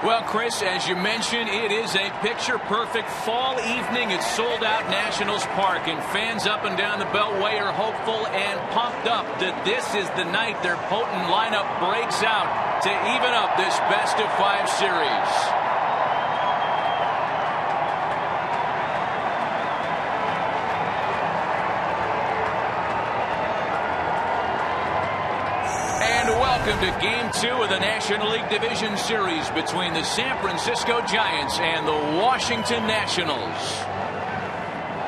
Well, Chris, as you mentioned, it is a picture-perfect fall evening at sold-out Nationals Park, and fans up and down the Beltway are hopeful and pumped up that this is the night their potent lineup breaks out to even up this best-of-5 series. Welcome to Game 2 of the National League Division Series between the San Francisco Giants and the Washington Nationals.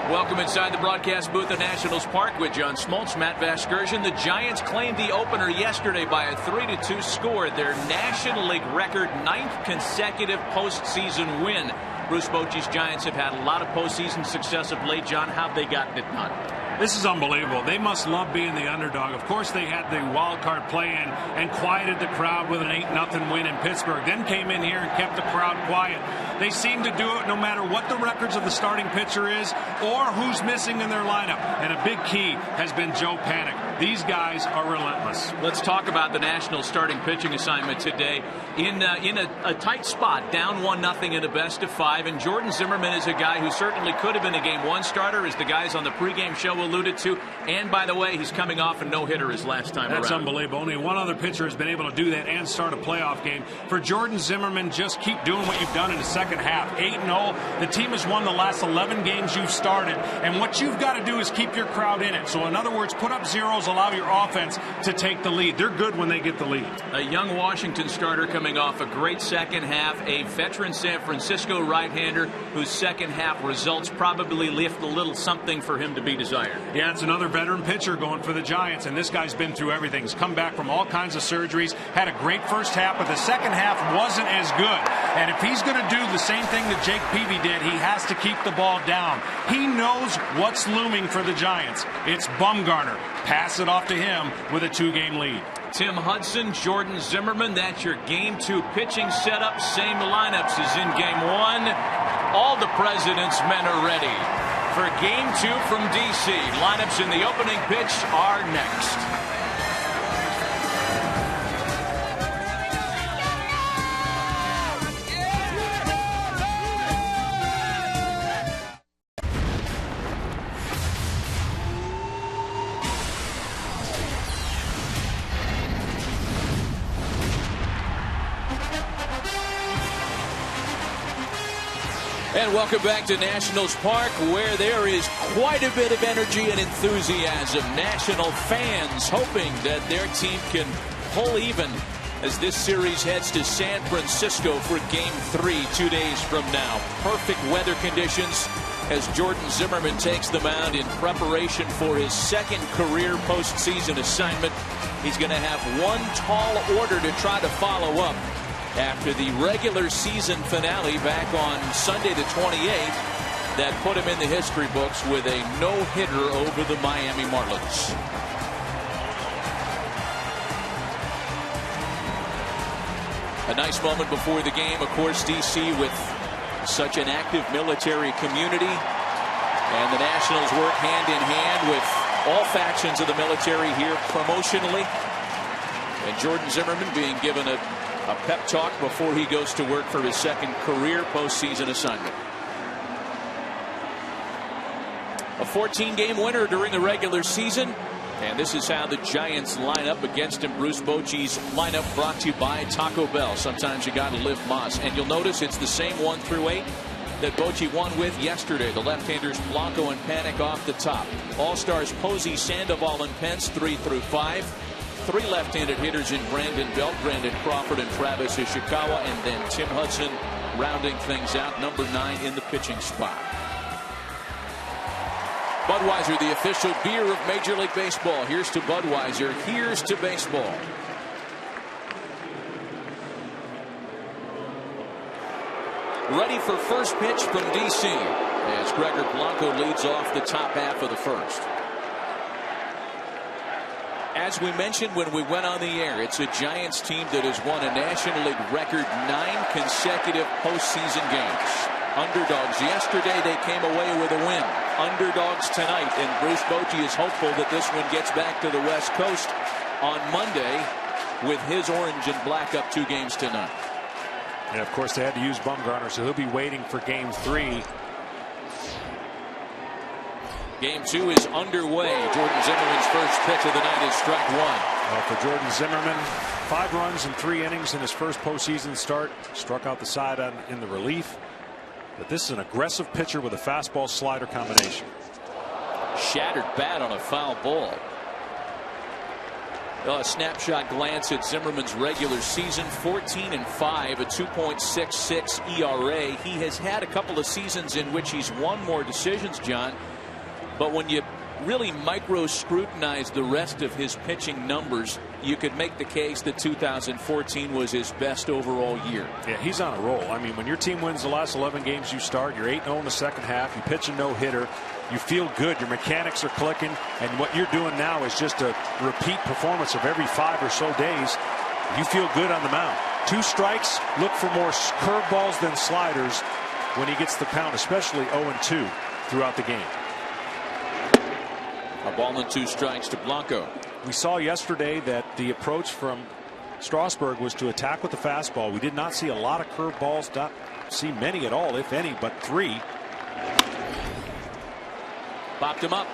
Welcome inside the broadcast booth at Nationals Park with John Smoltz, Matt Vasgersian. The Giants claimed the opener yesterday by a 3-2 score, their National League record 9th consecutive postseason win. Bruce Bochy's Giants have had a lot of postseason success of late. John, how've they gotten it done? This is unbelievable. They must love being the underdog. Of course, they had the wild card play-in and quieted the crowd with an 8-0 win in Pittsburgh. Then came in here and kept the crowd quiet. They seem to do it no matter what the records of the starting pitcher is or who's missing in their lineup. And a big key has been Joe Panik. These guys are relentless. Let's talk about the National starting pitching assignment today. In a tight spot, down 1-0 in a best-of-5. And Jordan Zimmermann is a guy who certainly could have been a Game 1 starter, as the guys on the pregame show alluded to. And by the way, he's coming off a no-hitter his last time around. That's unbelievable. Only one other pitcher has been able to do that and start a playoff game. For Jordan Zimmermann, just keep doing what you've done in the second half. 8-0. The team has won the last 11 games you've started. And what you've got to do is keep your crowd in it. So in other words, put up zeros, allow your offense to take the lead. They're good when they get the lead. A young Washington starter coming off a great second half. A veteran San Francisco right-hander whose second half results probably left a little something for him to be desired. Yeah, it's another veteran pitcher going for the Giants, and this guy's been through everything. He's come back from all kinds of surgeries, had a great first half, but the second half wasn't as good. And if he's going to do the same thing that Jake Peavy did, he has to keep the ball down. He knows what's looming for the Giants. It's Bumgarner. Pass it off to him with a 2-game lead. Tim Hudson, Jordan Zimmermann, that's your Game 2 pitching setup. Same lineups as in Game 1. All the President's men are ready for Game 2 from D.C. Lineups in the opening pitch are next. And welcome back to Nationals Park, where there is quite a bit of energy and enthusiasm. National fans hoping that their team can pull even as this series heads to San Francisco for Game 3 2 days from now. Perfect weather conditions as Jordan Zimmermann takes the mound in preparation for his second career postseason assignment. He's going to have one tall order to try to follow up after the regular season finale back on Sunday the 28th that put him in the history books with a no-hitter over the Miami Marlins. A nice moment before the game, of course, D.C. with such an active military community, and the Nationals work hand in hand with all factions of the military here promotionally, and Jordan Zimmermann being given a pep talk before he goes to work for his second career postseason assignment. A 14-game winner during the regular season, and this is how the Giants line up against him. Bruce Bochy's lineup brought to you by Taco Bell. Sometimes you got to live Moss, and you'll notice it's the same 1 through 8 that Bochy won with yesterday. The left-handers Blanco and Panik off the top. All-stars Posey, Sandoval, and Pence 3 through 5. 3 left-handed hitters in Brandon Belt, Brandon Crawford, and Travis Ishikawa, and then Tim Hudson rounding things out, number 9 in the pitching spot. Budweiser, the official beer of Major League Baseball. Here's to Budweiser. Here's to baseball. Ready for first pitch from D.C. as Gregor Blanco leads off the top half of the first. As we mentioned when we went on the air, it's a Giants team that has won a National League record 9 consecutive postseason games. Underdogs yesterday, they came away with a win. Underdogs tonight, and Bruce Bochy is hopeful that this one gets back to the West Coast on Monday with his orange and black up 2 games to none. And of course they had to use Bumgarner, so he'll be waiting for game 3. Game 2 is underway. Jordan Zimmerman's first pitch of the night is strike 1. Well, for Jordan Zimmerman, 5 runs in 3 innings in his first postseason start. Struck out the side in the relief. But this is an aggressive pitcher with a fastball slider combination. Shattered bat on a foul ball. A snapshot glance at Zimmerman's regular season: 14-5, a 2.66 ERA. He has had a couple of seasons in which he's won more decisions, John. But when you really micro scrutinize the rest of his pitching numbers, you could make the case that 2014 was his best overall year. Yeah, he's on a roll. I mean, when your team wins the last 11 games you start, you're 8-0 in the second half, you pitch a no-hitter, you feel good, your mechanics are clicking, and what you're doing now is just a repeat performance of every 5 or so days. You feel good on the mound. 2 strikes, look for more curveballs than sliders when he gets the count, especially 0-2 throughout the game. A ball and 2 strikes to Blanco. We saw yesterday that the approach from Strasburg was to attack with the fastball. We did not see a lot of curveballs, not see many at all, if any, but 3. Popped him up.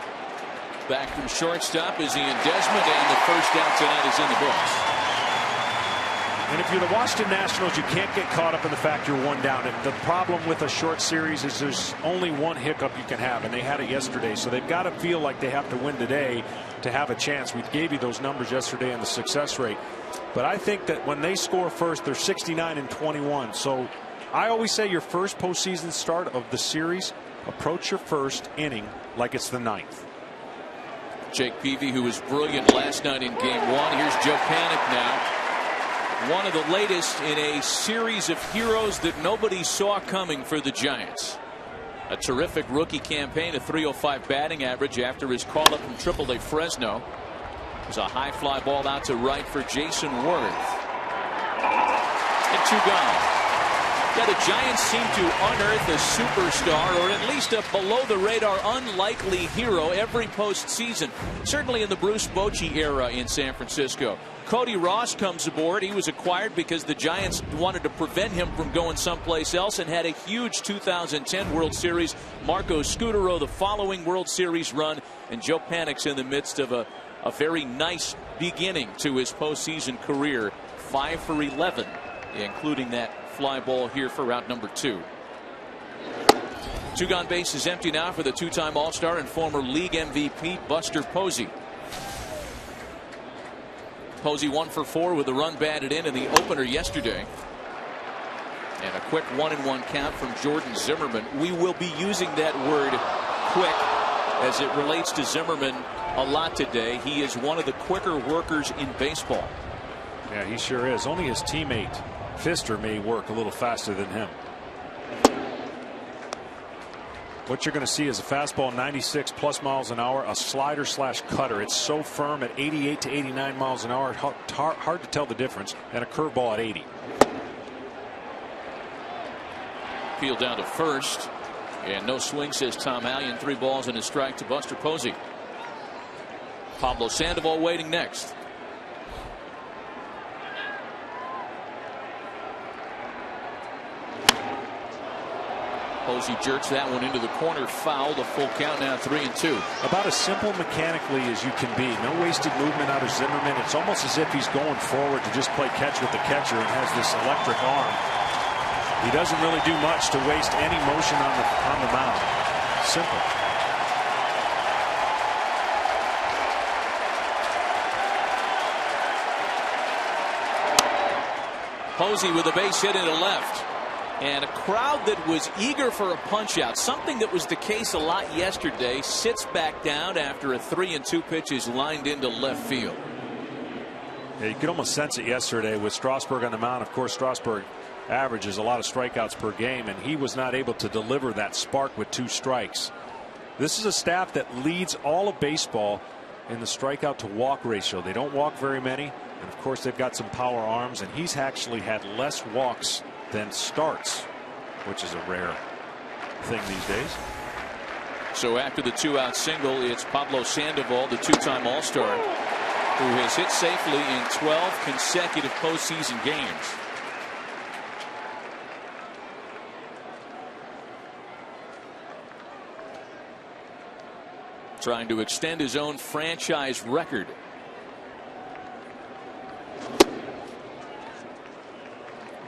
Back from shortstop is Ian Desmond, and the first out tonight is in the books. And if you're the Washington Nationals, you can't get caught up in the fact you're 1 down. And the problem with a short series is there's only one hiccup you can have, and they had it yesterday. So they've got to feel like they have to win today to have a chance. We gave you those numbers yesterday on the success rate. But I think that when they score first, they're 69-21. So I always say your first postseason start of the series, approach your first inning like it's the 9th. Jake Peavy, who was brilliant last night in game 1. Here's Joe Panik now. One of the latest in a series of heroes that nobody saw coming for the Giants. A terrific rookie campaign, a .305 batting average after his call up from AAA Fresno. It was a high fly ball out to right for Jason Worth. And 2 gone. Yeah, the Giants seem to unearth a superstar, or at least a below-the-radar unlikely hero every postseason. Certainly in the Bruce Bochy era in San Francisco. Cody Ross comes aboard. He was acquired because the Giants wanted to prevent him from going someplace else, and had a huge 2010 World Series. Marco Scutaro the following World Series run, and Joe Panik's in the midst of a very nice beginning to his postseason career. 5 for 11, including that fly ball here for route number 2. 2 gone, base is empty now for the 2-time All-Star and former league MVP Buster Posey. Posey 1 for 4 with a run batted in the opener yesterday. And a quick 1-1 count from Jordan Zimmerman. We will be using that word quick as it relates to Zimmerman a lot today. He is one of the quicker workers in baseball. Yeah, he sure is. Only his teammate Fister may work a little faster than him. What you're going to see is a fastball 96 plus miles an hour, a slider slash cutter. It's so firm at 88 to 89 miles an hour, hard to tell the difference, and a curveball at 80. Field down to first, and no swing, says Tom Hallion. 3 balls and a strike to Buster Posey. Pablo Sandoval waiting next. Posey jerks that one into the corner, foul. The full count now, 3-2. About as simple mechanically as you can be. No wasted movement out of Zimmerman. It's almost as if he's going forward to just play catch with the catcher and has this electric arm. He doesn't really do much to waste any motion on the mound. Simple. Posey with a base hit into left. And a crowd that was eager for a punch out, something that was the case a lot yesterday, sits back down after a 3-2 pitch is lined into left field. Yeah, you could almost sense it yesterday with Strasburg on the mound. Of course, Strasburg averages a lot of strikeouts per game, and he was not able to deliver that spark with 2 strikes. This is a staff that leads all of baseball in the strikeout to walk ratio. They don't walk very many, and of course they've got some power arms, and he's actually had less walks than starts, which is a rare thing these days. So after the 2-out single, it's Pablo Sandoval, the 2-time All-Star, who has hit safely in 12 consecutive postseason games. trying to extend his own franchise record.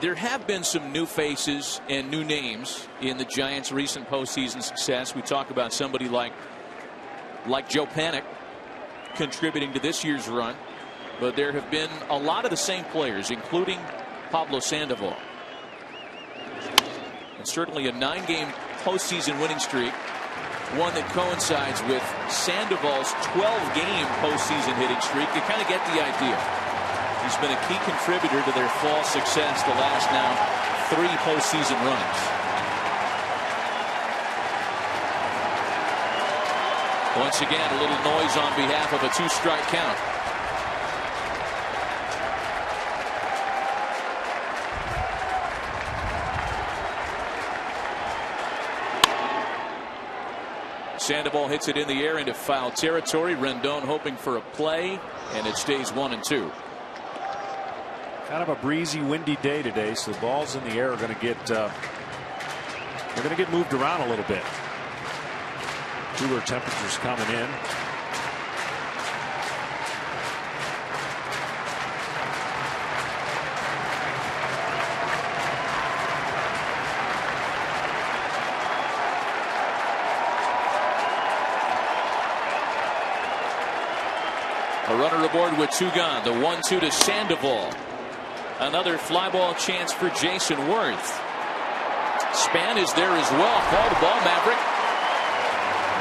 There have been some new faces and new names in the Giants' recent postseason success. We talk about somebody like Joe Panik contributing to this year's run, but there have been a lot of the same players, including Pablo Sandoval. And certainly a 9-game postseason winning streak, one that coincides with Sandoval's 12-game postseason hitting streak. You kind of get the idea. He's been a key contributor to their fall success the last now 3 postseason runs. Once again, a little noise on behalf of a 2-strike count. Sandoval hits it in the air into foul territory. Rendon hoping for a play, and it stays 1-2. Kind of a breezy, windy day today, so the balls in the air are going to get moved around a little bit. Cooler temperatures coming in. A runner aboard with 2 gone. The 1-2 to Sandoval. Another fly ball chance for Jason Worth. Span is there as well. Called the ball, Maverick.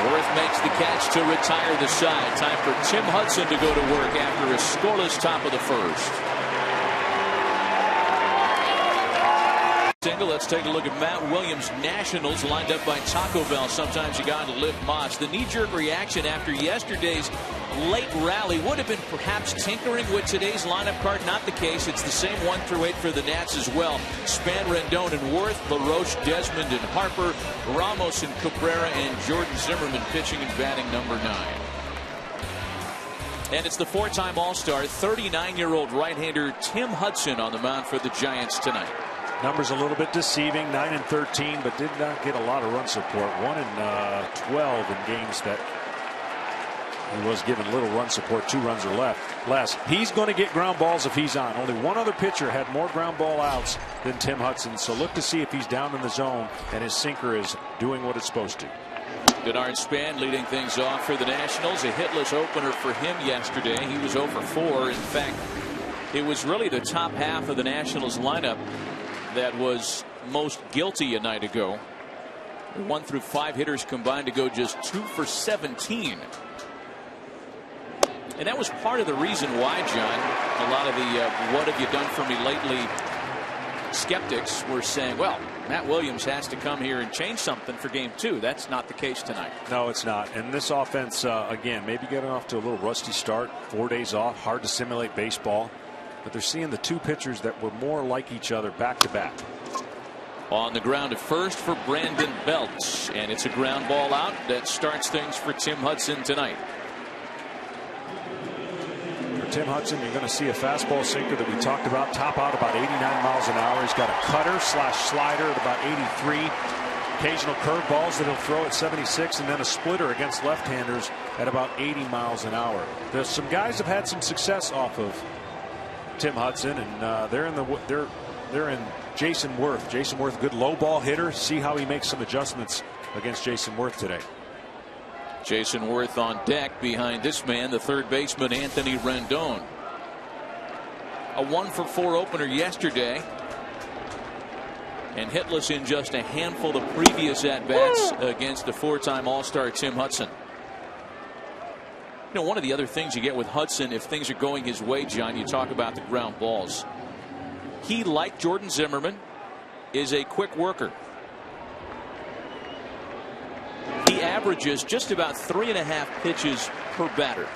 Worth makes the catch to retire the side. Time for Tim Hudson to go to work after a scoreless top of the first. Let's take a look at Matt Williams. Nationals lined up by Taco Bell. Sometimes you got to lift Moss. The knee-jerk reaction after yesterday's late rally would have been perhaps tinkering with today's lineup card. Not the case. It's the same 1 through 8 for the Nats as well. Span, Rendon, and Worth, LaRoche, Desmond, and Harper, Ramos and Cabrera, and Jordan Zimmerman pitching and batting number 9. And it's the 4-time All-Star, 39-year-old right-hander Tim Hudson on the mound for the Giants tonight. Numbers a little bit deceiving, 9-13, but did not get a lot of run support. 1-12 in games that he was given little run support, 2 runs or less. He's going to get ground balls if he's on. Only one other pitcher had more ground ball outs than Tim Hudson, so look to see if he's down in the zone and his sinker is doing what it's supposed to. Denard Span leading things off for the Nationals. A hitless opener for him yesterday. He was 0 for 4. In fact, it was really the top half of the Nationals lineup that was most guilty a night ago. 1 through 5 hitters combined to go just 2 for 17. And that was part of the reason why, John, a lot of the what have you done for me lately skeptics were saying, well, Matt Williams has to come here and change something for game 2. That's not the case tonight. No, it's not. And this offense, again, maybe getting off to a little rusty start. 4 days off, hard to simulate baseball. But they're seeing the 2 pitchers that were more like each other back to back. On the ground at first for Brandon Belt, and it's a ground ball out that starts things for Tim Hudson tonight. For Tim Hudson, you're going to see a fastball sinker that we talked about, top out about 89 miles an hour. He's got a cutter / slider at about 83. Occasional curveballs that he'll throw at 76, and then a splitter against left-handers at about 80 miles an hour. There's some guys have had some success off of Tim Hudson, and they're in Jason Worth. Jason Worth, good low ball hitter. See how he makes some adjustments against Jason Worth today. Jason Worth on deck behind this man, the third baseman Anthony Rendon. A 1 for 4 opener yesterday, and hitless in just a handful of previous at bats against the 4-time All-Star Tim Hudson. You know, one of the other things you get with Hudson, if things are going his way, John, you talk about the ground balls. He, like Jordan Zimmerman, is a quick worker. He averages just about 3.5 pitches per batter.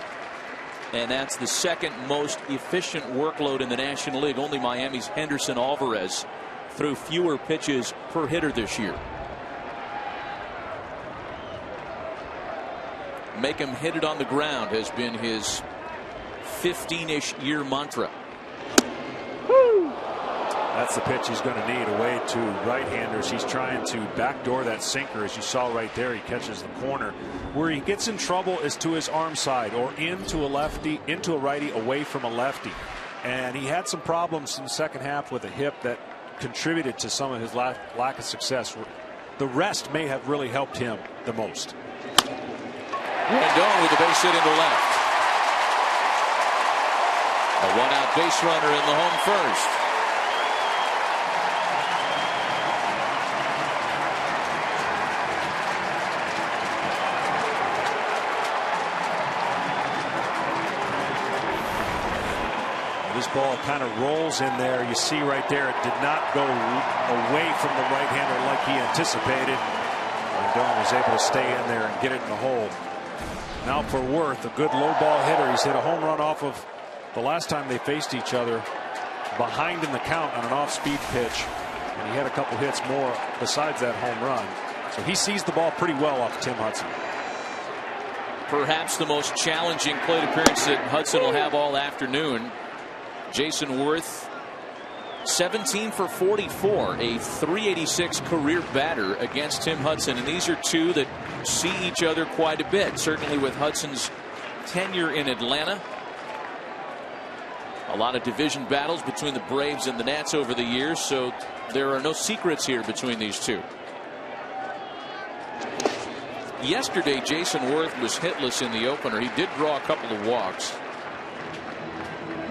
And that's the second most efficient workload in the National League. Only Miami's Henderson Alvarez threw fewer pitches per hitter this year. Make him hit it on the ground has been his 15-ish year mantra. That's the pitch he's going to need away to right-handers. He's trying to backdoor that sinker, as you saw right there. He catches the corner. Where he gets in trouble is to his arm side or into a lefty, into a righty, away from a lefty. And he had some problems in the second half with a hip that contributed to some of his lack of success. The rest may have really helped him the most. Rendon with the base hit into left. A one-out base runner in the home first. This ball kind of rolls in there. You see right there, it did not go away from the right-hander like he anticipated. Rendon was able to stay in there and get it in the hole. Now for Worth, a good low ball hitter. He's hit a home run off of the last time they faced each other, behind in the count on an off-speed pitch. And he had a couple hits more besides that home run. So he sees the ball pretty well off Tim Hudson. Perhaps the most challenging plate appearance that Hudson will have all afternoon. Jason Worth, 17 for 44, a .386 career batter against Tim Hudson. And these are two that see each other quite a bit, certainly with Hudson's tenure in Atlanta. A lot of division battles between the Braves and the Nats over the years, so there are no secrets here between these two. Yesterday, Jason Worth was hitless in the opener. He did draw a couple of walks.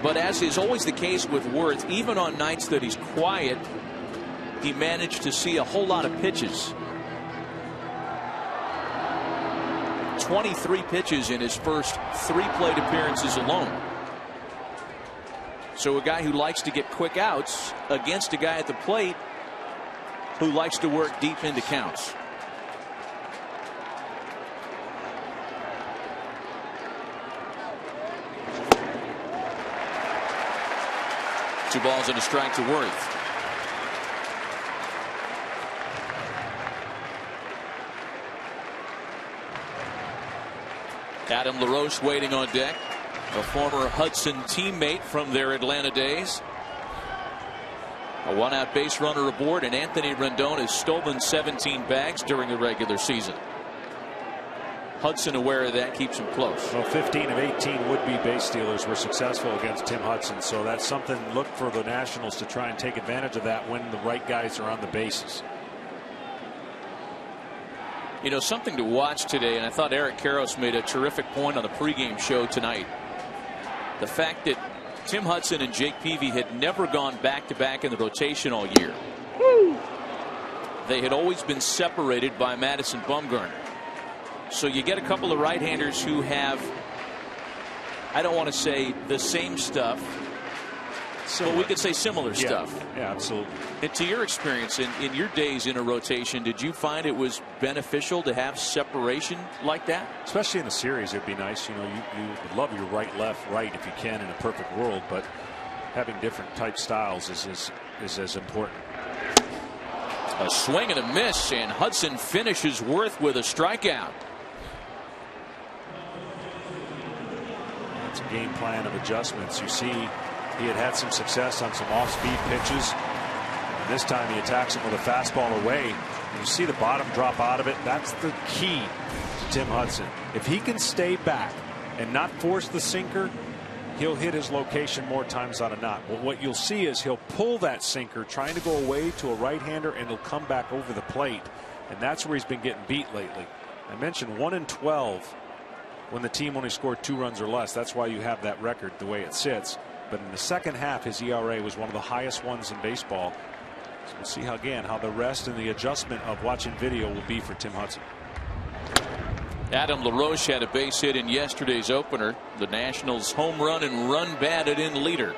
But as is always the case with Worth, even on nights that he's quiet, he managed to see a whole lot of pitches. 23 pitches in his first 3 plate appearances alone. So a guy who likes to get quick outs against a guy at the plate who likes to work deep into counts. Two balls and a strike to Worth. Adam LaRoche waiting on deck, a former Hudson teammate from their Atlanta days. A one-out base runner aboard, and Anthony Rendon has stolen 17 bags during the regular season. Hudson, aware of that, keeps him close. Well, 15 of 18 would-be base stealers were successful against Tim Hudson, so that's something. Look for the Nationals to try and take advantage of that when the right guys are on the bases. You know, something to watch today, and I thought Eric Karros made a terrific point on the pregame show tonight. The fact that Tim Hudson and Jake Peavy had never gone back-to-back in the rotation all year. They had always been separated by Madison Bumgarner. So you get a couple of right-handers who have, I don't want to say the same stuff, but we could say similar stuff. Yeah, absolutely. And to your experience in your days in a rotation, did you find it was beneficial to have separation like that? Especially in a series, it'd be nice. You know, you would love your right, left, right if you can in a perfect world, but having different type styles is as important. A swing and a miss, and Hudson finishes Worth with a strikeout. It's a game plan of adjustments. You see, he had some success on some off-speed pitches. And this time he attacks him with a fastball away. And you see the bottom drop out of it. That's the key to Tim Hudson. If he can stay back and not force the sinker, he'll hit his location more times out of not. But what you'll see is he'll pull that sinker, trying to go away to a right-hander, and he'll come back over the plate. And that's where he's been getting beat lately. I mentioned 1 in 12 when the team only scored 2 runs or less. That's why you have that record the way it sits. But in the second half, his ERA was one of the highest ones in baseball. So we'll see how the rest and the adjustment of watching video will be for Tim Hudson. Adam LaRoche had a base hit in yesterday's opener. The Nationals home run and run batted in leader.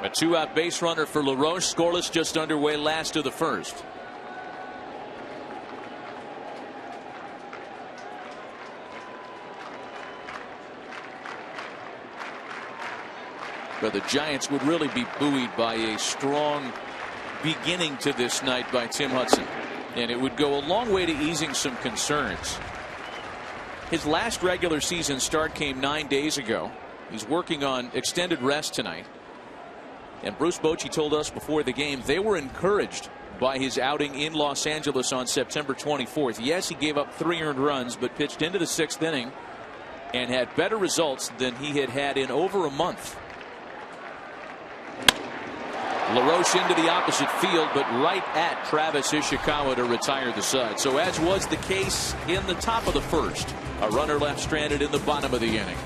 A 2-out base runner for LaRoche, scoreless just underway, last of the first. But the Giants would really be buoyed by a strong beginning to this night by Tim Hudson, and it would go a long way to easing some concerns. His last regular season start came 9 days ago. He's working on extended rest tonight. And Bruce Bochy told us before the game they were encouraged by his outing in Los Angeles on September 24th. Yes, he gave up 3 earned runs, but pitched into the 6th inning and had better results than he had had in over a month. LaRoche into the opposite field, but right at Travis Ishikawa to retire the side. So as was the case in the top of the first, a runner left stranded in the bottom of the inning.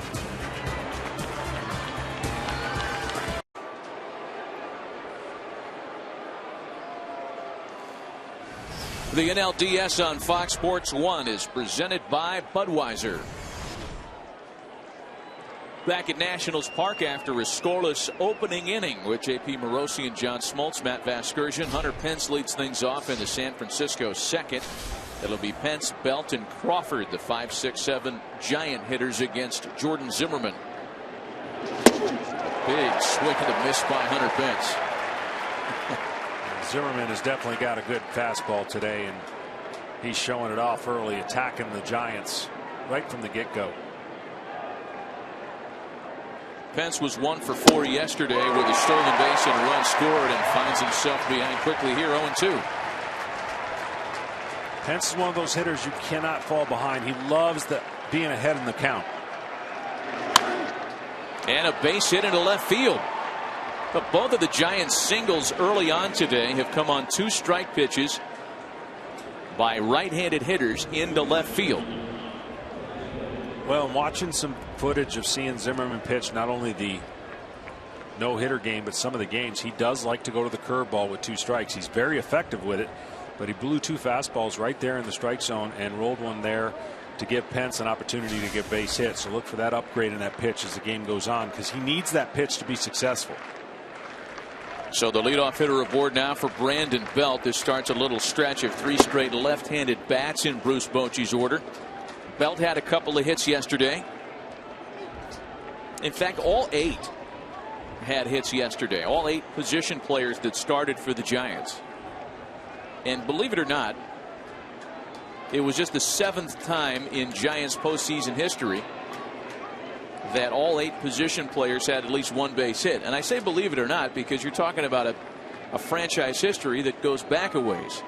The NLDS on Fox Sports 1 is presented by Budweiser. Back at Nationals Park after a scoreless opening inning with J.P. Morosi and John Smoltz, Matt Vasgersian. Hunter Pence leads things off in the San Francisco second. It'll be Pence, Belt, and Crawford, the 5, 6, 7 Giant hitters against Jordan Zimmerman. Big swing and a miss by Hunter Pence. Zimmerman has definitely got a good fastball today, and he's showing it off early, attacking the Giants right from the get-go. Pence was 1 for 4 yesterday with a stolen base and a run scored, and finds himself behind quickly here 0-2. Pence is one of those hitters you cannot fall behind. He loves being ahead in the count. And a base hit into left field. But both of the Giants' singles early on today have come on 2 strike pitches by right-handed hitters into left field. Well, watching some footage of seeing Zimmerman pitch not only the no-hitter game but some of the games, he does like to go to the curveball with 2 strikes. He's very effective with it, but he blew 2 fastballs right there in the strike zone and rolled one there to give Pence an opportunity to get base hit. So look for that upgrade in that pitch as the game goes on, because he needs that pitch to be successful. So the leadoff hitter aboard now for Brandon Belt. This starts a little stretch of 3 straight left-handed bats in Bruce Bochy's order. Belt had a couple of hits yesterday. In fact, all 8 had hits yesterday. All 8 position players that started for the Giants. And believe it or not, it was just the 7th time in Giants postseason history that all 8 position players had at least 1 base hit. And I say believe it or not because you're talking about a franchise history that goes back a ways.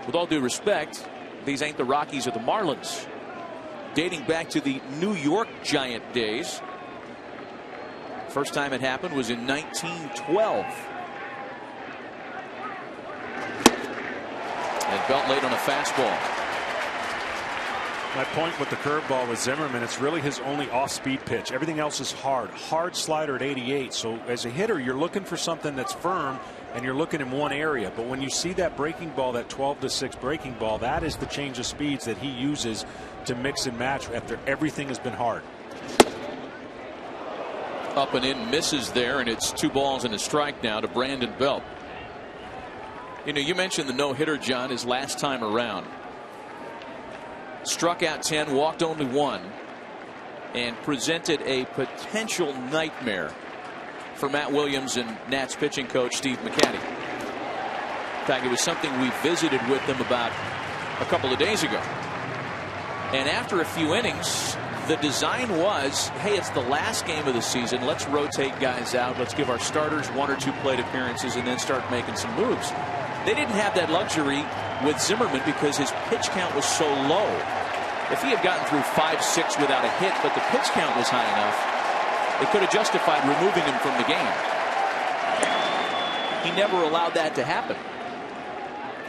With all due respect, these ain't the Rockies or the Marlins. Dating back to the New York Giant days. First time it happened was in 1912. And Belt late on a fastball. My point with the curveball with Zimmerman, it's really his only off-speed pitch. Everything else is hard slider at 88. So as a hitter, you're looking for something that's firm and you're looking in one area. But when you see that breaking ball, that 12-6 breaking ball, that is the change of speeds that he uses to mix and match after everything has been hard. Up and in, misses there, and it's 2 balls and a strike now to Brandon Belt. You know, you mentioned the no-hitter, John, his last time around. Struck out 10, walked only 1, and presented a potential nightmare for Matt Williams and Nats pitching coach Steve McCatty. In fact, it was something we visited with them about a couple of days ago. And after a few innings, the design was, hey, it's the last game of the season. Let's rotate guys out. Let's give our starters 1 or 2 plate appearances and then start making some moves. They didn't have that luxury with Zimmerman because his pitch count was so low. If he had gotten through 5, 6 without a hit, but the pitch count was high enough, it could have justified removing him from the game. He never allowed that to happen.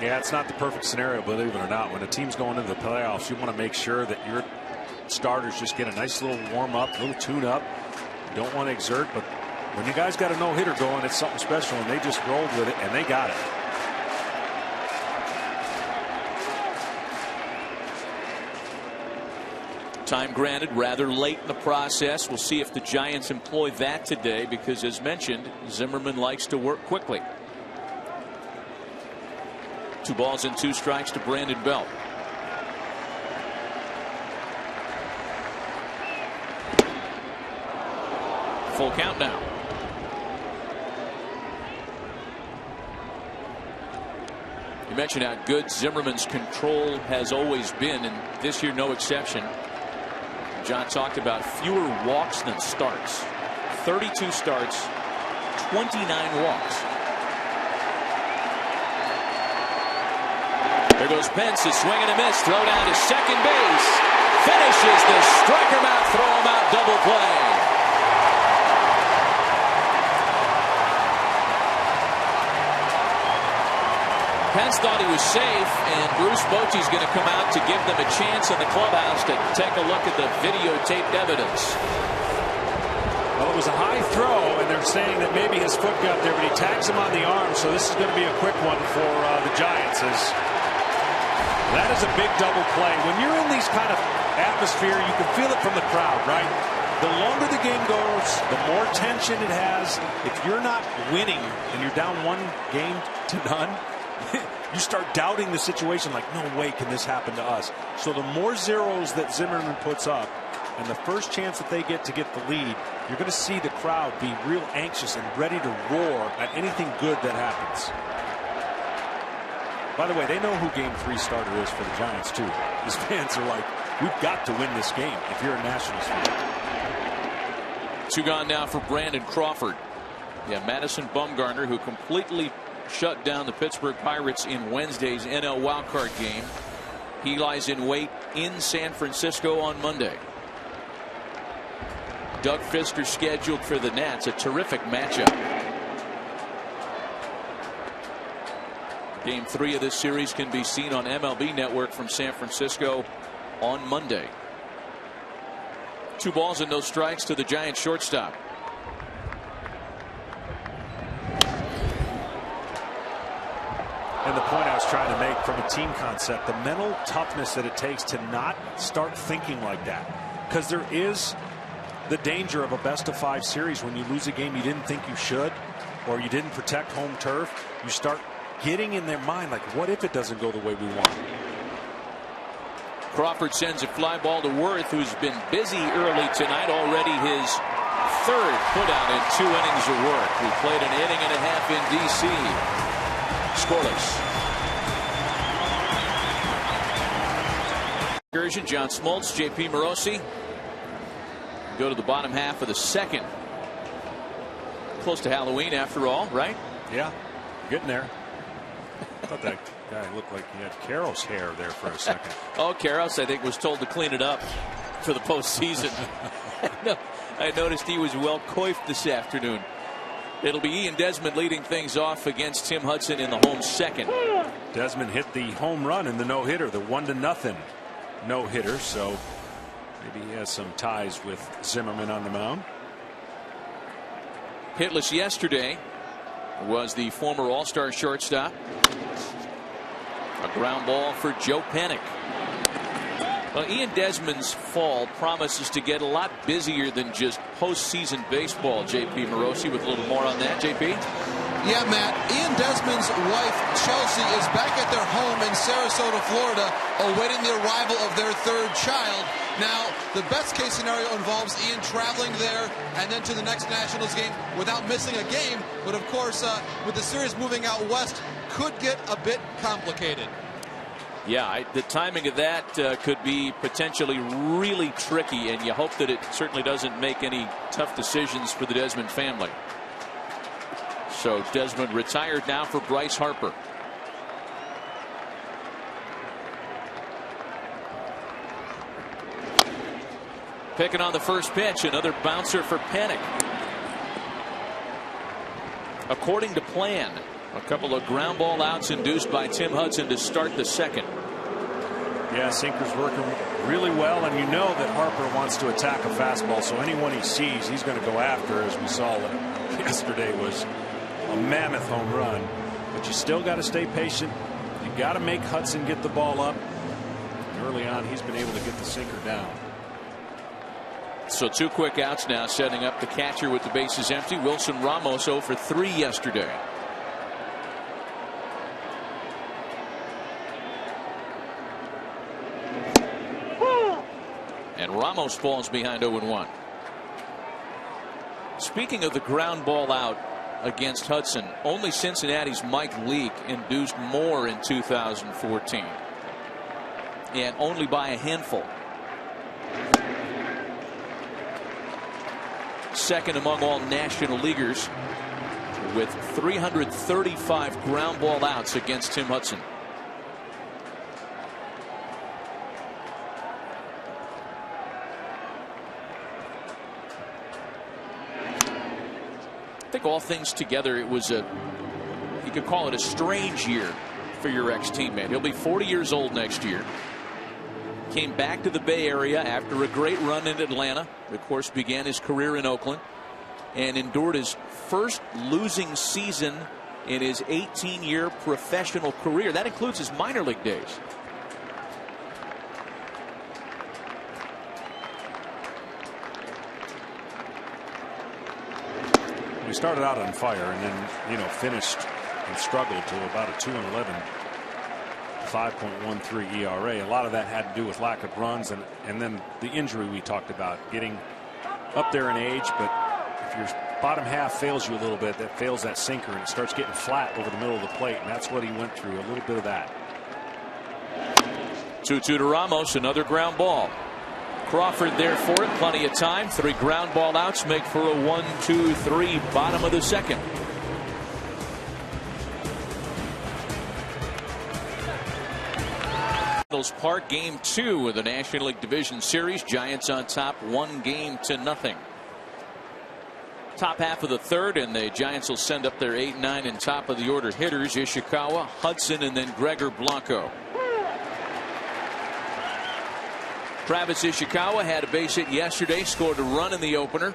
Yeah, it's not the perfect scenario, believe it or not. When a team's going into the playoffs, you want to make sure that your starters just get a nice little warm-up, a little tune-up. You don't want to exert, but when you guys got a no-hitter going, it's something special, and they just rolled with it, and they got it. Time granted rather late in the process. We'll see if the Giants employ that today because, as mentioned, Zimmerman likes to work quickly. 2 balls and 2 strikes to Brandon Belt. Full count now. You mentioned how good Zimmerman's control has always been, and this year no exception. John talked about fewer walks than starts. 32 starts, 29 walks. There goes Pence, a swing and a miss, throw down to second base. Finishes the strike him out, throw him out, double play. Pence thought he was safe, and Bruce Bochy's going to come out to give them a chance in the clubhouse to take a look at the videotaped evidence. Well, it was a high throw, and they're saying that maybe his foot got there, but he tags him on the arm, so this is going to be a quick one for the Giants. That is a big double play. When you're in these kind of atmosphere, you can feel it from the crowd, right? The longer the game goes, the more tension it has. If you're not winning and you're down 1 game to none, you start doubting the situation, like, no way can this happen to us. So the more zeros that Zimmerman puts up, and the first chance that they get to get the lead, you're going to see the crowd be real anxious and ready to roar at anything good that happens. By the way, they know who Game 3 starter is for the Giants, too. His fans are like, we've got to win this game if you're a Nationals fan. 2 gone now for Brandon Crawford. Yeah, Madison Bumgarner, who completely shut down the Pittsburgh Pirates in Wednesday's NL wildcard game. He lies in wait in San Francisco on Monday. Doug Fister scheduled for the Nats, a terrific matchup. Game 3 of this series can be seen on MLB Network from San Francisco on Monday. 2 balls and no strikes to the Giants shortstop. And the point I was trying to make from a team concept, the mental toughness that it takes to not start thinking like that. Because there is the danger of a best-of-5 series when you lose a game you didn't think you should, or you didn't protect home turf. You start getting in their mind, like, what if it doesn't go the way we want? Crawford sends a fly ball to Worth, who's been busy early tonight. Already his 3rd putout in 2 innings of work. We played an inning and a half in D.C. Scoreless. John Smoltz, J.P. Morosi go to the bottom half of the 2nd. Close to Halloween after all, right? Yeah, getting there. I thought that guy looked like he had Carroll's hair there for a second. Oh, Karros, I think, was told to clean it up for the postseason. No, I noticed he was well coiffed this afternoon. It'll be Ian Desmond leading things off against Tim Hudson in the home 2nd. Desmond hit the home run in the no-hitter, the 1-0 no-hitter, so maybe he has some ties with Zimmerman on the mound. Hitless yesterday was the former All-Star shortstop. A ground ball for Joe Panik. Well, Ian Desmond's fall promises to get a lot busier than just postseason baseball. J.P. Morosi with a little more on that. J.P. Yeah, Matt. Ian Desmond's wife, Chelsea, is back at their home in Sarasota, Florida, awaiting the arrival of their 3rd child. Now, the best case scenario involves Ian traveling there and then to the next Nationals game without missing a game. But, of course, with the series moving out west, could get a bit complicated. Yeah, the timing of that could be potentially really tricky, and you hope that it certainly doesn't make any tough decisions for the Desmond family. So Desmond retired now for Bryce Harper. Picking on the first pitch, another bouncer for Panik. According to plan, a couple of ground ball outs induced by Tim Hudson to start the 2nd. Yeah, sinker's working really well, and you know that Harper wants to attack a fastball, so anyone he sees, he's going to go after, as we saw yesterday was a mammoth home run. But you still got to stay patient. You got to make Hudson get the ball up. Early on, he's been able to get the sinker down. So 2 quick outs now, setting up the catcher with the bases empty. Wilson Ramos 0 for 3 yesterday. And Ramos falls behind 0-1. Speaking of the ground ball out against Hudson, only Cincinnati's Mike Leake induced more in 2014. And only by a handful. second among all National Leaguers with 335 ground ball outs against Tim Hudson. I think all things together, it was you could call it a strange year for your ex-teammate. He'll be 40 years old next year. Came back to the Bay Area after a great run in Atlanta. Of course, began his career in Oakland and endured his first losing season in his 18-year professional career. That includes his minor league days. He started out on fire and then, finished and struggled to about a 2-11, 5.13 ERA. A lot of that had to do with lack of runs and then the injury we talked about, getting up there in age. But if your bottom half fails you a little bit, that fails that sinker and it starts getting flat over the middle of the plate. And that's what he went through, a little bit of that. 2-2 to Ramos, another ground ball. Crawford there for it, plenty of time. 3 ground ball outs make for a 1-2-3 bottom of the second. Park, game 2 of the National League Division Series. Giants on top 1-0. Top half of the third, and the Giants will send up their 8, 9, and top of the order hitters: Ishikawa, Hudson, and then Gregor Blanco. Travis Ishikawa had a base hit yesterday, scored a run in the opener,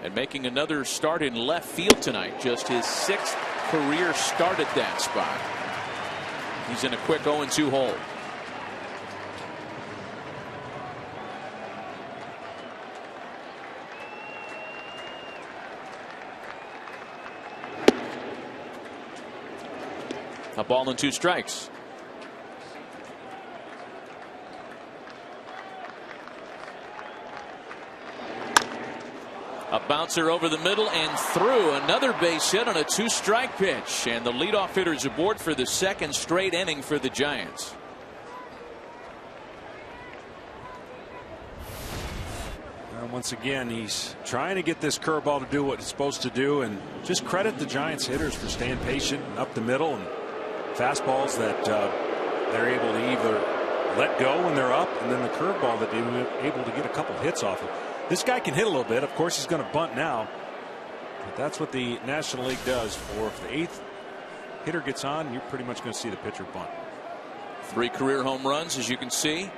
and making another start in left field tonight. Just his 6th career start at that spot. He's in a quick 0-2 hole. A ball and 2 strikes. A bouncer over the middle and through. Another base hit on a 2-strike pitch, and the leadoff hitter is aboard for the 2nd straight inning for the Giants. Once again, he's trying to get this curveball to do what it's supposed to do, and just credit the Giants hitters for staying patient and up the middle, and fastballs that they're able to either let go when they're up, and then the curveball that they were able to get a couple hits off of. This guy can hit a little bit. Of course, he's going to bunt now, but that's what the National League does. Or if the 8th hitter gets on, you're pretty much going to see the pitcher bunt. 3 career home runs, as you can see,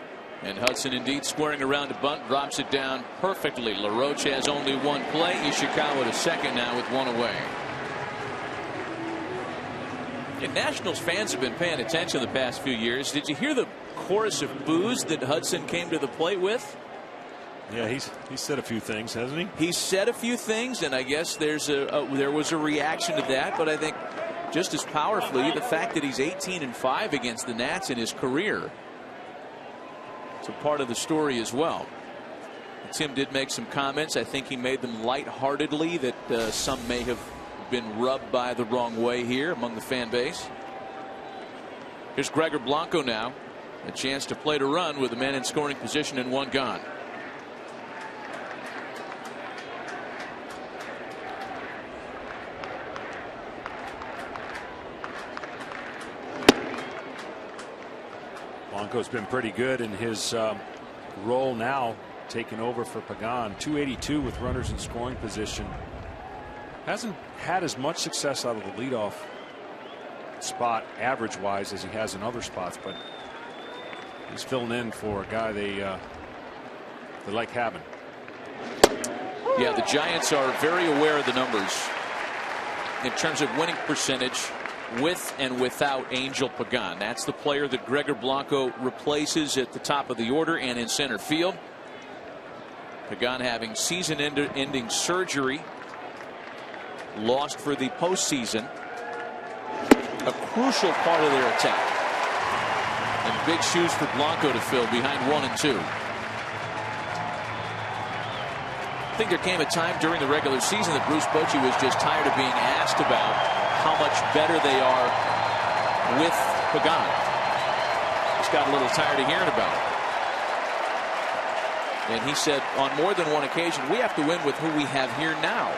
and Hudson indeed squaring around to bunt, drops it down perfectly. LaRoche has only 1 play. Ishikawa to second now with 1 away. And Nationals fans have been paying attention the past few years. Did you hear the chorus of boos that Hudson came to the plate with? Yeah, he's said a few things, hasn't he? He's said a few things, and I guess there was a reaction to that. But I think just as powerfully, the fact that he's 18-5 against the Nats in his career, it's a part of the story as well. Tim did make some comments. I think he made them lightheartedly, that some may have been rubbed by the wrong way here among the fan base. Here's Gregor Blanco now, a chance to play to run with a man in scoring position and 1 gone. Blanco's been pretty good in his role now, taking over for Pagan. 282 with runners in scoring position. Hasn't had as much success out of the leadoff spot average wise as he has in other spots, but he's filling in for a guy they like having. Yeah, the Giants are very aware of the numbers in terms of winning percentage with and without Angel Pagan. That's the player that Gregor Blanco replaces at the top of the order and in center field. Pagan having season-ending surgery, lost for the postseason. A crucial part of their attack, and big shoes for Blanco to fill behind 1 and 2. I think there came a time during the regular season that Bruce Bochy was just tired of being asked about how much better they are with Pagan. Just got a little tired of hearing about it. And he said on more than one occasion, we have to win with who we have here now.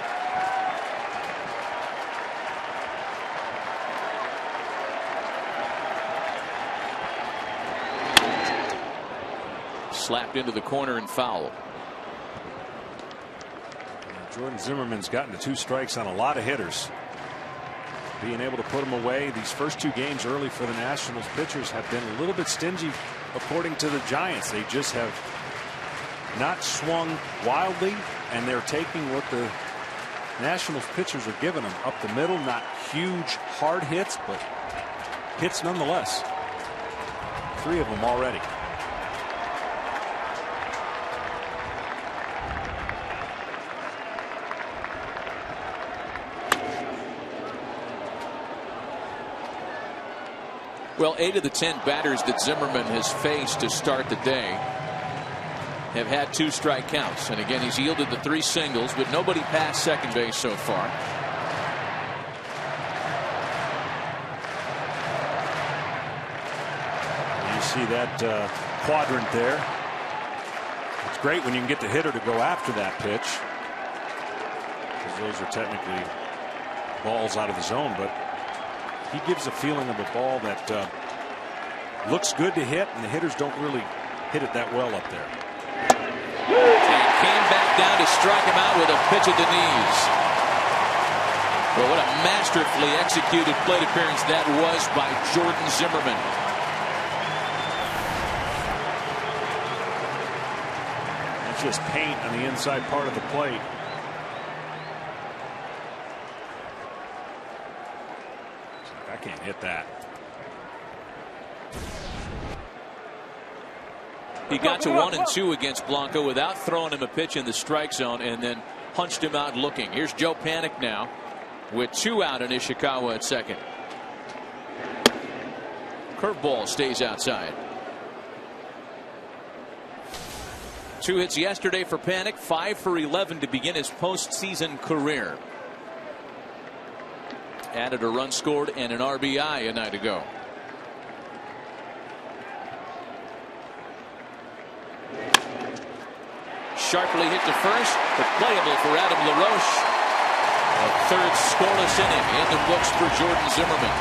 Slapped into the corner and foul. Jordan Zimmerman's gotten to 2 strikes on a lot of hitters. Being able to put them away. These first 2 games early for the Nationals pitchers have been a little bit stingy according to the Giants. They just have not swung wildly, and they're taking what the Nationals pitchers are giving them up the middle. Not huge hard hits, but hits nonetheless. 3 of them already. Well, 8 of the 10 batters that Zimmerman has faced to start the day have had 2 strike counts. And again, he's yielded the 3 singles, but nobody past second base so far. You see that quadrant there. It's great when you can get the hitter to go after that pitch, because those are technically balls out of the zone, but he gives a feeling of a ball that looks good to hit, and the hitters don't really hit it that well up there. And came back down to strike him out with a pitch at the knees. Well, what a masterfully executed plate appearance that was by Jordan Zimmerman. That's just paint on the inside part of the plate. I can't hit that. He got to 1 and 2 against Blanco without throwing him a pitch in the strike zone, and then punched him out looking. Here's Joe Panik now with 2 out in Ishikawa at second. Curveball stays outside. 2 hits yesterday for Panik, 5 for 11 to begin his postseason career. Added a run scored and an RBI a night ago. Sharply hit to first, but playable for Adam LaRoche. A 3rd scoreless inning in the books for Jordan Zimmerman.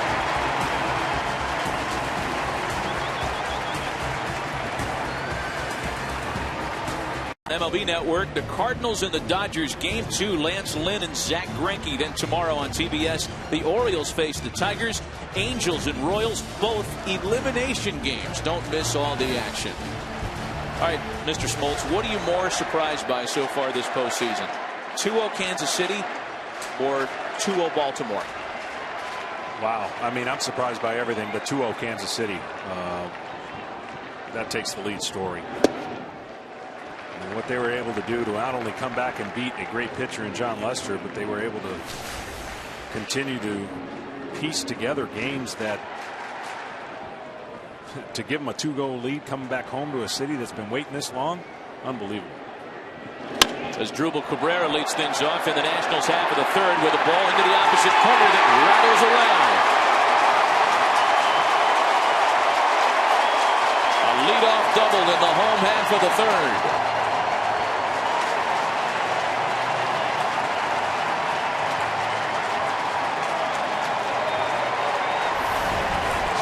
MLB Network, the Cardinals and the Dodgers, Game 2, Lance Lynn and Zach Greinke. Then tomorrow on TBS, the Orioles face the Tigers. Angels and Royals, both elimination games. Don't miss all the action. All right, Mr. Smoltz, what are you more surprised by so far this postseason? 2-0 Kansas City or 2-0 Baltimore? Wow. I mean, I'm surprised by everything, but 2-0 Kansas City. That takes the lead story. And what they were able to do to not only come back and beat a great pitcher in John Lester, but they were able to continue to piece together games that, to give them a 2-goal lead coming back home to a city that's been waiting this long, unbelievable. As Drupal Cabrera leads things off in the Nationals half of the 3rd with a ball into the opposite corner that rattles around. A leadoff double in the home half of the 3rd.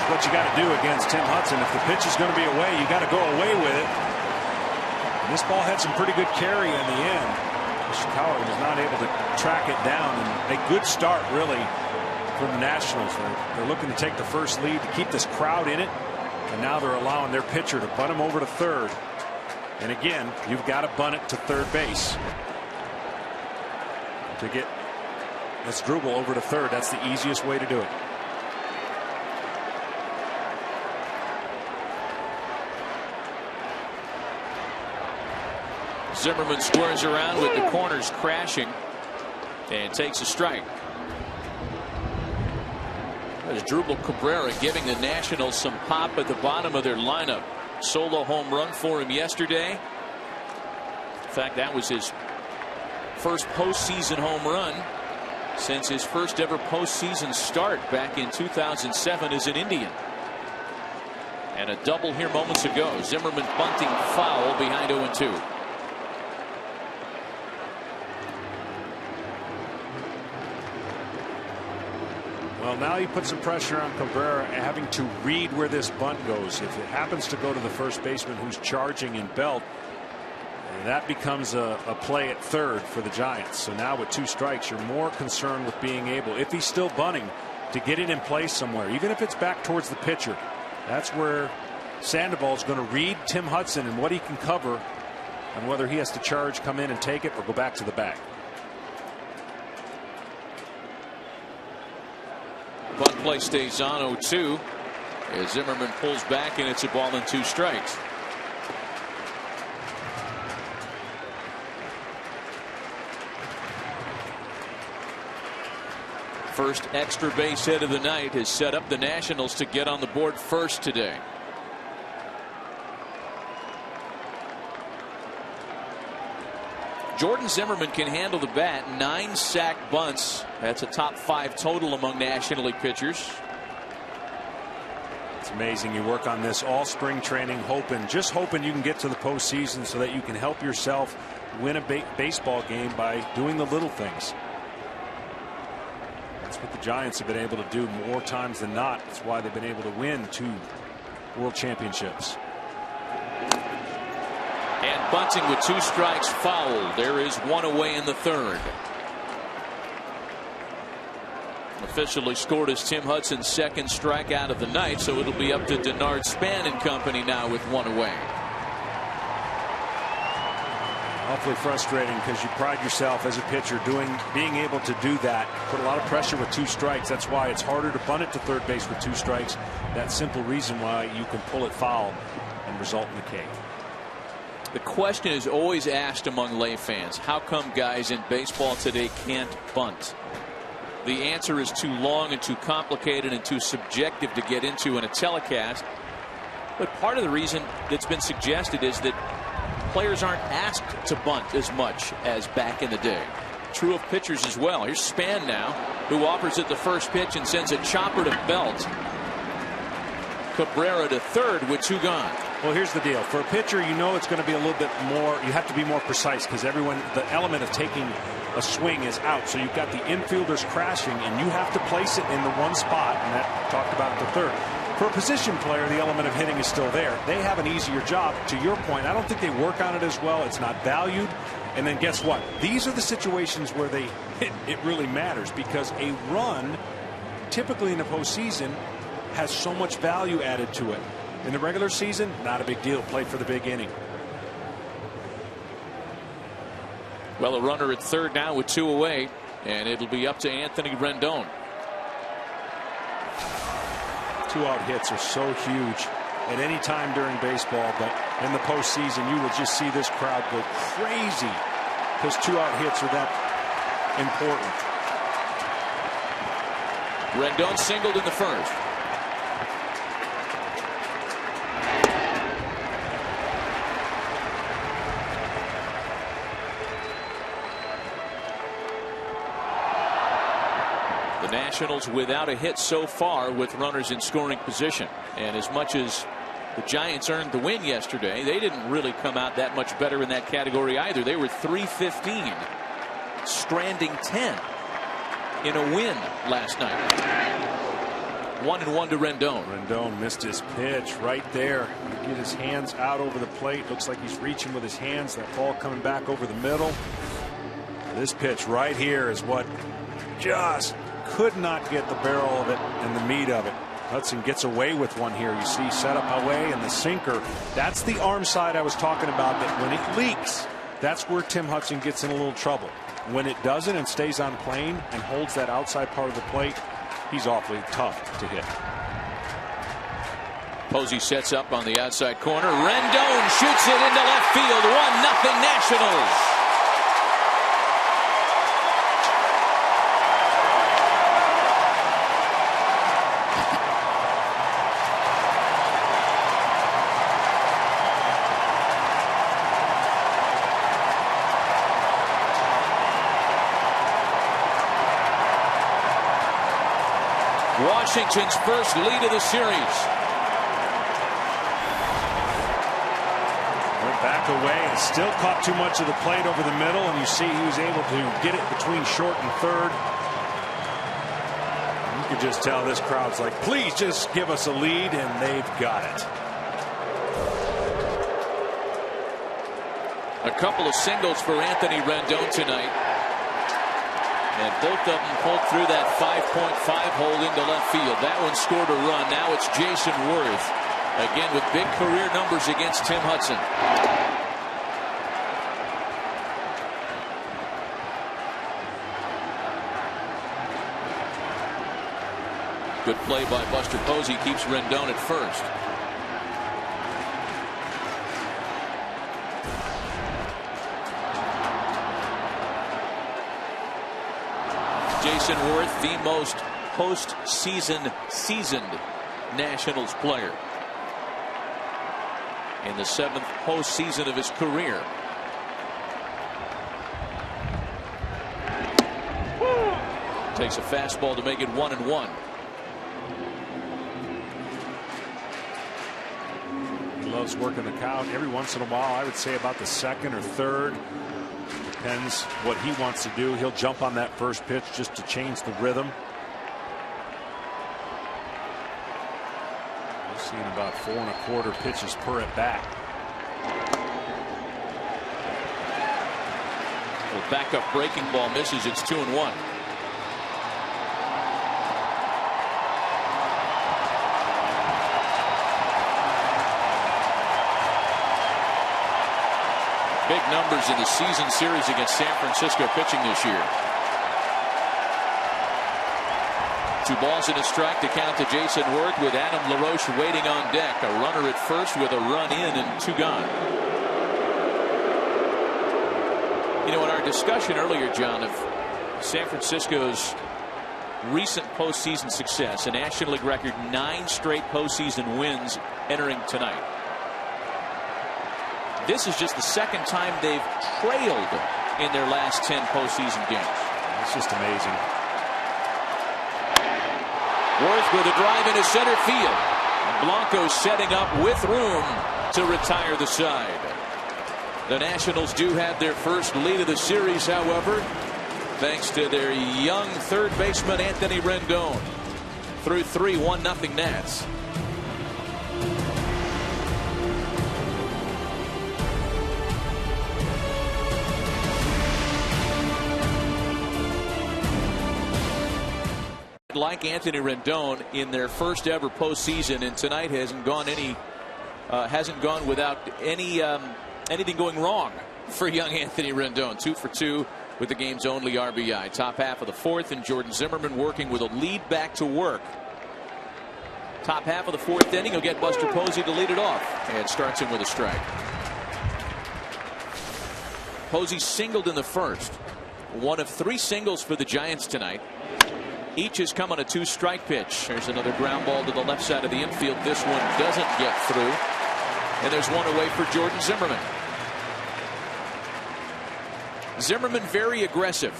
What you got to do against Tim Hudson. If the pitch is going to be away, you got to go away with it. And this ball had some pretty good carry in the end. Ishikawa was not able to track it down, and a good start really for the Nationals. They're looking to take the first lead to keep this crowd in it, and now they're allowing their pitcher to bunt him over to 3rd. And again, you've got to bunt it to 3rd base to get this Drupal over to 3rd. That's the easiest way to do it. Zimmerman squares around with the corners crashing and takes a strike. There's Drupal Cabrera giving the Nationals some pop at the bottom of their lineup. Solo home run for him yesterday. In fact, that was his first postseason home run since his first ever postseason start back in 2007 as an Indian. And a double here moments ago. Zimmerman bunting foul behind 0-2. Well, now you put some pressure on Cabrera, having to read where this bunt goes. If it happens to go to the first baseman who's charging in belt, that becomes a play at third for the Giants. So now with 2 strikes, you're more concerned with being able, if he's still bunting, to get it in place somewhere, even if it's back towards the pitcher. That's where Sandoval is going to read Tim Hudson and what he can cover, and whether he has to charge, come in and take it, or go back to the bag. Bunt play stays on 0-2 as Zimmerman pulls back, and it's a ball and 2 strikes. First extra base hit of the night has set up the Nationals to get on the board first today. Jordan Zimmerman can handle the bat. 9 sack bunts. That's a top 5 total among National League pitchers. It's amazing. You work on this all spring training, just hoping you can get to the postseason so that you can help yourself win a baseball game by doing the little things. That's what the Giants have been able to do more times than not. That's why they've been able to win 2 world championships. And bunting with 2 strikes fouled. There is 1 away in the third. Officially scored as Tim Hudson's 2nd strikeout of the night, so it'll be up to Denard Span and company now with 1 away. Awfully frustrating because you pride yourself as a pitcher being able to do that. Put a lot of pressure with 2 strikes. That's why it's harder to bunt it to third base with 2 strikes. That simple reason why you can pull it foul and result in a K. The question is always asked among lay fans, how come guys in baseball today can't bunt? The answer is too long and too complicated and too subjective to get into in a telecast. But part of the reason that's been suggested is that players aren't asked to bunt as much as back in the day. True of pitchers as well. Here's Span now, who offers it the first pitch and sends a chopper to Belt. Cabrera to third with 2 gone. Well, here's the deal. For a pitcher, you know it's going to be a little bit more. You have to be more precise because the element of taking a swing is out. So you've got the infielders crashing, and you have to place it in the one spot, and that talked about at the third. For a position player, the element of hitting is still there. They have an easier job. To your point, I don't think they work on it as well. It's not valued. And then guess what? These are the situations where it really matters, because a run, typically in the postseason, has so much value added to it. In the regular season, not a big deal. Play for the big inning. Well, a runner at third now with 2 away, and it'll be up to Anthony Rendon. 2-out hits are so huge at any time during baseball, but in the postseason, you will just see this crowd go crazy because 2-out hits are that important. Rendon singled in the first. The Nationals without a hit so far with runners in scoring position. And as much as the Giants earned the win yesterday, they didn't really come out that much better in that category either. They were 315, stranding 10 in a win last night. 1-1 to Rendon. Rendon missed his pitch right there. Get his hands out over the plate. Looks like he's reaching with his hands. That ball coming back over the middle. This pitch right here is what just could not get the barrel of it and the meat of it. Hudson gets away with one here. You see set up away, and the sinker. That's the arm side I was talking about, that when it leaks, that's where Tim Hudson gets in a little trouble. When it doesn't and stays on plane and holds that outside part of the plate, he's awfully tough to hit. Posey sets up on the outside corner. Rendon shoots it into left field. 1-0 Nationals. Washington's first lead of the series. Went back away and still caught too much of the plate over the middle, and you see he was able to get it between short and third. You can just tell this crowd's like, please just give us a lead, and they've got it. A couple of singles for Anthony Rendon tonight. And both of them pulled through that 5.5 hole into left field. That one scored a run. Now it's Jason Worth. Again with big career numbers against Tim Hudson. Good play by Buster Posey. Keeps Rendon at first. Jason Worth, the most postseason seasoned Nationals player in the 7th postseason of his career. Takes a fastball to make it 1-1. He loves working the count. Every once in a while, I would say about the 2nd or 3rd. Depends what he wants to do. He'll jump on that first pitch just to change the rhythm. We're seeing about 4 1/4 pitches per at bat. The backup breaking ball misses. It's 2-1. Big numbers in the season series against San Francisco pitching this year. 2 balls and a strike to count to Jason Worth with Adam LaRoche waiting on deck. A runner at first with a run in and 2 gone. You know, in our discussion earlier, John, of San Francisco's recent postseason success, a National League record 9 straight postseason wins entering tonight. This is just the 2nd time they've trailed in their last 10 postseason games. It's just amazing. Worth with a drive into center field. Blanco setting up with room to retire the side. The Nationals do have their first lead of the series, however, thanks to their young third baseman Anthony Rendon. Through 3, 1-0 Nats. Like Anthony Rendon in their first ever postseason, and tonight hasn't gone without anything going wrong for young Anthony Rendon. 2 for 2 with the game's only RBI. Top half of the 4th, and Jordan Zimmerman working with a lead back to work. Top half of the 4th inning, he'll get Buster Posey to lead it off, and starts him with a strike. Posey singled in the first. One of 3 singles for the Giants tonight. Each has come on a 2-strike pitch. There's another ground ball to the left side of the infield. This one doesn't get through. And there's one away for Jordan Zimmerman. Zimmerman very aggressive.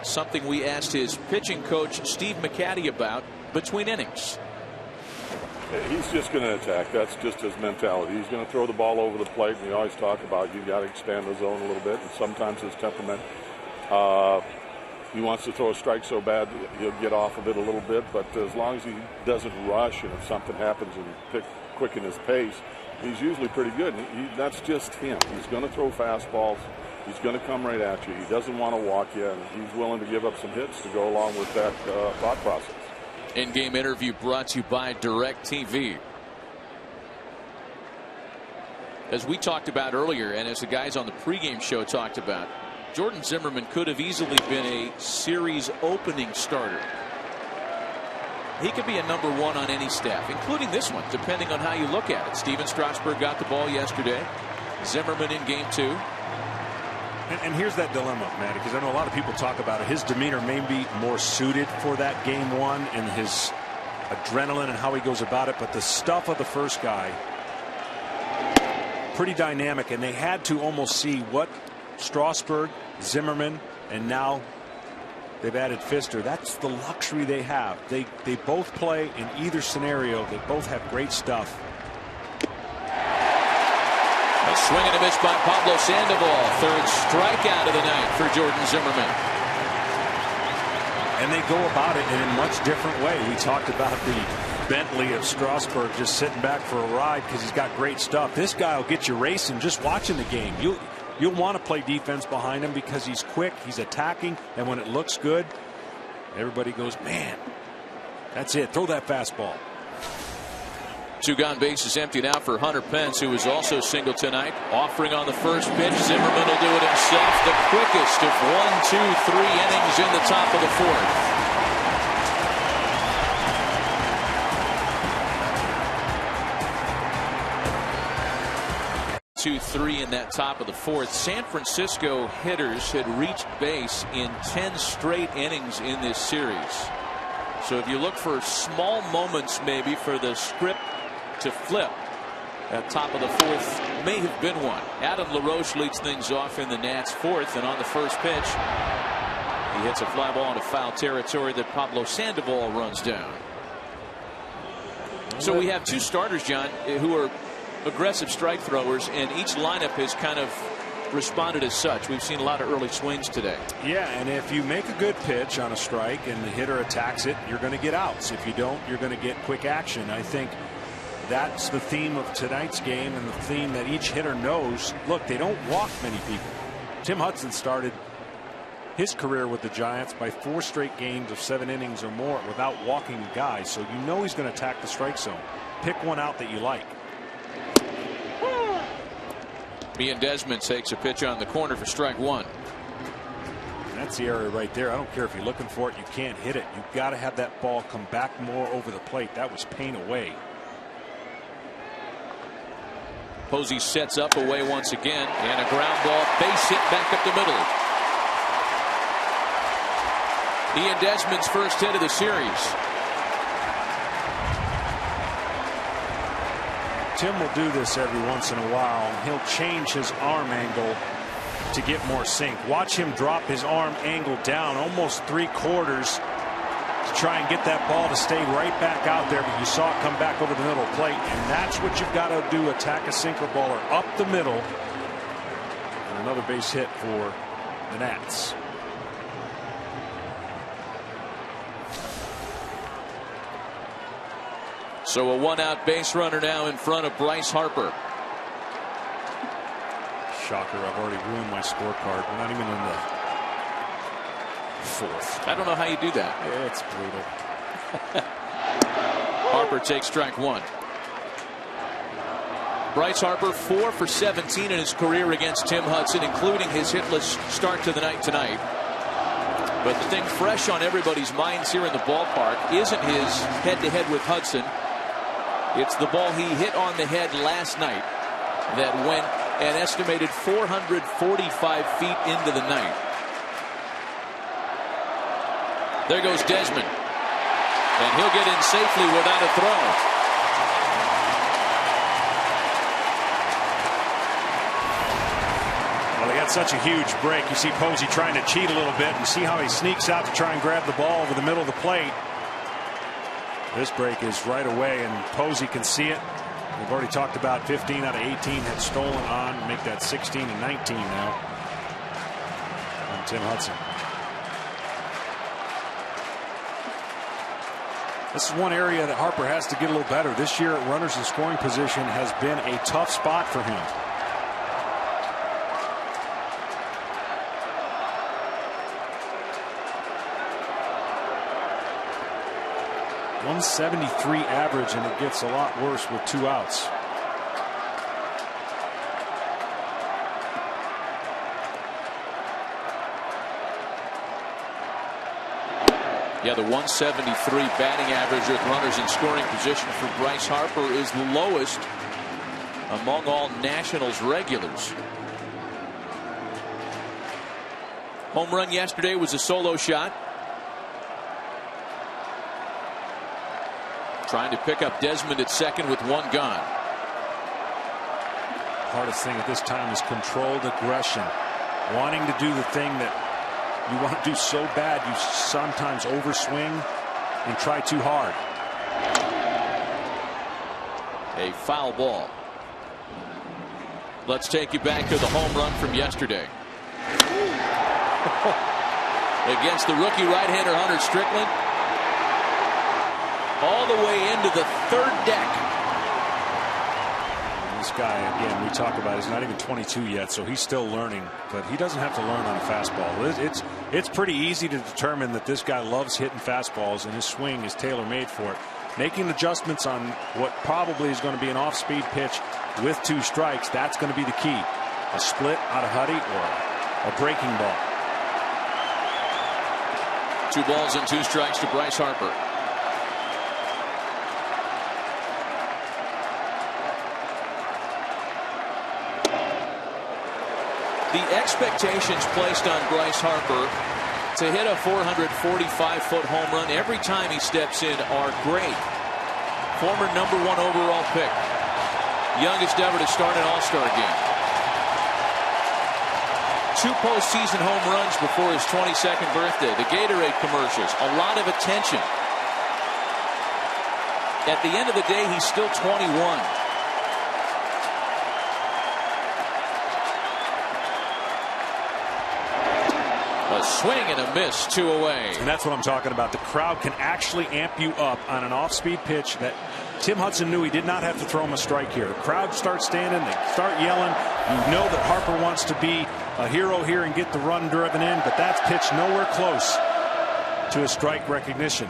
Something we asked his pitching coach Steve McCaddy about between innings. He's just going to attack. That's just his mentality. He's going to throw the ball over the plate. And we always talk about you got to expand the zone a little bit. And sometimes his temperament. He wants to throw a strike so bad he'll get off of it a little bit, but as long as he doesn't rush and if something happens and quicken his pace, he's usually pretty good. That's just him. He's going to throw fastballs. He's going to come right at you. He doesn't want to walk you, and he's willing to give up some hits to go along with that thought process. In-game interview brought to you by DirecTV. As we talked about earlier, and as the guys on the pregame show talked about, Jordan Zimmerman could have easily been a series opening starter. He could be a number 1 on any staff, including this one, depending on how you look at it. Steven Strasburg got the ball yesterday. Zimmerman in game 2. And here's that dilemma, Matt, because I know a lot of people talk about it. His demeanor may be more suited for that game 1 and his adrenaline and how he goes about it. But the stuff of the first guy, pretty dynamic. And they had to almost see what Strasburg, Zimmerman, and now they've added Pfister. That's the luxury they have. They both play in either scenario. They both have great stuff. A swing and a miss by Pablo Sandoval. 3rd strikeout of the night for Jordan Zimmerman. And they go about it in a much different way. We talked about the Bentley of Strasburg just sitting back for a ride because he's got great stuff. This guy will get you racing just watching the game. You'll want to play defense behind him because he's quick, he's attacking, and when it looks good, everybody goes, man, that's it. Throw that fastball. 2 gone, bases empty now for Hunter Pence, who was also single tonight. Offering on the first pitch. Zimmerman will do it himself. The quickest of 1, 2, 3 innings in the top of the 4th. 2-3 in that top of the 4th. San Francisco hitters had reached base in 10 straight innings in this series. So if you look for small moments maybe for the script to flip, that top of the 4th may have been one. Adam LaRoche leads things off in the Nats 4th, and on the first pitch he hits a fly ball into foul territory that Pablo Sandoval runs down. So we have 2 starters, John, who are aggressive strike throwers, and each lineup has kind of responded as such. We've seen a lot of early swings today. Yeah, and if you make a good pitch on a strike and the hitter attacks it, you're going to get outs. If you don't, you're going to get quick action. I think that's the theme of tonight's game, and the theme that each hitter knows. Look, they don't walk many people. Tim Hudson started his career with the Giants by 4 straight games of 7 innings or more without walking a guy, so you know he's going to attack the strike zone. Pick one out that you like. Ian Desmond takes a pitch on the corner for strike 1. That's the area right there. I don't care if you're looking for it, you can't hit it. You've got to have that ball come back more over the plate. That was pain away. Posey sets up away once again, and a ground ball, base hit back up the middle. Ian Desmond's first hit of the series. Tim will do this every once in a while. He'll change his arm angle to get more sink. Watch him drop his arm angle down almost 3/4 to try and get that ball to stay right back out there, but you saw it come back over the middle plate, and that's what you've got to do. Attack a sinker baller up the middle. And another base hit for the Nats. So a 1-out base runner now in front of Bryce Harper. Shocker, I've already ruined my scorecard. We're not even in the 4th. I don't know how you do that. Yeah, it's brutal. Harper takes strike 1. Bryce Harper 4 for 17 in his career against Tim Hudson, including his hitless start to the night tonight. But the thing fresh on everybody's minds here in the ballpark isn't his head-to-head with Hudson. It's the ball he hit on the head last night that went an estimated 445 feet into the night. There goes Desmond, and he'll get in safely without a throw. Well, they got such a huge break. You see Posey trying to cheat a little bit, and see how he sneaks out to try and grab the ball over the middle of the plate. This break is right away, and Posey can see it. We've already talked about 15 out of 18 had stolen on, make that 16 and 19 now on Tim Hudson. This is one area that Harper has to get a little better. This year, runners in scoring position has been a tough spot for him. .173 average, and it gets a lot worse with 2 outs. Yeah, the 173 batting average with runners in scoring position for Bryce Harper is the lowest among all Nationals regulars. Home run yesterday was a solo shot. Trying to pick up Desmond at second with 1 gone. Hardest thing at this time is controlled aggression. Wanting to do the thing that you want to do so bad, you sometimes overswing and try too hard. A foul ball. Let's take you back to the home run from yesterday. against the rookie right-hander Hunter Strickland. All the way into the third deck. This guy, again, we talk about, he's not even 22 yet, so he's still learning, but he doesn't have to learn on a fastball. It's pretty easy to determine that this guy loves hitting fastballs, and his swing is tailor-made for it. Making adjustments on what probably is going to be an off-speed pitch with 2 strikes, that's going to be the key. A split out of Huddy or a breaking ball. 2 balls and 2 strikes to Bryce Harper. The expectations placed on Bryce Harper to hit a 445-foot home run every time he steps in are great. Former #1 overall pick. Youngest ever to start an All-Star game. 2 postseason home runs before his 22nd birthday. The Gatorade commercials. A lot of attention. At the end of the day, he's still 21. A swing and a miss, 2 away. And that's what I'm talking about. The crowd can actually amp you up on an off-speed pitch that Tim Hudson knew he did not have to throw him a strike here. The crowd starts standing, they start yelling. You know that Harper wants to be a hero here and get the run driven in, but that's pitched nowhere close to a strike recognition.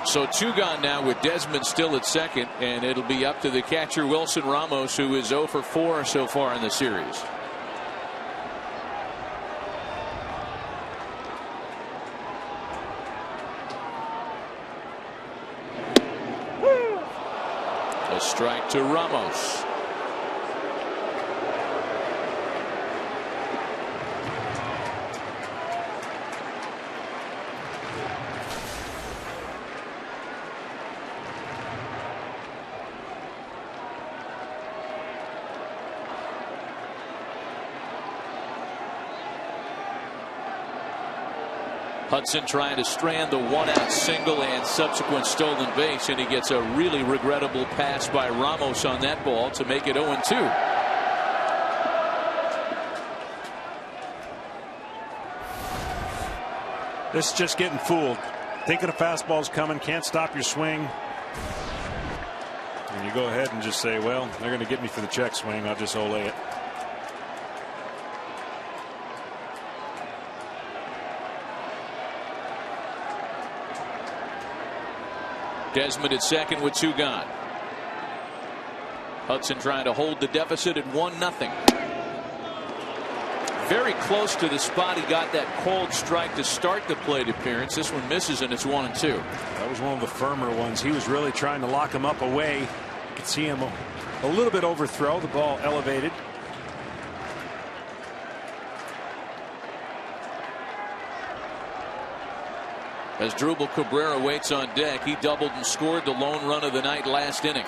So 2 gone now with Desmond still at second, and it'll be up to the catcher Wilson Ramos, who is 0 for 4 so far in the series. A strike to Ramos. Hudson trying to strand the 1-out single and subsequent stolen base, and he gets a really regrettable pass by Ramos on that ball to make it 0-2. This is just getting fooled. Thinking a fastball's coming, can't stop your swing. And you go ahead and just say, well, they're going to get me for the check swing. I'll just ole it. Desmond at second with 2 gone. Hudson trying to hold the deficit at 1-0. Very close to the spot he got that cold strike to start the plate appearance. This one misses, and it's 1-2. That was one of the firmer ones. He was really trying to lock him up away. You could see him a little bit overthrow. The ball elevated. As Drupal Cabrera waits on deck, he doubled and scored the lone run of the night last inning.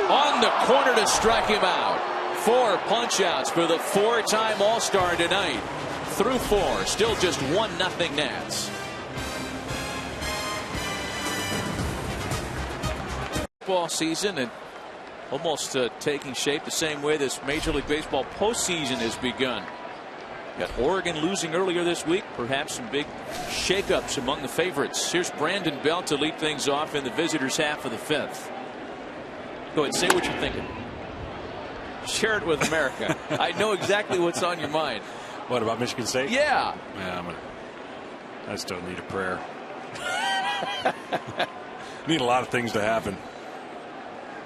On the corner to strike him out. 4 punch-outs for the 4-time All-Star tonight. Through 4, still just 1-0 Nats. Football season and almost taking shape the same way this Major League Baseball postseason has begun. Got Oregon losing earlier this week. Perhaps some big shakeups among the favorites. Here's Brandon Belt to lead things off in the visitors' half of the 5th. Go ahead, say what you're thinking. Share it with America. I know exactly what's on your mind. What about Michigan State? Yeah. I still need a prayer. Need a lot of things to happen.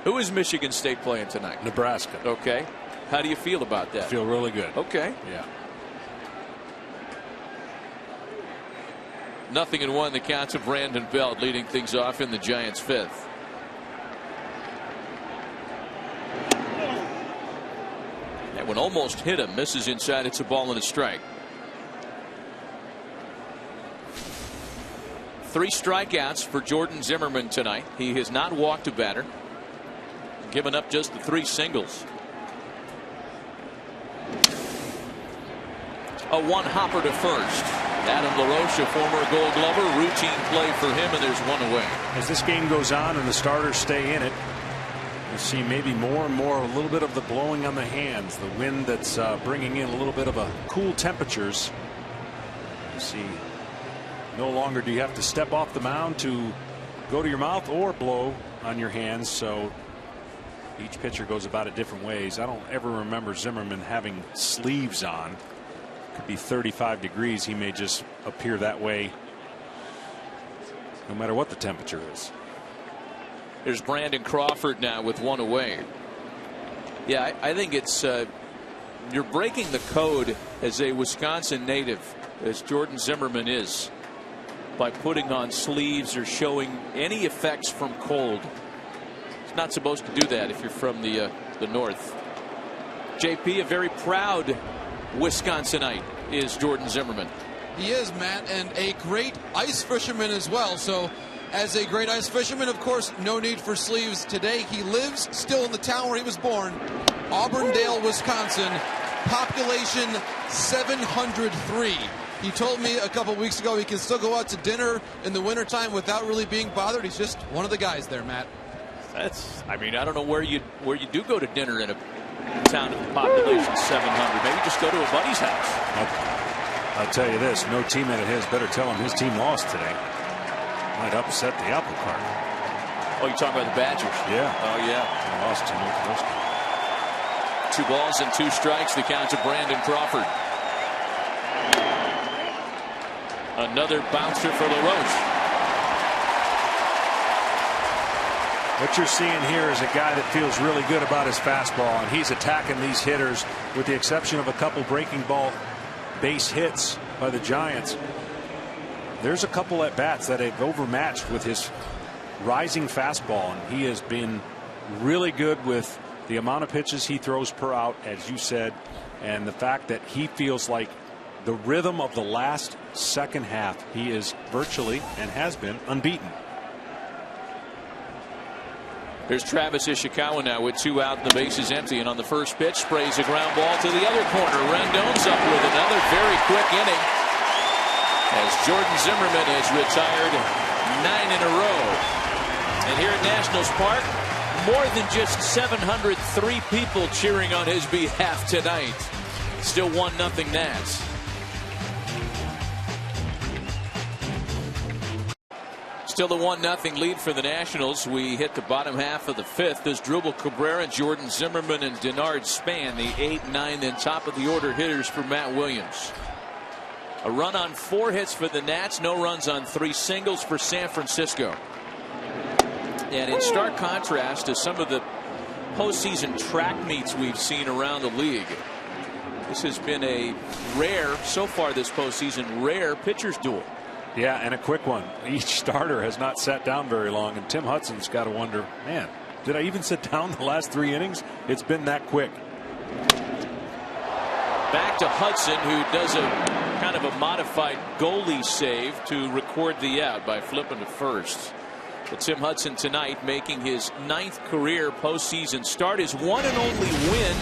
Who is Michigan State playing tonight? Nebraska. Okay. How do you feel about that? I feel really good. Okay. Yeah. 0-1 the counts of Brandon Belt leading things off in the Giants' 5th. That one almost hit him. Misses inside. It's a ball and a strike. 3 strikeouts for Jordan Zimmerman tonight. He has not walked a batter. Given up just the 3 singles. a one-hopper to first. Adam LaRoche, a former Gold Glover, routine play for him, and there's one away. As this game goes on and the starters stay in it, you see maybe more and more a little bit of the blowing on the hands, the wind that's bringing in a little bit of a cool temperatures. You see, no longer do you have to step off the mound to go to your mouth or blow on your hands, so each pitcher goes about it different ways. I don't ever remember Zimmerman having sleeves on. Could be 35 degrees. He may just appear that way no matter what the temperature is. There's Brandon Crawford now with one away. Yeah, I think it's you're breaking the code as a Wisconsin native, as Jordan Zimmerman is, by putting on sleeves or showing any effects from cold. It's not supposed to do that if you're from the north. JP, a very proud Wisconsinite is Jordan Zimmerman. He is, Matt, and a great ice fisherman as well. So as a great ice fisherman, of course, no need for sleeves today. He lives still in the town where he was born, Auburndale, Wisconsin, population 703. He told me a couple weeks ago he can still go out to dinner in the wintertime without really being bothered. He's just one of the guys there, Matt. I mean, I don't know where you do go to dinner in a town of population 700. Maybe just go to a buddy's house. I'll tell you this, no teammate of his better tell him his team lost today. Might upset the apple cart. Oh, you're talking about the Badgers? Yeah. Oh, yeah. They lost to Northwestern. 2 balls and 2 strikes, the count to Brandon Crawford. Another bouncer for LaRoche. What you're seeing here is a guy that feels really good about his fastball, and he's attacking these hitters, with the exception of a couple breaking ball base hits by the Giants. There's a couple at bats that have overmatched with his rising fastball, and he has been really good with the amount of pitches he throws per out, as you said, and the fact that he feels like the rhythm of the last second half, he is virtually and has been unbeaten. There's Travis Ishikawa now with 2 out and the base is empty, and on the first pitch sprays a ground ball to the other corner. Rendon's up with another very quick inning as Jordan Zimmerman has retired 9 in a row. And here at Nationals Park, more than just 703 people cheering on his behalf tonight. Still 1-0 Nats. Still the 1-0 lead for the Nationals. We hit the bottom half of the 5th as Drupal Cabrera, Jordan Zimmerman, and Denard Span, the 8, 9, and top of the order hitters for Matt Williams. A run on 4 hits for the Nats, no runs on 3 singles for San Francisco. And in stark contrast to some of the postseason track meets we've seen around the league, this has been a rare, so far this postseason, rare pitcher's duel. Yeah, and a quick one. Each starter has not sat down very long, and Tim Hudson's got to wonder, man, did I even sit down the last 3 innings? It's been that quick. Back to Hudson, who does a kind of a modified goalie save to record the out by flipping to first. But Tim Hudson tonight making his 9th career postseason start. His one and only win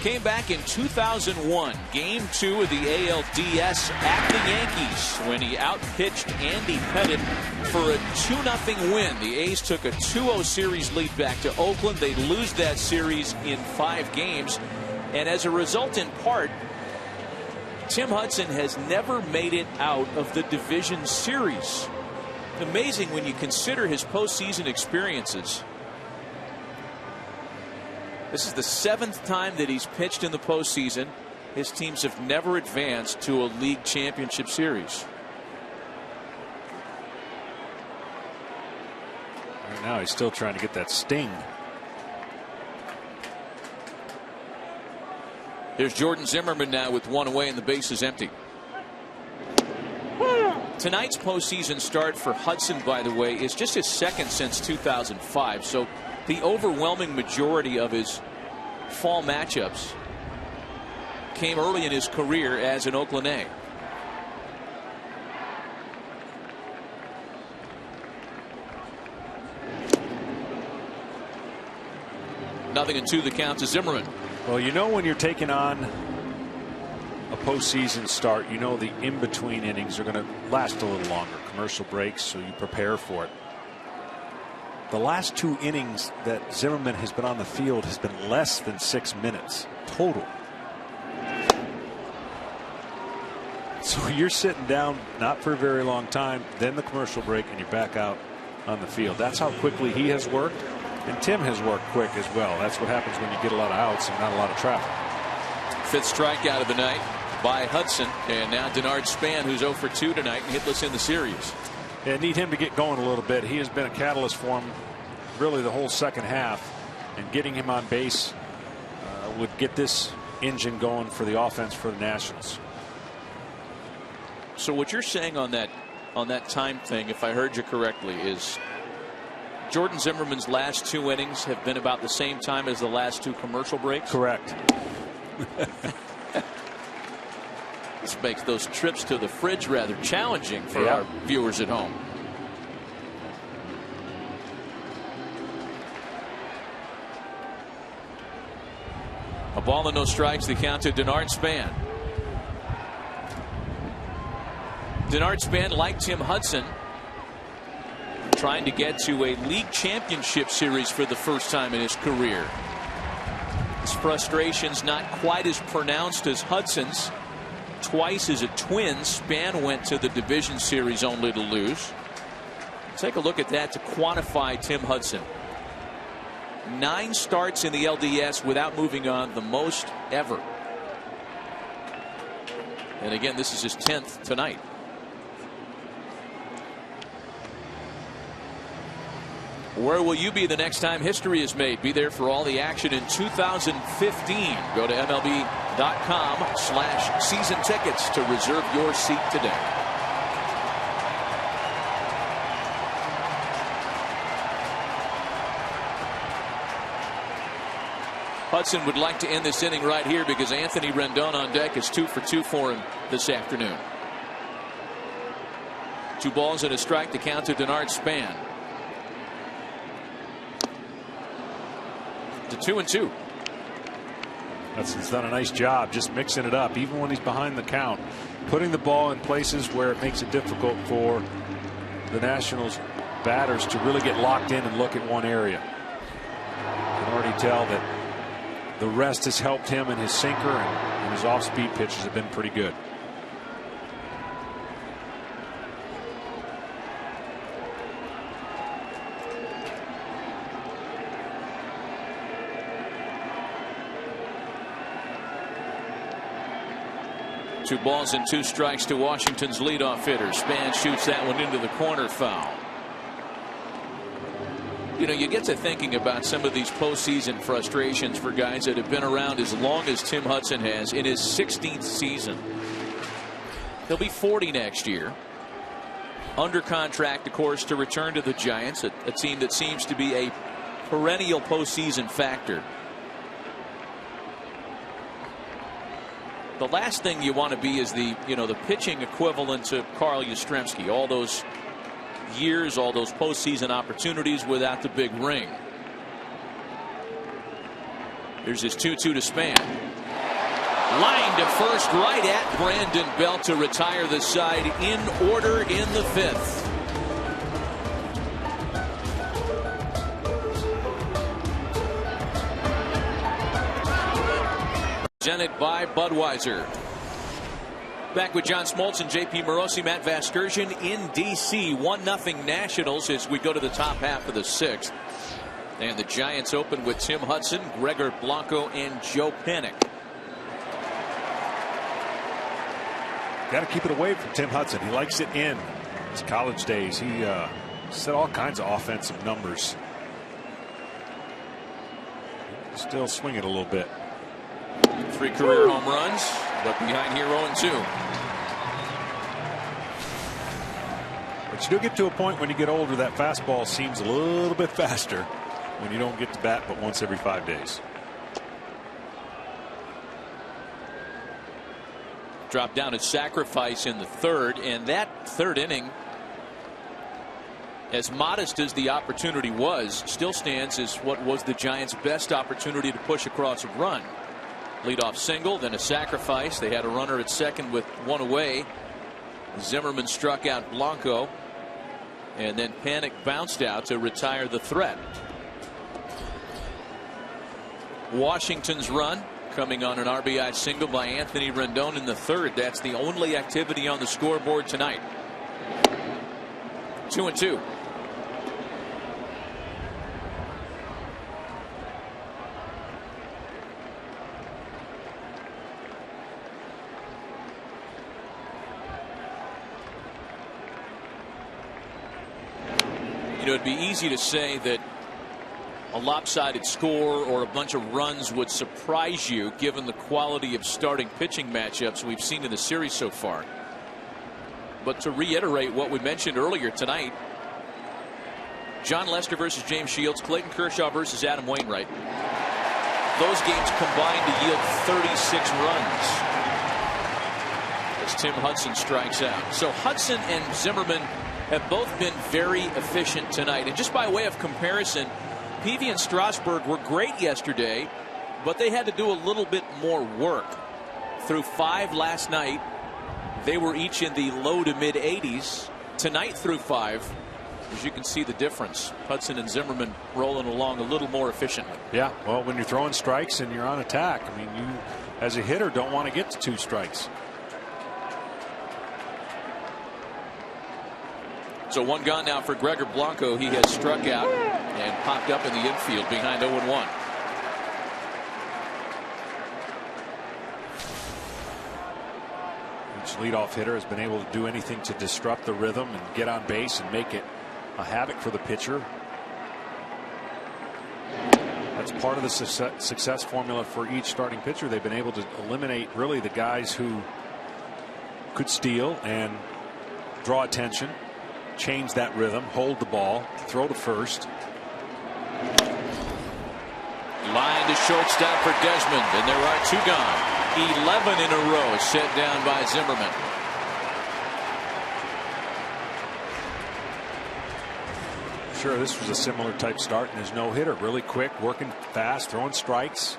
came back in 2001, Game 2 of the ALDS at the Yankees, when he outpitched Andy Pettitte for a 2-0 win. The A's took a 2-0 series lead back to Oakland. They lose that series in 5 games. And as a result, in part, Tim Hudson has never made it out of the division series. Amazing when you consider his postseason experiences. This is the 7th time that he's pitched in the postseason. His teams have never advanced to a league championship series. Right now he's still trying to get that sting. There's Jordan Zimmerman now with 1 away and the base is empty. Tonight's postseason start for Hudson, by the way, is just his 2nd since 2005. So the overwhelming majority of his fall matchups came early in his career as an Oakland A. Nothing in 2, the count to Zimmerman. Well, you know when you're taking on a postseason start, you know the in-between innings are going to last a little longer. Commercial breaks, so you prepare for it. The last 2 innings that Zimmerman has been on the field has been less than 6 minutes total. So you're sitting down not for a very long time, then the commercial break, and you're back out on the field. That's how quickly he has worked, and Tim has worked quick as well. That's what happens when you get a lot of outs and not a lot of traffic. 5th strikeout of the night by Hudson, and now Denard Span, who's 0 for 2 tonight and hitless in the series. Yeah, need him to get going a little bit. He has been a catalyst for him really the whole second half, and getting him on base would get this engine going for the offense for the Nationals. So what you're saying on that time thing, if I heard you correctly, is Jordan Zimmerman's last 2 innings have been about the same time as the last 2 commercial breaks? Correct. This makes those trips to the fridge rather challenging for our viewers at home. A ball and no strikes, the count to Denard Span. Denard Span, like Tim Hudson, trying to get to a league championship series for the first time in his career. His frustration's not quite as pronounced as Hudson's. Twice as a Twin, Span went to the division series only to lose. Take a look at that to quantify Tim Hudson. 9 starts in the LDS without moving on, the most ever. And again, this is his 10th tonight. Where will you be the next time history is made? Be there for all the action in 2015. Go to MLB.com/season tickets to reserve your seat today. Hudson would like to end this inning right here because Anthony Rendon on deck is 2 for 2 for him this afternoon. 2 balls and a strike to count to Denard Span. To 2-2. Hudson's done a nice job just mixing it up, even when he's behind the count, putting the ball in places where it makes it difficult for the Nationals batters to really get locked in and look at one area. You can already tell that the rest has helped him, and his sinker and his off-speed pitches have been pretty good. Two balls and 2 strikes to Washington's leadoff hitter. Span shoots that one into the corner, foul. You know, you get to thinking about some of these postseason frustrations for guys that have been around as long as Tim Hudson has in his 16th season. He'll be 40 next year. Under contract, of course, to return to the Giants, a team that seems to be a perennial postseason factor. The last thing you want to be is the pitching equivalent to Carl Yastrzemski. All those years, all those postseason opportunities without the big ring. Here's his 2-2 to Span. Line to first, right at Brandon Belt to retire the side in order in the 5th. Presented by Budweiser. Back with John Smoltz and JP Morosi, Matt Vasgersian in D.C. 1-0 Nationals as we go to the top half of the 6th. And the Giants open with Tim Hudson, Gregor Blanco, and Joe Panik. Got to keep it away from Tim Hudson. He likes it in his college days. He set all kinds of offensive numbers. Still swinging a little bit. 3 career home runs, but behind here 0-2. But you do get to a point when you get older that fastball seems a little bit faster when you don't get to bat but once every 5 days. Dropped down at sacrifice in the 3rd, and that 3rd inning, as modest as the opportunity was, still stands as what was the Giants' best opportunity to push across a run. Leadoff single, then a sacrifice. They had a runner at second with one away. Zimmerman struck out Blanco, and then Panic bounced out to retire the threat. Washington's run coming on an RBI single by Anthony Rendon in the third. That's the only activity on the scoreboard tonight. 2-2. You know, it'd be easy to say that a lopsided score or a bunch of runs would surprise you given the quality of starting pitching matchups we've seen in the series so far. But to reiterate what we mentioned earlier tonight, John Lester versus James Shields, Clayton Kershaw versus Adam Wainwright. Those games combined to yield 36 runs as Tim Hudson strikes out. So Hudson and Zimmerman have both been very efficient tonight. And just by way of comparison, Peavy and Strasburg were great yesterday, but they had to do a little bit more work. Through 5 last night, they were each in the low to mid 80s. Tonight through 5, as you can see the difference, Hudson and Zimmerman rolling along a little more efficiently. Yeah, well, when you're throwing strikes and you're on attack, I mean, you as a hitter don't want to get to 2 strikes. So 1 gone now for Gregor Blanco. He has struck out and popped up in the infield behind 0-1. Each leadoff hitter has been able to do anything to disrupt the rhythm and get on base and make it a havoc for the pitcher. That's part of the success formula for each starting pitcher. They've been able to eliminate really the guys who could steal and draw attention, change that rhythm, hold the ball, throw to first. Line to shortstop for Desmond, and there are 2 gone. 11 in a row set down by Zimmerman. Sure, this was a similar type start in his no-hitter. Really quick, working fast, throwing strikes.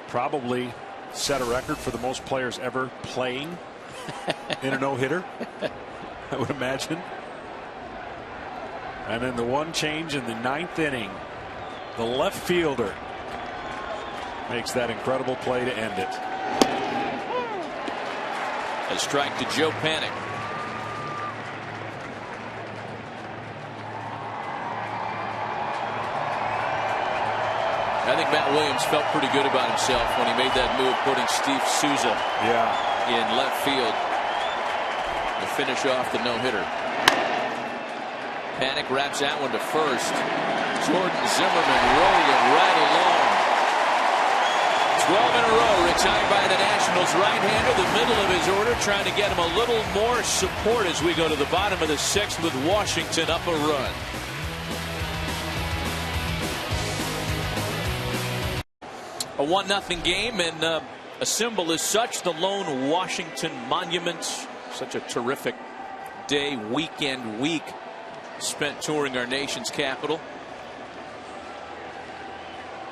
Probably set a record for the most players ever playing in a no-hitter, I would imagine. And then the one change in the 9th inning, the left fielder makes that incredible play to end it. A strike to Joe Panic. I think Matt Williams felt pretty good about himself when he made that move, putting Steve Souza in left field to finish off the no-hitter. Panic wraps that one to first. Jordan Zimmerman rolling right along. 12 in a row retired by the Nationals right-hander. The middle of his order trying to get him a little more support as we go to the bottom of the 6th with Washington up a run. A 1-0 game, and a symbol as such, the lone Washington monument. Such a terrific day, week spent touring our nation's capital.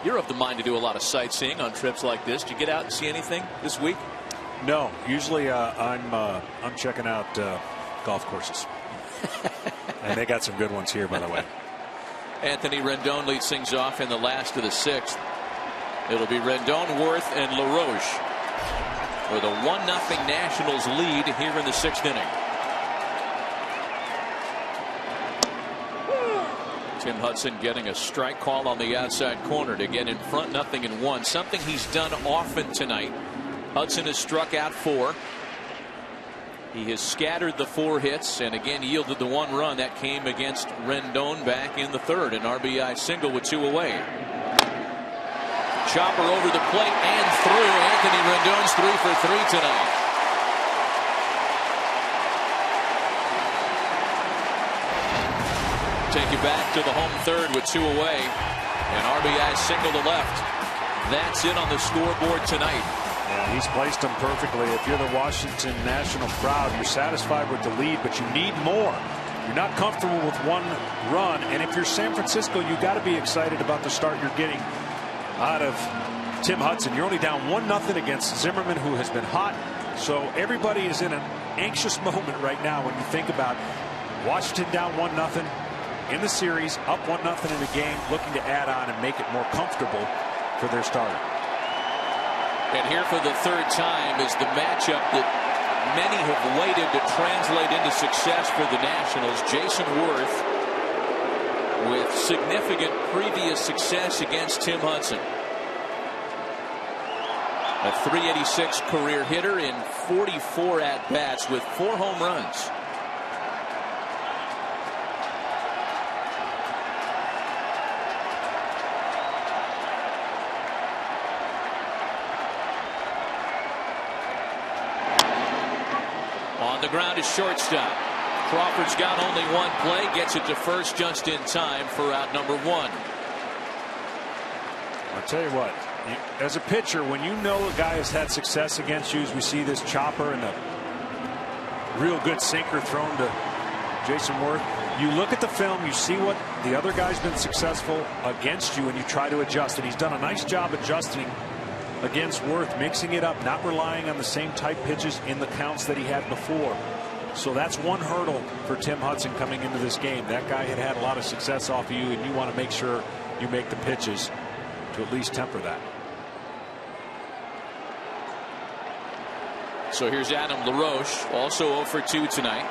You're of the mind to do a lot of sightseeing on trips like this. Did you get out and see anything this week? No, usually I'm checking out golf courses. And they got some good ones here, by the way. Anthony Rendon leads things off in the last of the 6th. It'll be Rendon, Worth, and LaRoche with a 1-0 Nationals lead here in the 6th inning. Tim Hudson getting a strike call on the outside corner to get in front, 0-1. Something he's done often tonight. Hudson has struck out 4. He has scattered the 4 hits and again yielded the 1 run that came against Rendon back in the 3rd. An RBI single with 2 away. Chopper over the plate and through. Anthony Rendon's 3 for 3 tonight. Take you back to the home 3rd with 2 away. An RBI single to left. That's it on the scoreboard tonight. Yeah, he's placed them perfectly. If you're the Washington National crowd, you're satisfied with the lead, but you need more. You're not comfortable with 1 run. And if you're San Francisco, you got to be excited about the start you're getting out of Tim Hudson. You're only down 1-0 against Zimmerman, who has been hot. So everybody is in an anxious moment right now when you think about Washington down 1-0 in the series, up 1-0 in the game, looking to add on and make it more comfortable for their starter. And here for the third time is the matchup that many have waited to translate into success for the Nationals. Jason Worth with significant previous success against Tim Hudson. A .386 career hitter in 44 at-bats with 4 home runs. On the ground is shortstop. Crawford's got only one play, gets it to first just in time for out number 1. I'll tell you what, as a pitcher, when you know a guy has had success against you, as we see this chopper and a real good sinker thrown to Jason Worth, you look at the film, you see what the other guy's been successful against you, and you try to adjust. And he's done a nice job adjusting against Worth, mixing it up, not relying on the same type pitches in the counts that he had before. So that's one hurdle for Tim Hudson coming into this game. That guy had a lot of success off of you, and you want to make sure you make the pitches to at least temper that. So here's Adam LaRoche, also 0 for 2 tonight.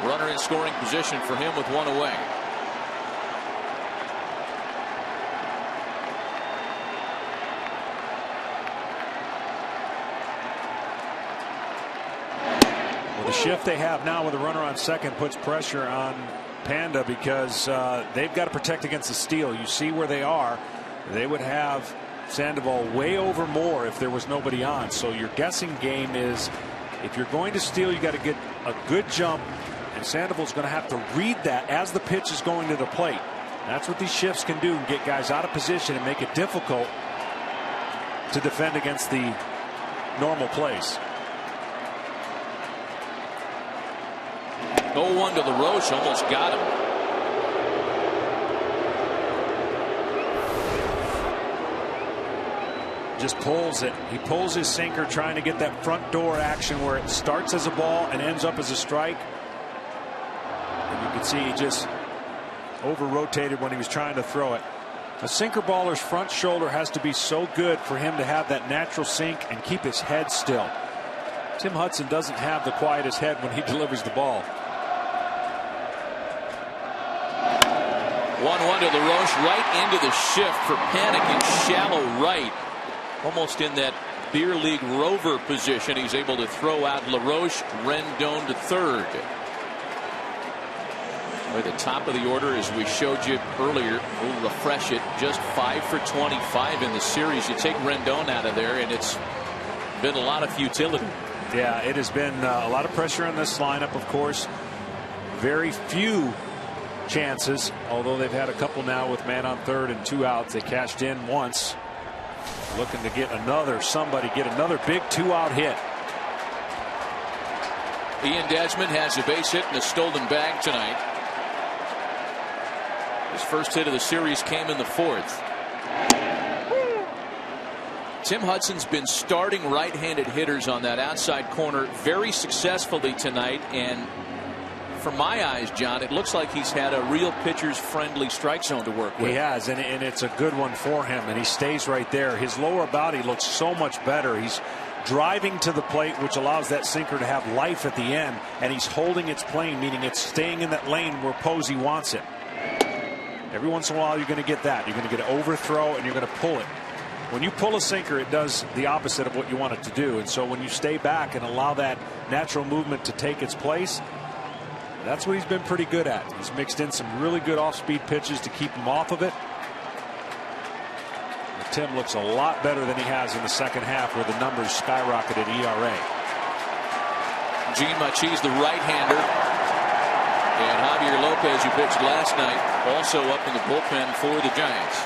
Runner in scoring position for him with 1 away. The shift they have now with a runner on second puts pressure on Panda because they've got to protect against the steal. You see where they are. They would have Sandoval way over more if there was nobody on. So your guessing game is, if you're going to steal, you got to get a good jump, and Sandoval's going to have to read that as the pitch is going to the plate. That's what these shifts can do, get guys out of position and make it difficult to defend against the normal plays. 0-1 to LaRoche, almost got him. Just pulls it. He pulls his sinker, trying to get that front door action where it starts as a ball and ends up as a strike. And you can see he just over-rotated when he was trying to throw it. A sinker baller's front shoulder has to be so good for him to have that natural sink and keep his head still. Tim Hudson doesn't have the quietest head when he delivers the ball. 1-1 to LaRoche, right into the shift for Panic in shallow right. Almost in that beer league rover position. He's able to throw out LaRoche. Rendon to third. At the top of the order, as we showed you earlier, we'll refresh it. Just 5 for 25 in the series. You take Rendon out of there, and it's been a lot of futility. Yeah, it has been a lot of pressure on this lineup, of course. Very few chances, although they've had a couple now with man on third and 2 outs. They cashed in once, looking to get another big 2-out hit. Ian Desmond has a base hit and a stolen bag tonight. His first hit of the series came in the 4th. Tim Hudson's been starting right-handed hitters on that outside corner very successfully tonight, and from my eyes, John, it looks like he's had a real pitcher's friendly strike zone to work with. He has, and it's a good one for him, and he stays right there. His lower body looks so much better. He's driving to the plate, which allows that sinker to have life at the end, and he's holding its plane, meaning it's staying in that lane where Posey wants it. Every once in a while, you're going to get that. You're going to get an overthrow, and you're going to pull it. When you pull a sinker, it does the opposite of what you want it to do, and so when you stay back and allow that natural movement to take its place, that's what he's been pretty good at. He's mixed in some really good off-speed pitches to keep him off of it. But Tim looks a lot better than he has in the second half, where the numbers skyrocketed ERA. Gene Machi's the right-hander. And Javier Lopez, who pitched last night, also up in the bullpen for the Giants.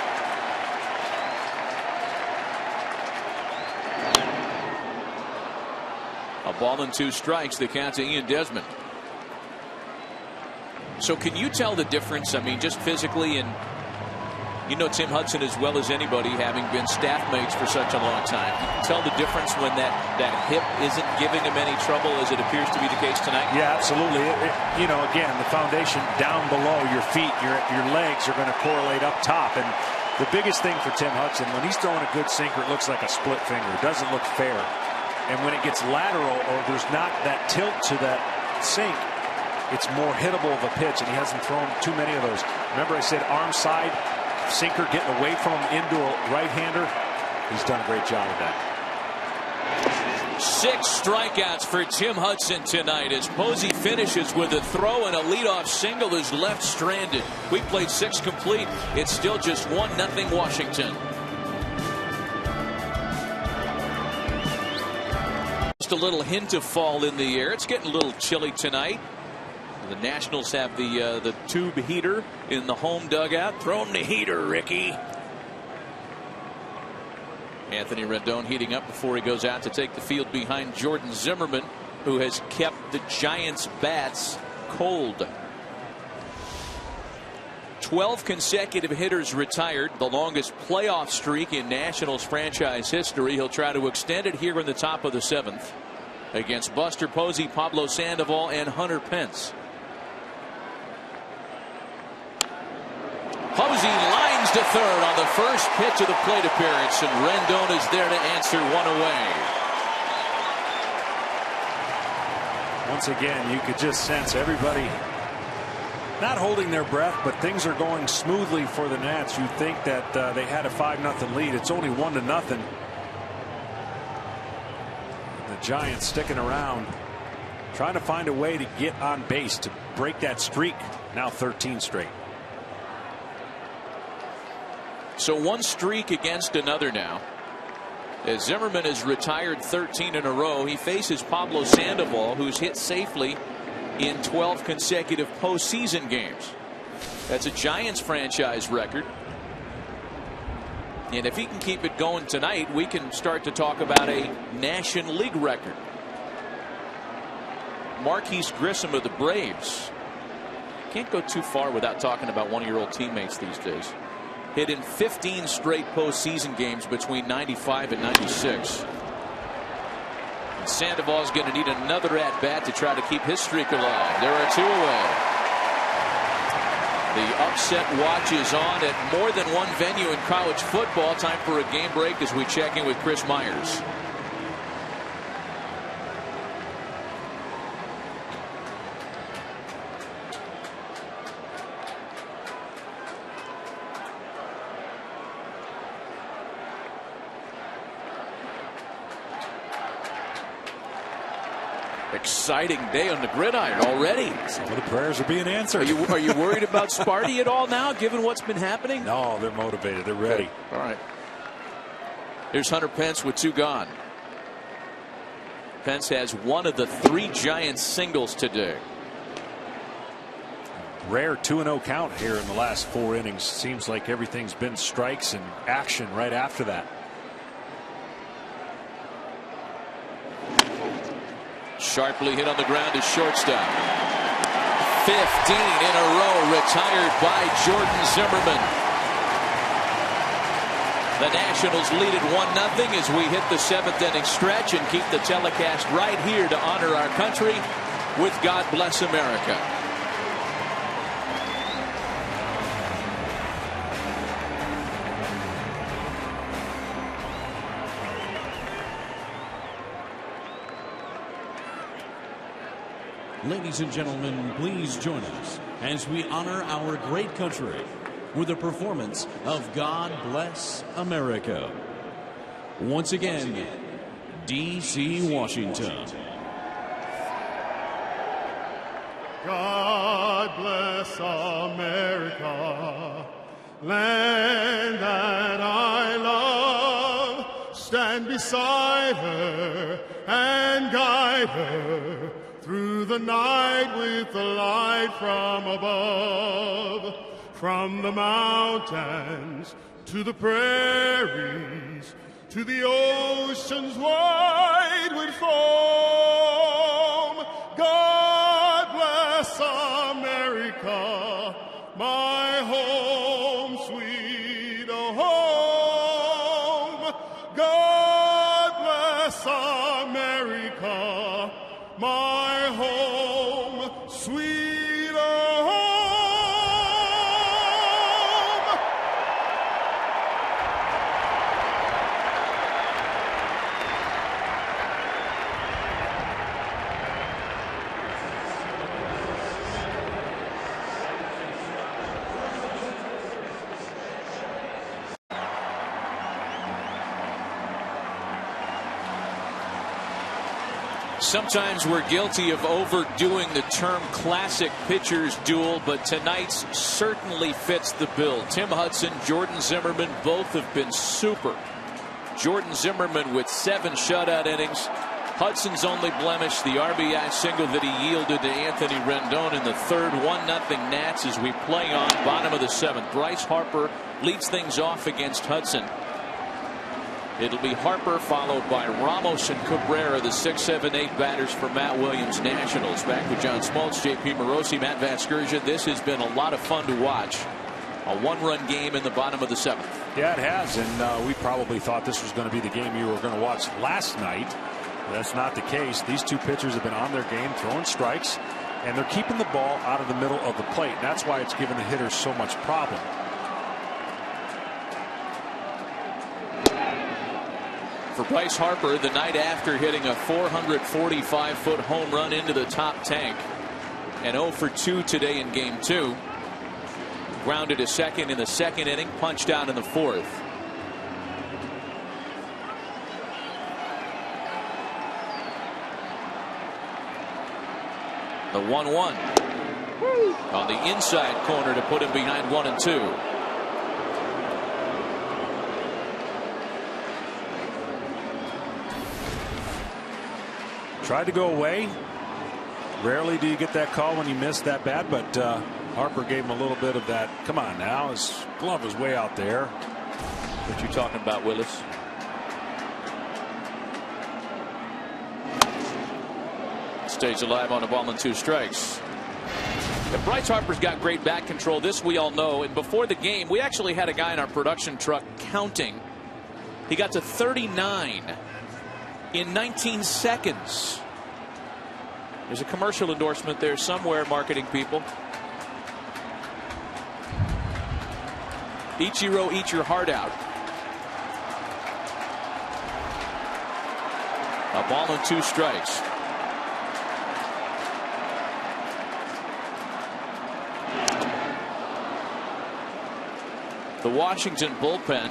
A ball and 2 strikes. The count to Ian Desmond. So can you tell the difference? I mean, just physically, and You know Tim Hudson as well as anybody, having been staff mates for such a long time. You can tell the difference when that hip isn't giving him any trouble, as it appears to be the case tonight. Yeah, absolutely. You know, again, the foundation down below your feet, your legs are going to correlate up top. And the biggest thing for Tim Hudson, when he's throwing a good sinker, it looks like a split finger. It doesn't look fair. And when it gets lateral or there's not that tilt to that sink, it's more hittable of a pitch, and he hasn't thrown too many of those. Remember I said arm side sinker getting away from him into a right-hander? He's done a great job of that. 6 strikeouts for Tim Hudson tonight as Posey finishes with a throw and a leadoff single is left stranded. We played 6 complete. It's still just 1-0 Washington. Just a little hint of fall in the air. It's getting a little chilly tonight. The Nationals have the tube heater in the home dugout. Throw him the heater, Ricky. Anthony Rendon heating up before he goes out to take the field behind Jordan Zimmerman, who has kept the Giants' bats cold. 12 consecutive hitters retired, the longest playoff streak in Nationals franchise history. He'll try to extend it here in the top of the 7th against Buster Posey, Pablo Sandoval, and Hunter Pence. Posey lines to third on the first pitch of the plate appearance, and Rendon is there to answer one away. Once again, you could just sense everybody not holding their breath, but things are going smoothly for the Nats. You think that they had a 5-0 lead. It's only 1-0. The Giants sticking around, trying to find a way to get on base to break that streak. Now 13 straight. So one streak against another now. As Zimmerman has retired 13 in a row, he faces Pablo Sandoval, who's hit safely in 12 consecutive postseason games. That's a Giants franchise record. And if he can keep it going tonight, we can start to talk about a National League record. Marquise Grissom of the Braves. Can't go too far without talking about one of your old teammates these days. Hit in 15 straight postseason games between 95 and 96. And Sandoval's going to need another at-bat to try to keep his streak alive. There are 2 away. The upset watch is on at more than one venue in college football. Time for a game break as we check in with Chris Myers. Exciting day on the gridiron already. Some of the prayers are being answered. Are you worried about Sparty at all now, given what's been happening? No, they're motivated. They're ready. All right. Here's Hunter Pence with 2 gone. Pence has one of the 3 Giants singles today. Rare 2-0 count here in the last 4 innings. Seems like everything's been strikes and action right after that. Sharply hit on the ground to shortstop. 15 in a row retired by Jordan Zimmerman. The Nationals lead it 1-0 as we hit the 7th inning stretch and keep the telecast right here to honor our country with God Bless America. Ladies and gentlemen, please join us as we honor our great country with a performance of God Bless America. Once again, D.C., Washington. God bless America, land that I love. Stand beside her and guide her through the night with the light from above. From the mountains to the prairies, to the ocean's wide with foam. God bless America, my home sweet America, my home, sweet home. Sometimes we're guilty of overdoing the term classic pitchers duel, but tonight's certainly fits the bill. Tim Hudson, Jordan Zimmermann, both have been super. Jordan Zimmermann with 7 shutout innings. Hudson's only blemish, the RBI single that he yielded to Anthony Rendon in the third. 1-0 Nats as we play on bottom of the 7th. Bryce Harper leads things off against Hudson. It'll be Harper followed by Ramos and Cabrera, the 6, 7, 8 batters for Matt Williams Nationals. Back with John Smoltz, JP Morosi, Matt Vasgersian. This has been a lot of fun to watch. A 1-run game in the bottom of the 7th. Yeah, it has, and we probably thought this was going to be the game you were going to watch last night. That's not the case. These two pitchers have been on their game, throwing strikes, and they're keeping the ball out of the middle of the plate. And that's why it's given the hitters so much problem. For Bryce Harper, the night after hitting a 445-foot home run into the top tank, and 0 for 2 today in game 2. Grounded to second in the 2nd inning, punched out in the 4th. The 1-1 on the inside corner to put him behind 1 and 2. Tried to go away. Rarely do you get that call when you miss that bad, but Harper gave him a little bit of that. Come on now, his glove was way out there. What you talking about, Willis? Stays alive on a ball and 2 strikes. And Bryce Harper's got great bat control. This we all know. And before the game, we actually had a guy in our production truck counting. He got to 39 in 19 seconds. There's a commercial endorsement there somewhere, marketing people. Ichiro, eat your heart out. A ball and 2 strikes. The Washington bullpen,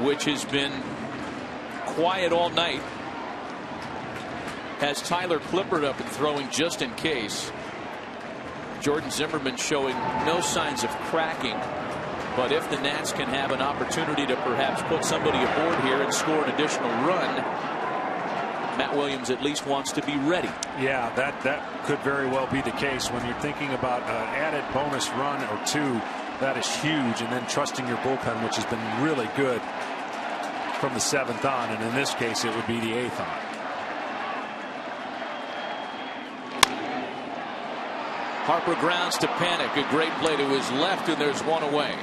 which has been quiet all night, has Tyler Clippard up and throwing just in case. Jordan Zimmermann showing no signs of cracking, but if the Nats can have an opportunity to perhaps put somebody aboard here and score an additional run, Matt Williams at least wants to be ready. Yeah, that could very well be the case when you're thinking about an added bonus run or 2. That is huge, and then trusting your bullpen, which has been really good from the 7th on, and in this case it would be the 8th on. Harper grounds to Panic. A great play to his left, and there's 1 away.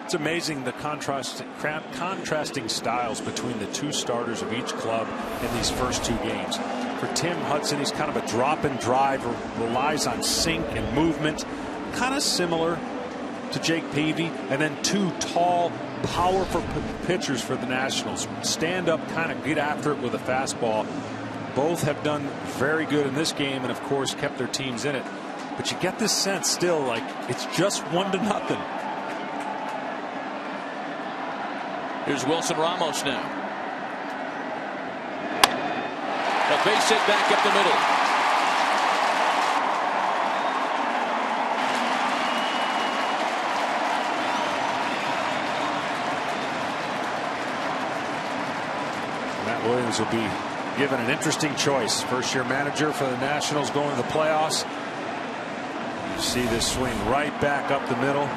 It's amazing the contrasting styles between the 2 starters of each club in these first 2 games. For Tim Hudson, he's kind of a drop and drive, relies on sink and movement, kind of similar to Jake Peavy. And then 2 tall, powerful pitchers for the Nationals. Stand up, kind of get after it with a fastball. Both have done very good in this game, and of course kept their teams in it. But you get this sense still like it's just 1-0. Here's Wilson Ramos now. A base hit back up the middle. Matt Williams will be given an interesting choice. First-year manager for the Nationals going to the playoffs. You see this swing right back up the middle.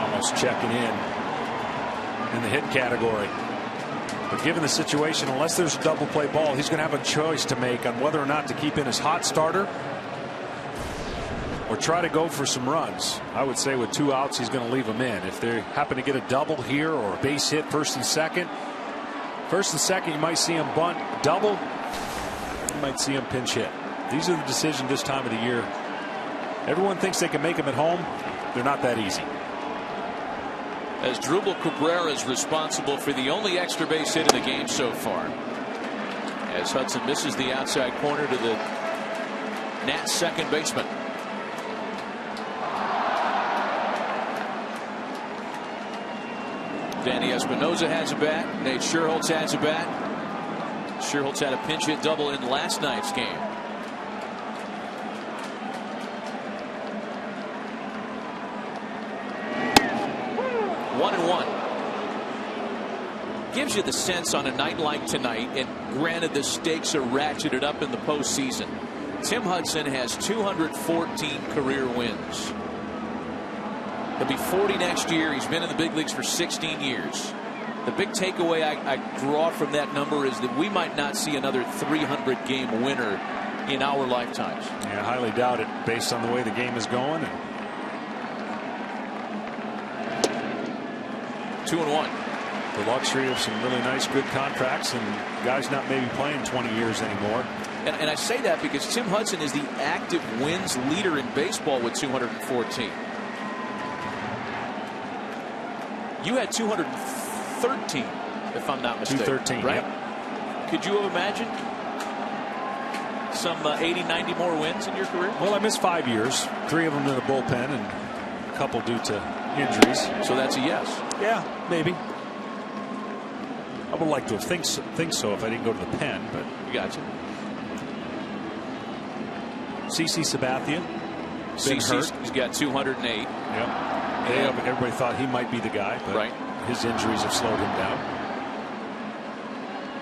Almost checking in the hit category. But given the situation, unless there's a double play ball, he's going to have a choice to make on whether or not to keep in his hot starter or try to go for some runs. I would say with 2 outs, he's going to leave them in. If they happen to get a double here or a base hit first and second, First and second, you might see him bunt double. You might see him pinch hit. These are the decisions this time of the year. Everyone thinks they can make them at home. They're not that easy. As Drupal Cabrera is responsible for the only extra base hit in the game so far. As Hudson misses the outside corner to the Nats second baseman. Danny Espinosa has a bat. Nate Scherholtz has a bat. Scherholtz had a pinch hit double in last night's game. One and one. Gives you the sense on a night like tonight, and granted the stakes are ratcheted up in the postseason. Tim Hudson has 214 career wins. He'll be 40 next year. He's been in the big leagues for 16 years. The big takeaway I draw from that number is that we might not see another 300 game winner in our lifetimes. Yeah, I highly doubt it based on the way the game is going. 2-1. The luxury of some really nice good contracts and guys not maybe playing 20 years anymore. And I say that because Tim Hudson is the active wins leader in baseball with 214. You had 213, if I'm not mistaken. 213, right? Yep. Could you have imagined some 80, 90 more wins in your career? Well, I missed 5 years, 3 of them in the bullpen and a couple due to injuries. So that's a yes. Yeah, maybe. I would like to think so if I didn't go to the pen, but you gotcha. CC Sabathia. He's got 208. Yep. Everybody thought he might be the guy, but right. His injuries have slowed him down.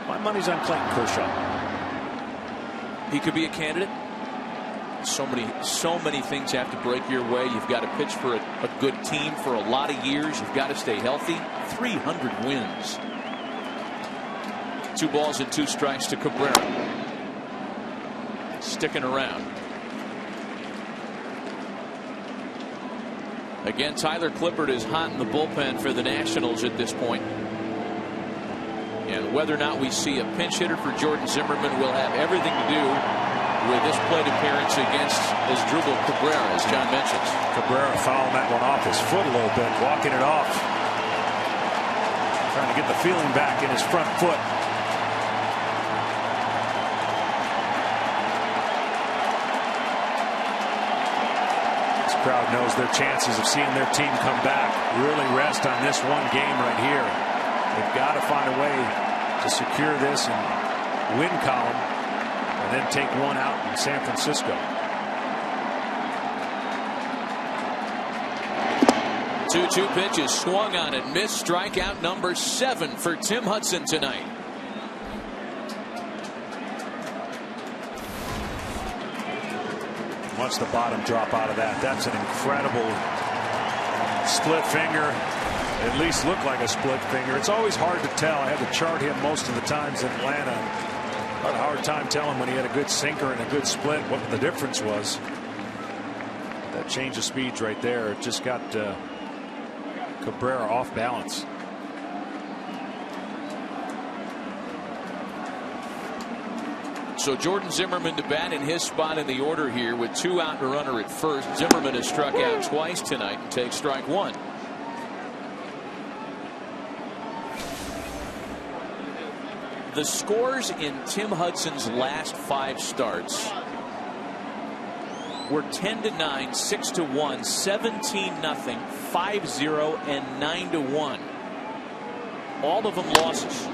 My money's on Clayton Kershaw. He could be a candidate. So many things have to break your way. You've got to pitch for a good team for a lot of years. You've got to stay healthy. 300 wins. 2 balls and 2 strikes to Cabrera. Sticking around. Again, Tyler Clippard is hot in the bullpen for the Nationals at this point. And whether or not we see a pinch hitter for Jordan Zimmerman will have everything to do with this plate appearance against Asdrubal Cabrera, as John mentions. Cabrera fouling that one off his foot a little bit, walking it off. Trying to get the feeling back in his front foot. Crowd knows their chances of seeing their team come back really rest on this one game right here. They've got to find a way to secure this and win column and then take one out in San Francisco. 2-2 pitch is swung on and missed. Strikeout number 7 for Tim Hudson tonight. Watch the bottom drop out of that. That's an incredible split finger. At least looked like a split finger. It's always hard to tell. I had to chart him most of the times in Atlanta. I had a hard time telling when he had a good sinker and a good split what the difference was. That change of speeds right there. It just got Cabrera off balance. So Jordan Zimmerman to bat in his spot in the order here with 2 out and a runner at first. Zimmerman has struck out twice tonight and takes strike 1. The scores in Tim Hudson's last 5 starts were 10-9, 6-1, 17-0, 5-0, and 9-1. All of them losses.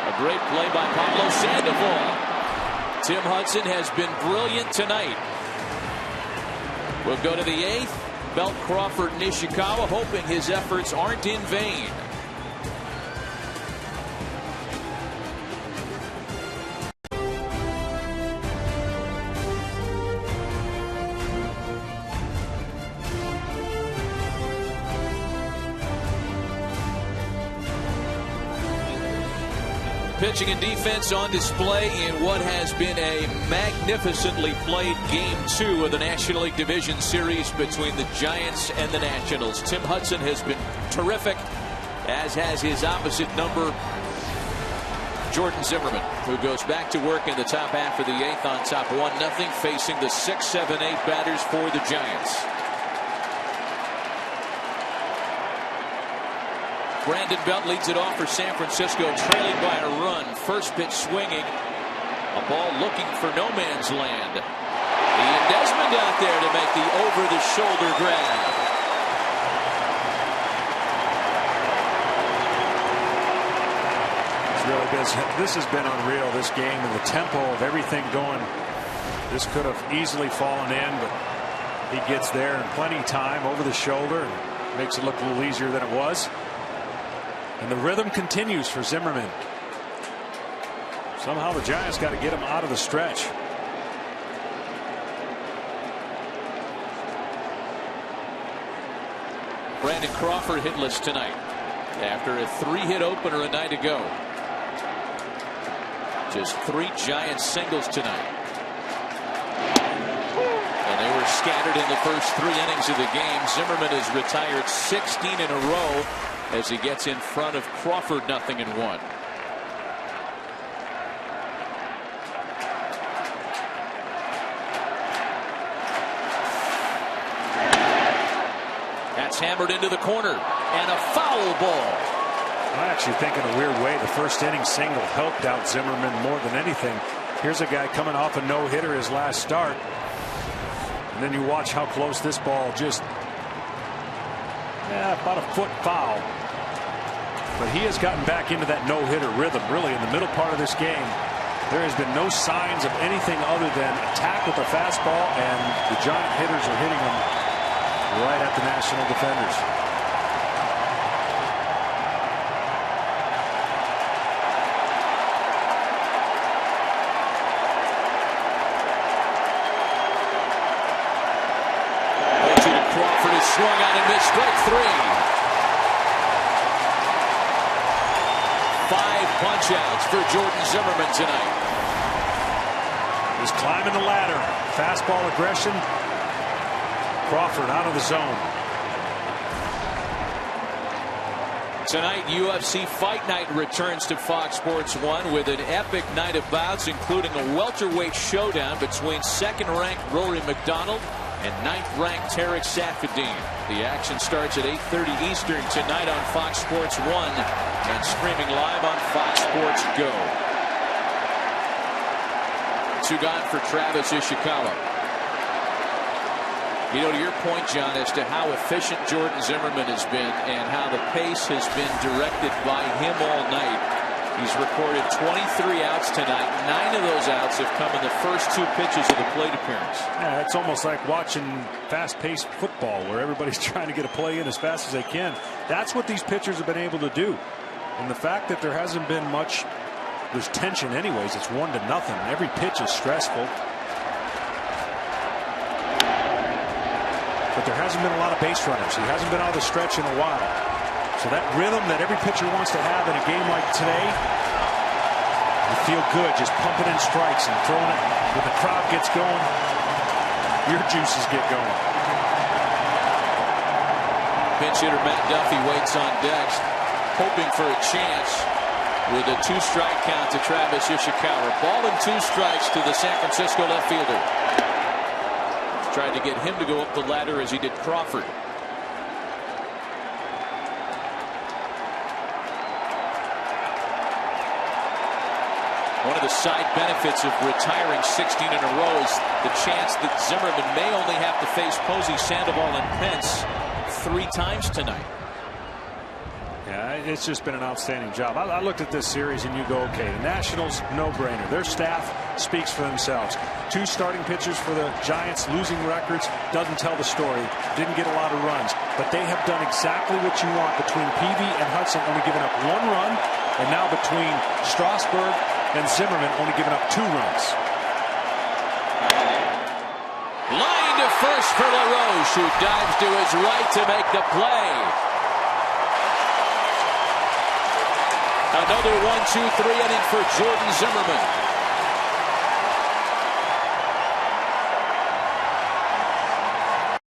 A great play by Pablo Sandoval. Tim Hudson has been brilliant tonight. We'll go to the 8th. Belt Crawford Nishikawa hoping his efforts aren't in vain. Pitching and defense on display in what has been a magnificently played Game 2 of the National League Division Series between the Giants and the Nationals. Tim Hudson has been terrific. as has his opposite number, Jordan Zimmerman, who goes back to work in the top half of the 8th on top 1-0, facing the 6, 7, 8 batters for the Giants. Brandon Belt leads it off for San Francisco, trailing by a run. First pitch swinging. A ball looking for no man's land. Ian Desmond out there to make the over-the-shoulder grab. This has been unreal, this game, and the tempo of everything going. This could have easily fallen in, but he gets there in plenty of time over the shoulder and makes it look a little easier than it was. And the rhythm continues for Zimmerman. Somehow the Giants got to get him out of the stretch. Brandon Crawford hitless tonight after a 3-hit opener a night ago. Just 3 Giant singles tonight. And they were scattered in the first 3 innings of the game. Zimmerman has retired 16 in a row as he gets in front of Crawford 0-1. That's hammered into the corner and a foul ball. I actually think in a weird way the first inning single helped out Zimmerman more than anything. Here's a guy coming off a no-hitter his last start, and then you watch how close this ball just about a foot foul. But he has gotten back into that no-hitter rhythm really in the middle part of this game. There has been no signs of anything other than attack with a fastball, and the Giant hitters are hitting him right at the National defenders. Crawford is swung on and missed. Strike 3. 5 punch outs for Jordan Zimmerman tonight. He's climbing the ladder. Fastball aggression. Crawford out of the zone. Tonight, UFC Fight Night returns to Fox Sports 1 with an epic night of bouts, including a welterweight showdown between second-ranked Rory McDonald and 9th-ranked Tarek Saffiedine. The action starts at 8:30 Eastern tonight on Fox Sports 1 and streaming live on Fox Sports Go. 2 gone for Travis Ishikawa. You know, to your point, John, as to how efficient Jordan Zimmerman has been and how the pace has been directed by him all night. He's recorded 23 outs tonight. 9 of those outs have come in the first 2 pitches of the plate appearance. Yeah, it's almost like watching fast-paced football where everybody's trying to get a play in as fast as they can. That's what these pitchers have been able to do. And the fact that there hasn't been much, there's tension anyways. It's 1-0. Every pitch is stressful. But there hasn't been a lot of base runners. He hasn't been out of the stretch in a while. So that rhythm that every pitcher wants to have in a game like today, you feel good just pumping in strikes and throwing it. When the crowd gets going, your juices get going. Pinch hitter Matt Duffy waits on deck, hoping for a chance with a 2-strike count to Travis Ishikawa. Ball and 2 strikes to the San Francisco left fielder. Tried to get him to go up the ladder as he did Crawford. One of the side benefits of retiring 16 in a row is the chance that Zimmerman may only have to face Posey, Sandoval, and Pence 3 times tonight. Yeah, it's just been an outstanding job. I looked at this series and you go, okay, the Nationals, no-brainer. Their staff speaks for themselves. 2 starting pitchers for the Giants, losing records, doesn't tell the story. Didn't get a lot of runs, but they have done exactly what you want between Peavy and Hudson, only giving up 1 run, and now between Strasburg and Zimmerman only giving up 2 runs. Line to first for LaRoche, who dives to his right to make the play. Another 1-2-3 inning for Jordan Zimmerman.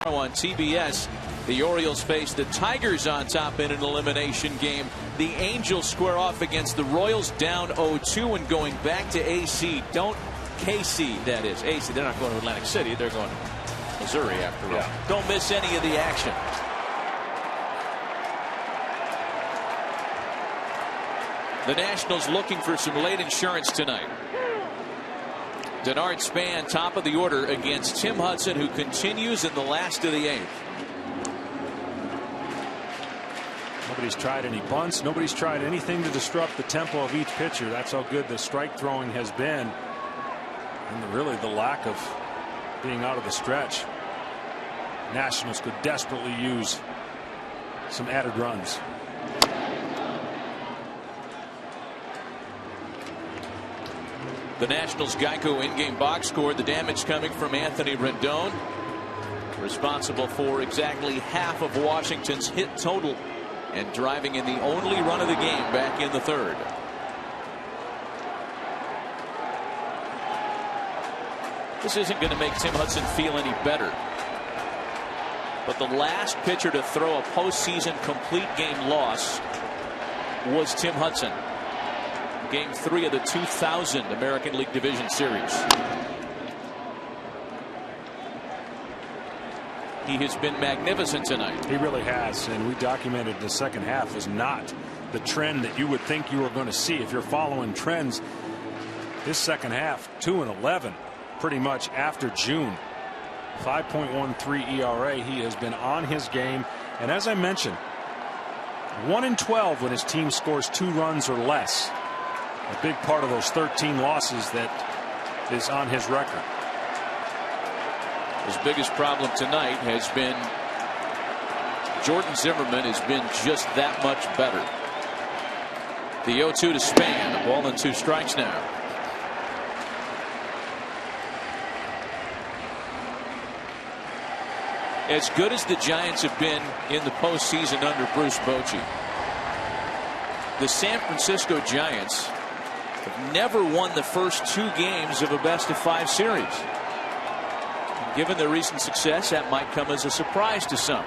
On TBS. The Orioles face the Tigers on top in an elimination game. The Angels square off against the Royals, down 0-2 and going back to AC. KC, that is. AC, they're not going to Atlantic City. They're going to Missouri after all. Don't miss any of the action. The Nationals looking for some late insurance tonight. Denard Span, top of the order against Tim Hudson, who continues in the last of the 8th. Nobody's tried any bunts. Nobody's tried anything to disrupt the tempo of each pitcher. That's how good the strike throwing has been. And really the lack of being out of the stretch. Nationals could desperately use some added runs. The Nationals Geico in-game box score. The damage coming from Anthony Rendon, responsible for exactly half of Washington's hit total and driving in the only run of the game back in the 3rd. This isn't going to make Tim Hudson feel any better. But the last pitcher to throw a postseason complete game loss was Tim Hudson. Game 3 of the 2000 American League Division Series. He has been magnificent tonight. He really has, and we documented the second half was not the trend that you would think you were going to see if you're following trends. This second half, 2-11, pretty much after June. 5.13 ERA. He has been on his game, and as I mentioned, 1-12 when his team scores 2 runs or less. A big part of those 13 losses that is on his record. His biggest problem tonight has been Jordan Zimmerman has been just that much better. The 0-2 to Span, a ball and 2 strikes now. As good as the Giants have been in the postseason under Bruce Bochy, the San Francisco Giants have never won the first 2 games of a best-of-5 series. Given their recent success, that might come as a surprise to some.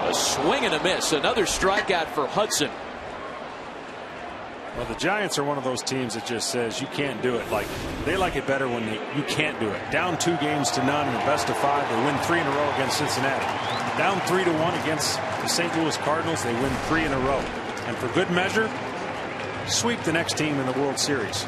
A swing and a miss. Another strikeout for Hudson. Well, the Giants are one of those teams that just says you can't do it. Like, they like it better when you can't do it. Down 2 games to none in the best-of-5. They win 3 in a row against Cincinnati. Down 3-1 against the St. Louis Cardinals. They win 3 in a row. And for good measure, sweep the next team in the World Series.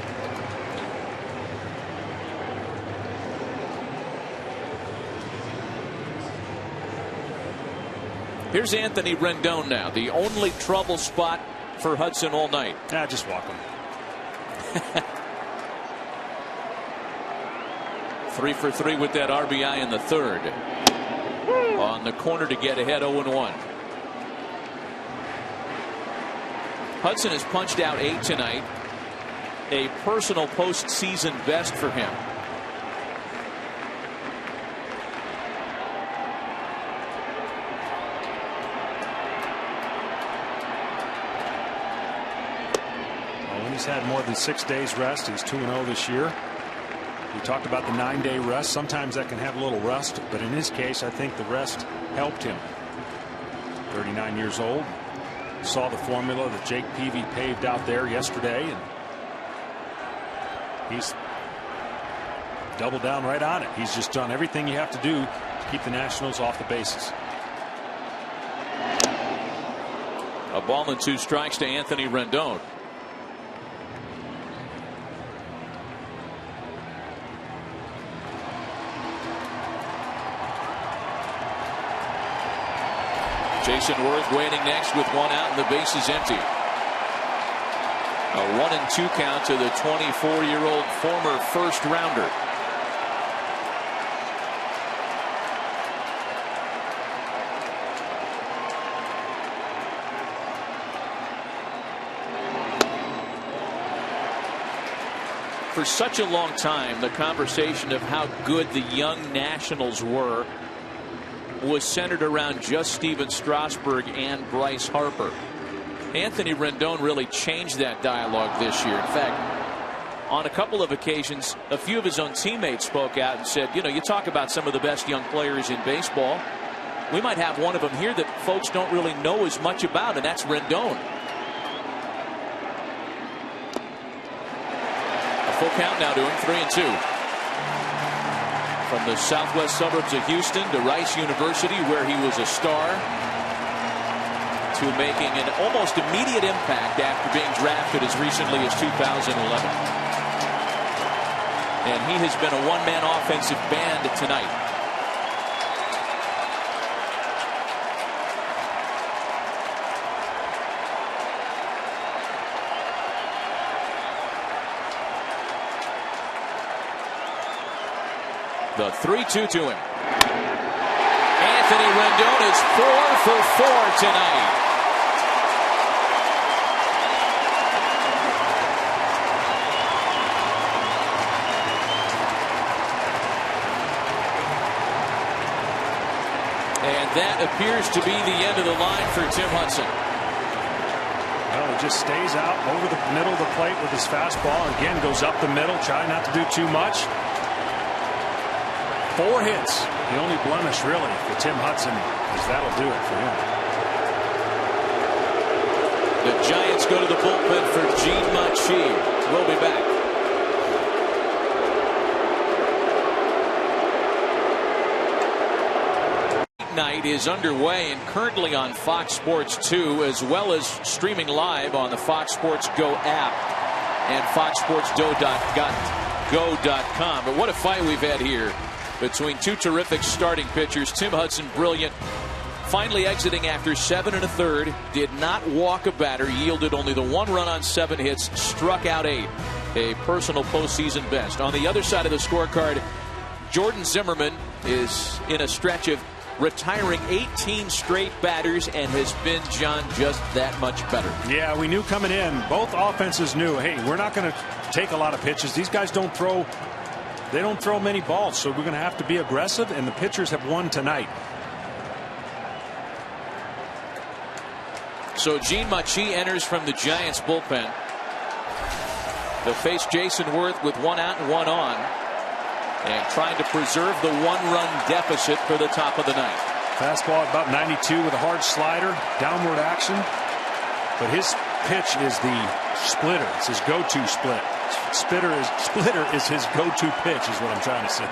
Here's Anthony Rendon now. The only trouble spot for Hudson all night. Just walk him. 3 for 3 with that RBI in the 3rd. On the corner to get ahead 0-1. Hudson has punched out 8 tonight. A personal postseason best for him. He's had more than 6 days rest. He's 2-0 this year. We talked about the 9-day rest. Sometimes that can have a little rust, but in his case, I think the rest helped him. 39 years old. Saw the formula that Jake Peavy paved out there yesterday, and he's doubled down right on it. He's just done everything you have to do to keep the Nationals off the bases. A ball and 2 strikes to Anthony Rendon. Jason Worth waiting next with 1 out and the base is empty. A 1-2 count to the 24-year-old former first rounder. For such a long time, the conversation of how good the young Nationals were was centered around just Steven Strasburg and Bryce Harper. Anthony Rendon really changed that dialogue this year. In fact, on a couple of occasions, a few of his own teammates spoke out and said, you know, you talk about some of the best young players in baseball. We might have one of them here that folks don't really know as much about, and that's Rendon. A full count now to him, 3-2. From the southwest suburbs of Houston to Rice University, where he was a star, to making an almost immediate impact after being drafted as recently as 2011. And he has been a one-man offensive band tonight. The 3-2 to him. Anthony Rendon is 4 for 4 tonight. And that appears to be the end of the line for Tim Hudson. Well, he just stays out over the middle of the plate with his fastball. Again, goes up the middle, trying not to do too much. 4 hits. The only blemish really for Tim Hudson is that'll do it for him. The Giants go to the bullpen for Gene Machi. We'll be back. Night is underway and currently on Fox Sports 2, as well as streaming live on the Fox Sports Go app and foxsportsgo.com. But what a fight we've had here between two terrific starting pitchers. Tim Hudson, brilliant, finally exiting after 7 1/3, did not walk a batter, yielded only the 1 run on 7 hits, struck out 8, a personal postseason best. On the other side of the scorecard, Jordan Zimmermann is in a stretch of retiring 18 straight batters and has been, John, just that much better. Yeah, we knew coming in, both offenses knew, hey, we're not going to take a lot of pitches. These guys don't throw many balls, so we're going to have to be aggressive, and the pitchers have won tonight. So Gene Machi enters from the Giants bullpen. They'll face Jason Worth with 1 out and 1 on, and trying to preserve the 1-run deficit for the top of the ninth. Fastball at about 92 with a hard slider, downward action. But his pitch is the splitter. It's his go-to split. Splitter is his go-to pitch, is what I'm trying to say.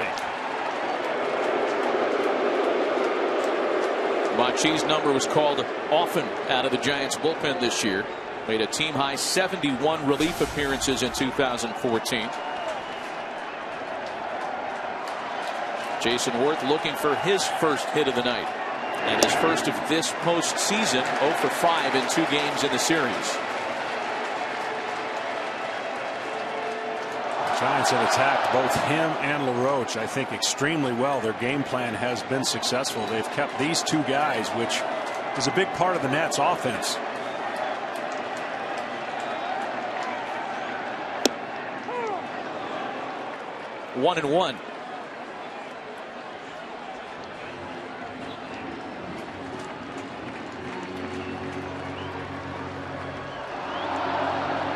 Machi's number was called often out of the Giants bullpen this year. Made a team-high 71 relief appearances in 2014. Jason Worth looking for his first hit of the night, and his first of this postseason. 0 for 5 in 2 games in the series. The Giants have attacked both him and LaRoche, I think, extremely well. Their game plan has been successful. They've kept these 2 guys, which is a big part of the Nats offense. One and one.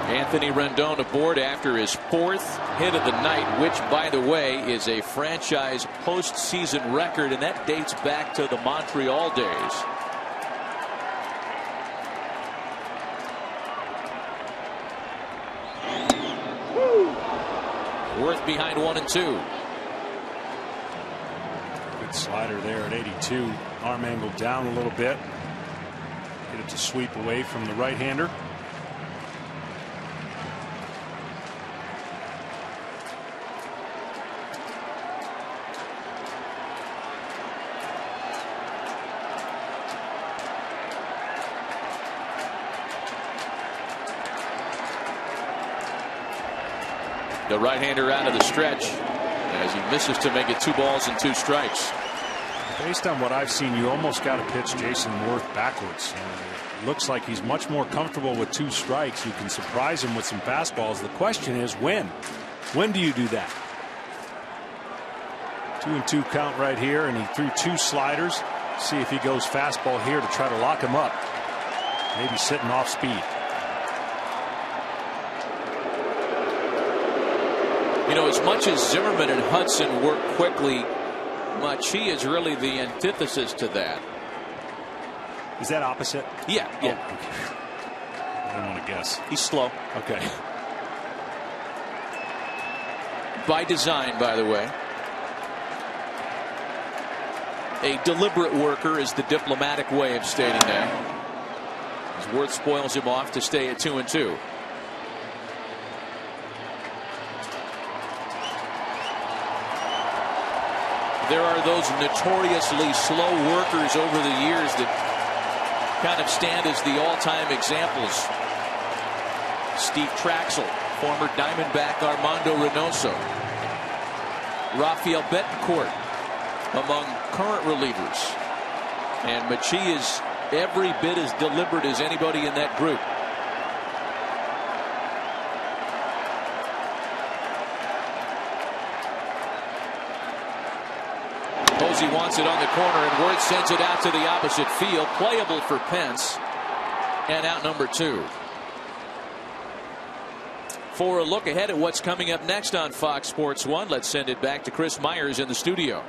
Anthony Rendon aboard after his 4th hit of the night, which, by the way, is a franchise postseason record, and that dates back to the Montreal days. Worth behind 1 and 2. Good slider there at 82. Arm angle down a little bit. Get it to sweep away from the right-hander. The right-hander out of the stretch as he misses to make it 2 balls and 2 strikes. Based on what I've seen, you almost got to pitch Jason Worth backwards. It looks like he's much more comfortable with 2 strikes. You can surprise him with some fastballs. The question is when? When do you do that? 2-2 count right here, and he threw 2 sliders. See if he goes fastball here to try to lock him up. Maybe sitting off speed. You know, as much as Zimmerman and Hudson work quickly, Machi is really the antithesis to that. Is that opposite? Yeah. Oh, okay. I don't want to guess. He's slow. Okay. By design, by the way. A deliberate worker is the diplomatic way of stating that. As Worth spoils him off to stay at 2-2. There are those notoriously slow workers over the years that kind of stand as the all-time examples. Steve Traxel, former Diamondback Armando Reynoso, Rafael Betancourt among current relievers. And Machi is every bit as deliberate as anybody in that group. Posey wants it on the corner, and Worth sends it out to the opposite field. Playable for Pence, and out number 2. For a look ahead at what's coming up next on Fox Sports 1, let's send it back to Chris Myers in the studio.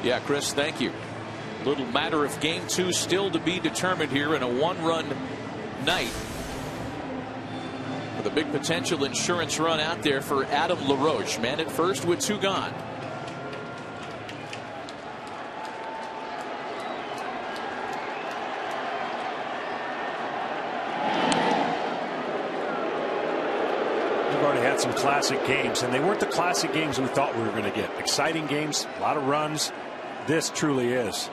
Yeah, Chris, thank you. Little matter of game 2 still to be determined here in a 1-run night. With a big potential insurance run out there for Adam LaRoche. Man at first with 2 gone. We've already had some classic games, and they weren't the classic games we thought we were going to get. Exciting games, a lot of runs. This truly is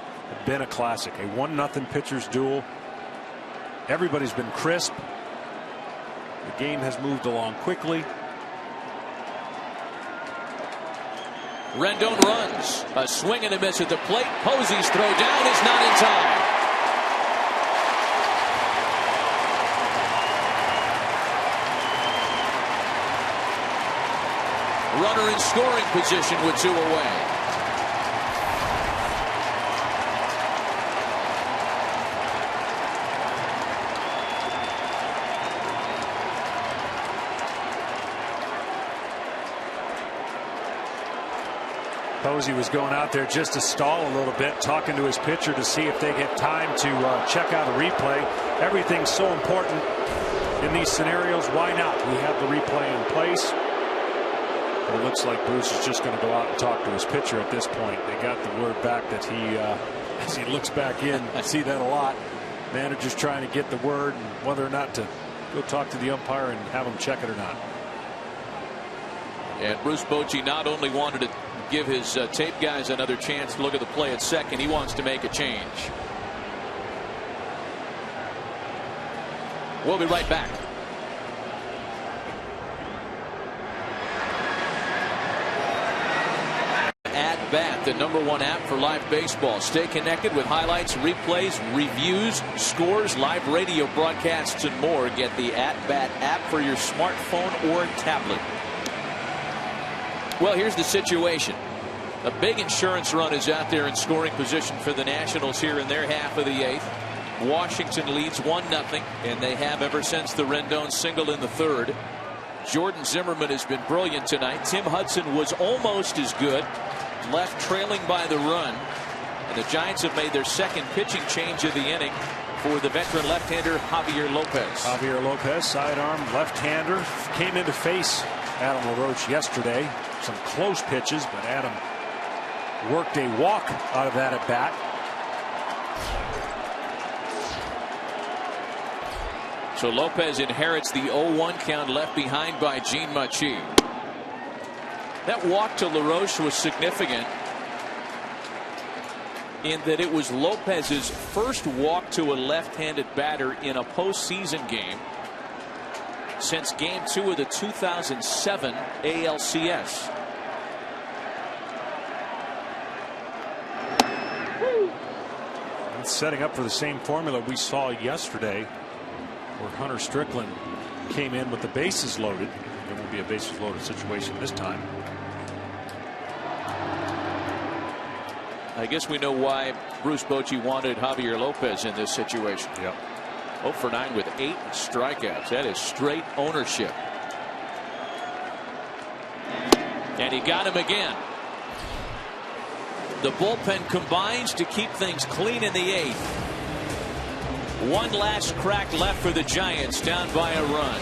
been a classic, a 1-0 pitchers duel. Everybody's been crisp. The game has moved along quickly. Rendon runs. A swing and a miss at the plate. Posey's throw down is not in time. Runner in scoring position with 2 away. Posey was going out there just to stall a little bit, talking to his pitcher to see if they get time to check out a replay. Everything's so important in these scenarios. Why not? We have the replay in place. But it looks like Bruce is just going to go out and talk to his pitcher at this point. They got the word back that he, as he looks back in, I see that a lot. Managers trying to get the word and whether or not to go talk to the umpire and have him check it or not. And Bruce Bochy not only wanted to give his tape guys another chance to look at the play at second, he wants to make a change. We'll be right back. At Bat, the #1 app for live baseball. Stay connected with highlights, replays, reviews, scores, live radio broadcasts, and more. Get the At Bat app for your smartphone or tablet. Well, here's the situation. A big insurance run is out there in scoring position for the Nationals here in their half of the 8th. Washington leads 1-0, and they have ever since the Rendon single in the 3rd. Jordan Zimmerman has been brilliant tonight. Tim Hudson was almost as good, left trailing by the run. And the Giants have made their second pitching change of the inning for the veteran left-hander Javier Lopez. Javier Lopez, sidearm left-hander, came in to face Adam LaRoche yesterday. Some close pitches, but Adam worked a walk out of that at bat. So Lopez inherits the 0-1 count left behind by Gene Machi. That walk to LaRoche was significant in that it was Lopez's first walk to a left-handed batter in a postseason game since Game 2 of the 2007 ALCS. It's setting up for the same formula we saw yesterday, where Hunter Strickland came in with the bases loaded. it won't be a bases loaded situation this time. I guess we know why Bruce Bochy wanted Javier Lopez in this situation. Yep. 0 for 9 with 8 strikeouts. That is straight ownership. And he got him again. The bullpen combines to keep things clean in the 8th. One last crack left for the Giants, down by a run.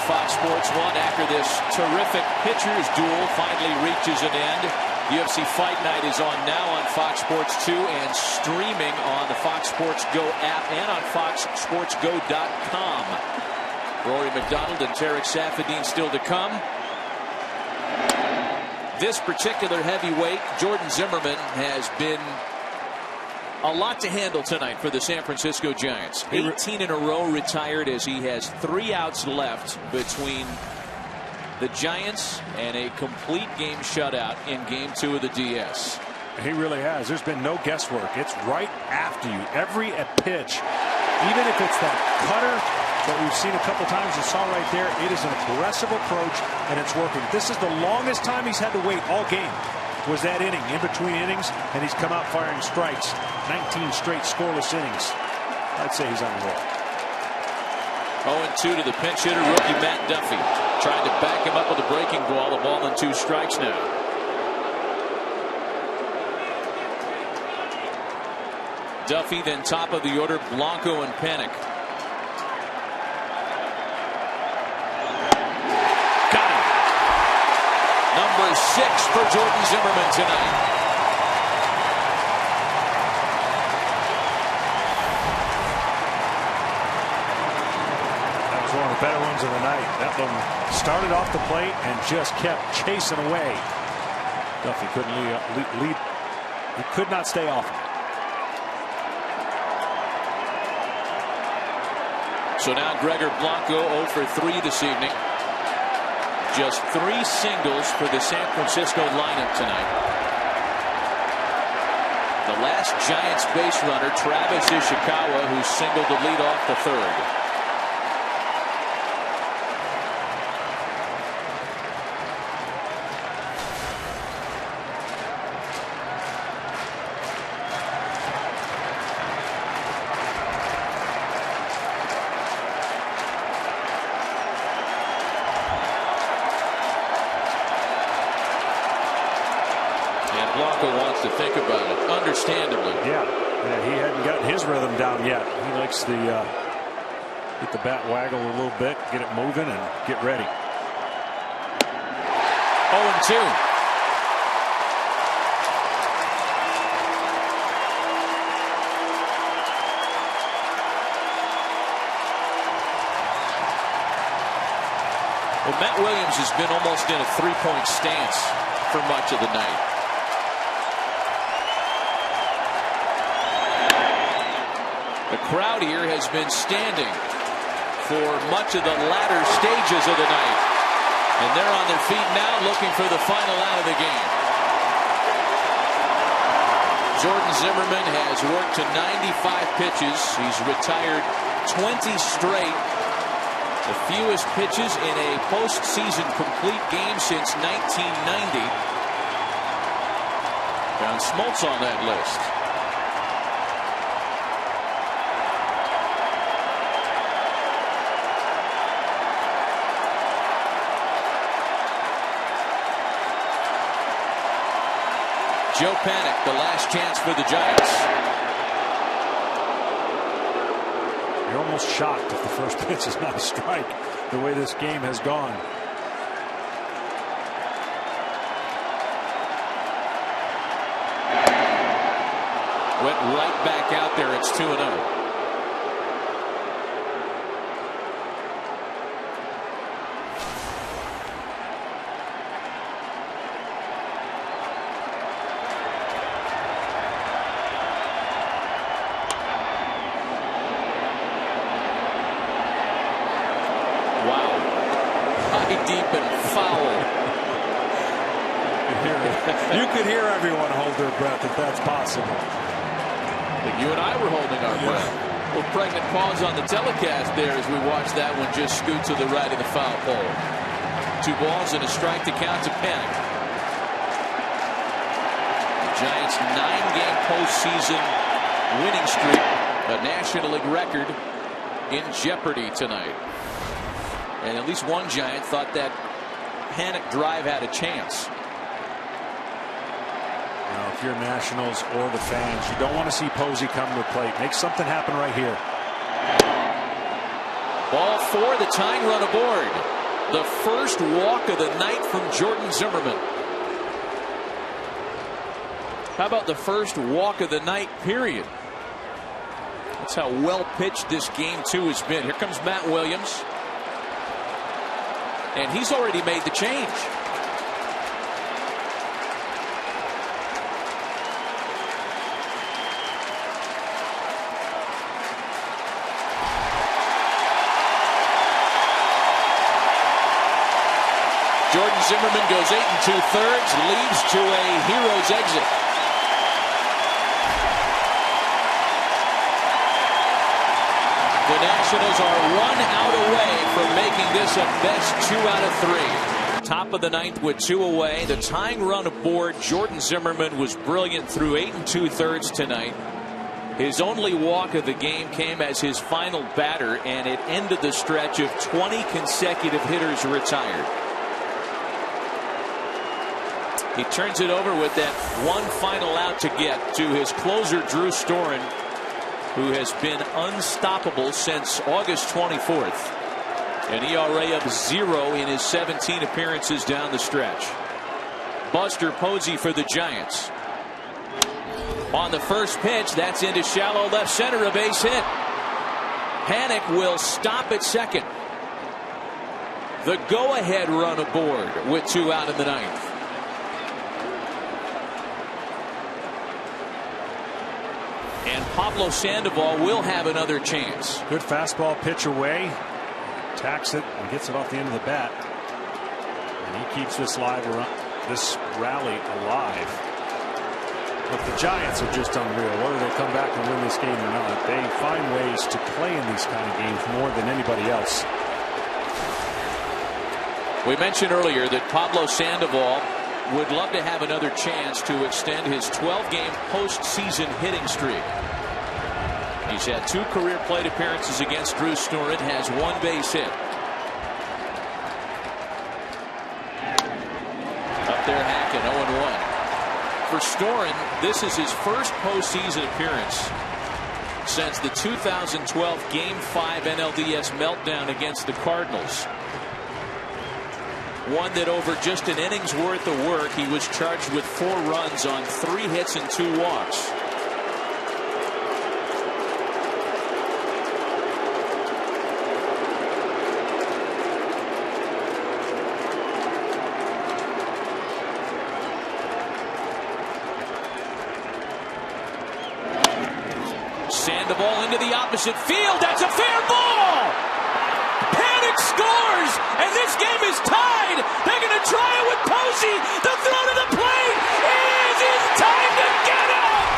Fox Sports 1, after this terrific pitchers duel finally reaches an end. UFC Fight Night is on now on Fox Sports 2 and streaming on the Fox Sports Go app and on FoxSportsGo.com. Rory McDonald and Tarek Saffiedine still to come. This particular heavyweight, Jordan Zimmerman, has been a lot to handle tonight for the San Francisco Giants. 18 in a row retired as he has 3 outs left between the Giants and a complete game shutout in game 2 of the DS. He really has. There's been no guesswork. It's right after you. Every pitch, even if it's that cutter that we've seen a couple times and saw right there, it is an aggressive approach and it's working. This is the longest time he's had to wait all game. Was that inning, in between innings, and he's come out firing strikes. 19 straight scoreless innings. I'd say he's on the roll. 0-2 to the pinch hitter, rookie Matt Duffy. Trying to back him up with a breaking ball. A ball and 2 strikes now. Duffy, then top of the order, Blanco and Panic. Got him. Number 6 for Jordan Zimmerman tonight. One of the better ones of the night. That one started off the plate and just kept chasing away. Duffy couldn't lead. He could not stay off. So now Gregor Blanco 0 for 3 this evening. Just 3 singles for the San Francisco lineup tonight. The last Giants base runner, Travis Ishikawa, who singled to lead off the 3rd. Blanco wants to think about it, understandably. Yeah, he hadn't gotten his rhythm down yet. He likes to get the bat waggle a little bit, get it moving, and get ready. 0-2. Well, Matt Williams has been almost in a 3-point stance for much of the night. The crowd here has been standing for much of the latter stages of the night. And they're on their feet now looking for the final out of the game. Jordan Zimmerman has worked to 95 pitches. He's retired 20 straight. The fewest pitches in a postseason complete game since 1990. John Smoltz on that list. Joe Panic, the last chance for the Giants. You're almost shocked if the first pitch is not a strike, the way this game has gone. Went right back out there. It's 2-0. Deep and foul. You could hear everyone hold their breath if that's possible. And you and I were holding our breath. Well, pregnant pause on the telecast there as we watched that one just scoot to the right of the foul pole. 2 balls and a strike to count to Panik. The Giants' 9-game postseason winning streak, a National League record, in jeopardy tonight. And at least one Giant thought that Panik drive had a chance. Now, if you're Nationals or the fans, you don't want to see Posey come to the plate. Make something happen right here. Ball 4, the tying run aboard. The first walk of the night from Jordan Zimmerman. How about the first walk of the night, period? That's how well pitched this game 2 has been. Here comes Matt Williams. And he's already made the change. Jordan Zimmerman goes 8 2/3, leads to a hero's exit. The Nationals are 1 out away from making this a best 2 out of 3. Top of the 9th with 2 away. The tying run aboard. Jordan Zimmerman was brilliant through 8 2/3 tonight. His only walk of the game came as his final batter, and it ended the stretch of 20 consecutive hitters retired. He turns it over with that one final out to get to his closer, Drew Storen, who has been unstoppable since August 24th. An ERA of 0 in his 17 appearances down the stretch. Buster Posey for the Giants. On the first pitch, that's into shallow left center, a base hit. Panik will stop at second. The go-ahead run aboard with 2 out in the 9th. And Pablo Sandoval will have another chance. Good fastball pitch away. Tacks it and gets it off the end of the bat. And he keeps this rally alive. But the Giants are just unreal. Whether they come back and win this game or not, they find ways to play in these kind of games more than anybody else. We mentioned earlier that Pablo Sandoval would love to have another chance to extend his 12-game postseason hitting streak. He's had 2 career plate appearances against Drew Storen, has 1 base hit. Up there, Hacken, 0-1. For Storen, this is his first postseason appearance since the 2012 Game 5 NLDS meltdown against the Cardinals. One that over just an inning's worth of work, he was charged with 4 runs on 3 hits and 2 walks. Sandoval into the opposite field. That's a fair ball. Panik scores, and this game is tied. They're going to try it with Posey. The throw to the plate is in time to get out.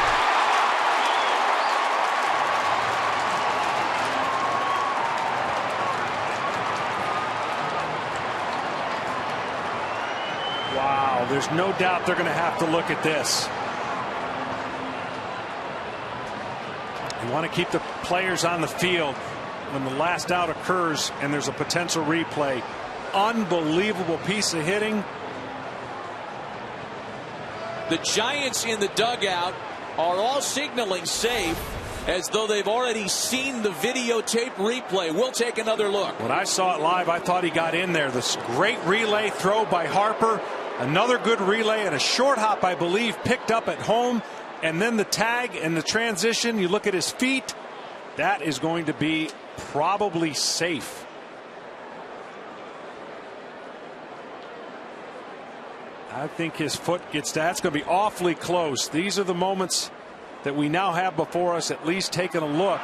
Wow, there's no doubt they're going to have to look at this. You want to keep the players on the field when the last out occurs and there's a potential replay. Unbelievable piece of hitting. The Giants in the dugout are all signaling safe as though they've already seen the videotape replay. We'll take another look. When I saw it live, I thought he got in there. This great relay throw by Harper. Another good relay and a short hop, I believe, picked up at home. And then the tag and the transition. You look at his feet. That is going to be probably safe. I think his foot gets that's going to be awfully close. These are the moments that we now have before us, at least taking a look.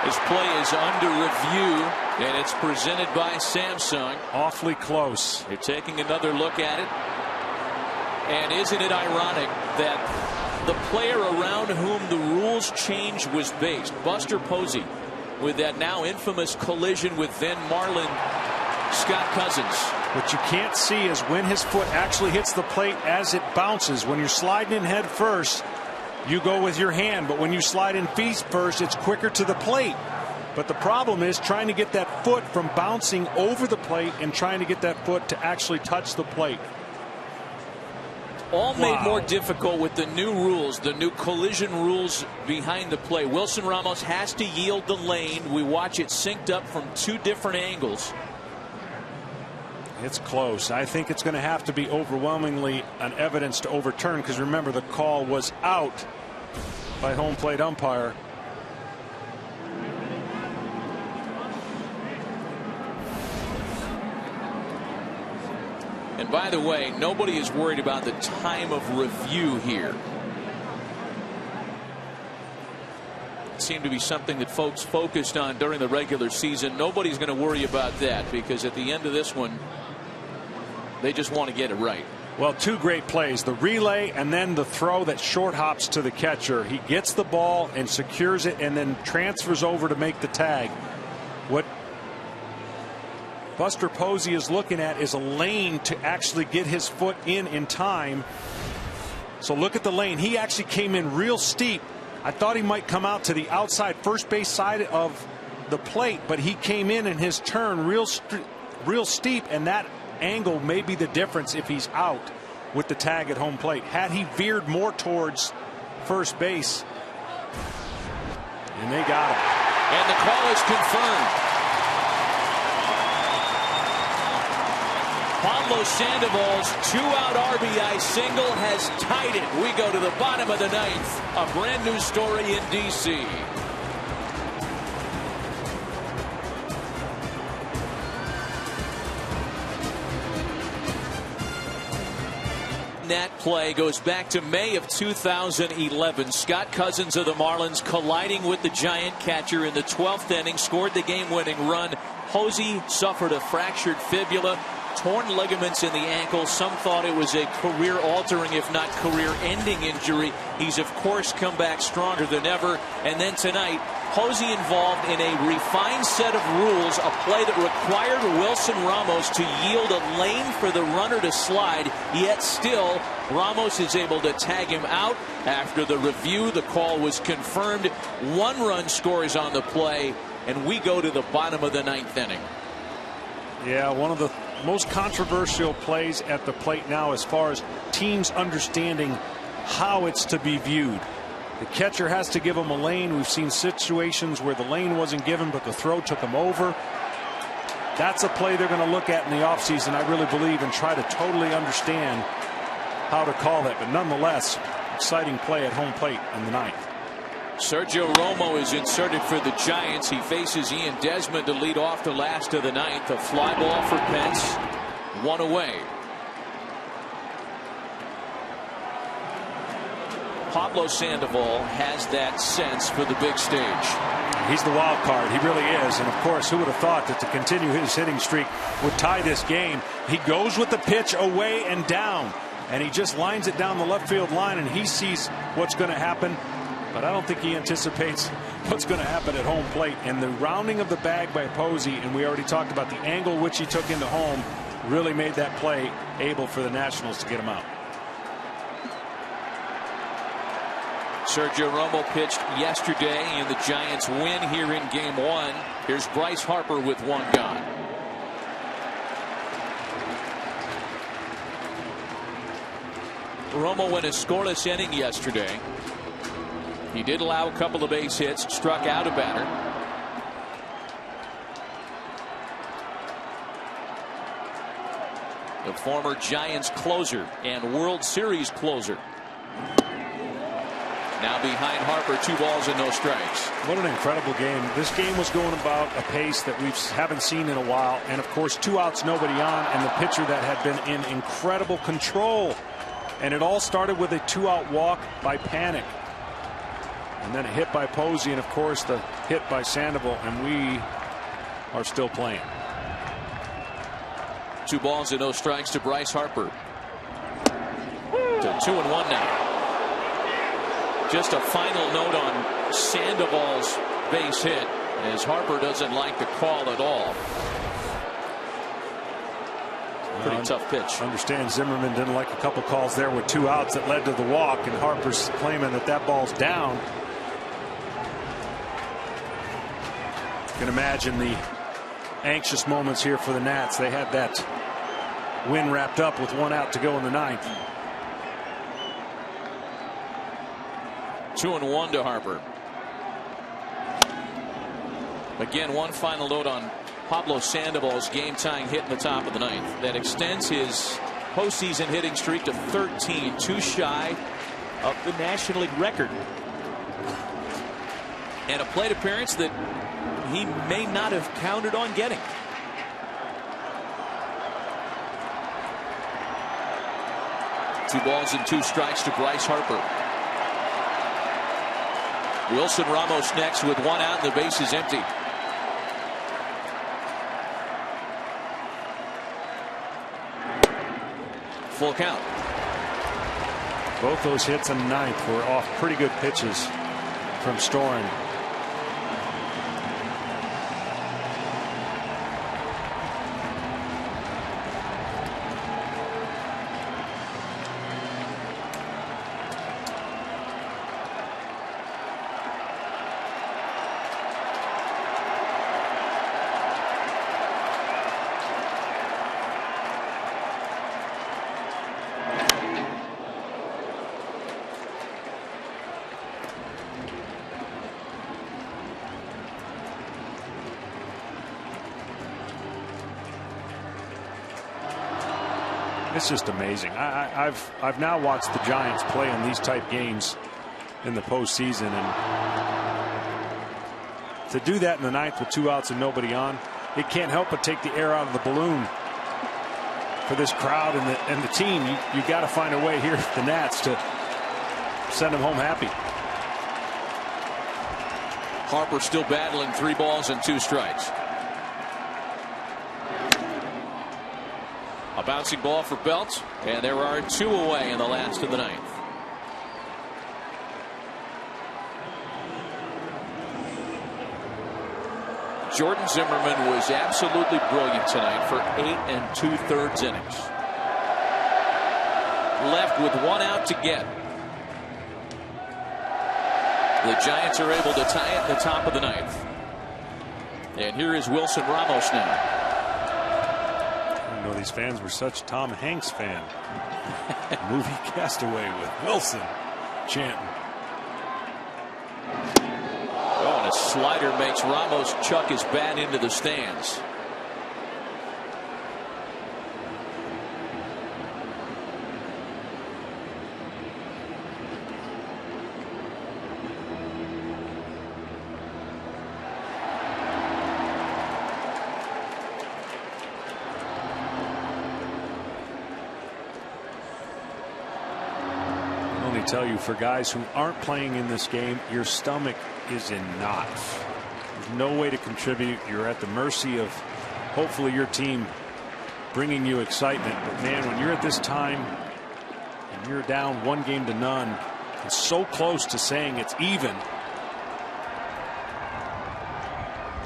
This play is under review, and it's presented by Samsung. Awfully close. You're taking another look at it. And isn't it ironic that the player around whom the rules change was based, Buster Posey, with that now infamous collision with then Marlin Scott Cousins. What you can't see is when his foot actually hits the plate as it bounces. When you're sliding in head first, you go with your hand, but when you slide in feet first, it's quicker to the plate. But the problem is trying to get that foot from bouncing over the plate and trying to get that foot to actually touch the plate. All made more difficult with the new rules, the new collision rules behind the play. Wilson Ramos has to yield the lane. We watch it synced up from two different angles. It's close. I think it's going to have to be overwhelmingly an evidence to overturn, because remember, the call was out by home plate umpire. And by the way, nobody is worried about the time of review here. It seemed to be something that folks focused on during the regular season. Nobody's going to worry about that, because at the end of this one, they just want to get it right. Well, two great plays, the relay and then the throw that short hops to the catcher. He gets the ball and secures it and then transfers over to make the tag. What Buster Posey is looking at is a lane to actually get his foot in time. So look at the lane. He actually came in real steep. I thought he might come out to the outside first base side of the plate, but he came in his turn real steep, and that angle may be the difference if he's out with the tag at home plate. Had he veered more towards first base, and they got him. And the call is confirmed. Pablo Sandoval's two-out RBI single has tied it. We go to the bottom of the ninth. A brand new story in D.C. That play goes back to May of 2011. Scott Cousins of the Marlins colliding with the Giant catcher in the 12th inning, scored the game-winning run. Posey suffered a fractured fibula, torn ligaments in the ankle. Some thought it was a career-altering, if not career-ending injury. He's, of course, come back stronger than ever. And then tonight, Posey involved in a refined set of rules, a play that required Wilson Ramos to yield a lane for the runner to slide, yet still Ramos is able to tag him out. After the review, the call was confirmed. 1 run scores on the play, and we go to the bottom of the ninth inning. Yeah, one of the most controversial plays at the plate now as far as teams understanding how it's to be viewed. The catcher has to give him a lane. We've seen situations where the lane wasn't given, but the throw took him over. That's a play they're going to look at in the offseason, I really believe, and try to totally understand how to call that. But nonetheless, exciting play at home plate in the ninth. Sergio Romo is inserted for the Giants. He faces Ian Desmond to lead off the last of the ninth. A fly ball for Pence. 1 away. Pablo Sandoval has that sense for the big stage. He's the wild card. He really is. And of course, who would have thought that to continue his hitting streak would tie this game? He goes with the pitch away and down, and he just lines it down the left field line, and he sees what's going to happen. But I don't think he anticipates what's going to happen at home plate. And the rounding of the bag by Posey, and we already talked about the angle which he took into home, really made that play able for the Nationals to get him out. Sergio Romo pitched yesterday, and the Giants win here in game 1. Here's Bryce Harper with 1 gone. Romo went a scoreless inning yesterday. He did allow a couple of base hits, struck out a batter. The former Giants closer and World Series closer. Now behind Harper, 2 balls and no strikes. What an incredible game. This game was going about a pace that we haven't seen in a while. And of course, 2 outs, nobody on, and the pitcher that had been in incredible control. And it all started with a 2-out walk by Panic. And then a hit by Posey, and of course the hit by Sandoval, and we are still playing. 2 balls and no strikes to Bryce Harper. to 2-1 now. Just a final note on Sandoval's base hit, as Harper doesn't like the call at all. Pretty tough pitch. Understand Zimmerman didn't like a couple calls there with 2 outs that led to the walk, and Harper's claiming that that ball's down. You can imagine the anxious moments here for the Nats. They had that win wrapped up with 1 out to go in the 9th. 2-1 to Harper. Again, one final note on Pablo Sandoval's game-tying hit in the top of the 9th. That extends his postseason hitting streak to 13, 2 shy of the National League record. And a plate appearance that he may not have counted on getting. Two balls and 2 strikes to Bryce Harper. Wilson Ramos next with 1 out and the base is empty. Full count. Both those hits in the 9th were off pretty good pitches from Storen. It's just amazing. I've now watched the Giants play in these type games in the postseason, and to do that in the 9th with 2 outs and nobody on, it can't help but take the air out of the balloon for this crowd and the team. You got to find a way here at the Nats to send them home happy. Harper still battling 3 balls and 2 strikes. A bouncing ball for Belt, and there are 2 away in the last of the 9th. Jordan Zimmerman was absolutely brilliant tonight for 8 2/3 innings. Left with 1 out to get. The Giants are able to tie it in the top of the 9th. And here is Wilson Ramos now. I know these fans were such Tom Hanks fan. Movie Castaway with Wilson chanting. Oh, and a slider makes Ramos chuck his bat into the stands. Tell you, for guys who aren't playing in this game, your stomach is in knots. There's no way to contribute. You're at the mercy of hopefully your team bringing you excitement. But man, when you're at this time and you're down 1 game to none, it's so close to saying it's even.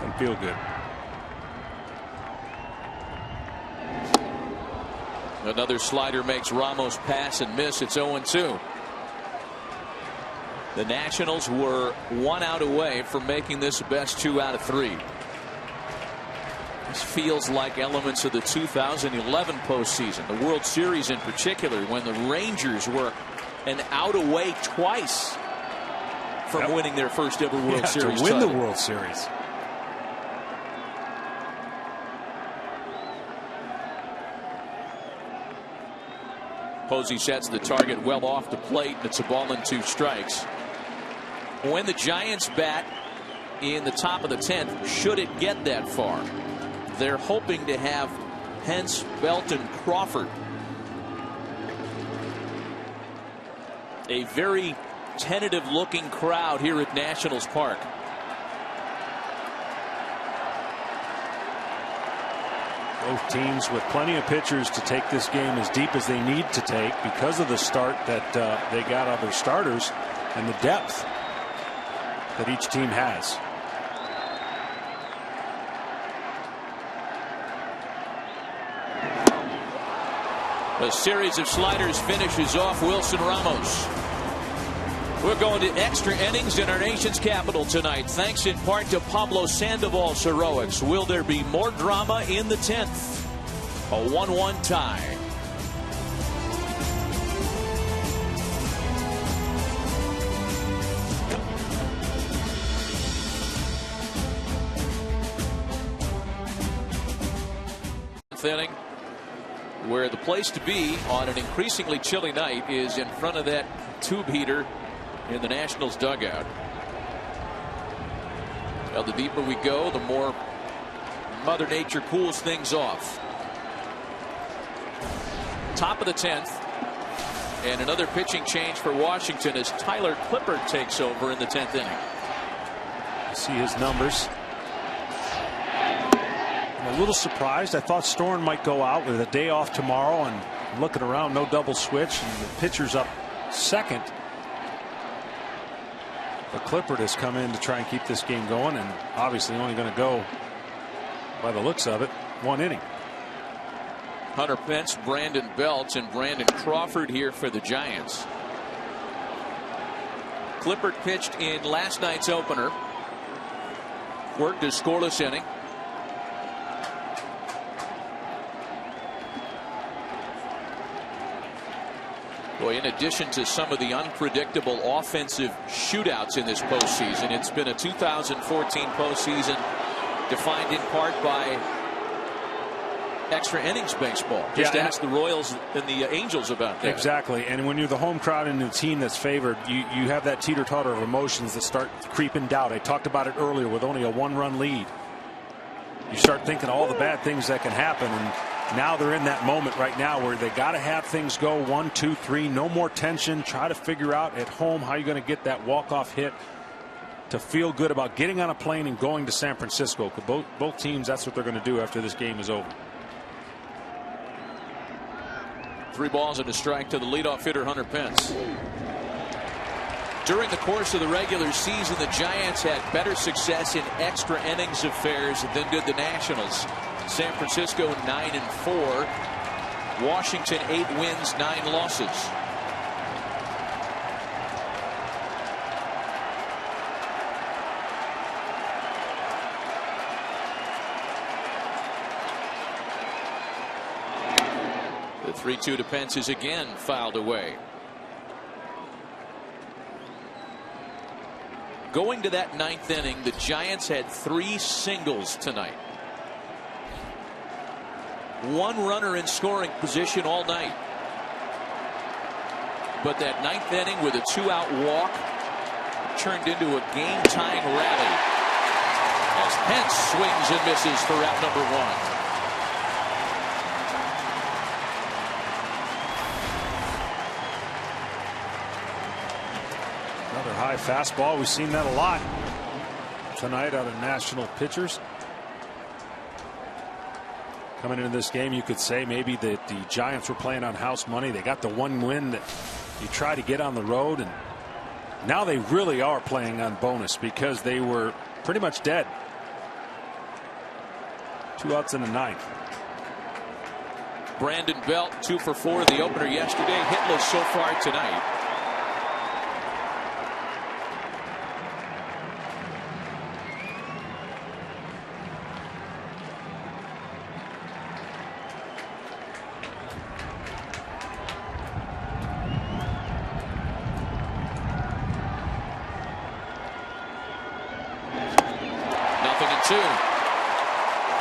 Doesn't feel good. Another slider makes Ramos pass and miss. It's 0-2. The Nationals were 1 out away from making this a best 2 out of 3. This feels like elements of the 2011 postseason, the World Series in particular, when the Rangers were an out away twice from winning their first ever World Series to win title. the World Series. Posey sets the target well off the plate. It's a ball and 2 strikes. When the Giants bat in the top of the 10th, should it get that far, they're hoping to have Hence, Belt, and Crawford. A very tentative looking crowd here at Nationals Park. Both teams with plenty of pitchers to take this game as deep as they need to take because of the start that they got out of their starters and the depth that each team has. A series of sliders finishes off Wilson Ramos. We're going to extra innings in our nation's capital tonight, thanks in part to Pablo Sandoval's heroics. Will there be more drama in the 10th? A 1-1 tie. Inning, where the place to be on an increasingly chilly night is in front of that tube heater in the Nationals dugout. Well, the deeper we go, the more Mother Nature cools things off. Top of the 10th, and another pitching change for Washington as Tyler Clippard takes over in the 10th inning. See his numbers. I'm a little surprised. I thought Storen might go out with a day off tomorrow, and looking around, no double switch, and the pitcher's up second. But Clippard has come in to try and keep this game going, and obviously only going to go, by the looks of it, 1 inning. Hunter Pence, Brandon Belt, and Brandon Crawford here for the Giants. Clippard pitched in last night's opener. Worked a scoreless inning. Boy, in addition to some of the unpredictable offensive shootouts in this postseason, it's been a 2014 postseason defined in part by extra innings baseball. Just ask the Royals and the Angels about that. Exactly. And when you're the home crowd and the team that's favored, you have that teeter-totter of emotions that start creeping doubt. I talked about it earlier with only a 1-run lead. You start thinking all the bad things that can happen, and now they're in that moment right now where they got to have things go 1, 2, 3, no more tension. Try to figure out at home how you're going to get that walk-off hit to feel good about getting on a plane and going to San Francisco. Both teams, that's what they're going to do after this game is over. 3 balls and a strike to the leadoff hitter, Hunter Pence. During the course of the regular season, the Giants had better success in extra innings affairs than did the Nationals. San Francisco 9-4. Washington 8 wins, 9 losses. The 3-2 to Pence is again fouled away. Going to that 9th inning, the Giants had 3 singles tonight. 1 runner in scoring position all night. But that 9th inning with a 2-out walk turned into a game-tying rally as Pence swings and misses for out number 1. Another high fastball. We've seen that a lot tonight out of National pitchers. Coming into this game, you could say maybe that the Giants were playing on house money. They got the 1 win that you try to get on the road, and now they really are playing on bonus because they were pretty much dead. 2 outs in the 9th. Brandon Belt 2 for 4 in the opener yesterday, hitless so far tonight.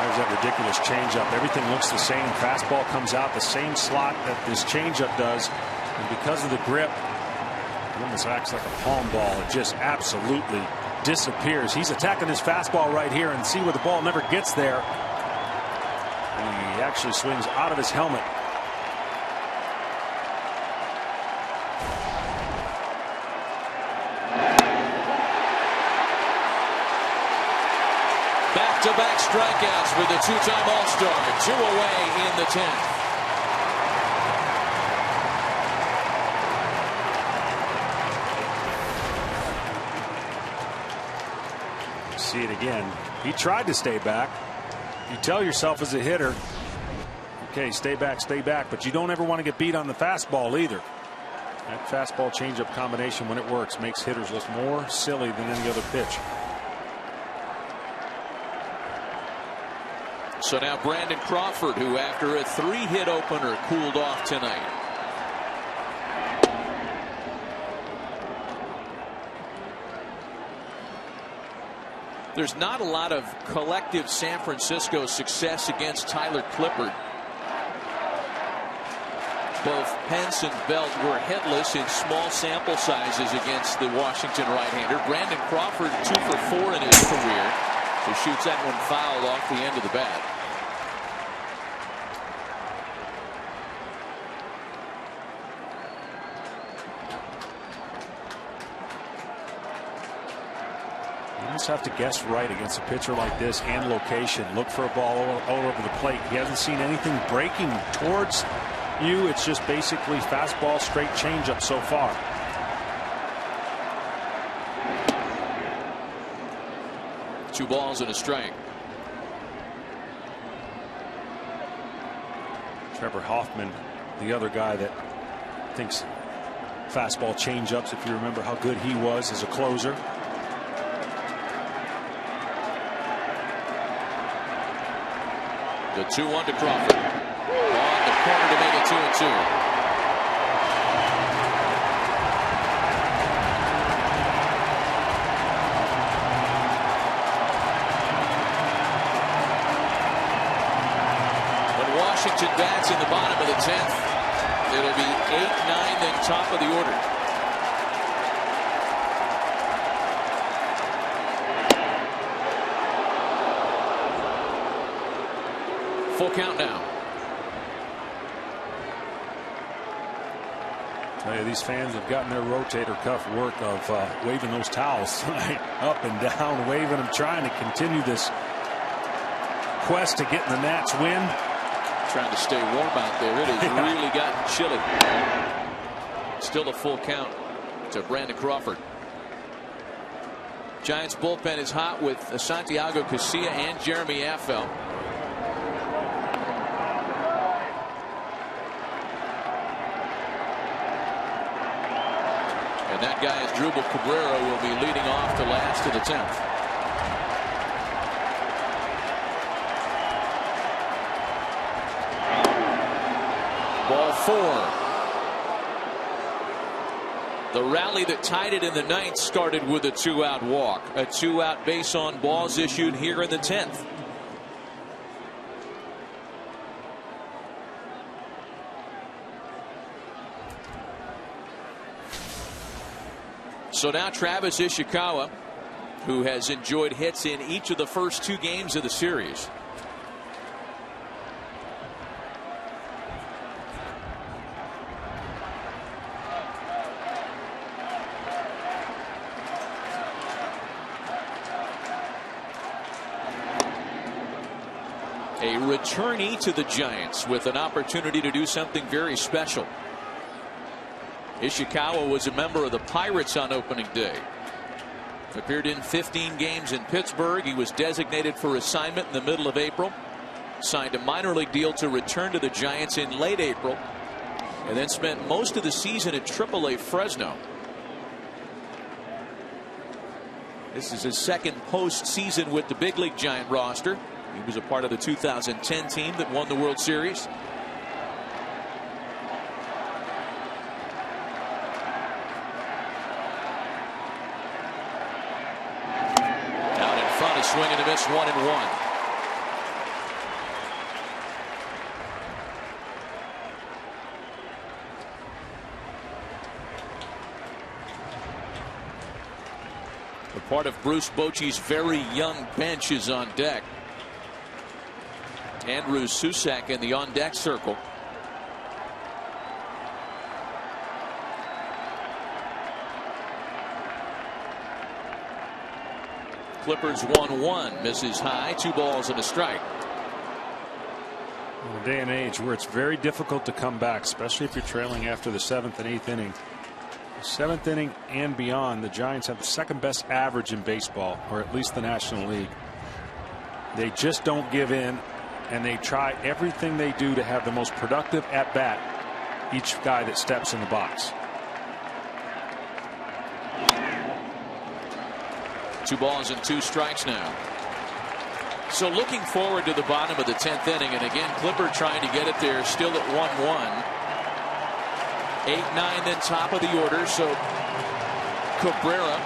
There's that ridiculous changeup. Everything looks the same. Fastball comes out the same slot that this changeup does, and because of the grip, it almost acts like a palm ball. It just absolutely disappears. He's attacking his fastball right here, and see where the ball never gets there. He actually swings out of his helmet. To back-to-back strikeouts for the two-time All-Star. 2 away in the 10th. See it again. He tried to stay back. You tell yourself as a hitter, okay, stay back, but you don't ever want to get beat on the fastball either. That fastball changeup combination, when it works, makes hitters look more silly than any other pitch. So now Brandon Crawford, who after a 3-hit opener cooled off tonight. There's not a lot of collective San Francisco success against Tyler Clippard. Both Pence and Belt were hitless in small sample sizes against the Washington right-hander. Brandon Crawford 2 for 4 in his career. He shoots that one fouled off the end of the bat. You just have to guess right against a pitcher like this and location. Look for a ball all over the plate. He hasn't seen anything breaking towards you. It's just basically fastball, straight changeup so far. Two balls and a strike. Trevor Hoffman, the other guy that thinks fastball changeups, if you remember how good he was as a closer. The 2-1 to Crawford. On the corner to make it 2-2. When Washington bats in the bottom of the 10th, it'll be 8-9, then top of the order. Full count now. Tell you, these fans have gotten their rotator cuff work of waving those towels tonight, up and down, waving them, trying to continue this quest to get in the Nats win. Trying to stay warm out there. It has really gotten chilly. Still a full count to Brandon Crawford. Giants bullpen is hot with Santiago Casilla and Jeremy Affel. And that guy is Drupal Cabrera, will be leading off to last of the 10th. Ball 4. The rally that tied it in the 9th started with a 2-out walk. A 2-out base on balls issued here in the 10th. So now Travis Ishikawa, who has enjoyed hits in each of the first 2 games of the series. A returnee to the Giants with an opportunity to do something very special. Ishikawa was a member of the Pirates on opening day. Appeared in 15 games in Pittsburgh. He was designated for assignment in the middle of April. Signed a minor league deal to return to the Giants in late April. And then spent most of the season at AAA Fresno. This is his second postseason with the big league Giant roster. He was a part of the 2010 team that won the World Series. Swing and a miss, 1-1. The part of Bruce Bochy's very young bench is on deck. Andrew Susak in the on deck circle. Clippers 1-1, misses high, 2 balls and a strike. In a day and age where it's very difficult to come back, especially if you're trailing after the 7th and 8th inning. The 7th inning and beyond, the Giants have the 2nd best average in baseball, or at least the National League. They just don't give in, and they try everything they do to have the most productive at bat each guy that steps in the box. 2 balls and 2 strikes now. So looking forward to the bottom of the 10th inning, and again Clipper trying to get it there, still at 1-1. 8-9 then top of the order, so Cabrera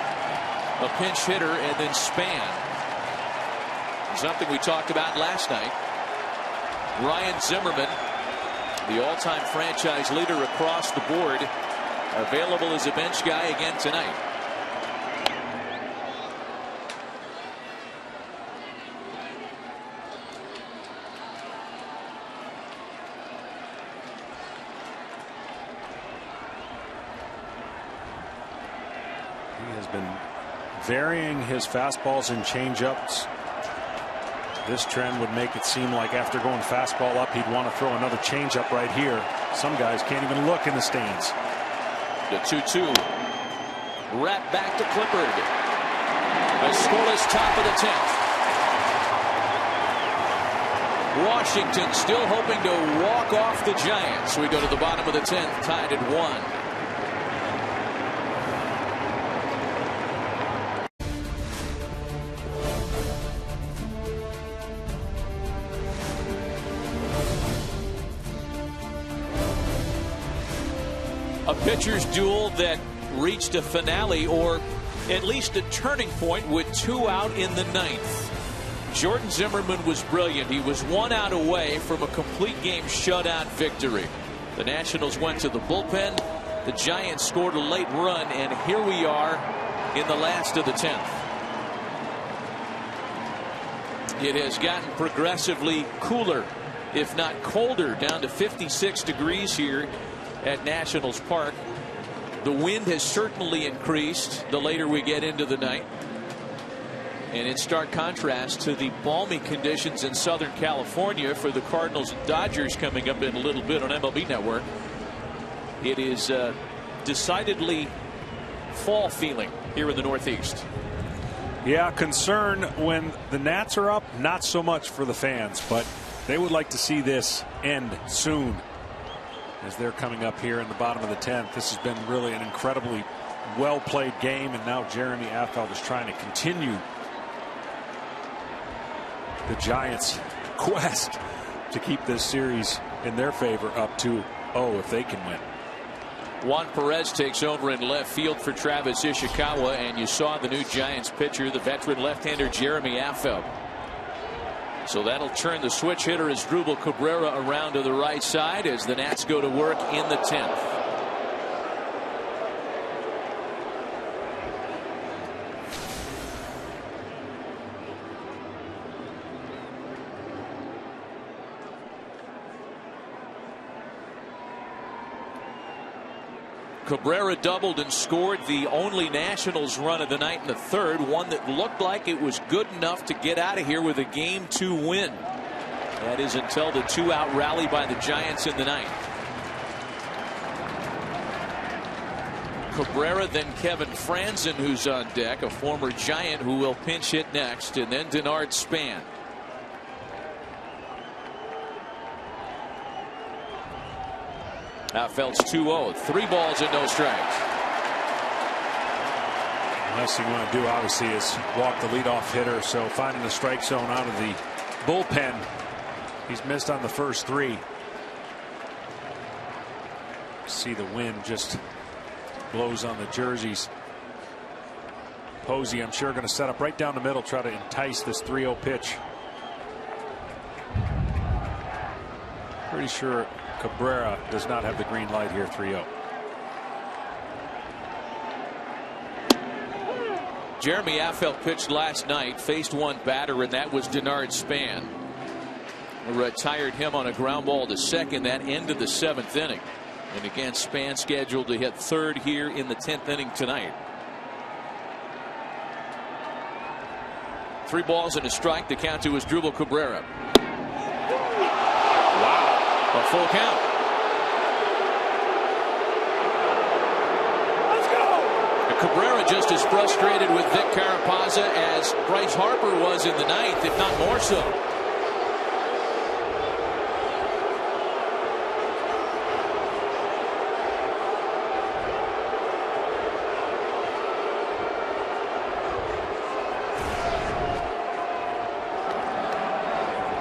a pinch hitter, and then Span. Something we talked about last night. Ryan Zimmerman, the all-time franchise leader across the board, available as a bench guy again tonight. He has been varying his fastballs and changeups. This trend would make it seem like after going fastball up, he'd want to throw another changeup right here. Some guys can't even look in the stands. The 2-2. Wrap back to Clippard. A scoreless top of the 10th. Washington still hoping to walk off the Giants. We go to the bottom of the 10th, tied at 1. A pitcher's duel that reached a finale, or at least a turning point, with 2 out in the 9th. Jordan Zimmerman was brilliant. He was 1 out away from a complete game shutout victory. The Nationals went to the bullpen. The Giants scored a late run, and here we are in the last of the 10th. It has gotten progressively cooler, if not colder, down to 56 degrees here at Nationals Park. The wind has certainly increased the later we get into the night, and in stark contrast to the balmy conditions in Southern California for the Cardinals and Dodgers coming up in a little bit on MLB Network. It is decidedly fall feeling here in the Northeast. Yeah, concern when the Nats are up, not so much for the fans, but they would like to see this end soon. As they're coming up here in the bottom of the 10th, this has been really an incredibly well played game, and now Jeremy Affeldt is trying to continue the Giants' quest to keep this series in their favor up 2-0 if they can win. Juan Perez takes over in left field for Travis Ishikawa, and you saw the new Giants pitcher, the veteran left-hander Jeremy Affeldt. So that'll turn the switch hitter as Asdrubal Cabrera around to the right side as the Nats go to work in the 10th. Cabrera doubled and scored the only Nationals run of the night in the 3rd, one that looked like it was good enough to get out of here with a Game 2 win. That is until the 2-out rally by the Giants in the 9th. Cabrera, then Kevin Franzen, who's on deck, a former Giant who will pinch hit next, and then Denard Span. Affeldt's 2-0, 3 balls and no strikes. Last thing you want to do, obviously, is walk the leadoff hitter. So finding the strike zone out of the bullpen. He's missed on the first 3. See the wind just blows on the jerseys. Posey, I'm sure, going to set up right down the middle, try to entice this 3-0 pitch. Pretty sure Cabrera does not have the green light here. 3-0. Jeremy Affeldt pitched last night, faced one batter, and that was Denard Span. Retired him on a ground ball to second. That ended the 7th inning. And again, Span scheduled to hit 3rd here in the 10th inning tonight. 3 balls and a strike. The count to Asdrubal Cabrera. Wow. A full count. Let's go. Cabrera just as frustrated with Vic Carapazza as Bryce Harper was in the 9th, if not more so.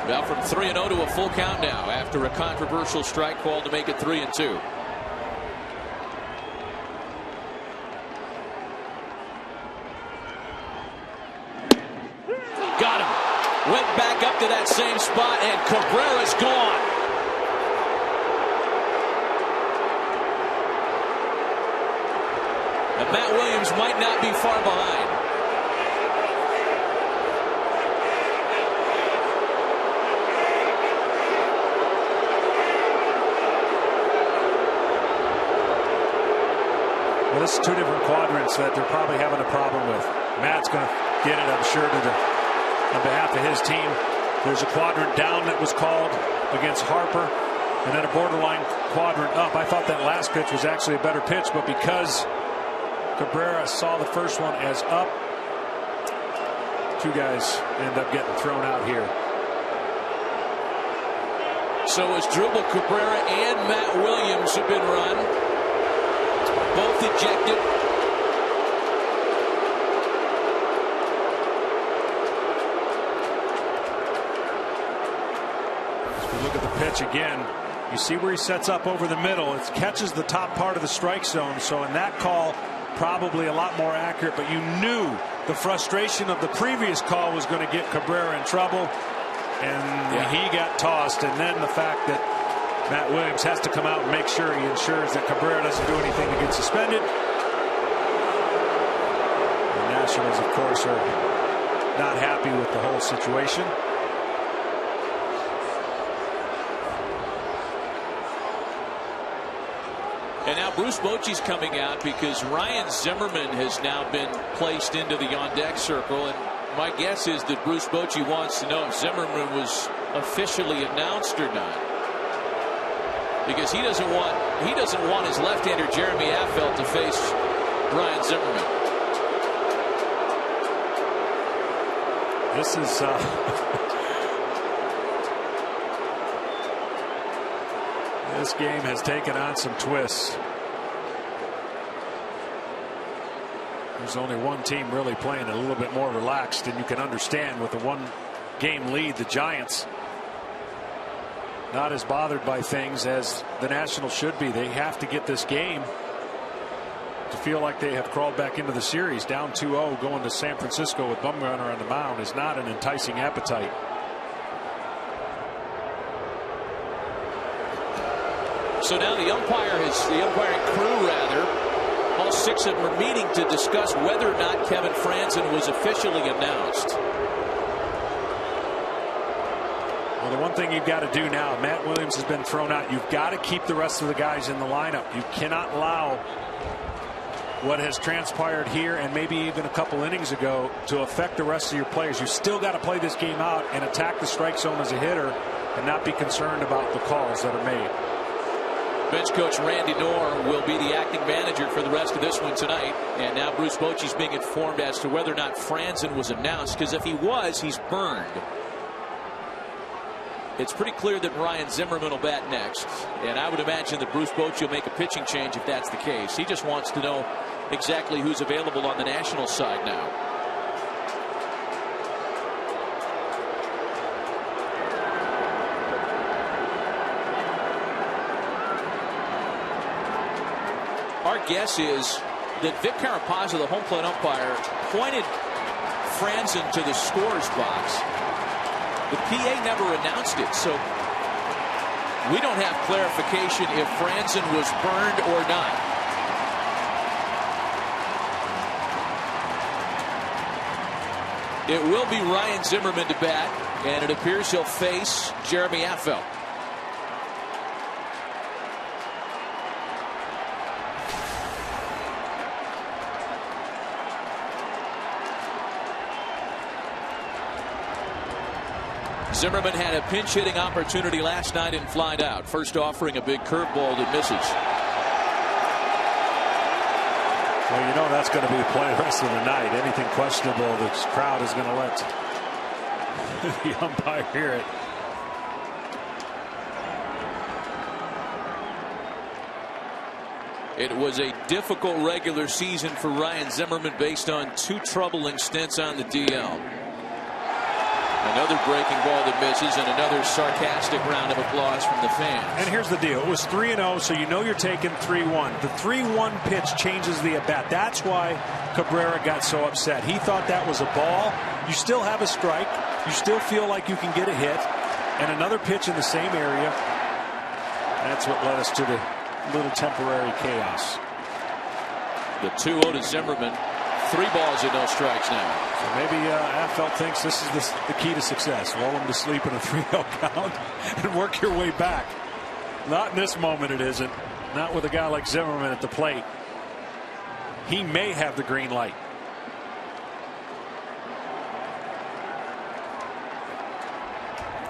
Now from 3-0 to a full count now after a controversial strike called to make it 3-2. Got him. Went back up to that same spot, and Cabrera's gone. And Matt Williams might not be far behind. Well, this is 2 different quadrants that they're probably having a problem with. Matt's going to get it, I'm sure, on behalf of his team. There's a quadrant down that was called against Harper, and then a borderline quadrant up. I thought that last pitch was actually a better pitch, but because Cabrera saw the first one as up, 2 guys end up getting thrown out here. So Asdrubal Cabrera and Matt Williams have been run. Both ejected. As we look at the pitch again, you see where he sets up over the middle. It catches the top part of the strike zone. So in that call, probably a lot more accurate, but you knew the frustration of the previous call was going to get Cabrera in trouble, and he got tossed. And then the fact that Matt Williams has to come out and make sure he ensures that Cabrera doesn't do anything to get suspended. The Nationals, of course, are not happy with the whole situation. And now Bruce Bochy's coming out because Ryan Zimmerman has now been placed into the on-deck circle. And my guess is that Bruce Bochy wants to know if Zimmerman was officially announced or not, because he doesn't want his left-hander Jeremy Affeldt to face Ryan Zimmerman. This is this game has taken on some twists. There's only one team really playing a little bit more relaxed, and you can understand with the 1-game lead, the Giants not as bothered by things as the Nationals should be. They have to get this game to feel like they have crawled back into the series. Down 2-0 going to San Francisco with Bumgarner on the mound is not an enticing appetite. So now the umpiring crew rather, all 6 of them are meeting to discuss whether or not Kevin Franzen was officially announced. Well, the one thing you've got to do now, Matt Williams has been thrown out. You've got to keep the rest of the guys in the lineup. You cannot allow what has transpired here and maybe even a couple innings ago to affect the rest of your players. You still got to play this game out and attack the strike zone as a hitter and not be concerned about the calls that are made. Bench coach Randy Knorr will be the acting manager for the rest of this one tonight. And now Bruce Bochy's being informed as to whether or not Franzen was announced, because if he was, he's burned. It's pretty clear that Ryan Zimmerman will bat next, and I would imagine that Bruce Bochy will make a pitching change if that's the case. He just wants to know exactly who's available on the Nationals side now. Our guess is that Vic Carapazza, the home plate umpire, pointed Franzen to the scorer's box. The PA never announced it, so we don't have clarification if Franzen was burned or not. It will be Ryan Zimmerman to bat, and it appears he'll face Jeremy Affeldt. Zimmerman had a pinch hitting opportunity last night and flied out. First offering a big curveball that misses. Well, you know that's going to be the play the rest of the night. Anything questionable, this crowd is going to let the umpire hear it. It was a difficult regular season for Ryan Zimmerman based on 2 troubling stints on the DL. Another breaking ball that misses and another sarcastic round of applause from the fans. And here's the deal. It was 3-0, so you know you're taking 3-1. The 3-1 pitch changes the at-bat. That's why Cabrera got so upset. He thought that was a ball. You still have a strike. You still feel like you can get a hit. And another pitch in the same area. That's what led us to the little temporary chaos. The 2-0 to Zimmerman. 3 balls and no strikes now. So maybe Affeldt thinks this is the key to success. Lull him to sleep in a 3-0 count and work your way back. Not in this moment it isn't. Not with a guy like Zimmerman at the plate. He may have the green light.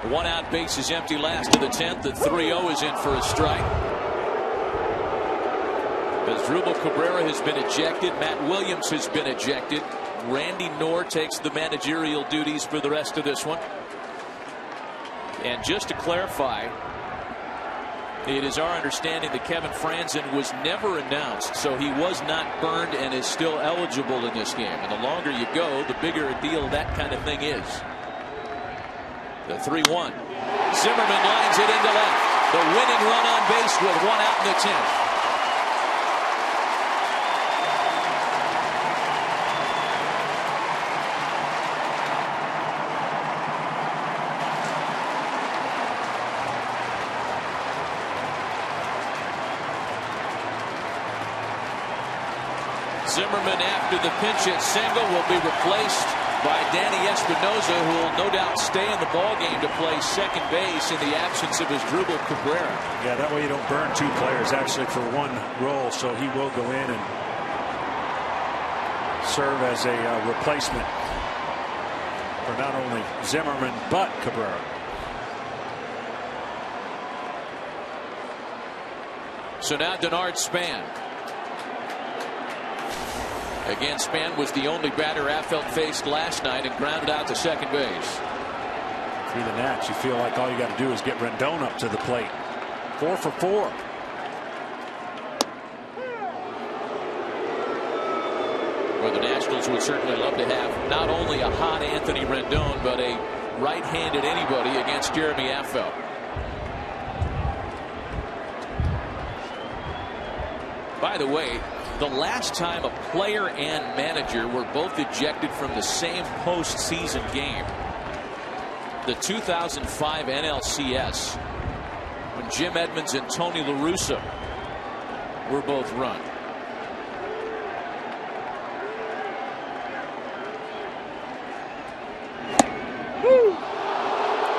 One out, base is empty, last of the 10th. The 3-0 is in for a strike. Asdrubal Cabrera has been ejected. Matt Williams has been ejected. Randy Knorr takes the managerial duties for the rest of this one. And just to clarify, it is our understanding that Kevin Franzen was never announced, so he was not burned and is still eligible in this game. And the longer you go, the bigger a deal that kind of thing is. The 3-1. Zimmerman lines it into left. The winning run on base with 1 out in the 10th. Zimmerman, after the pinch hit single, will be replaced by Danny Espinosa, who will no doubt stay in the ballgame to play second base in the absence of Asdrubal Cabrera. Yeah, that way you don't burn 2 players actually for 1 role, so he will go in and serve as a replacement for not only Zimmerman but Cabrera. So now Denard Span. Again, Span was the only batter Affeldt faced last night and grounded out to second base. Through the Nats, you feel like all you got to do is get Rendon up to the plate. 4 for 4. Well, the Nationals would certainly love to have not only a hot Anthony Rendon, but a right-handed anybody against Jeremy Affeldt. By the way, the last time a player and manager were both ejected from the same postseason game, the 2005 NLCS, when Jim Edmonds and Tony La Russa were both run.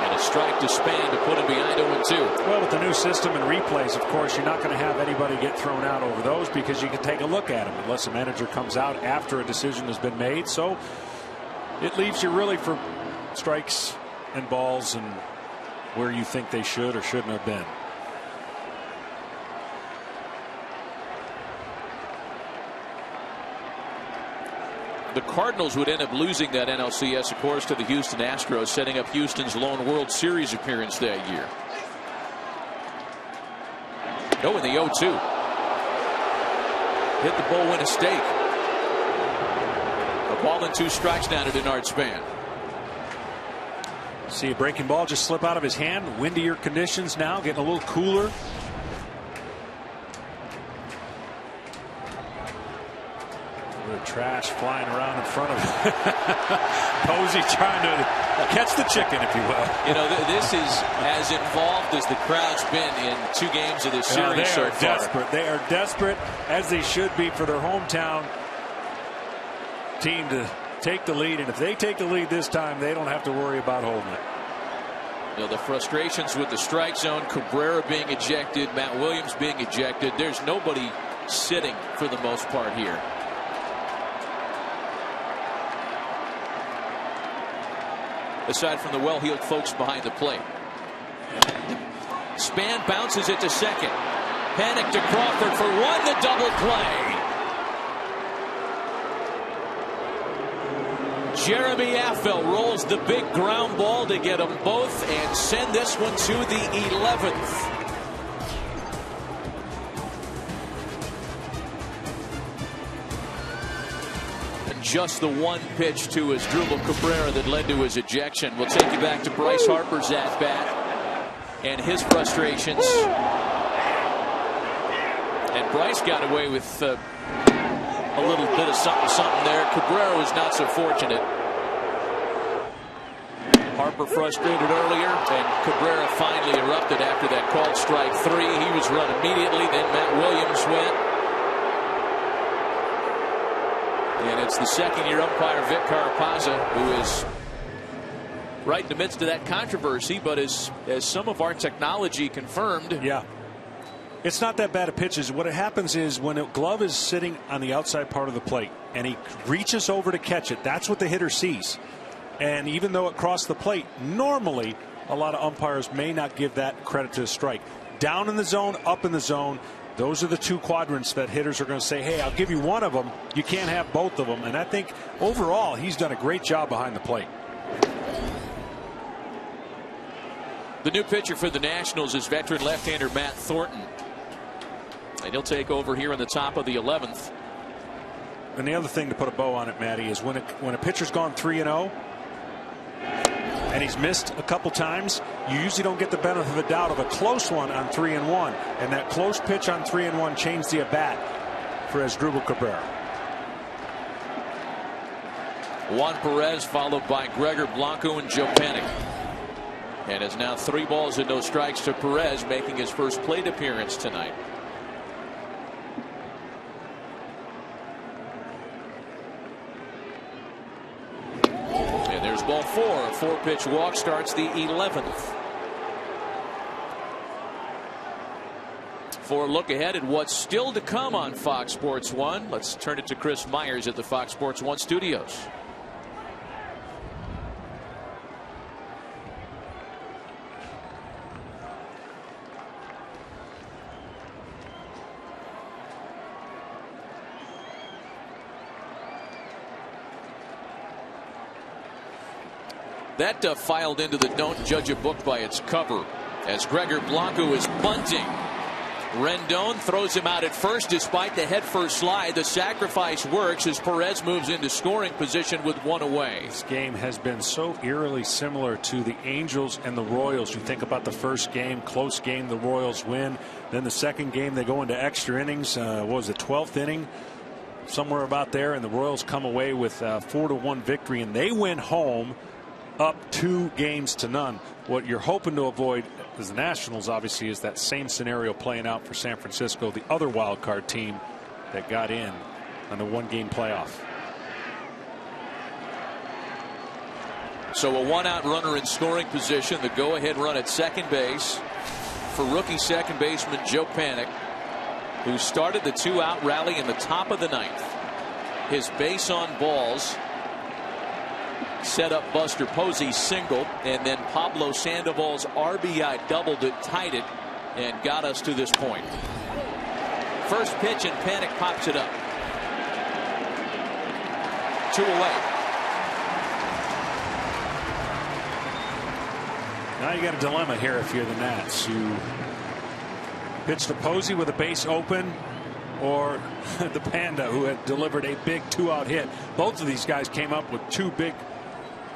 And a strike to Span to put him behind 0-2. Well, with the new system and replays, of course, you're not going to have anybody get thrown out over those because you can take a look at them unless a manager comes out after a decision has been made. So it leaves you really for strikes and balls and where you think they should or shouldn't have been. The Cardinals would end up losing that NLCS, of course, to the Houston Astros, setting up Houston's lone World Series appearance that year. Oh, in the 0-2. Hit the ball, win a stake. A ball and 2 strikes now to Denard Span. See a breaking ball just slip out of his hand. Windier conditions now, getting a little cooler. Trash flying around in front of him. Posey trying to catch the chicken, if you will. You know, this is as involved as the crowd's been in 2 games of this series so far. Desperate. They are desperate, as they should be, for their hometown team to take the lead. And if they take the lead this time, they don't have to worry about holding it. You know, the frustrations with the strike zone, Cabrera being ejected, Matt Williams being ejected. There's nobody sitting for the most part here. aside from the well-heeled folks behind the plate. Span bounces it to second. Panic to Crawford for one. The double play. Jeremy Affeldt rolls the big ground ball to get them both and send this one to the 11th. Just the one pitch to Asdrubal Cabrera that led to his ejection. We'll take you back to Bryce Harper's at bat and his frustrations. And Bryce got away with a little bit of something there. Cabrera was not so fortunate. Harper frustrated earlier, and Cabrera finally erupted after that called strike 3. He was run immediately. Then Matt Williams went. And it's the second-year umpire, Vic Carapazza, who is right in the midst of that controversy. But as some of our technology confirmed. Yeah. It's not that bad of pitches. What happens is when a glove is sitting on the outside part of the plate and he reaches over to catch it, that's what the hitter sees. And even though it crossed the plate, normally a lot of umpires may not give that credit to the strike. Down in the zone, up in the zone. Those are the two quadrants that hitters are going to say, hey, I'll give you one of them. You can't have both of them. And I think overall he's done a great job behind the plate. The new pitcher for the Nationals is veteran left-hander Matt Thornton. And he'll take over here in the top of the 11th. And the other thing to put a bow on it, Matty, is when a pitcher's gone 3-0 and he's missed a couple times, you usually don't get the benefit of the doubt of a close one on 3-1. And that close pitch on 3-1 changed the at-bat for Asdrubal Cabrera. Juan Perez followed by Gregor Blanco and Joe Panik. And is now 3 balls and no strikes to Perez, making his first plate appearance tonight. Ball 4. A 4-pitch walk starts the 11th. For a look ahead at what's still to come on Fox Sports 1, let's turn it to Chris Myers at the Fox Sports 1 studios. That filed into the don't judge a book by its cover as Gregor Blanco is bunting. Rendon throws him out at first despite the headfirst slide. The sacrifice works as Perez moves into scoring position with 1 away. This game has been so eerily similar to the Angels and the Royals. You think about the first game, close game, the Royals win. Then the second game they go into extra innings. What was it, 12th inning? Somewhere about there, and the Royals come away with a 4-1 victory, and they win home up 2-0. What you're hoping to avoid as the Nationals obviously is that same scenario playing out for San Francisco, the other wild card team that got in on the 1-game playoff. So a 1-out runner in scoring position. The go-ahead run at second base for rookie second baseman Joe Panik, who started the 2-out rally in the top of the 9th. His base on balls set up Buster Posey's single, and then Pablo Sandoval's RBI double that tied it and got us to this point. First pitch and Panik pops it up. 2 away. Now you got a dilemma here if you're the Nats. You pitch to Posey with a base open, or the Panda, who had delivered a big 2-out hit. Both of these guys came up with 2 big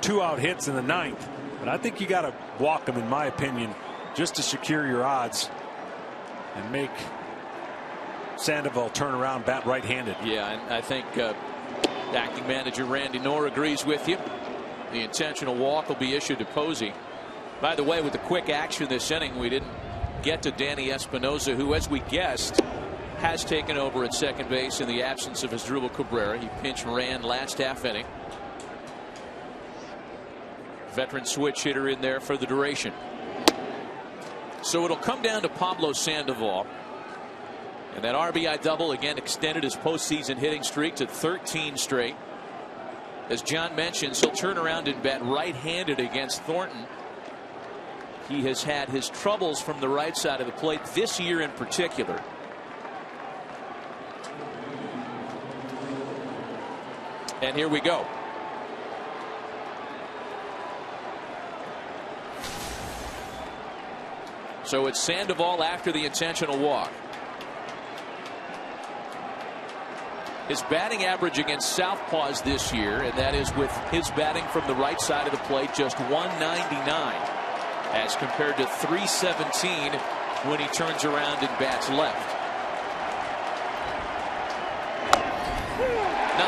2-out hits in the 9th. But I think you got to walk them, in my opinion, just to secure your odds and make Sandoval turn around, bat right-handed. Yeah, and I think acting manager Randy Knorr agrees with you. The intentional walk will be issued to Posey. By the way, with the quick action this inning, we didn't get to Danny Espinosa, who, as we guessed, has taken over at second base in the absence of Asdrubal Cabrera. He pinch ran last half inning. Veteran switch hitter in there for the duration. So it'll come down to Pablo Sandoval. And that RBI double again extended his postseason hitting streak to 13 straight. As John mentions, he'll turn around and bat right-handed against Thornton. He has had his troubles from the right side of the plate this year in particular. And here we go. So it's Sandoval after the intentional walk. His batting average against southpaws this year, and that is with his batting from the right side of the plate, just 199 as compared to 317 when he turns around and bats left.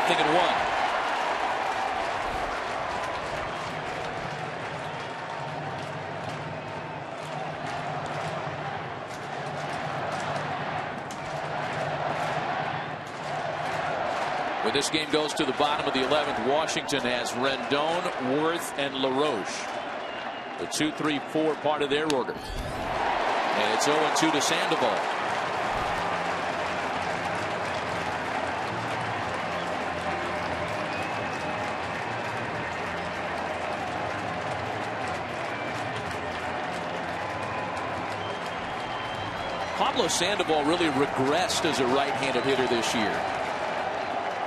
0-1. When this game goes to the bottom of the 11th, Washington has Rendon, Worth, and LaRoche. The 2-3-4 part of their order. And it's 0-2 to Sandoval. Pablo Sandoval really regressed as a right-handed hitter this year.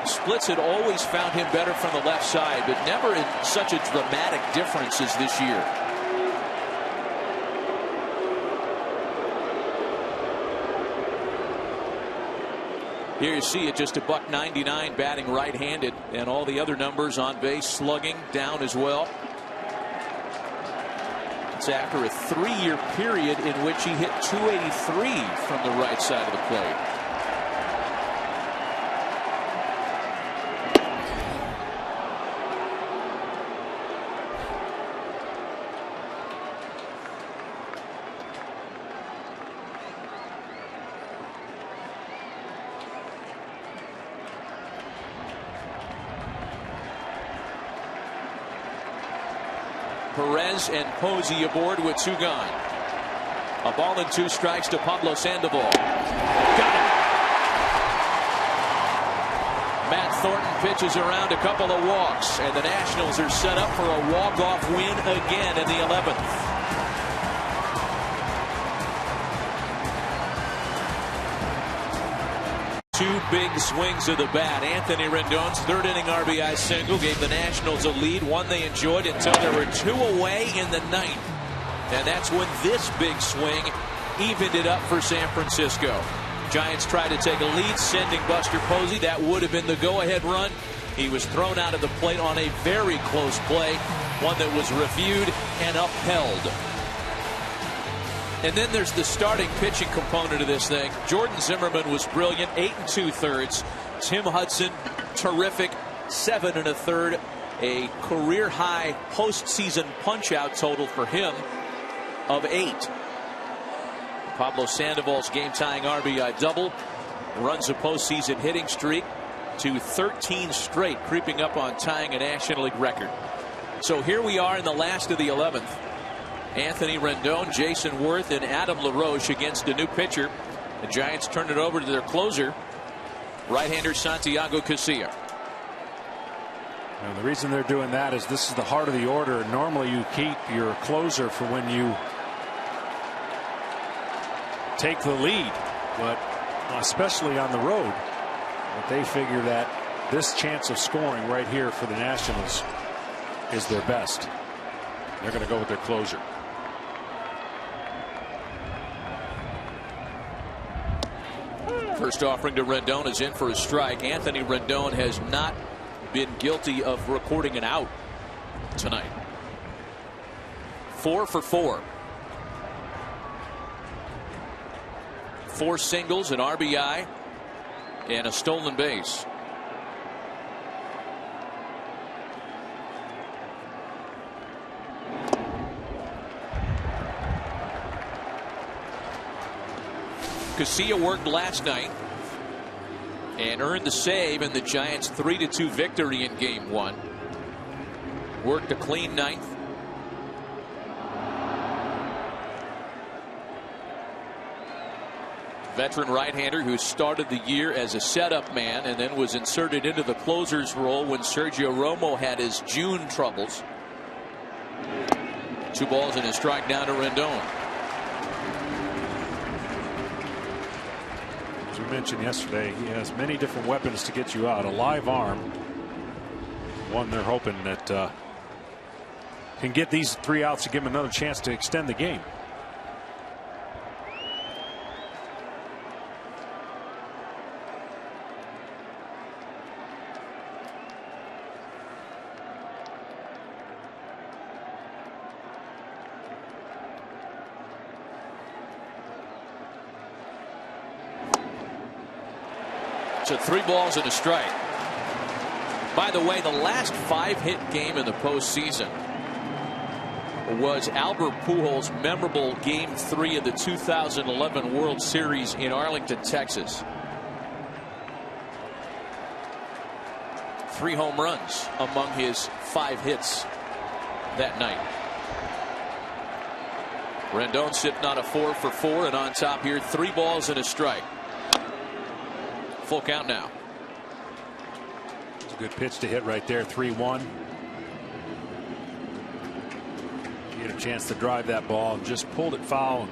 Splits had always found him better from the left side, but never in such a dramatic difference as this year. Here you see it, just a .199 batting right-handed, and all the other numbers on base, slugging down as well. It's after a 3-year period in which he hit .283 from the right side of the plate. Perez and Posey aboard with 2 gone. A ball and 2 strikes to Pablo Sandoval. Got it. Matt Thornton pitches around a couple of walks, and the Nationals are set up for a walk-off win again in the 11th. Two big swings of the bat. Anthony Rendon's 3rd inning RBI single gave the Nationals a lead, one they enjoyed until there were 2 away in the 9th. And that's when this big swing evened it up for San Francisco. Giants tried to take a lead, sending Buster Posey. That would have been the go-ahead run. He was thrown out of the plate on a very close play, one that was reviewed and upheld. And then there's the starting pitching component of this thing. Jordan Zimmerman was brilliant, 8 2/3. Tim Hudson, terrific, 7 1/3. A career high postseason punch-out total for him of 8. Pablo Sandoval's game-tying RBI double runs a postseason hitting streak to 13 straight, creeping up on tying a National League record. So here we are in the last of the 11th. Anthony Rendon, Jason Worth, and Adam LaRoche against a new pitcher. The Giants turn it over to their closer, right-hander Santiago Casilla. And the reason they're doing that is this is the heart of the order. Normally you keep your closer for when you take the lead, but especially on the road. But they figure that this chance of scoring right here for the Nationals is their best. They're going to go with their closer. First offering to Rendon is in for a strike. Anthony Rendon has not been guilty of recording an out tonight. 4 for 4. 4 singles, an RBI, and a stolen base. Casilla worked last night and earned the save in the Giants' 3-2 victory in Game 1. Worked a clean 9th. veteran right-hander who started the year as a setup man and then was inserted into the closer's role when Sergio Romo had his June troubles. 2 balls and a strike down to Rendon. As we mentioned yesterday, he has many different weapons to get you out. A live arm, one they're hoping that can get these 3 outs to give him another chance to extend the game. So 3 balls and a strike. By the way, the last 5-hit game in the postseason was Albert Pujols' memorable Game 3 of the 2011 World Series in Arlington, Texas. 3 home runs among his 5 hits that night. Rendon sitting on a 4 for 4 and on top here, 3 balls and a strike. Full count now. It's a good pitch to hit right there. 3-1. He had a chance to drive that ball and just pulled it foul.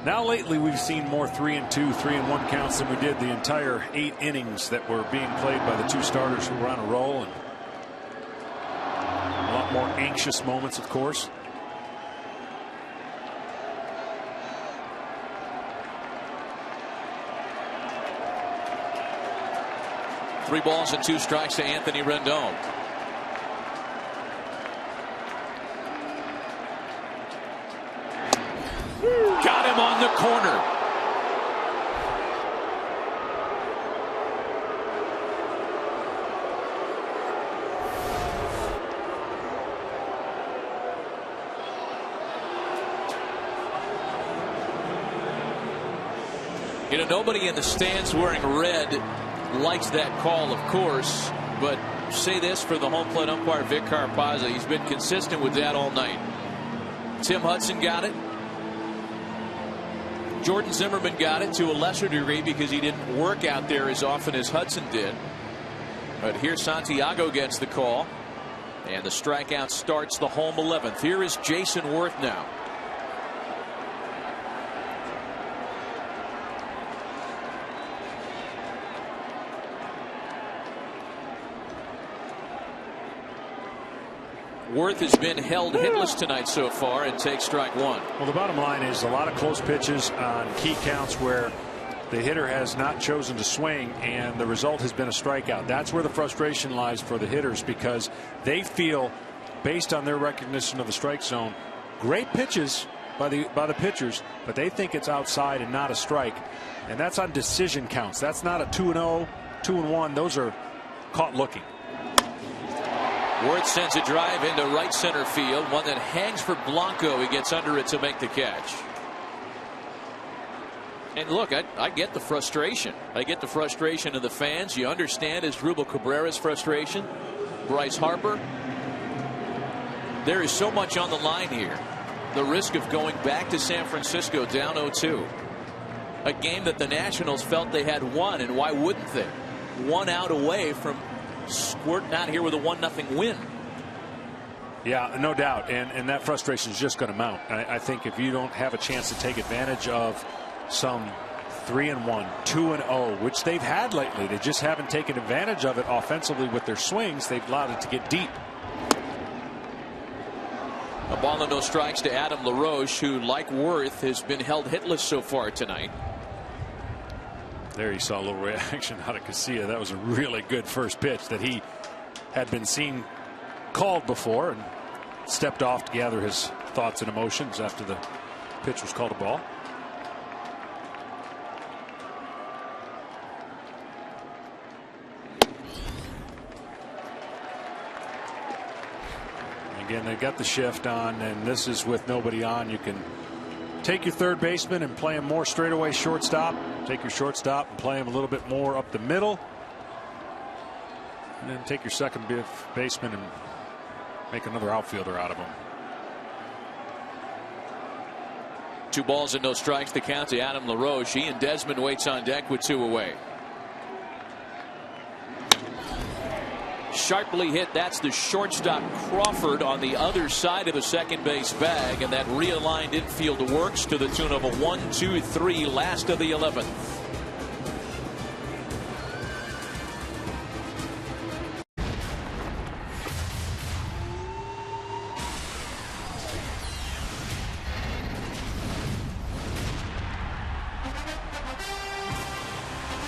Now lately we've seen more 3-2, 3-1 counts than we did the entire 8 innings that were being played by the 2 starters who were on a roll, and a lot more anxious moments, of course. Three balls and 2 strikes to Anthony Rendon. Got him on the corner. You know, nobody in the stands wearing red likes that call, of course, but say this for the home plate umpire Vic Carpazza, he's been consistent with that all night. Tim Hudson got it. Jordan Zimmerman got it to a lesser degree because he didn't work out there as often as Hudson did. But here Santiago gets the call, and the strikeout starts the home 11th. Here is Jason Worth now. Worth has been held hitless tonight so far and takes strike 1. Well, the bottom line is a lot of close pitches on key counts where the hitter has not chosen to swing and the result has been a strikeout. That's where the frustration lies for the hitters, because they feel, based on their recognition of the strike zone, great pitches by the pitchers, but they think it's outside and not a strike, and that's on decision counts. That's not a 2-0, 2-1. Those are caught looking. Worth sends a drive into right center field, one that hangs for Blanco. He gets under it to make the catch. And look, I get the frustration. I get the frustration of the fans. You understand Asdrubal Cabrera's frustration. Bryce Harper. There is so much on the line here. The risk of going back to San Francisco down 0-2. A game that the Nationals felt they had won, and why wouldn't they? 1 out away from squirting out here with a 1-0 win. Yeah, no doubt, and that frustration is just going to mount. I think if you don't have a chance to take advantage of some 3-1, 2-0, which they've had lately, they just haven't taken advantage of it offensively with their swings. They've allowed it to get deep. A ball and no strikes to Adam LaRoche, who, like Worth, has been held hitless so far tonight. There you saw a little reaction out of Casilla. That was a really good first pitch that he had been seen called before and stepped off to gather his thoughts and emotions after the pitch was called a ball. Again, they got the shift on, and this is with nobody on. You can take your third baseman and play him more straightaway shortstop. Take your shortstop and play him a little bit more up the middle. And then take your second baseman and make another outfielder out of him. 2 balls and no strikes. The count to Adam LaRoche. Ian Desmond waits on deck with 2 away. Sharply hit. That's the shortstop Crawford on the other side of the second base bag, and that realigned infield works to the tune of a 1-2-3, last of the 11th.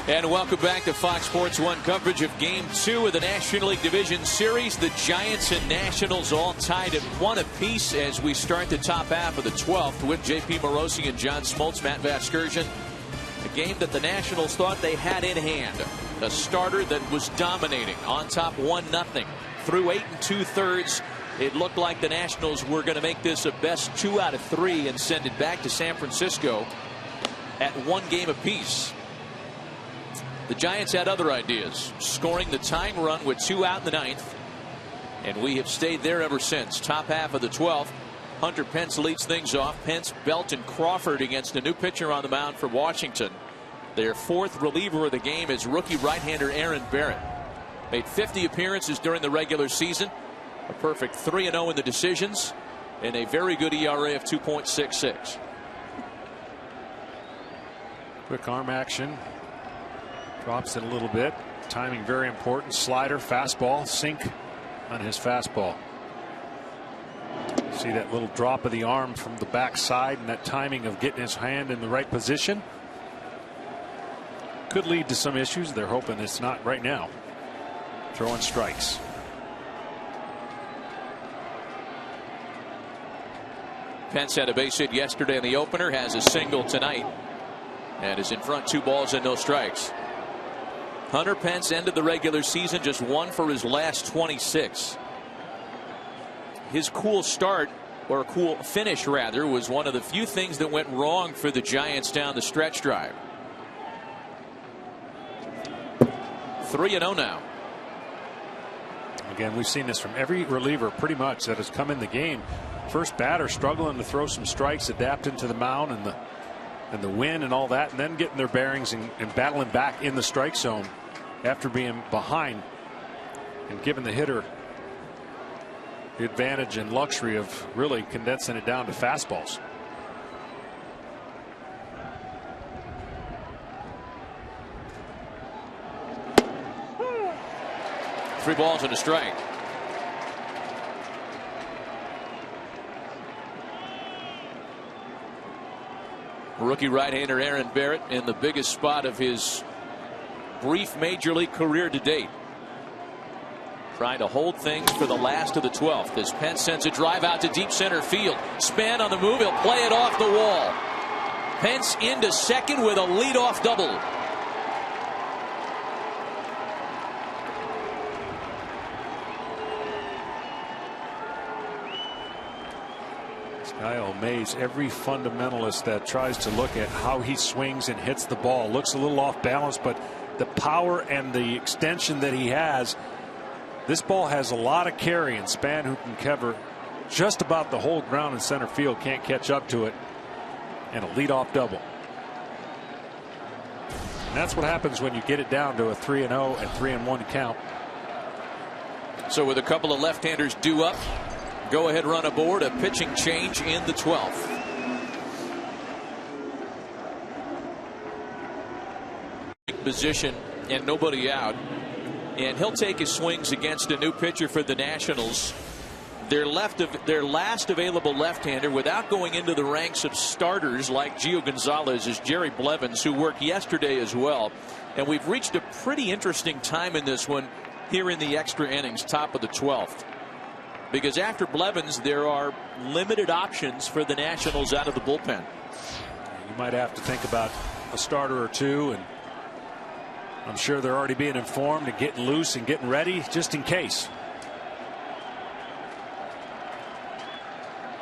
And welcome back to Fox Sports 1 coverage of Game 2 of the National League Division Series. The Giants and Nationals all tied at 1 apiece as we start the top half of the 12th with J.P. Morosi and John Smoltz, Matt Vasgersian. A game that the Nationals thought they had in hand. A starter that was dominating on top 1-0. Through 8 2/3, it looked like the Nationals were going to make this a best 2 out of 3 and send it back to San Francisco at 1 game apiece. The Giants had other ideas, scoring the tying run with 2 out in the 9th, and we have stayed there ever since. Top half of the 12th, Hunter Pence leads things off. Pence, Belt, and Crawford against a new pitcher on the mound for Washington. Their 4th reliever of the game is rookie right-hander Aaron Barrett. Made 50 appearances during the regular season, a perfect 3-0 in the decisions, and a very good ERA of 2.66. Quick arm action. Drops it a little bit. Timing very important. Slider, fastball, sink on his fastball. See that little drop of the arm from the backside and that timing of getting his hand in the right position. Could lead to some issues. They're hoping it's not right now. Throwing strikes. Pence had a base hit yesterday in the opener, has a single tonight, and is in front 2 balls and no strikes. Hunter Pence ended the regular season just 1 for his last 26. His cool start, or cool finish rather, was one of the few things that went wrong for the Giants down the stretch drive. 3-0 now. Again, we've seen this from every reliever pretty much that has come in the game. First batter struggling to throw some strikes, adapting to the mound and the wind and all that, and then getting their bearings and battling back in the strike zone after being behind and giving the hitter the advantage and luxury of really condensing it down to fastballs. Three balls and a strike. Rookie right-hander Aaron Barrett in the biggest spot of his brief major league career to date. Trying to hold things for the last of the 12th as Pence sends a drive out to deep center field. Span on the move. He'll play it off the wall. Pence into second with a leadoff double. This guy will amaze every fundamentalist that tries to look at how he swings and hits the ball. Looks a little off balance, but the power and the extension that he has, this ball has a lot of carry, and Span, who can cover just about the whole ground in center field, can't catch up to it, and a leadoff double. And that's what happens when you get it down to a 3-0 and 3-1 count. So with a couple of left-handers due up, go ahead run aboard, a pitching change in the 12th. Position and nobody out, and he'll take his swings against a new pitcher for the Nationals. Their last available left-hander without going into the ranks of starters like Gio Gonzalez is Jerry Blevins, who worked yesterday as well. And we've reached a pretty interesting time in this one here in the extra innings, top of the 12th, because after Blevins there are limited options for the Nationals out of the bullpen. You might have to think about a starter or two, and I'm sure they're already being informed and getting loose and getting ready just in case.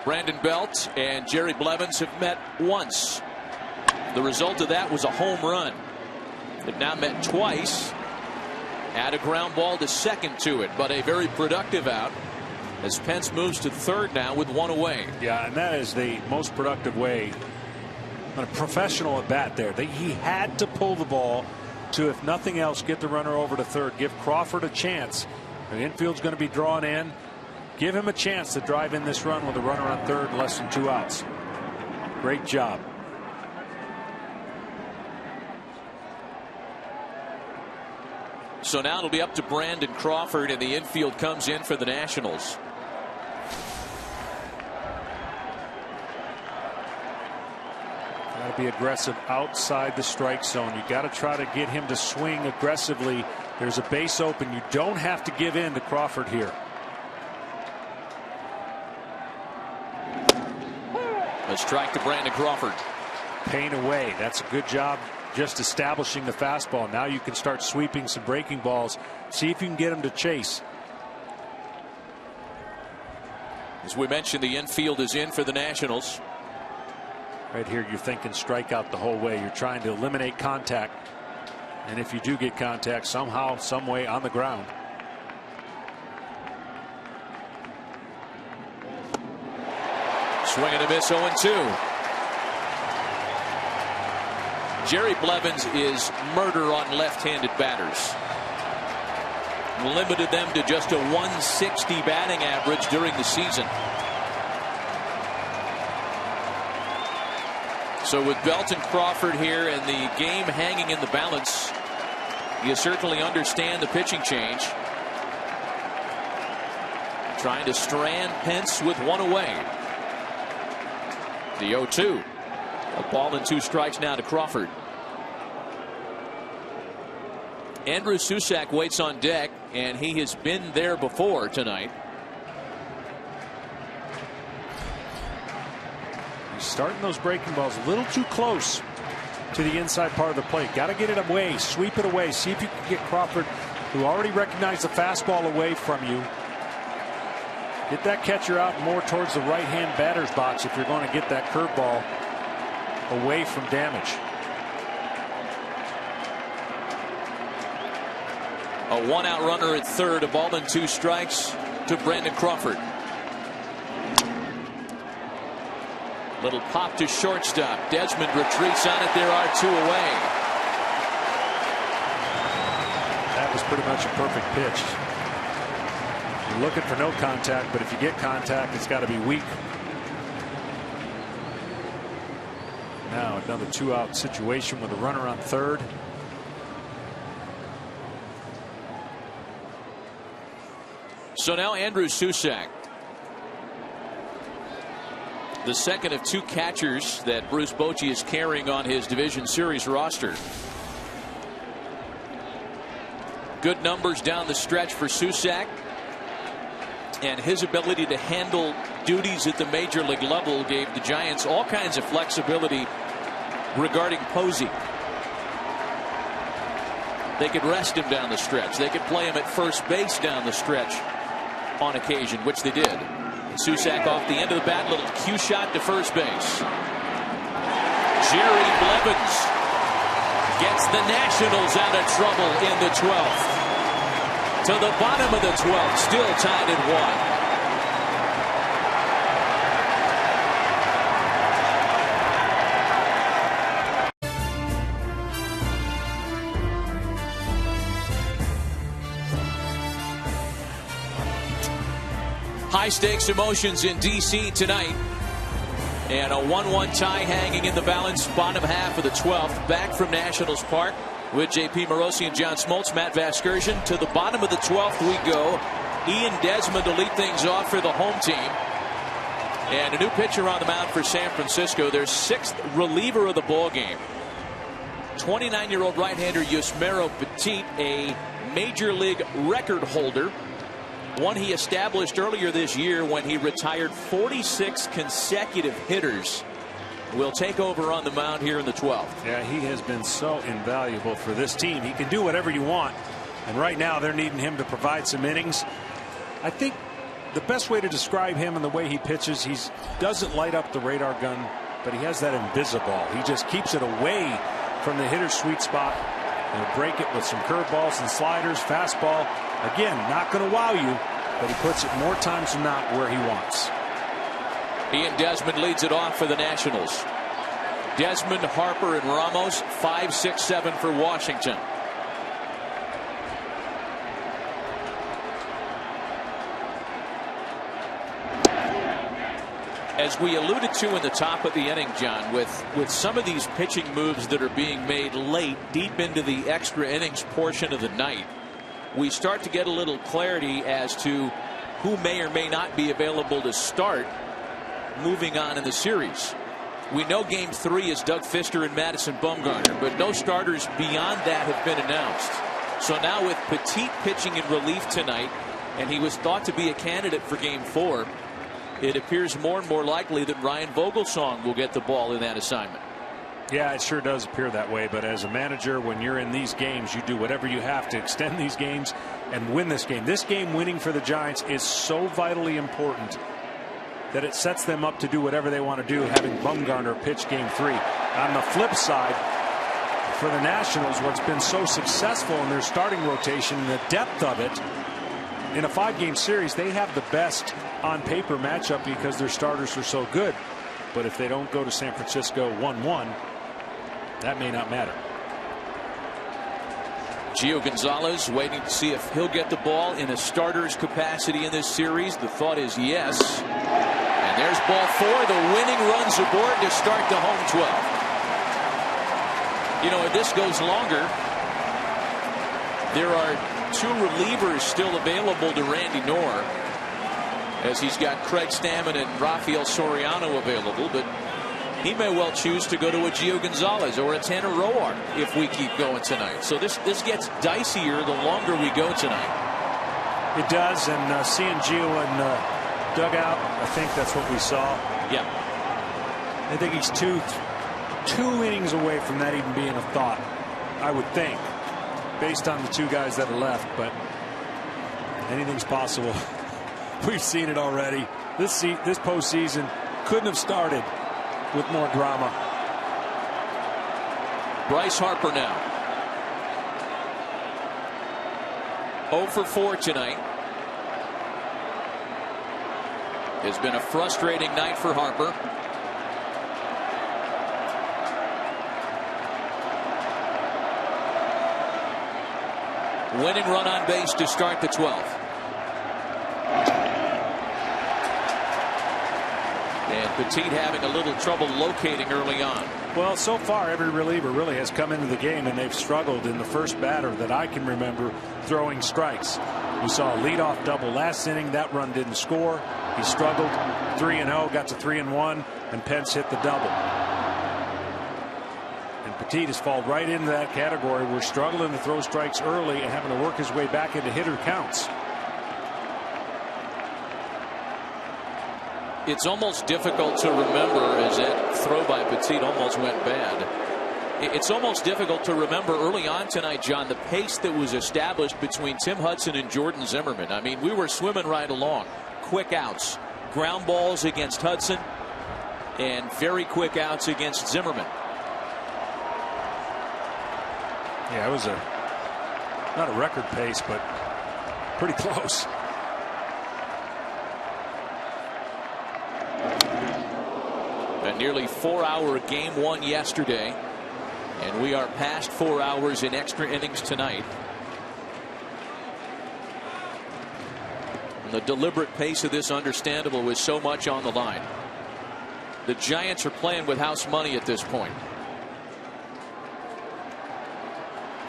Brandon Belt and Jerry Blevins have met once. The result of that was a home run. They've now met twice. Add a ground ball to second to it, but a very productive out as Pence moves to third now with 1 away. Yeah, and that is the most productive way a professional at bat there. He had to pull the ball to, if nothing else, get the runner over to third. Give Crawford a chance. The infield's going to be drawn in. Give him a chance to drive in this run with a runner on third, less than 2 outs. Great job. So now it'll be up to Brandon Crawford, and the infield comes in for the Nationals. Got to be aggressive outside the strike zone. You got to try to get him to swing aggressively. There's a base open. You don't have to give in to Crawford here. A strike to Brandon Crawford. Paying away. That's a good job just establishing the fastball. Now you can start sweeping some breaking balls. See if you can get him to chase. As we mentioned, the infield is in for the Nationals. Right here, you're thinking strikeout the whole way. You're trying to eliminate contact. And if you do get contact somehow, some way on the ground. Swing and a miss, 0-2. Jerry Blevins is murder on left-handed batters. Limited them to just a 160 batting average during the season. So with Belton Crawford here and the game hanging in the balance, you certainly understand the pitching change. Trying to strand Pence with one away. The 0-2. A ball and 2 strikes now to Crawford. Andrew Susac waits on deck, and he has been there before tonight. He's starting those breaking balls a little too close to the inside part of the plate. Got to get it away, sweep it away, see if you can get Crawford, who already recognized the fastball, away from you. Get that catcher out more towards the right-hand batter's box if you're going to get that curveball away from damage. A 1-out runner at third, a ball and 2 strikes to Brandon Crawford. Little pop to shortstop. Desmond retreats on it. There are 2 away. That was pretty much a perfect pitch. You're looking for no contact, but if you get contact, it's got to be weak. Now another 2-out situation with a runner on third. So now Andrew Susac, the second of 2 catchers that Bruce Bochy is carrying on his Division Series roster. Good numbers down the stretch for Susac, and his ability to handle duties at the major league level gave the Giants all kinds of flexibility regarding Posey. They could rest him down the stretch. They could play him at first base down the stretch on occasion, which they did. Susac off the end of the bat, little cue shot to first base. Jerry Blevins gets the Nationals out of trouble in the 12th. To the bottom of the 12th, still tied at 1. High stakes emotions in D.C. tonight, and a 1-1 tie hanging in the balance, bottom half of the 12th. Back from Nationals Park with J.P. Morosi and John Smoltz, Matt Vasgersian. To the bottom of the 12th we go. Ian Desmond to lead things off for the home team, and a new pitcher on the mound for San Francisco, their 6th reliever of the ball game. 29-year-old right-hander Yusmeiro Petit, a major league record holder, one he established earlier this year when he retired 46 consecutive hitters, will take over on the mound here in the 12th. Yeah, he has been so invaluable for this team. He can do whatever you want, and right now they're needing him to provide some innings. I think the best way to describe him and the way he pitches, he doesn't light up the radar gun, but he has that invisible. He just keeps it away from the hitter's sweet spot. He'll break it with some curveballs and sliders, fastball. Again, not going to wow you, but he puts it more times than not where he wants. Ian Desmond leads it off for the Nationals. Desmond, Harper, and Ramos, 5, 6, 7 for Washington. As we alluded to in the top of the inning, John, with some of these pitching moves that are being made late, deep into the extra innings portion of the night, we start to get a little clarity as to who may or may not be available to start moving on in the series. We know Game 3 is Doug Fister and Madison Bumgarner, but no starters beyond that have been announced. So now with Petit pitching in relief tonight, and he was thought to be a candidate for Game 4, it appears more and more likely that Ryan Vogelsong will get the ball in that assignment. Yeah, it sure does appear that way. But as a manager, when you're in these games, you do whatever you have to extend these games and win this game. This game winning for the Giants is so vitally important that it sets them up to do whatever they want to do, having Bumgarner pitch Game 3. On the flip side, for the Nationals, what's been so successful in their starting rotation, the depth of it, in a 5-game series, they have the best on paper matchup because their starters are so good. But if they don't go to San Francisco 1-1, that may not matter. Gio Gonzalez waiting to see if he'll get the ball in a starter's capacity in this series. The thought is yes. And there's ball 4. The winning runs aboard to start the home 12. You know, if this goes longer, there are 2 relievers still available to Randy Knorr, as he's got Craig Stammen and Rafael Soriano available, but he may well choose to go to a Gio Gonzalez or a Tanner Roark if we keep going tonight. So this gets dicier the longer we go tonight. It does, and seeing Gio in dugout, I think that's what we saw. Yeah. I think he's two innings away from that even being a thought, I would think, based on the 2 guys that are left, but anything's possible. We've seen it already. This postseason couldn't have started with more drama. Bryce Harper now. 0 for 4 tonight. It's been a frustrating night for Harper. Winning run on base to start the 12th. And Petit having a little trouble locating early on. Well, so far every reliever really has come into the game and they've struggled in the first batter that I can remember throwing strikes. We saw a leadoff double last inning. That run didn't score. He struggled. 3-0, got to 3-1, and Pence hit the double. And Petit has fallen right into that category. We're struggling to throw strikes early and having to work his way back into hitter counts. It's almost difficult to remember, as that throw by Petit almost went bad. It's almost difficult to remember early on tonight, John, the pace that was established between Tim Hudson and Jordan Zimmerman. I mean, we were swimming right along. Quick outs, ground balls against Hudson, and very quick outs against Zimmerman. Yeah, it was not a record pace, but pretty close. A nearly 4-hour Game 1 yesterday, and we are past 4 hours in extra innings tonight. And the deliberate pace of this, understandable, with so much on the line. The Giants are playing with house money at this point.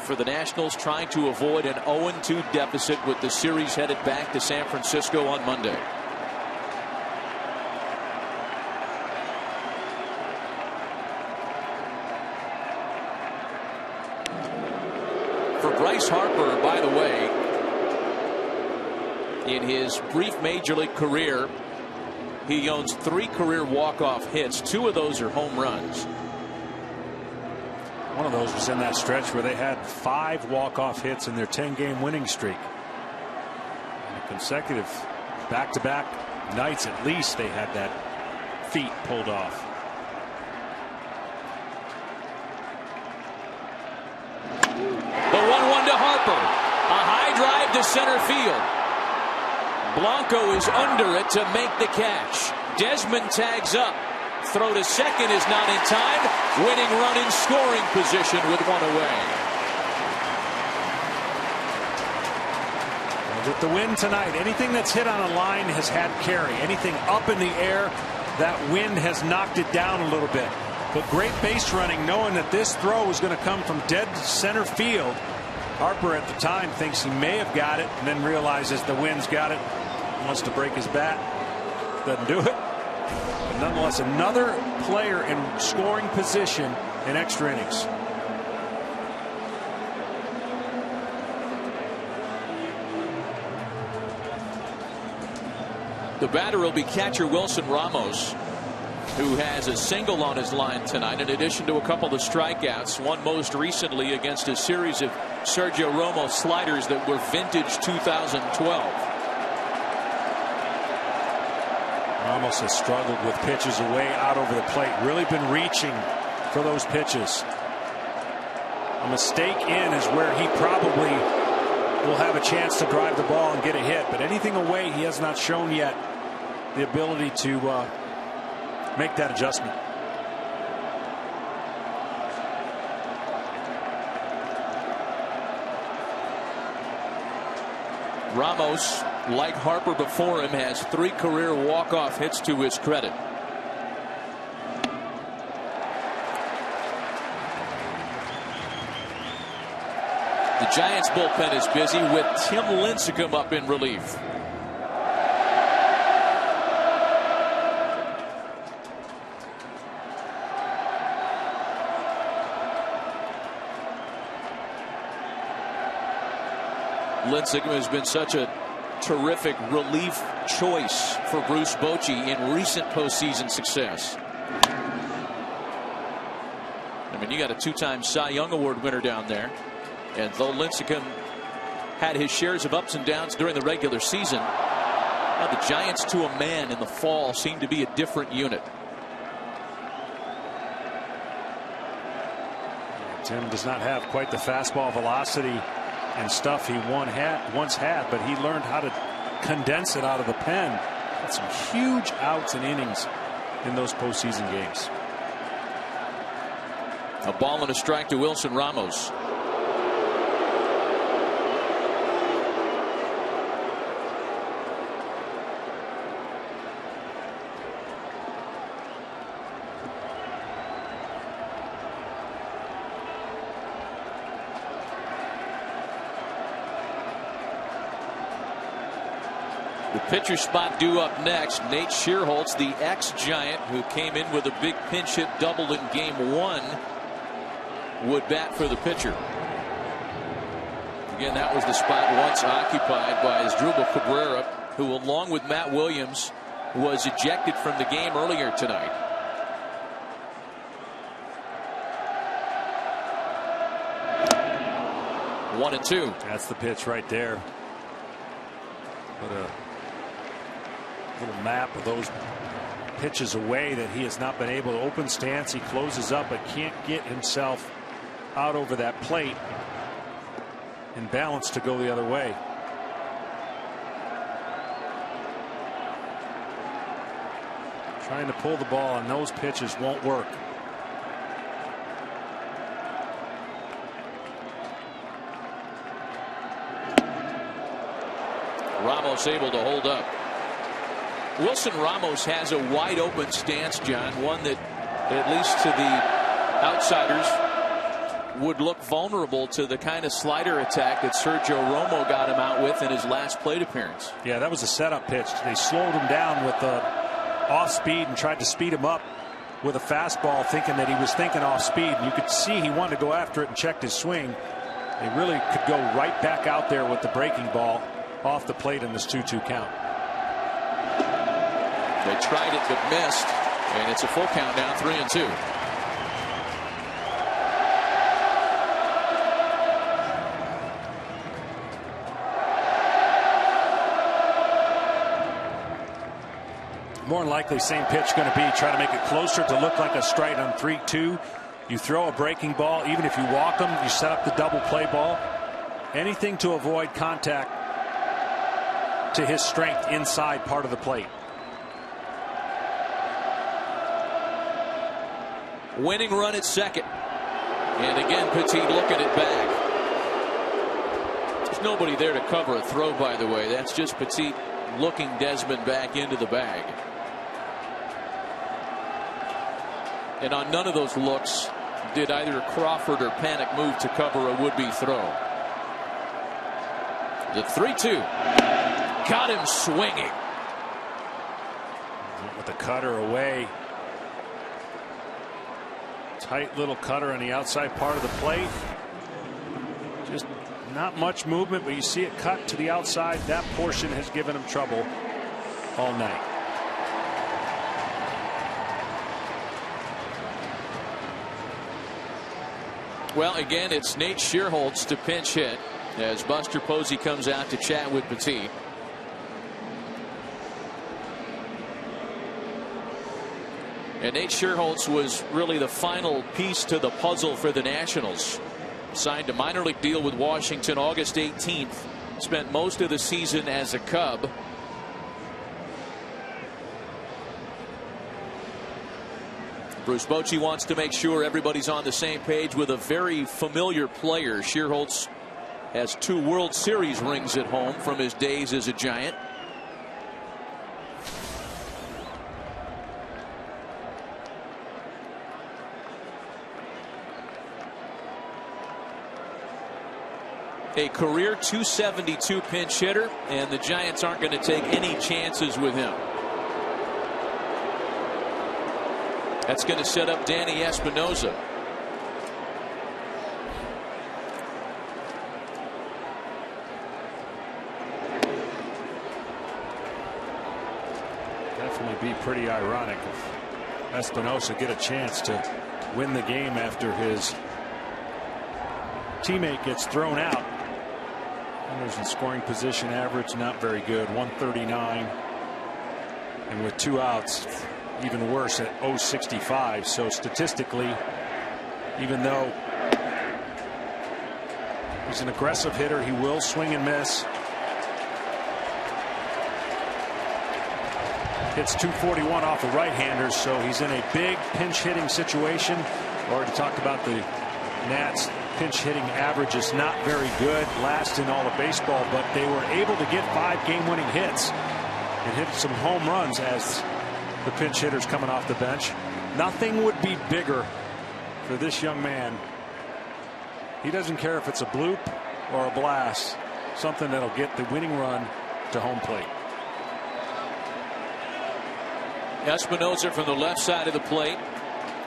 For the Nationals, trying to avoid an 0-2 deficit with the series headed back to San Francisco on Monday. For Bryce Harper, by the way, in his brief major league career, he owns 3 career walk-off hits. 2 of those are home runs. One of those was in that stretch where they had 5 walk-off hits in their 10-game winning streak. And consecutive back-to-back nights, at least, they had that feat pulled off. The 1-1 to Harper. A high drive to center field. Blanco is under it to make the catch. Desmond tags up. Throw to second is not in time. Winning run in scoring position with one away. With the wind tonight, anything that's hit on a line has had carry. Anything up in the air, that wind has knocked it down a little bit. But great base running, knowing that this throw is going to come from dead center field. Harper at the time thinks he may have got it, and then realizes the wind's got it. He wants to break his bat. Doesn't do it. But nonetheless, another player in scoring position in extra innings. The batter will be catcher Wilson Ramos, who has a single on his line tonight, in addition to a couple of strikeouts, one most recently against a series of Sergio Romo sliders that were vintage 2012. Ramos has struggled with pitches away out over the plate. Really been reaching for those pitches. A mistake in is where he probably will have a chance to drive the ball and get a hit. But anything away, he has not shown yet the ability to make that adjustment. Ramos, like Harper before him, has 3 career walk-off hits to his credit. The Giants bullpen is busy with Tim Lincecum up in relief. Lincecum has been such a terrific relief choice for Bruce Bochy in recent postseason success. I mean, you got a 2-time Cy Young Award winner down there. And though Lincecum had his shares of ups and downs during the regular season, the Giants to a man in the fall seem to be a different unit. Tim does not have quite the fastball velocity and stuff he once had, but he learned how to condense it out of the pen. Had some huge outs and innings in those postseason games. A ball and a strike to Wilson Ramos. The pitcher spot due up next. Nate Schierholtz, the ex-Giant, who came in with a big pinch hit double in game 1, would bat for the pitcher. Again, that was the spot once occupied by Asdrubal Cabrera, who, along with Matt Williams, was ejected from the game earlier tonight. One and two. That's the pitch right there. Put a little map of those pitches away that he has not been able to. Open stance, he closes up but can't get himself out over that plate and balance to go the other way. Trying to pull the ball on those pitches won't work. Ramos able to hold up. Wilson Ramos has a wide open stance, John, one that, at least to the outsiders, would look vulnerable to the kind of slider attack that Sergio Romo got him out with in his last plate appearance. Yeah, that was a setup pitch. They slowed him down with the off speed and tried to speed him up with a fastball, thinking that he was thinking off speed. And you could see he wanted to go after it and checked his swing. They really could go right back out there with the breaking ball off the plate in this 2-2 count. They tried it but missed, and it's a full count now, 3-2. More than likely, same pitch going to be try to make it closer to look like a strike on 3-2. You throw a breaking ball, even if you walk them, you set up the double play ball. Anything to avoid contact to his strength inside part of the plate. Winning run at second. And again, Petit looking it back. There's nobody there to cover a throw, by the way. That's just Petit looking Desmond back into the bag. And on none of those looks did either Crawford or Panic move to cover a would-be throw. The 3-2. Got him swinging. With the cutter away. Tight little cutter on the outside part of the plate. Just not much movement, but you see it cut to the outside. That portion has given him trouble all night. Well, again, it's Nate Schierholtz to pinch hit as Buster Posey comes out to chat with Petit. And Nate Schierholtz was really the final piece to the puzzle for the Nationals. Signed a minor league deal with Washington August 18th. Spent most of the season as a Cub. Bruce Bochy wants to make sure everybody's on the same page with a very familiar player. Schierholtz has 2 World Series rings at home from his days as a Giant. A career .272 pinch hitter, and the Giants aren't going to take any chances with him. That's going to set up Danny Espinosa. Definitely be pretty ironic if Espinosa get a chance to win the game after his teammate gets thrown out. Runners in scoring position average not very good, 139, and with 2 outs even worse at 0.65. So statistically, even though he's an aggressive hitter, he will swing and miss. Hits .241 off of right-handers, so he's in a big pinch hitting situation. Already talked about the Nats pinch hitting average is not very good, last in all of baseball, but they were able to get 5 game-winning hits and hit some home runs as the pinch hitters coming off the bench. Nothing would be bigger for this young man. He doesn't care if it's a bloop or a blast, something that'll get the winning run to home plate. Espinosa from the left side of the plate.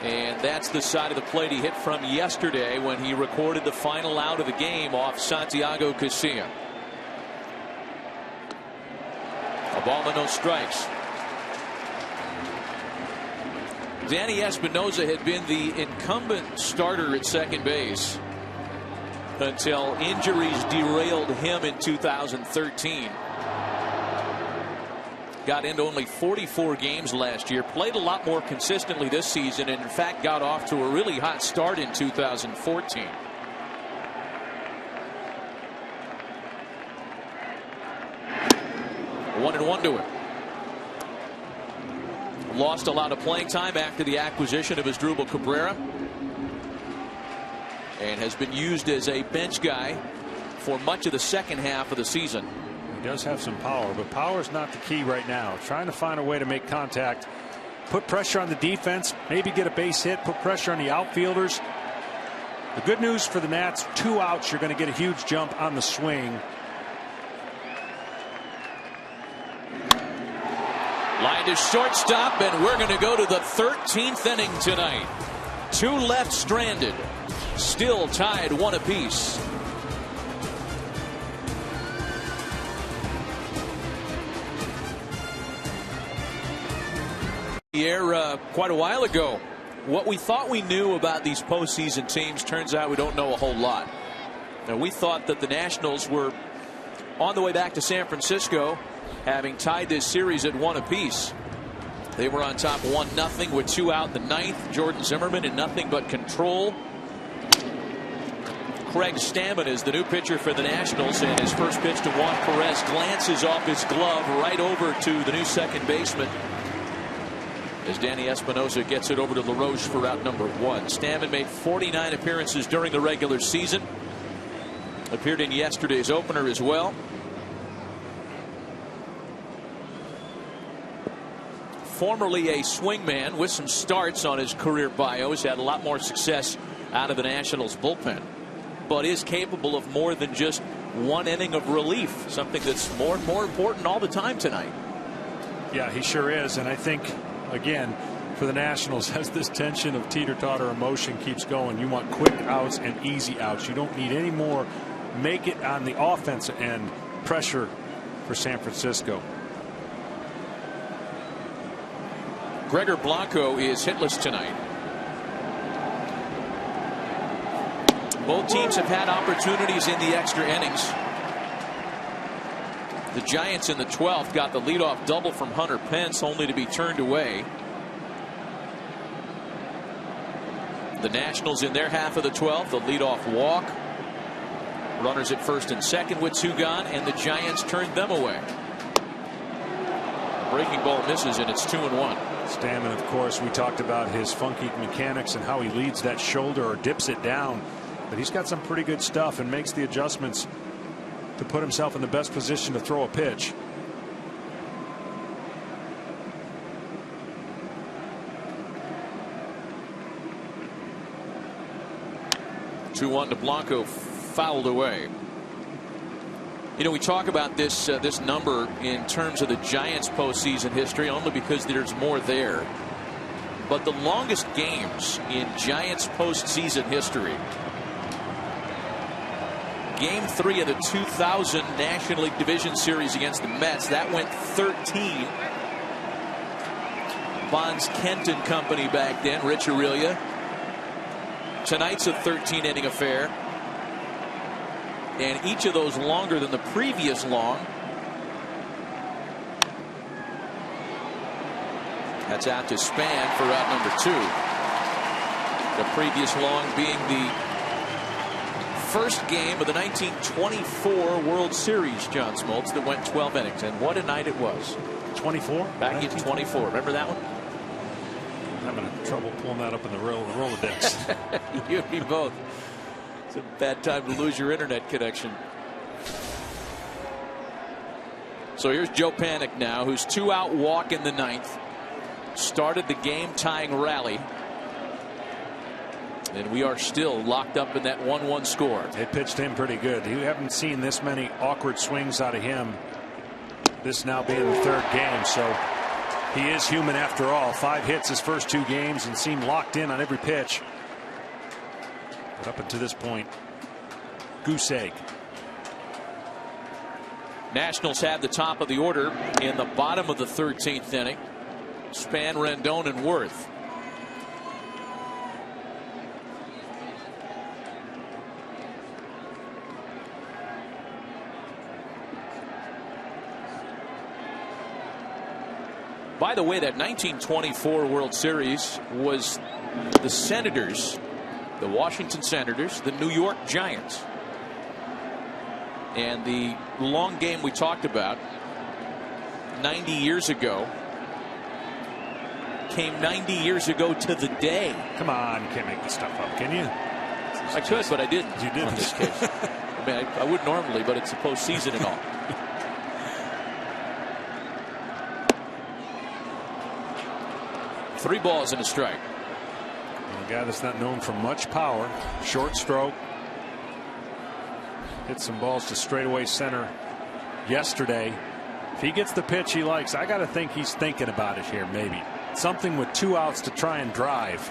And that's the side of the plate he hit from yesterday when he recorded the final out of the game off Santiago Casilla. A ball and no strikes. Danny Espinosa had been the incumbent starter at second base until injuries derailed him in 2013. Got into only 44 games last year, played a lot more consistently this season, and in fact got off to a really hot start in 2014. One and one to him. Lost a lot of playing time after the acquisition of Asdrubal Cabrera, and has been used as a bench guy for much of the second half of the season. He does have some power, but power is not the key right now. Trying to find a way to make contact, put pressure on the defense, maybe get a base hit, put pressure on the outfielders. The good news for the Nats, 2 outs, you're going to get a huge jump on the swing. Line to shortstop, and we're going to go to the 13th inning tonight. 2 left stranded, still tied 1 apiece. The air quite a while ago. What we thought we knew about these postseason teams turns out we don't know a whole lot. Now, we thought that the Nationals were on the way back to San Francisco, having tied this series at 1 apiece. They were on top 1-0 with 2 out in the 9th. Jordan Zimmerman in nothing but control. Craig Stammen is the new pitcher for the Nationals, and his first pitch to Juan Perez glances off his glove right over to the new second baseman. as Danny Espinosa gets it over to LaRoche for out number 1. Stammen made 49 appearances during the regular season. Appeared in yesterday's opener as well. Formerly a swingman with some starts on his career bio. He's had a lot more success out of the Nationals bullpen, but is capable of more than just one inning of relief, something that's more and more important all the time tonight. Yeah, he sure is. And I think, again, for the Nationals, as this tension of teeter-totter emotion keeps going, you want quick outs and easy outs. You don't need any more make it on the offensive end pressure for San Francisco. Gregor Blanco is hitless tonight. Both teams have had opportunities in the extra innings. The Giants in the 12th got the leadoff double from Hunter Pence, only to be turned away. The Nationals in their half of the 12th, the leadoff walk. Runners at first and second with 2 gone, and the Giants turned them away. The breaking ball misses, and it's 2-1. Stammen, of course, we talked about his funky mechanics and how he leads that shoulder or dips it down. But he's got some pretty good stuff and makes the adjustments to put himself in the best position to throw a pitch. Two-1 to Blanco, fouled away. You know, we talk about this this number in terms of the Giants postseason history only because there's more there. But the longest games in Giants postseason history, Game 3 of the 2000 National League Division Series against the Mets, that went 13. Bonds Kent and company back then, Rich Aurelia. Tonight's a 13-inning affair. And each of those longer than the previous long. That's out to Span for out number 2. The previous long being the first game of the 1924 World Series, John Smoltz, that went 12 innings. And what a night it was. 24? Back in 24. Remember that one? I'm having trouble pulling that up in the Rolodex. You and me both. It's a bad time to lose your internet connection. So here's Joe Panik now, who's 2-out walk in the 9th. Started the game-tying rally. And we are still locked up in that 1-1 score. They pitched him pretty good. You haven't seen this many awkward swings out of him. This now being the 3rd game, so he is human after all. 5 hits his first 2 games and seemed locked in on every pitch. But up until this point, goose egg. Nationals have the top of the order in the bottom of the 13th inning. Span, Rendon, and Worth. By the way, that 1924 World Series was the Senators, the Washington Senators, the New York Giants. And the long game we talked about 90 years ago came 90 years ago to the day. Come on, you can't make this stuff up, can you? I could, but I didn't. You didn't. On this case. I mean, I would normally, but it's the postseason and all. Three balls and a strike. A guy that's not known for much power. Short stroke. Hit some balls to straightaway center yesterday. If he gets the pitch he likes, I got to think he's thinking about it here, maybe. Something with 2 outs to try and drive.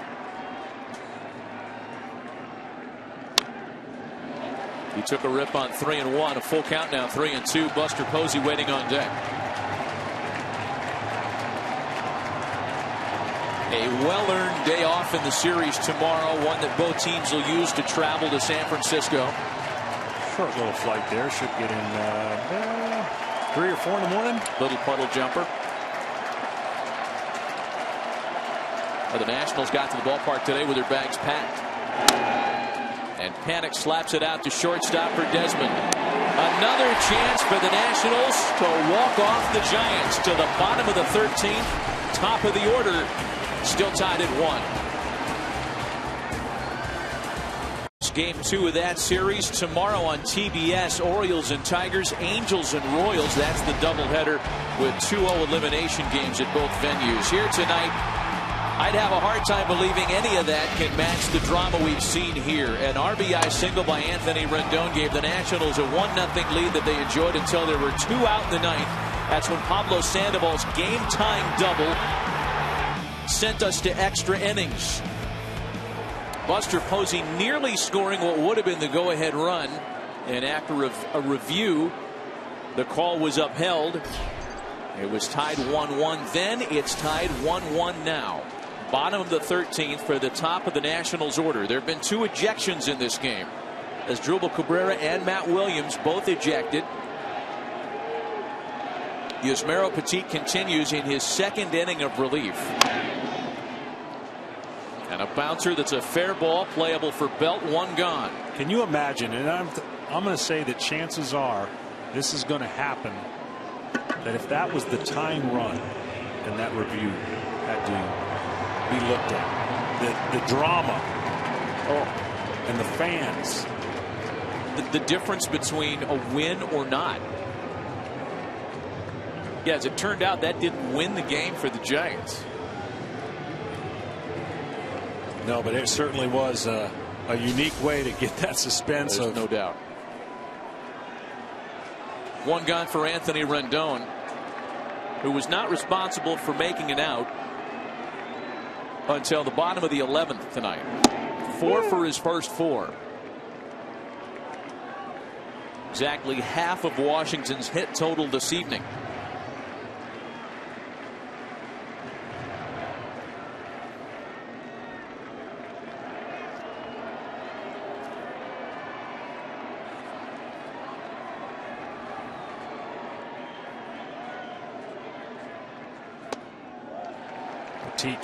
He took a rip on 3-1, a full count now, 3-2. Buster Posey waiting on deck. A well-earned day off in the series tomorrow, one that both teams will use to travel to San Francisco. Short little flight there. Should get in 3 or 4 in the morning. Little puddle jumper. Well, the Nationals got to the ballpark today with their bags packed. And Panik slaps it out to shortstop for Desmond. Another chance for the Nationals to walk off the Giants to the bottom of the 13th. top of the order, still tied at 1. Game 2 of that series tomorrow on TBS. Orioles and Tigers, Angels and Royals. That's the doubleheader with 2-0 elimination games at both venues. Here tonight, I'd have a hard time believing any of that can match the drama we've seen here. An RBI single by Anthony Rendon gave the Nationals a 1-0 lead that they enjoyed until there were 2 out in the ninth. That's when Pablo Sandoval's game-time double sent us to extra innings. Buster Posey nearly scoring what would have been the go-ahead run, and after a review, the call was upheld. It was tied 1-1 then. It's tied 1-1 now. Bottom of the 13th for the top of the Nationals order. There have been 2 ejections in this game, as Asdrubal Cabrera and Matt Williams both ejected. Yusmeiro Petit continues in his 2nd inning of relief. And a bouncer that's a fair ball, playable for Belt, 1 gone. Can you imagine? And I'm going to say that chances are this is going to happen. That if that was the tying run, and that review had to be looked at, the drama, and the fans, the difference between a win or not. Yeah, as it turned out, that didn't win the game for the Giants. No, but it certainly was a unique way to get that suspense. There's no doubt. 1 gone for Anthony Rendon, who was not responsible for making an out until the bottom of the 11th tonight. 4 for his first 4. Exactly half of Washington's hit total this evening.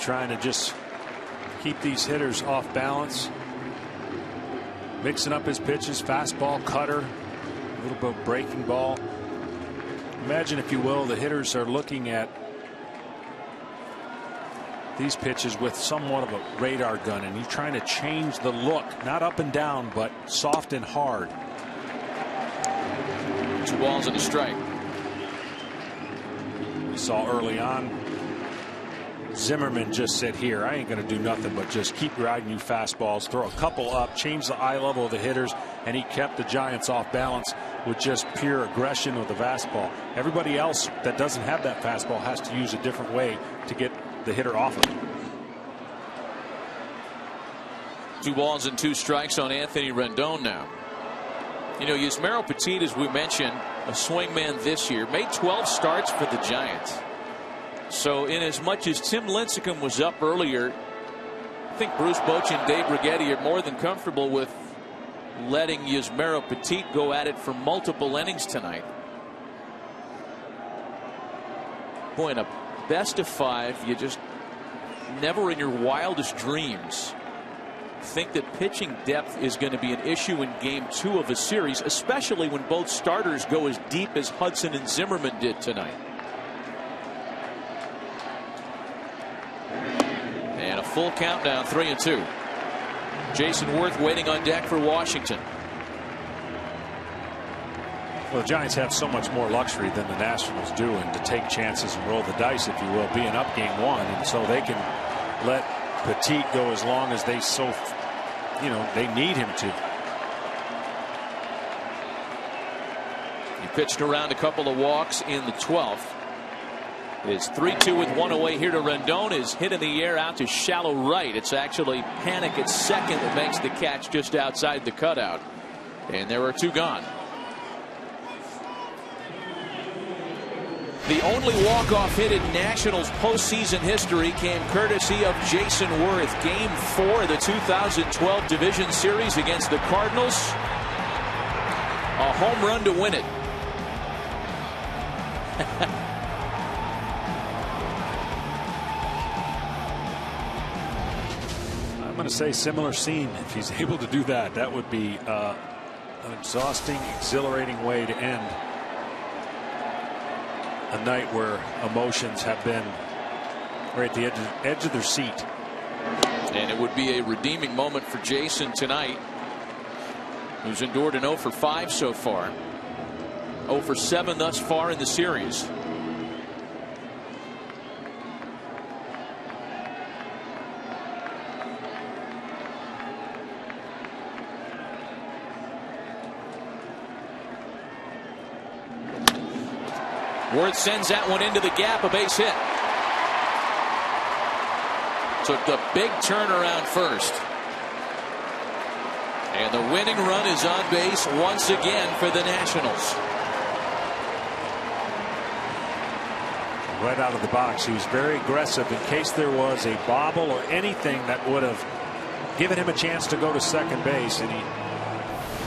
Trying to just keep these hitters off balance, mixing up his pitches, fastball, cutter, a little bit of breaking ball. Imagine, if you will, the hitters are looking at these pitches with somewhat of a radar gun, and you're trying to change the look, not up and down, but soft and hard. 2 balls and a strike. We saw early on Zimmerman just said, here, I ain't going to do nothing but just keep riding you fastballs, throw a couple up, change the eye level of the hitters, and he kept the Giants off balance with just pure aggression with the fastball. Everybody else that doesn't have that fastball has to use a different way to get the hitter off of it. 2 balls and 2 strikes on Anthony Rendon now. You know, Yusmeiro Petit, as we mentioned, a swingman this year, made 12 starts for the Giants. So in as much as Tim Lincecum was up earlier, I think Bruce Bochy and Dave Righetti are more than comfortable with letting Yusmeiro Petit go at it for multiple innings tonight. Boy, in a best of 5, you just never in your wildest dreams think that pitching depth is going to be an issue in game 2 of a series, especially when both starters go as deep as Hudson and Zimmerman did tonight. And a full count now, 3-2. Jason Worth waiting on deck for Washington. Well, the Giants have so much more luxury than the Nationals do, and to take chances and roll the dice, if you will, being up game 1, and so they can let Petit go as long as they they need him to. He pitched around a couple of walks in the 12th. It's 3-2 with 1 away here to Rendon. Is hit in the air out to shallow right. It's actually Panic at second that makes the catch just outside the cutout. And there are 2 gone. The only walk-off hit in Nationals postseason history came courtesy of Jason Worth. Game 4 of the 2012 Division Series against the Cardinals. A home run to win it. I'm going to say similar scene. If he's able to do that, that would be an exhausting, exhilarating way to end a night where emotions have been Right at the edge of their seat. And it would be a redeeming moment for Jason tonight, who's endured an 0 for 5 so far. 0 for 7 thus far in the series. Worth sends that one into the gap, a base hit. Took the big turnaround first. And the winning run is on base once again for the Nationals. Right out of the box, he was very aggressive in case there was a bobble or anything that would have given him a chance to go to second base. And he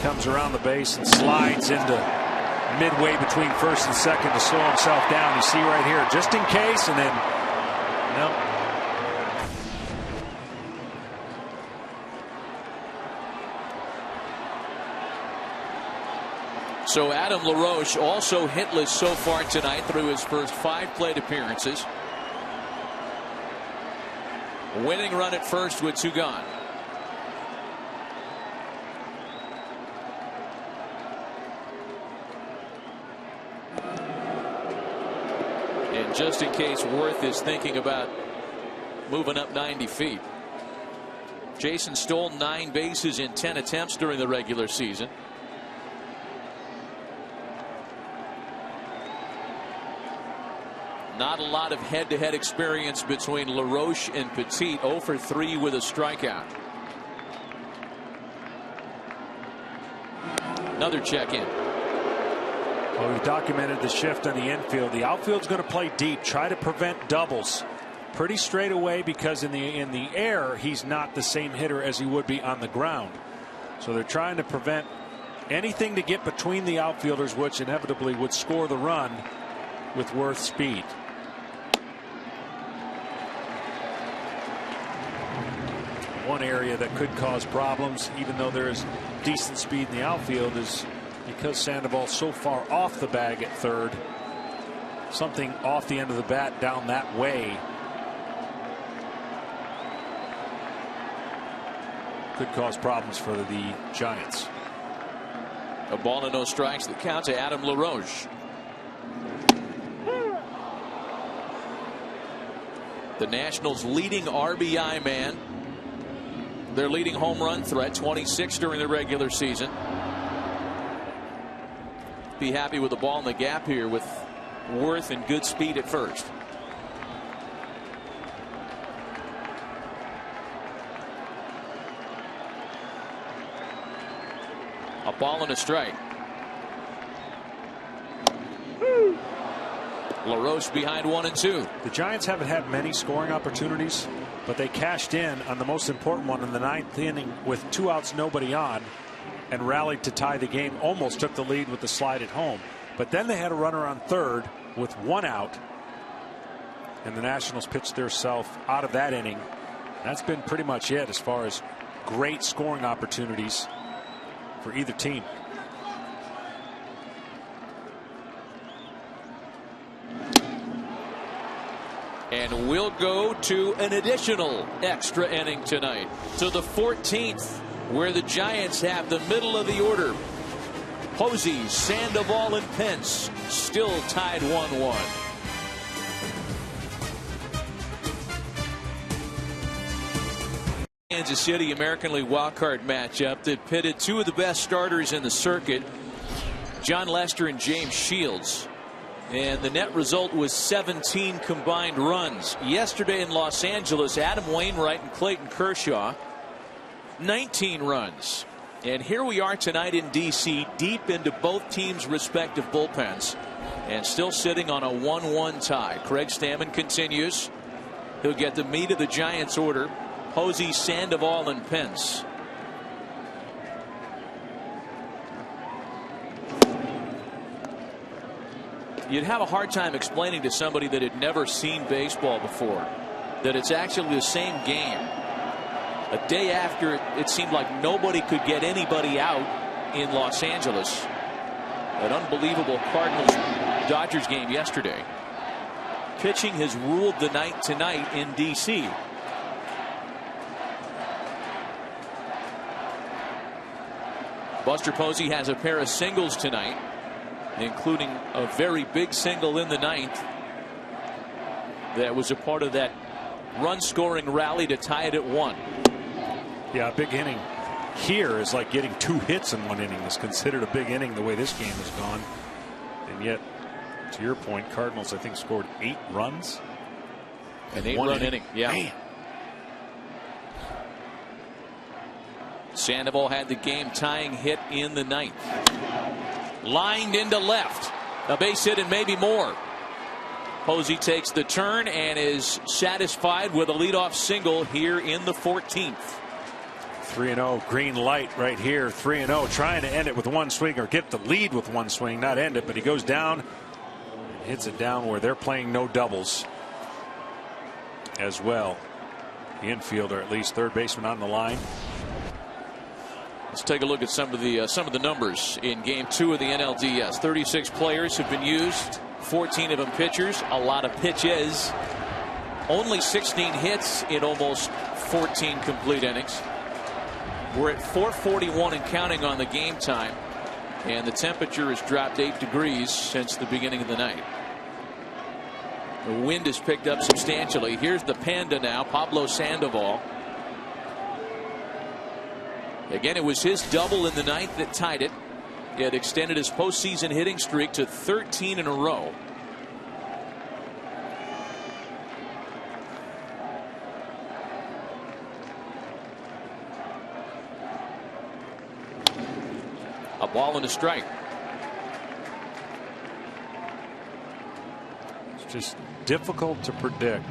comes around the base and slides into midway between first and second to slow himself down. You see right here, just in case, and then no. So Adam LaRoche also hitless so far tonight through his first 5 plate appearances. Winning run at first with 2 gone. And just in case Worth is thinking about moving up 90 feet, Jason stole 9 bases in 10 attempts during the regular season. Not a lot of head-to-head experience between LaRoche and Petit. 0 for 3 with a strikeout. Another check-in. Well, we've documented the shift on the infield. The outfield's going to play deep, try to prevent doubles pretty straight away, because in the air he's not the same hitter as he would be on the ground. So they're trying to prevent anything to get between the outfielders, which inevitably would score the run with Worth's speed. One area that could cause problems, even though there is decent speed in the outfield, is because Sandoval's so far off the bag at third. Something off the end of the bat down that way could cause problems for the Giants. A ball and no strikes. The count to Adam LaRoche. The Nationals' leading RBI man. Their leading home run threat, 26 during the regular season. Be happy with the ball in the gap here with Worth and good speed at first. A ball and a strike. LaRoche behind 1 and 2. The Giants haven't had many scoring opportunities, but they cashed in on the most important one in the 9th inning with 2 outs, nobody on, and rallied to tie the game. Almost took the lead with the slide at home, but then they had a runner on third with 1 out, and the Nationals pitched themselves out of that inning. That's been pretty much it as far as great scoring opportunities for either team. And we'll go to an additional extra inning tonight, to the 14th, where the Giants have the middle of the order. Posey, Sandoval, and Pence still tied 1-1. Kansas City American League wildcard matchup that pitted 2 of the best starters in the circuit, John Lester and James Shields. And the net result was 17 combined runs. Yesterday in Los Angeles, Adam Wainwright and Clayton Kershaw, 19 runs. And here we are tonight in D.C., deep into both teams' respective bullpens, and still sitting on a 1-1 tie. Craig Stammen continues. He'll get the meat of the Giants' order. Posey, Sandoval, and Pence. You'd have a hard time explaining to somebody that had never seen baseball before that it's actually the same game. A day after it seemed like nobody could get anybody out in Los Angeles. An unbelievable Cardinals-Dodgers game yesterday. pitching has ruled the night tonight in D.C. Buster Posey has a pair of singles tonight, including a very big single in the ninth that was a part of that run scoring rally to tie it at 1. Yeah, a big inning here is like getting 2 hits in 1 inning. Is considered a big inning the way this game has gone. And yet, to your point, Cardinals I think scored 8 runs. An 8-run inning. Yeah. Man. Sandoval had the game tying hit in the ninth. Lined into left. A base hit and maybe more. Posey takes the turn and is satisfied with a leadoff single here in the 14th. 3-0, green light right here. 3-0, trying to end it with 1 swing or get the lead with 1 swing, not end it, but he goes down, hits it down where they're playing no doubles as well. The infielder, at least third baseman on the line. Let's take a look at some of the numbers in game 2 of the NLDS. 36 players have been used, 14 of them pitchers, a lot of pitches, only 16 hits in almost 14 complete innings. We're at 441 and counting on the game time, and the temperature has dropped 8 degrees since the beginning of the night. The wind has picked up substantially. Here's the Panda now, Pablo Sandoval. Again, it was his double in the ninth that tied it. It extended his postseason hitting streak to 13 in a row. A ball and a strike. It's just difficult to predict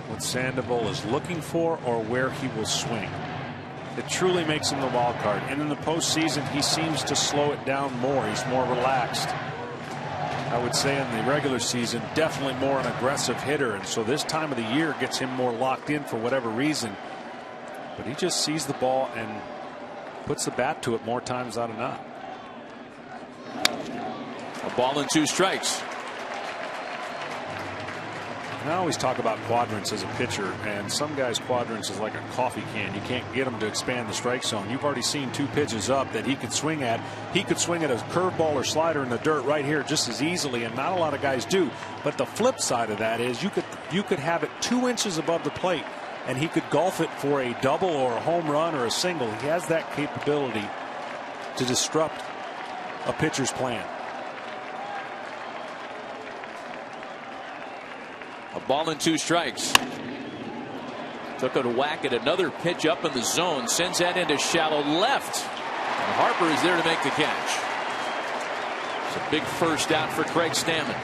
what Sandoval is looking for or where he will swing. It truly makes him the wild card. And in the postseason, he seems to slow it down more. He's more relaxed. I would say in the regular season, definitely more an aggressive hitter. And so this time of the year gets him more locked in for whatever reason. But he just sees the ball and puts the bat to it more times out of not. A ball and 2 strikes. And I always talk about quadrants as a pitcher, and some guys' quadrants is like a coffee can. You can't get them to expand the strike zone. You've already seen 2 pitches up that he could swing at. He could swing at a curveball or slider in the dirt right here just as easily, and not a lot of guys do. But the flip side of that is you could have it 2 inches above the plate, and he could golf it for a double or a home run or a single. He has that capability to disrupt a pitcher's plan. A ball and 2 strikes. Took a whack at another pitch up in the zone. Sends that into shallow left. And Harper is there to make the catch. It's a big first out for Craig Stammen.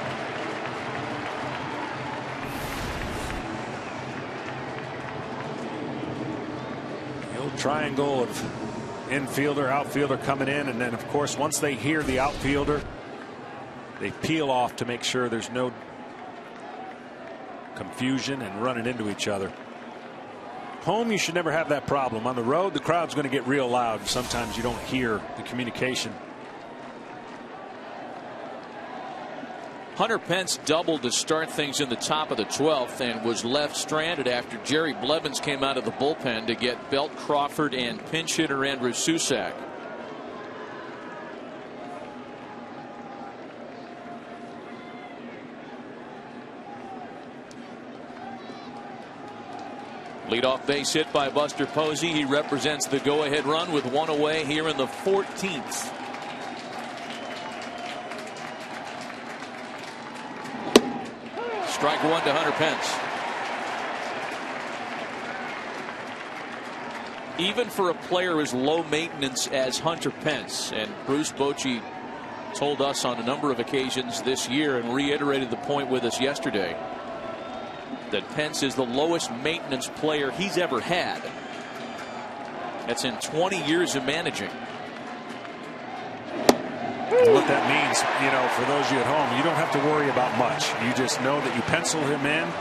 The old triangle of infielder, outfielder coming in, and then of course once they hear the outfielder, they peel off to make sure there's no confusion and running into each other. Home, you should never have that problem. On the road, the crowd's going to get real loud. Sometimes you don't hear the communication. Hunter Pence doubled to start things in the top of the 12th and was left stranded after Jerry Blevins came out of the bullpen to get Belt Crawford and pinch hitter Andrew Susac. Leadoff base hit by Buster Posey. He represents the go-ahead run with 1 away here in the 14th. Strike 1 to Hunter Pence. Even for a player as low maintenance as Hunter Pence, and Bruce Bochy told us on a number of occasions this year and reiterated the point with us yesterday, that Pence is the lowest maintenance player he's ever had. That's in 20 years of managing. What that means, you know, for those of you at home, you don't have to worry about much. You just know that you pencil him in.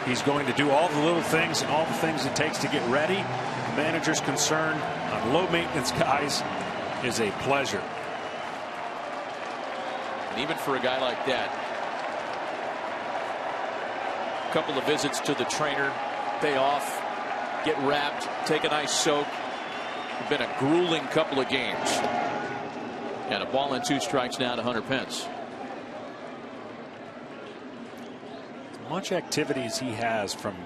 He's going to do all the little things and all the things it takes to get ready. The manager's concern on low maintenance guys is a pleasure. And even for a guy like that, A couple of visits to the trainer, day off, get wrapped, take a nice soak. It's been a grueling couple of games. And a ball and 2 strikes now to Hunter Pence. As much activity as he has, from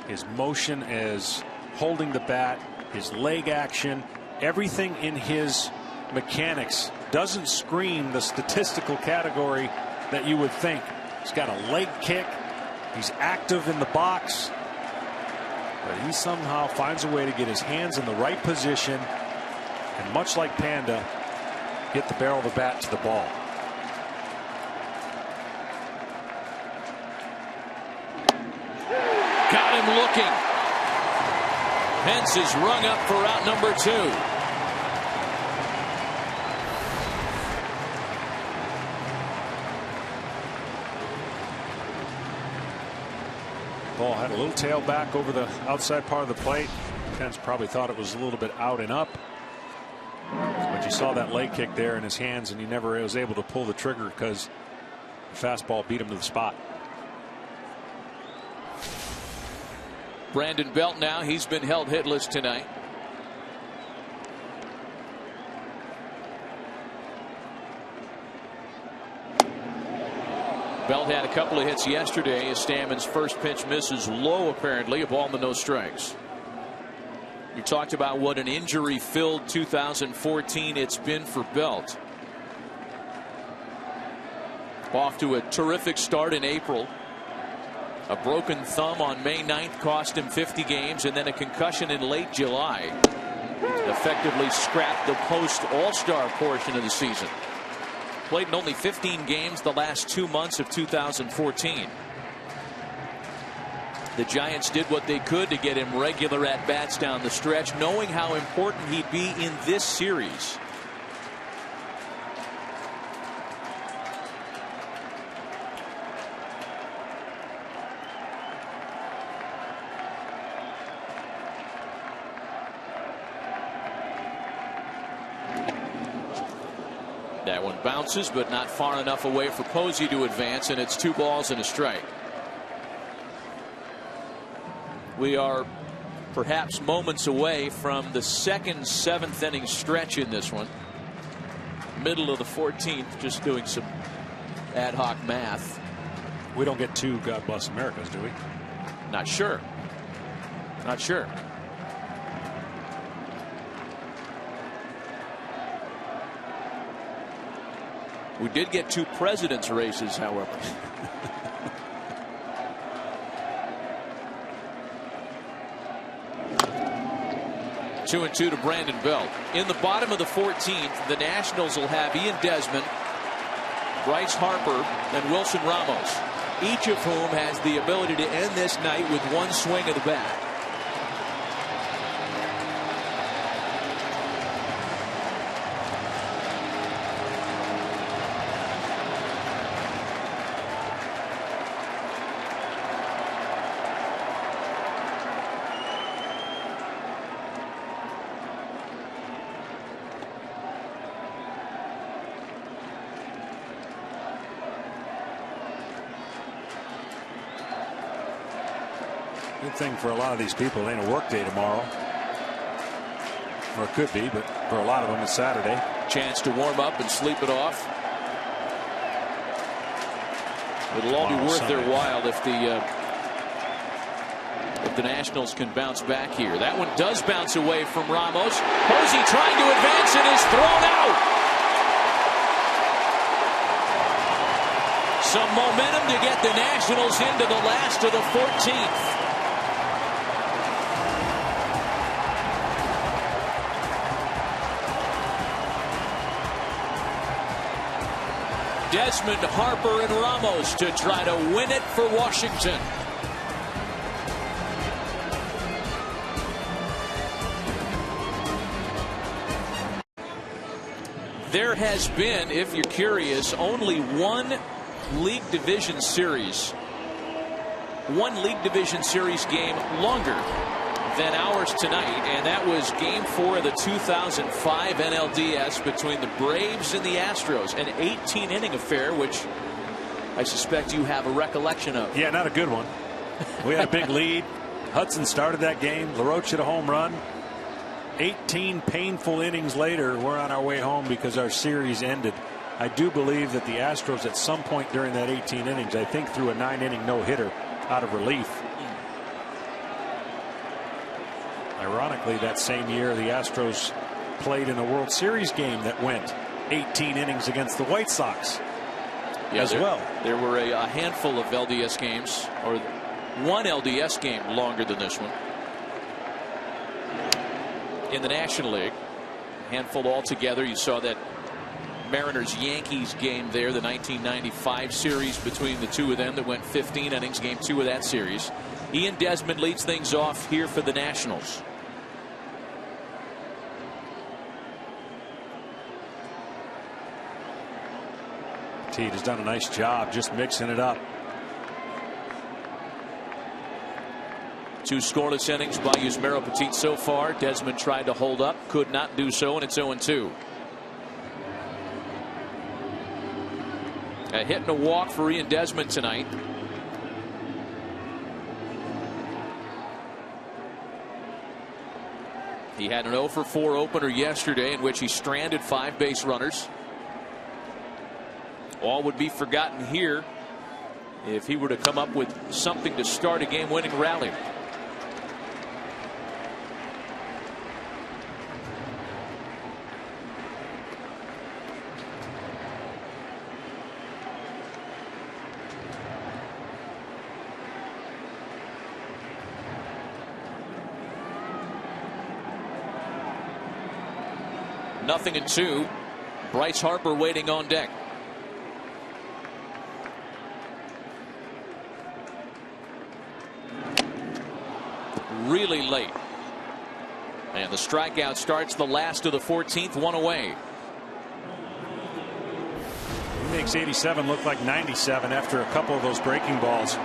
his motion as holding the bat, his leg action, everything in his mechanics doesn't scream the statistical category that you would think. He's got a leg kick. He's active in the box. But he somehow finds a way to get his hands in the right position. And much like Panda, get the barrel of the bat to the ball. Got him looking. Pence is rung up for out number 2. Ball had a little tail back over the outside part of the plate. Pence probably thought it was a little bit out and up. But you saw that leg kick there in his hands, and he never was able to pull the trigger because the fastball beat him to the spot. Brandon Belt now, he's been held hitless tonight. Belt had a couple of hits yesterday as Stammen's first pitch misses low, apparently, a ball and no strikes. You talked about what an injury-filled 2014 it's been for Belt. Off to a terrific start in April. A broken thumb on May 9th cost him 50 games, and then a concussion in late July effectively scrapped the post All-Star portion of the season. Played in only 15 games the last 2 months of 2014. The Giants did what they could to get him regular at-bats down the stretch, knowing how important he'd be in this series. That one bounces, but not far enough away for Posey to advance, and it's 2 balls and a strike. We are perhaps moments away from the second 7th inning stretch in this one. Middle of the 14th, just doing some ad hoc math. We don't get 2 God Bless Americas, do we? Not sure. Not sure. We did get 2 presidents' races, however. 2-2 to Brandon Belt. In the bottom of the 14th, the Nationals will have Ian Desmond, Bryce Harper, and Wilson Ramos, each of whom has the ability to end this night with 1 swing of the bat. Good thing for a lot of these people, it ain't a work day tomorrow. Or it could be, but for a lot of them it's Saturday. Chance to warm up and sleep it off. It'll all be worth their while if the Nationals can bounce back here. That one does bounce away from Ramos. Posey trying to advance and is thrown out. Some momentum to get the Nationals into the last of the 14th. Desmond, Harper, and Ramos to try to win it for Washington. There has been, if you're curious, only one League Division Series game longer than ours tonight, and that was Game 4 of the 2005 NLDS between the Braves and the Astros, an 18-inning affair, which I suspect you have a recollection of. Yeah, not a good one. We had a big lead. Hudson started that game. LaRoche hit a home run. 18 painful innings later, we're on our way home because our series ended. I do believe that the Astros at some point during that 18 innings, I think threw a 9-inning no-hitter out of relief. Ironically, that same year the Astros played in a World Series game that went 18 innings against the White Sox well. There were a handful of LDS games, or one LDS game longer than this one in the National League. A handful altogether. You saw that Mariners-Yankees game there, the 1995 series between the two of them that went 15 innings, game 2 of that series. Ian Desmond leads things off here for the Nationals. Petit has done a nice job just mixing it up. 2 scoreless innings by Yusmeiro Petit so far. Desmond tried to hold up, could not do so, and it's 0-2. A hit and a walk for Ian Desmond tonight. He had an 0-for-4 opener yesterday in which he stranded 5 base runners. All would be forgotten here if he were to come up with something to start a game-winning rally. Nothing in 2. Bryce Harper waiting on deck. Really late. And the strikeout starts the last of the 14th, 1 away. He makes 87 look like 97 after a couple of those breaking balls.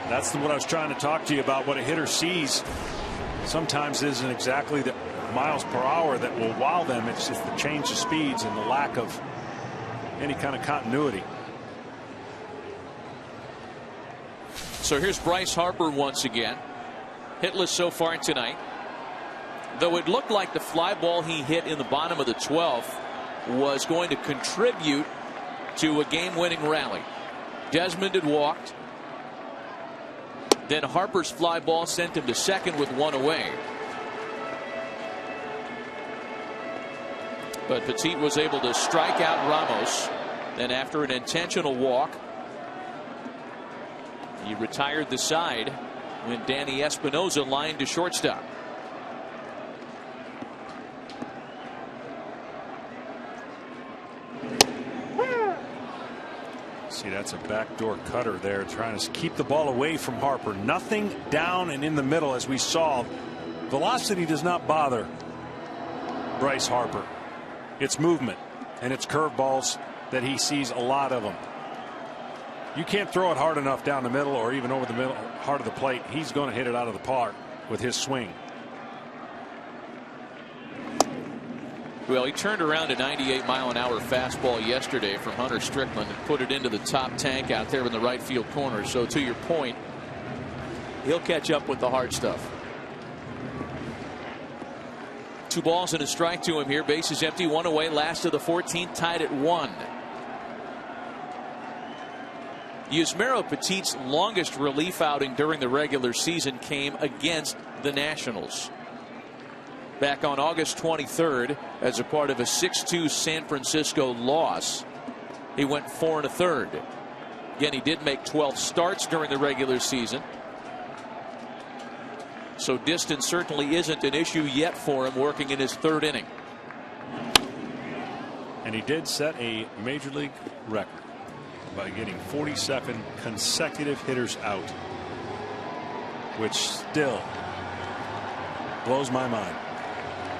That's what I was trying to talk to you about. What a hitter sees sometimes isn't exactly the miles per hour that will wow them. It's just the change of speeds and the lack of any kind of continuity. So here's Bryce Harper once again. Hitless so far tonight. Though it looked like the fly ball he hit in the bottom of the 12th was going to contribute to a game-winning rally. Desmond had walked. Then Harper's fly ball sent him to second with 1 away. But Petit was able to strike out Ramos. Then after an intentional walk, he retired the side when Danny Espinosa lined to shortstop. See, that's a backdoor cutter there, trying to keep the ball away from Harper. Nothing down and in the middle, as we saw. Velocity does not bother Bryce Harper. It's movement and it's curveballs that he sees a lot of them. You can't throw it hard enough down the middle or even over the middle, heart of the plate. He's going to hit it out of the park with his swing. Well, he turned around a 98-mile-an-hour fastball yesterday from Hunter Strickland and put it into the top tank out there in the right field corner. So to your point, he'll catch up with the hard stuff. 2 balls and a strike to him here. Bases empty, 1 away. Last of the 14th, tied at 1. Yusmeiro Petit's longest relief outing during the regular season came against the Nationals. Back on August 23rd, as a part of a 6-2 San Francisco loss, he went 4 1/3. Again, he did make 12 starts during the regular season. So distance certainly isn't an issue yet for him, working in his 3rd inning. And he did set a major league record by getting 47 consecutive hitters out, which still blows my mind.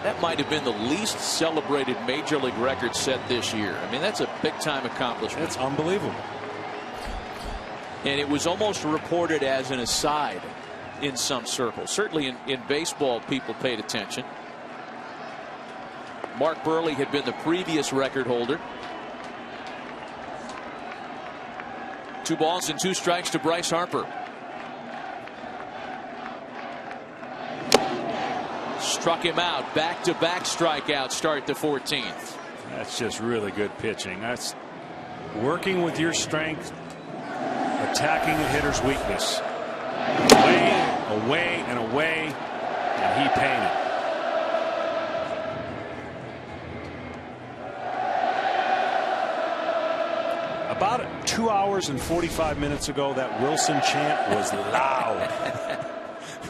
That might have been the least celebrated major league record set this year. I mean, that's a big time accomplishment. It's unbelievable. And it was almost reported as an aside in some circles. Certainly in baseball, people paid attention. Mark Burley had been the previous record holder. 2 balls and 2 strikes to Bryce Harper. Struck him out. Back-to-back strikeouts start the 14th. That's just really good pitching. That's working with your strength, attacking a hitter's weakness. Away, and away, and he painted. About 2 hours and 45 minutes ago, that Wilson chant was loud.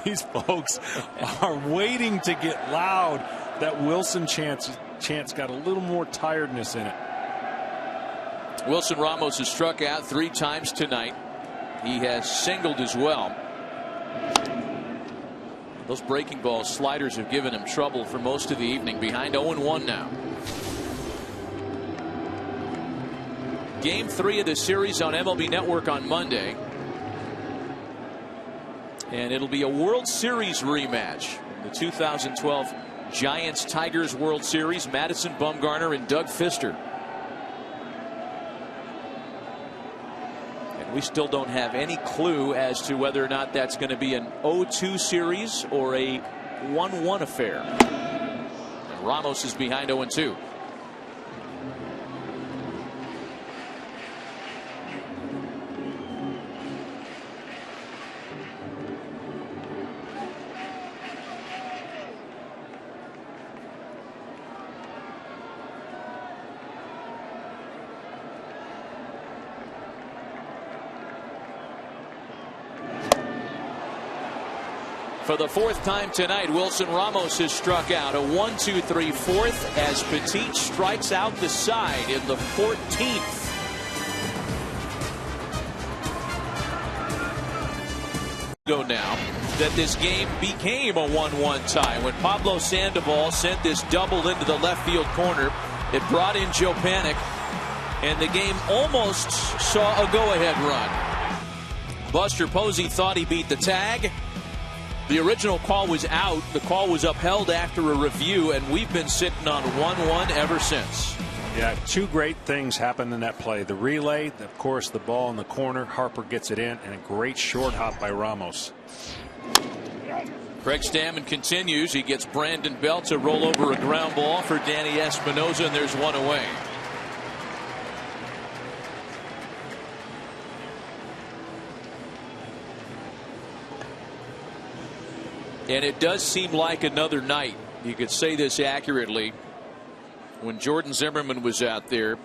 These folks are waiting to get loud. That Wilson chant's got a little more tiredness in it. Wilson Ramos has struck out 3 times tonight. He has singled as well. Those breaking ball sliders have given him trouble for most of the evening. Behind 0-1 now. Game 3 of the series on MLB Network on Monday. And it'll be a World Series rematch. The 2012 Giants-Tigers World Series. Madison Bumgarner and Doug Fister. And we still don't have any clue as to whether or not that's going to be an 0-2 series or a 1-1 affair. And Ramos is behind 0-2. For the 4th time tonight, Wilson Ramos has struck out. A 1-2-3 4th as Petit strikes out the side in the 14th. Go now that this game became a 1-1 tie when Pablo Sandoval sent this double into the left field corner. It brought in Joe Panik, and the game almost saw a go-ahead run. Buster Posey thought he beat the tag. The original call was out. The call was upheld after a review, and we've been sitting on 1-1 ever since. Yeah, 2 great things happened in that play. The relay, of course, the ball in the corner. Harper gets it in, and a great short hop by Ramos. Craig Stammen continues. He gets Brandon Belt to roll over a ground ball for Danny Espinosa, and there's one away. And it does seem like another night, you could say this accurately, when Jordan Zimmerman was out there,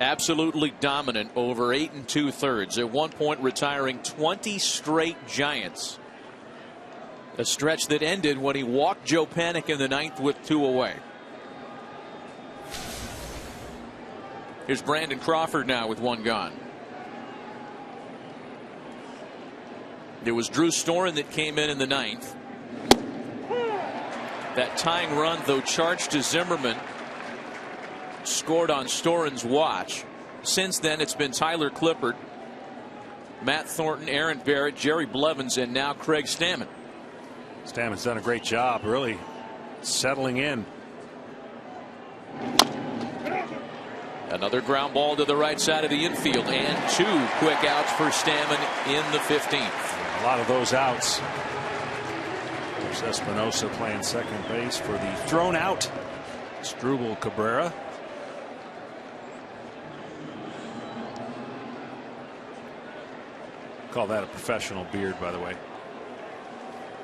absolutely dominant over 8 2/3, at one point retiring 20 straight Giants. A stretch that ended when he walked Joe Panik in the 9th with 2 away. Here's Brandon Crawford now with 1 gone. There was Drew Storen that came in the 9th. That tying run, though charged to Zimmerman, scored on Storen's watch. Since then, it's been Tyler Clippard, Matt Thornton, Aaron Barrett, Jerry Blevins, and now Craig Stammen. Stammen's done a great job, really settling in. Another ground ball to the right side of the infield, and 2 quick outs for Stammen in the 15th. A lot of those outs. There's Espinosa playing second base for the thrown out Struble Cabrera. Call that a professional beard, by the way.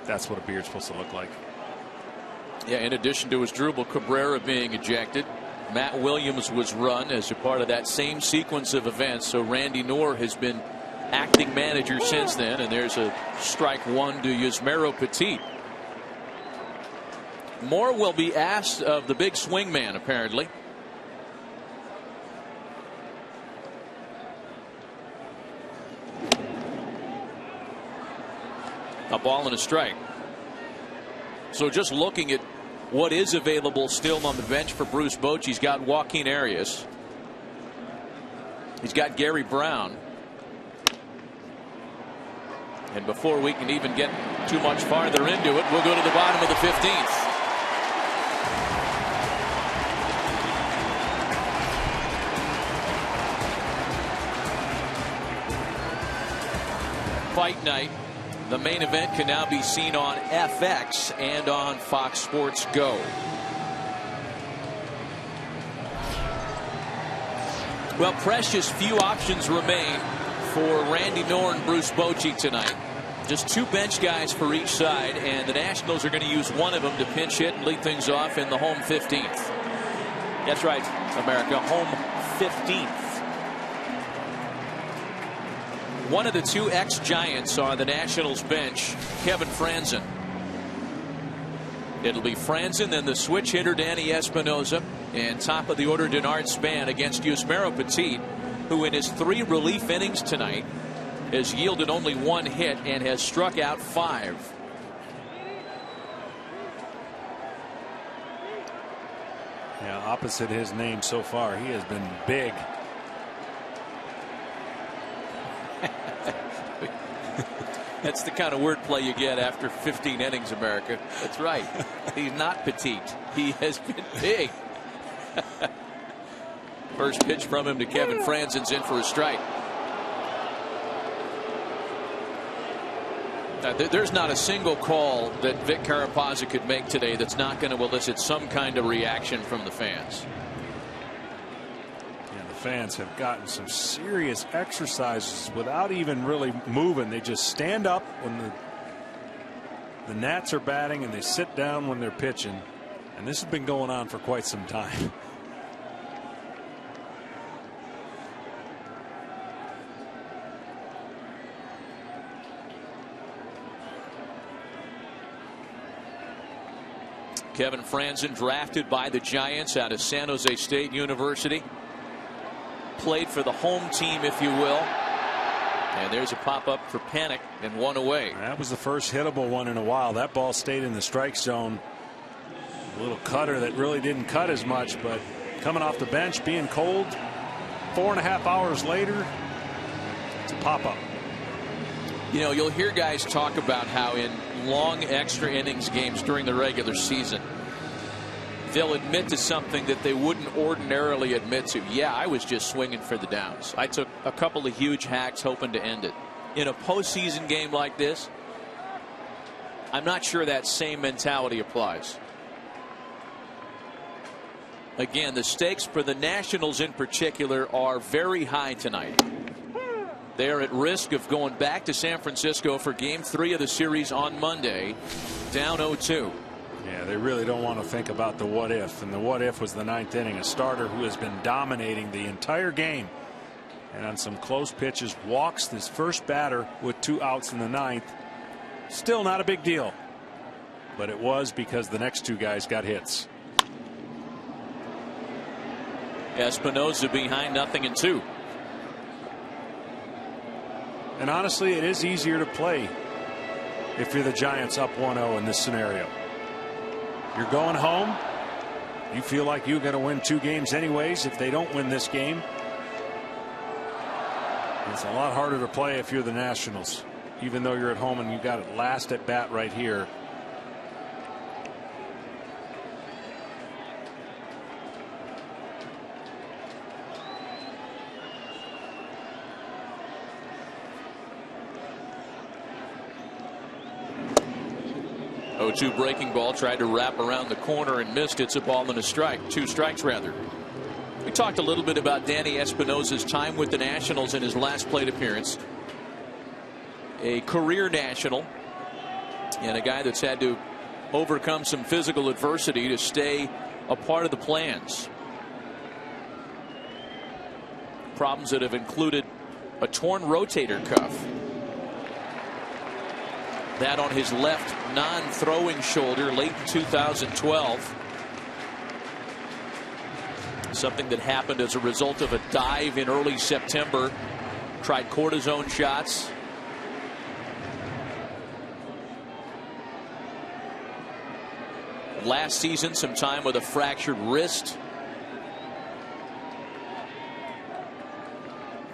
That's what a beard's supposed to look like. Yeah, in addition to Struble Cabrera being ejected, Matt Williams was run as a part of that same sequence of events. So Randy Knorr has been acting manager since then, and there's a strike 1 to Yusmeiro Petit. More will be asked of the big swing man, apparently. A ball and a strike. So just looking at what is available still on the bench for Bruce Bochy, he's got Joaquin Arias. He's got Gary Brown. And before we can even get too much farther into it, we'll go to the bottom of the 15th. Fight night The main event can now be seen on FX and on Fox Sports Go. Well, precious few options remain for Randy Knorr and Bruce Bochy tonight. Just 2 bench guys for each side, and the Nationals are going to use one of them to pinch hit and lead things off in the home 15th. That's right, America, home 15th. One of the 2 ex-Giants on the Nationals bench, Kevin Franzen. It'll be Franzen, then the switch hitter Danny Espinosa, and top of the order Denard Span against Yusmeiro Petit, who in his 3 relief innings tonight has yielded only 1 hit and has struck out 5. Yeah, opposite his name so far, he has been big. That's the kind of wordplay you get after 15 innings, America. That's right. He's not petite. He has been big. First pitch from him to Kevin Franzen's in for a strike. There's not a single call that Vic Carapazza could make today that's not going to elicit some kind of reaction from the fans. Yeah, the fans have gotten some serious exercises without even really moving. They just stand up when the Nats are batting and they sit down when they're pitching. And this has been going on for quite some time. Kevin Franzen, drafted by the Giants out of San Jose State University. Played for the home team, if you will. And there's a pop-up for Panic and 1 away. That was the first hittable one in a while. That ball stayed in the strike zone. A little cutter that really didn't cut as much, but coming off the bench, being cold, 4.5 hours later, it's a pop-up. You know, you'll hear guys talk about how in long extra innings games during the regular season, they'll admit to something that they wouldn't ordinarily admit to. Yeah, I was just swinging for the downs. I took a couple of huge hacks hoping to end it. In a postseason game like this, I'm not sure that same mentality applies. Again, the stakes for the Nationals in particular are very high tonight. They're at risk of going back to San Francisco for Game 3 of the series on Monday, down 0-2. Yeah, they really don't want to think about the what if, and the what if was the 9th inning. A starter who has been dominating the entire game, and on some close pitches walks this first batter with 2 outs in the 9th. Still not a big deal, but it was because the next 2 guys got hits. Espinosa behind 0-2. And honestly, it is easier to play if you're the Giants up 1-0 in this scenario. You're going home. You feel like you're going to win 2 games anyways if they don't win this game. It's a lot harder to play if you're the Nationals, even though you're at home and you got it last at bat right here. Two breaking ball, tried to wrap around the corner and missed. It's a ball and a strike. 2 strikes rather. We talked a little bit about Danny Espinosa's time with the Nationals in his last plate appearance. A career National and a guy that's had to overcome some physical adversity to stay a part of the plans. Problems that have included a torn rotator cuff. That on his left non-throwing shoulder late in 2012. Something that happened as a result of a dive in early September. Tried cortisone shots. Last season, some time with a fractured wrist.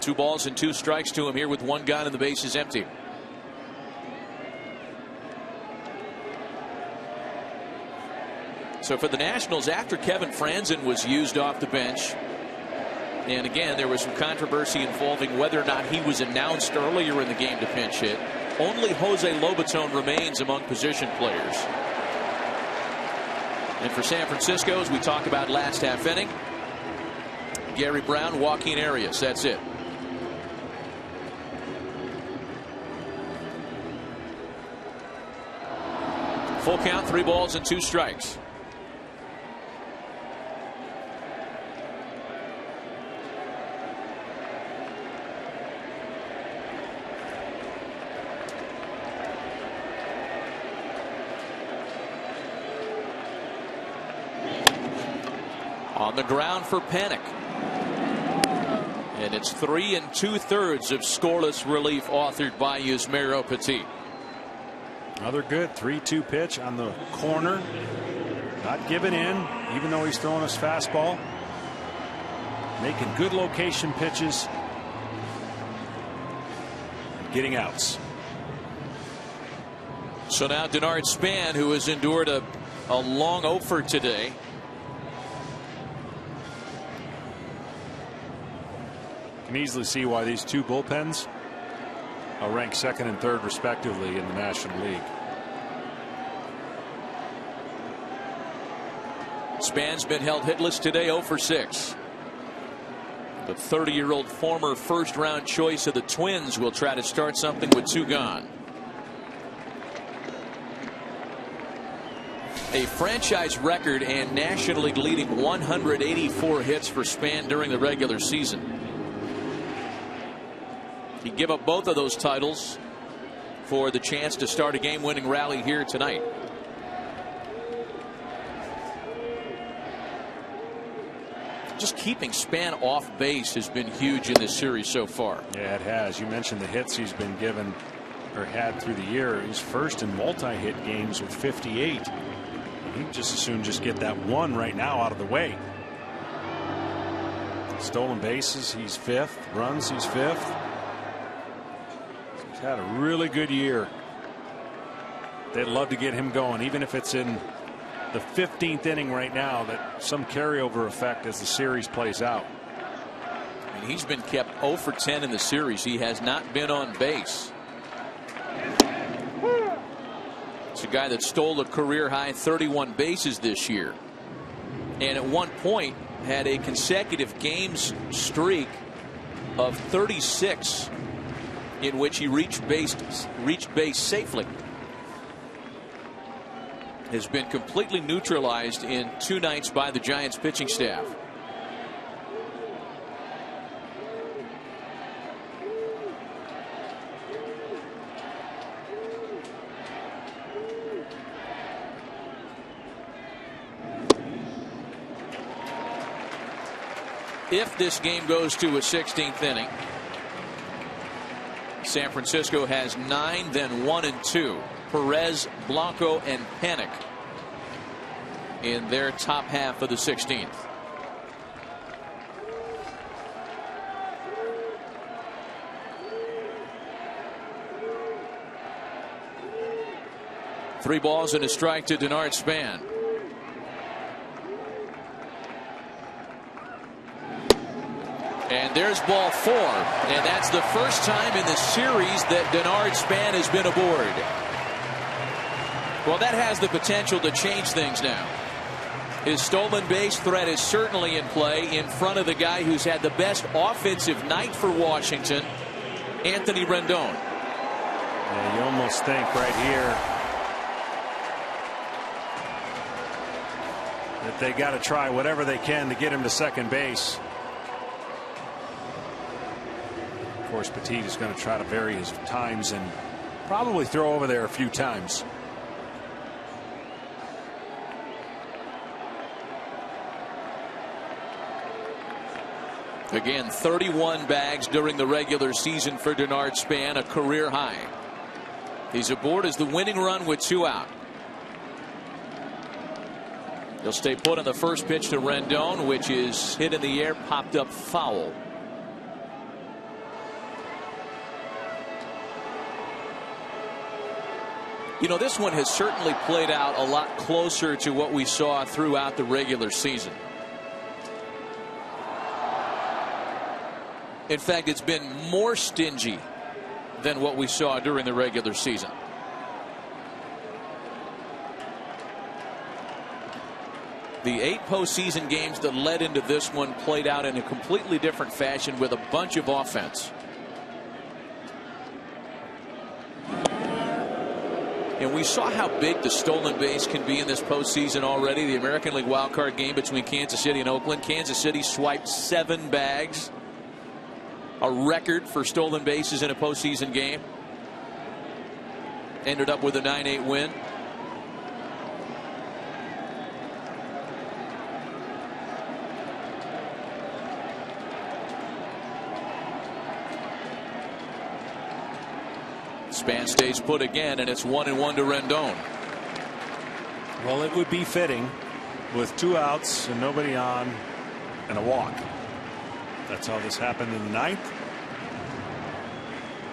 2 balls and 2 strikes to him here with 1 gone and the base is empty. So for the Nationals, after Kevin Franzen was used off the bench, and again there was some controversy involving whether or not he was announced earlier in the game to pinch hit, Only Jose Lobaton remains among position players. And for San Francisco, as we talked about last half inning, Gary Brown, Joaquin Arias. That's it. Full count, 3 balls and 2 strikes. On the ground for Panik. And it's 3 2/3 of scoreless relief authored by Yusmeiro Petit. Another good 3-2 pitch on the corner. Not giving in, even though he's throwing his fastball. Making good location pitches. Getting outs. So now Denard Span, who has endured a long offer today. Can easily see why these 2 bullpens are ranked 2nd and 3rd respectively in the National League. Span's been held hitless today, 0 for 6. The 30-year-old former first-round choice of the Twins will try to start something with 2 gone. A franchise record and National League leading 184 hits for Span during the regular season. He gave up both of those titles for the chance to start a game-winning rally here tonight. Just keeping Span off base has been huge in this series so far. Yeah, it has. You mentioned the hits he's been given or had through the year. He's first in multi-hit games with 58. He'd just as soon just get that one right now out of the way. Stolen bases, he's 5th. Runs, he's 5th. He's had a really good year. They'd love to get him going, even if it's in the 15th inning right now, that some carryover effect as the series plays out. I mean, he's been kept 0 for 10 in the series. He has not been on base. It's a guy that stole a career high 31 bases this year, and at one point had a consecutive games streak of 36 in which he reached base safely. Has been completely neutralized in 2 nights by the Giants pitching staff. If this game goes to a 16th inning, San Francisco has 9, then 1 and 2. Perez, Blanco, and Panik in their top half of the 16th. Three balls and a strike to Denard Span. And there's ball 4, and that's the first time in the series that Denard Span has been aboard. Well, that has the potential to change things now. His stolen base threat is certainly in play in front of the guy who's had the best offensive night for Washington, Anthony Rendon. Yeah, you almost think right here that they got to try whatever they can to get him to second base. Of course, Petit is going to try to vary his times and probably throw over there a few times. Again, 31 bags during the regular season for Denard Span, a career high. He's aboard as the winning run with 2 out. He'll stay put on the first pitch to Rendon, which is hit in the air, popped up foul. You know, this one has certainly played out a lot closer to what we saw throughout the regular season. In fact, it's been more stingy than what we saw during the regular season. The 8 postseason games that led into this one played out in a completely different fashion with a bunch of offense. And we saw how big the stolen base can be in this postseason already. The American League wildcard game between Kansas City and Oakland. Kansas City swiped 7 bags. A record for stolen bases in a postseason game. Ended up with a 9-8 win. Span stays put again, and it's 1-1 to Rendon. Well, it would be fitting with 2 outs and nobody on and a walk. That's how this happened in the 9th.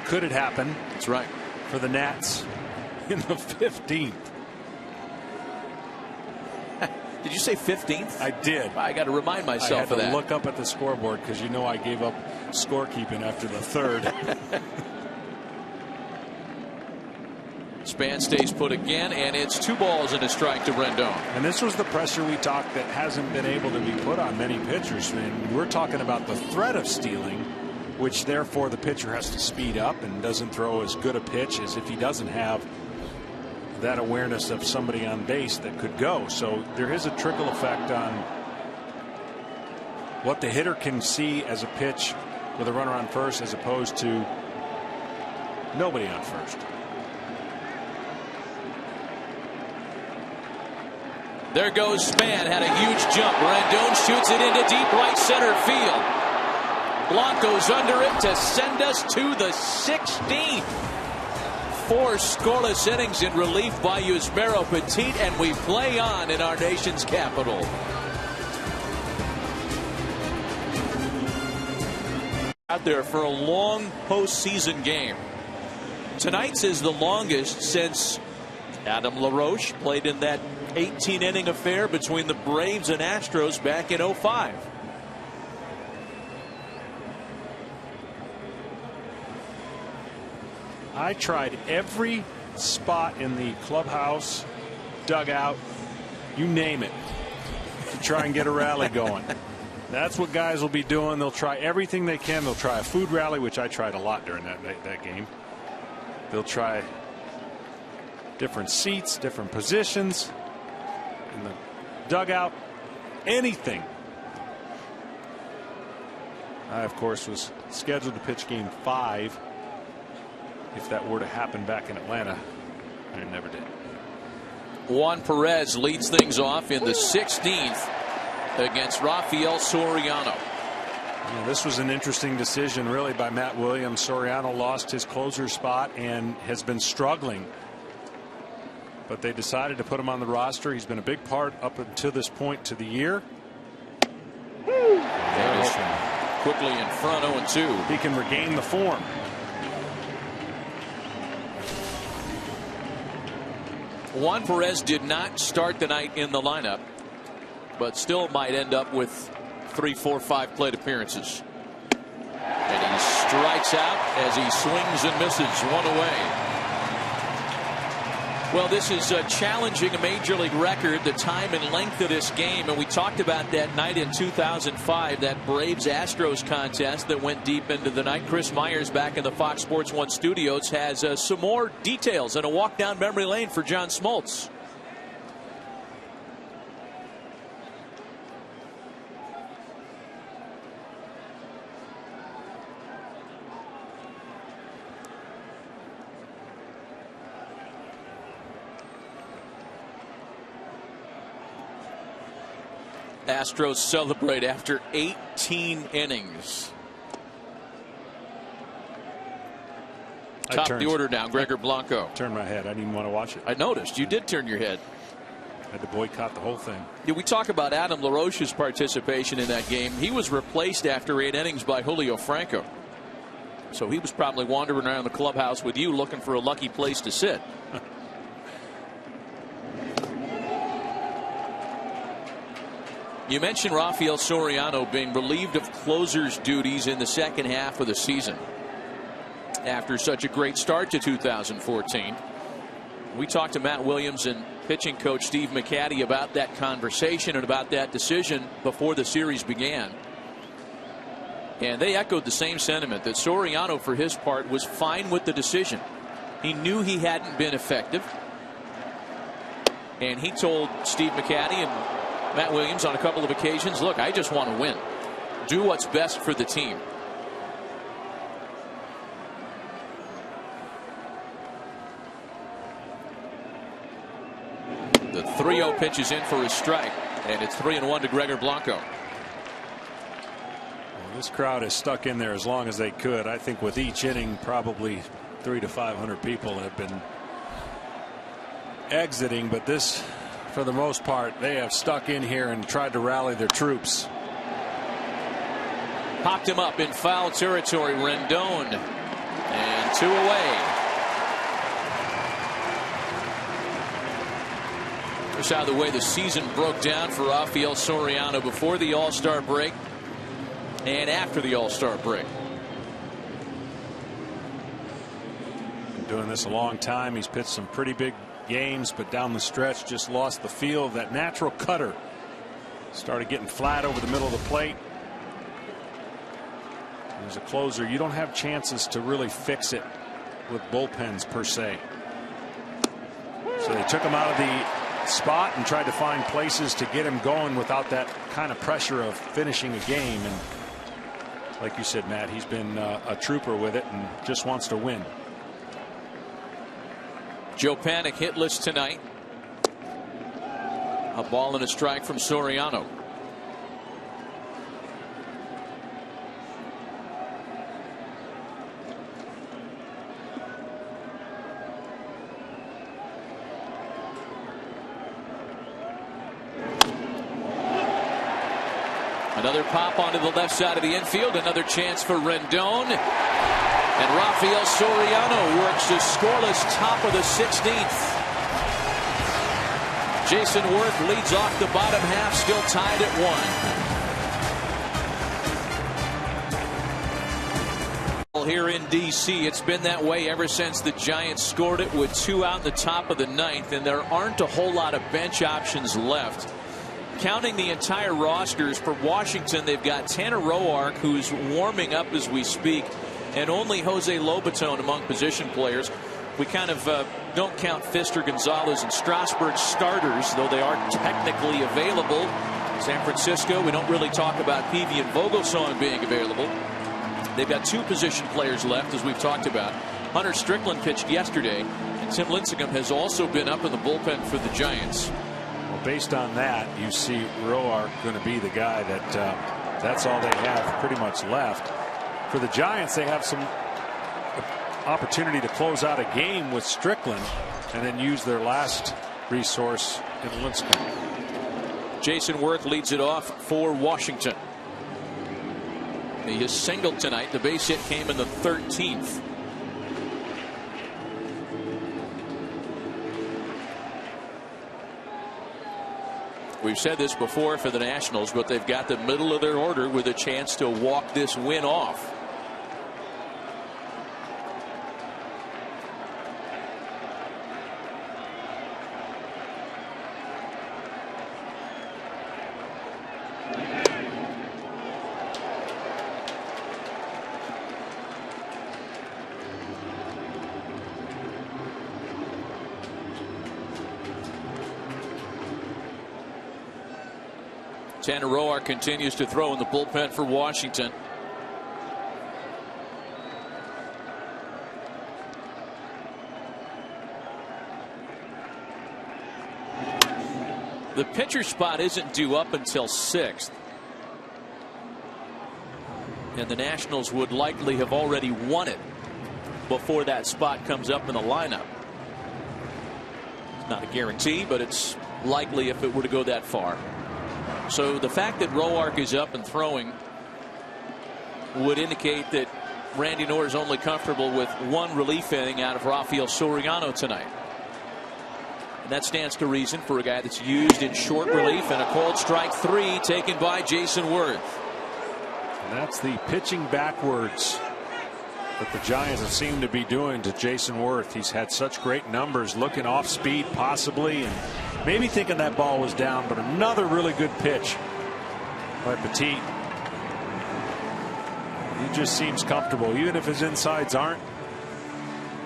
Could it happen? That's right. For the Nats in the 15th. Did you say 15th? I did. I got to remind myself of that. I had to look up at the scoreboard because you know I gave up scorekeeping after the 3rd. Span stays put again, and it's 2 balls and a strike to Rendon. And this was the pressure we talked that hasn't been able to be put on many pitchers. And we're talking about the threat of stealing, which therefore the pitcher has to speed up and doesn't throw as good a pitch as if he doesn't have that awareness of somebody on base that could go. So there is a trickle effect on what the hitter can see as a pitch with a runner on first as opposed to nobody on first. There goes Span, had a huge jump. Rendon shoots it into deep right center field. Blanco's under it to send us to the 16th. 4 scoreless innings in relief by Yusmeiro Petit, and we play on in our nation's capital. Out there for a long postseason game. Tonight's is the longest since Adam LaRoche played in that 18-inning affair between the Braves and Astros back in 2005. I tried every spot in the clubhouse, dugout, you name it, to try and get a rally going. That's what guys will be doing. They'll try everything they can. They'll try a food rally, which I tried a lot during that game. They'll try different seats, different positions in the dugout, anything. I, of course, was scheduled to pitch game 5 if that were to happen back in Atlanta, and it never did. Juan Perez leads things off in the 16th against Rafael Soriano. Yeah, this was an interesting decision really by Matt Williams. Soriano lost his closer spot and has been struggling, but they decided to put him on the roster. He's been a big part up until this point to the year. Quickly in front, 0-2. He can regain the form. Juan Perez did not start the night in the lineup, but still might end up with 3, 4, 5 plate appearances. And he strikes out as he swings and misses. 1 away. Well, this is challenging a major league record, the time and length of this game, and we talked about that night in 2005, that Braves-Astros contest that went deep into the night. Chris Myers back in the Fox Sports 1 studios has some more details and a walk down memory lane for John Smoltz. Astros celebrate after 18 innings. Top of the order now, Gregor Blanco. Turned my head. I didn't even want to watch it. I noticed you did turn your head. Had to boycott the whole thing. Yeah, we talk about Adam LaRoche's participation in that game. He was replaced after 8 innings by Julio Franco. So he was probably wandering around the clubhouse with you looking for a lucky place to sit. You mentioned Rafael Soriano being relieved of closer's duties in the second half of the season. after such a great start to 2014. We talked to Matt Williams and pitching coach Steve McCaddy about that conversation and about that decision before the series began. And they echoed the same sentiment that Soriano, for his part, was fine with the decision. He knew he hadn't been effective. And he told Steve McCaddy and Matt Williams on a couple of occasions, look, I just want to win. Do what's best for the team. The 3-0 pitch is in for a strike, and it's 3-1 to Gregor Blanco. Well, this crowd is stuck in there as long as they could. I think with each inning, probably 300 to 500 people have been exiting, but this, for the most part, they have stuck in here and tried to rally their troops. Popped him up in foul territory. Rendon, and 2 away. Just how the way the season broke down for Rafael Soriano before the All-Star break and after the All-Star break. Been doing this a long time. He's pitched some pretty big games, but down the stretch just lost the feel of that natural cutter. Started getting flat over the middle of the plate. As a closer, you don't have chances to really fix it with bullpens per se. So they took him out of the spot and tried to find places to get him going without that kind of pressure of finishing a game. And like you said, Matt, he's been a trooper with it and just wants to win. Joe Panik hitless tonight. A ball and a strike from Soriano. Another pop onto the left side of the infield. Another chance for Rendon. And Rafael Soriano works a scoreless top of the 16th. Jason Worth leads off the bottom half, still tied at 1. Here in D.C. It's been that way ever since the Giants scored it with 2 out in the top of the 9th, and there aren't a whole lot of bench options left. Counting the entire rosters for Washington, they've got Tanner Roark, who's warming up as we speak, and only Jose Lobaton among position players. We kind of don't count Fister, Gonzalez, and Strasburg starters, though they are technically available. San Francisco, we don't really talk about Peavy and Vogelsong being available. They've got 2 position players left, as we've talked about. Hunter Strickland pitched yesterday, and Tim Lincecum has also been up in the bullpen for the Giants. Based on that, you see Roark going to be the guy that's all they have pretty much left. For the Giants, they have some opportunity to close out a game with Strickland and then use their last resource in Lincecum. Jason Worth leads it off for Washington. He has singled tonight. The base hit came in the 13th. We've said this before for the Nationals, but they've got the middle of their order with a chance to walk this win off. Tanner Roark continues to throw in the bullpen for Washington. The pitcher spot isn't due up until 6th. And the Nationals would likely have already won it before that spot comes up in the lineup. It's not a guarantee, but it's likely if it were to go that far. So the fact that Roark is up and throwing would indicate that Randy Knorr is only comfortable with 1 relief inning out of Rafael Soriano tonight. And that stands to reason for a guy that's used in short relief, and a called strike 3 taken by Jason Worth. And that's the pitching backwards that the Giants have seemed to be doing to Jason Worth. He's had such great numbers, looking off speed possibly, and maybe thinking that ball was down, but another really good pitch by Petit. He just seems comfortable, even if his insides aren't.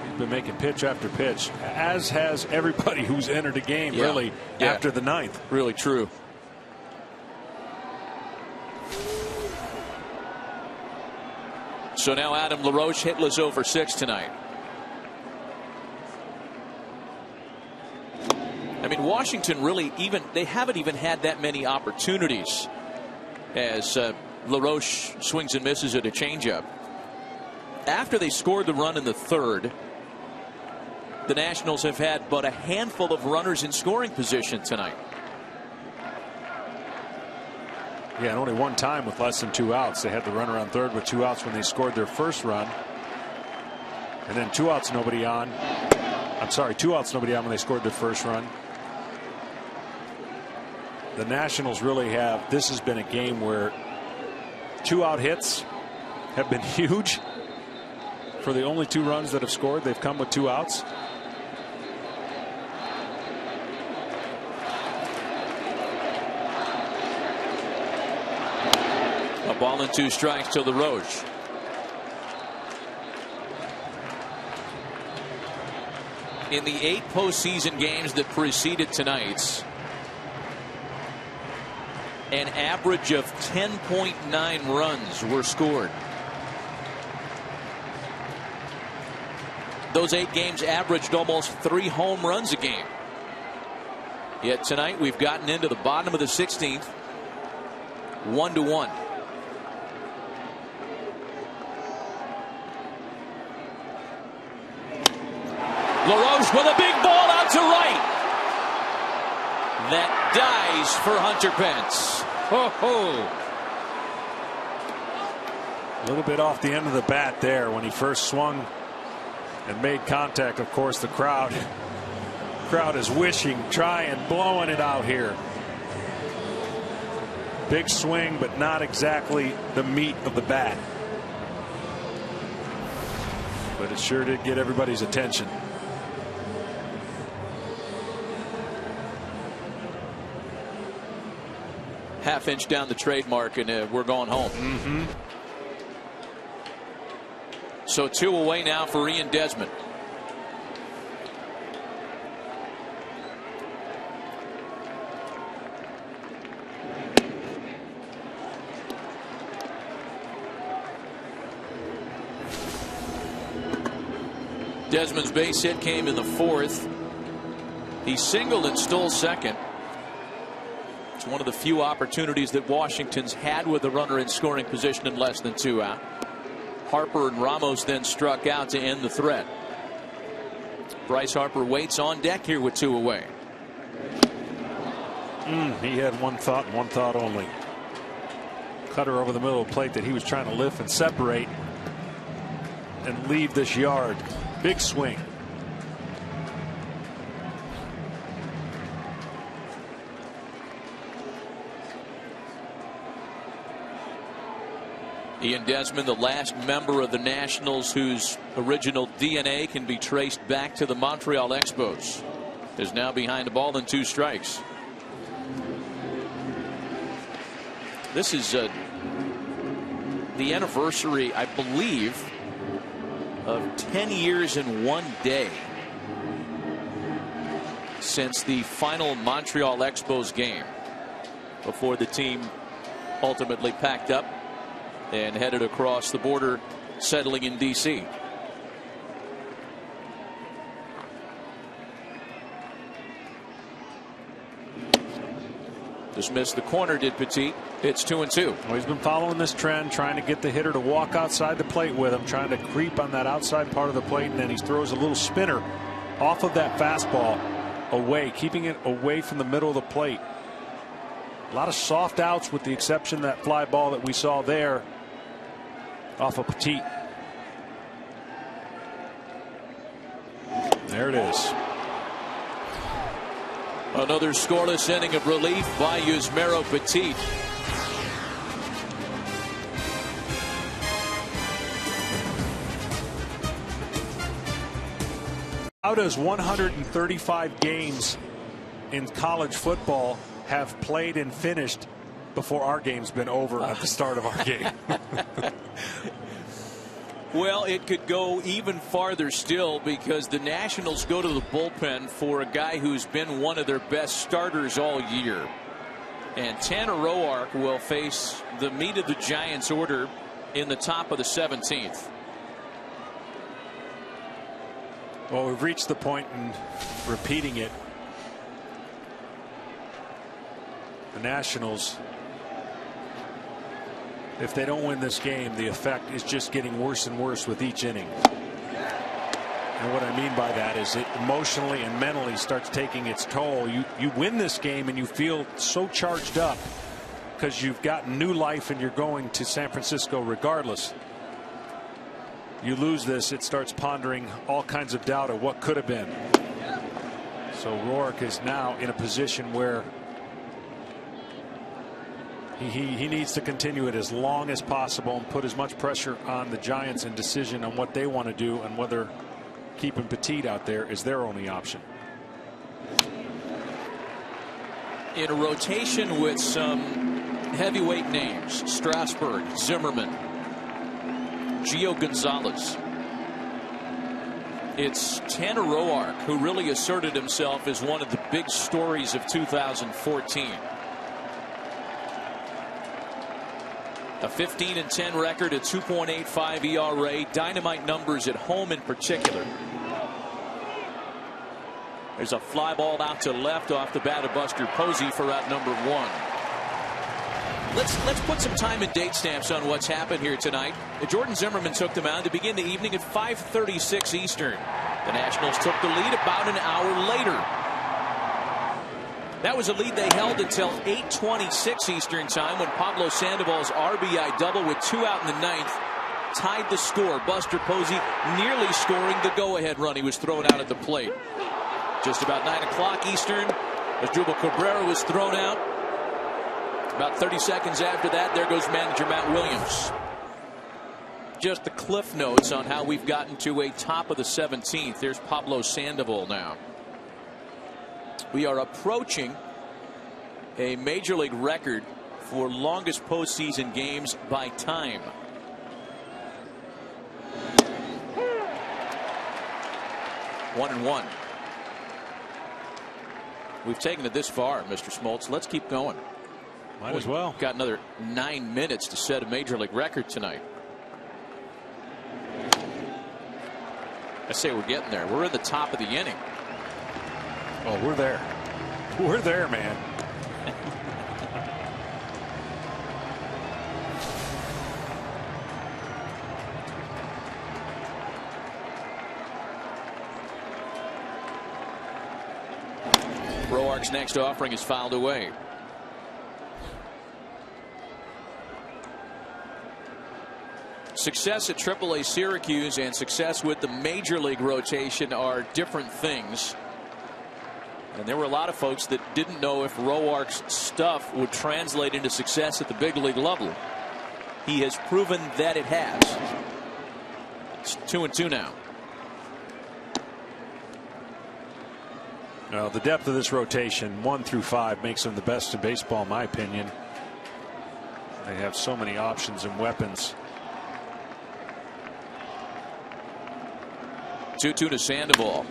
He's been making pitch after pitch, as has everybody who's entered the game, really, after the ninth. Really true. So now Adam LaRoche hitless over 6 tonight. I mean, Washington really they haven't even had that many opportunities as LaRoche swings and misses at a changeup. After they scored the run in the third, the Nationals have had but a handful of runners in scoring position tonight. Yeah, and only one time with less than 2 outs. They had the runner on third with 2 outs when they scored their first run. And then 2 outs, nobody on. I'm sorry, 2 outs, nobody on when they scored their first run. The Nationals really have, this has been a game where 2-out hits have been huge. For the only 2 runs that have scored, they've come with 2 outs. A ball and 2 strikes to LaRoche. In the 8 postseason games that preceded tonight's, an average of 10.9 runs were scored. Those 8 games averaged almost 3 home runs a game. Yet tonight we've gotten into the bottom of the 16th, 1-1. LaRoche with a big ball out to right. That dies for Hunter Pence. Ho ho. A little bit off the end of the bat there when he first swung and made contact. Of course, the crowd is wishing, trying, blowing it out here. Big swing, but not exactly the meat of the bat. But it sure did get everybody's attention. Half-inch down the trademark, and we're going home. So 2 away now for Ian Desmond. Desmond's base hit came in the 4th. He singled and stole second. It's one of the few opportunities that Washington's had with the runner in scoring position in less than 2 out. Harper and Ramos then struck out to end the threat. Bryce Harper waits on deck here with 2 away. He had one thought and one thought only. Cutter over the middle of the plate that he was trying to lift and separate and leave this yard. Big swing. Ian Desmond, the last member of the Nationals whose original DNA can be traced back to the Montreal Expos, is now behind a ball and 2 strikes. This is the anniversary, I believe, of 10 years and 1 day since the final Montreal Expos game, before the team ultimately packed up and headed across the border, settling in D.C. Dismissed the corner, did Petit. It's 2-2. Well, he's been following this trend, trying to get the hitter to walk outside the plate with him, trying to creep on that outside part of the plate, and then he throws a little spinner off of that fastball away, keeping it away from the middle of the plate. A lot of soft outs, with the exception of that fly ball that we saw there off of Petit. There it is. Another scoreless inning of relief by Yusmeiro Petit. How does 135 games in college football have played and finished before our game's been over at the start of our game? Well, it could go even farther still, because the Nationals go to the bullpen for a guy who's been one of their best starters all year. And Tanner Roark will face the meat of the Giants order in the top of the 17th. Well, we've reached the point in repeating it. The Nationals, if they don't win this game, the effect is just getting worse and worse with each inning. And what I mean by that is it emotionally and mentally starts taking its toll. You win this game and you feel so charged up because you've got new life and you're going to San Francisco regardless. You lose this, it starts pondering all kinds of doubt of what could have been. So Roark is now in a position where he needs to continue it as long as possible and put as much pressure on the Giants and decision on what they want to do, and whether keeping Petit out there is their only option. In a rotation with some heavyweight names: Strasburg, Zimmerman, Gio Gonzalez. It's Tanner Roark who really asserted himself as one of the big stories of 2014. A 15-10 record, a 2.85 ERA, dynamite numbers at home in particular. There's a fly ball out to left off the bat of Buster Posey for out number 1. Let's put some time and date stamps on what's happened here tonight. Jordan Zimmerman took them out to begin the evening at 5:36 Eastern. The Nationals took the lead about an hour later. That was a lead they held until 8:26 Eastern time, when Pablo Sandoval's RBI double with 2 out in the 9th tied the score. Buster Posey nearly scoring the go-ahead run. He was thrown out at the plate. Just about 9 o'clock Eastern, Asdrubal Cabrera was thrown out. About 30 seconds after that, there goes manager Matt Williams. Just the cliff notes on how we've gotten to a top of the 17th. There's Pablo Sandoval now. We are approaching a major league record for longest postseason games by time. One and one. We've taken it this far, Mr. Smoltz. Let's keep going. Might as well. Got another 9 minutes to set a major league record tonight. I say we're getting there. We're in the top of the inning. Oh, we're there. We're there, man. Roark's next offering is fouled away. Success at AAA Syracuse and success with the major league rotation are different things. And there were a lot of folks that didn't know if Roark's stuff would translate into success at the big league level. He has proven that it has. It's 2-2 now. Well, the depth of this rotation, 1 through 5, makes them the best in baseball, in my opinion. They have so many options and weapons. 2-2 to Sandoval.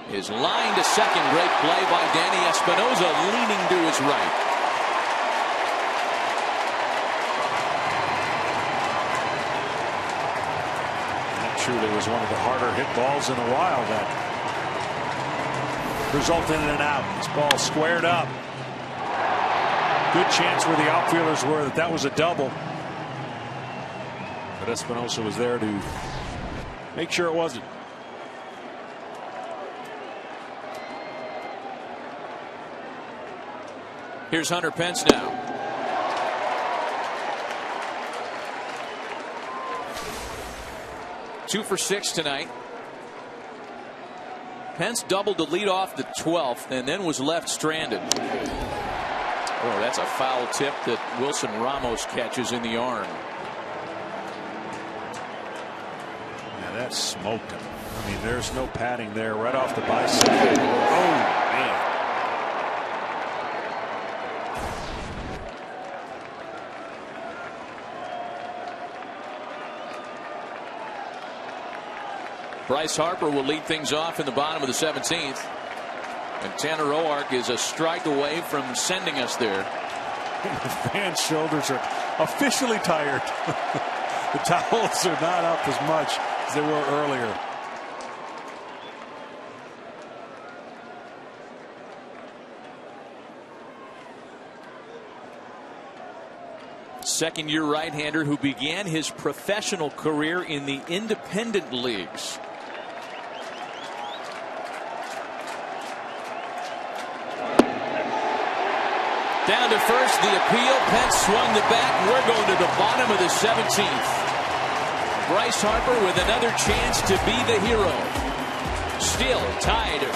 His line to second. Great play by Danny Espinosa, leaning to his right. That truly was one of the harder hit balls in a while. That resulted in an out. This ball squared up. Good chance where the outfielders were that was a double. But Espinosa was there to make sure it wasn't. Here's Hunter Pence now. Two for 6 tonight. Pence doubled to lead off the 12th and then was left stranded. Oh, that's a foul tip that Wilson Ramos catches in the arm. Yeah, that smoked him. I I mean, there's no padding there right off the bicycle. Oh, man. Bryce Harper will lead things off in the bottom of the 17th. And Tanner Roark is a strike away from sending us there. The fans' shoulders are officially tired. The towels are not up as much as they were earlier. Second-year right-hander who began his professional career in the independent leagues. Down to first, the appeal. Pence swung the bat. We're going to the bottom of the 17th. Bryce Harper with another chance to be the hero. Still tied at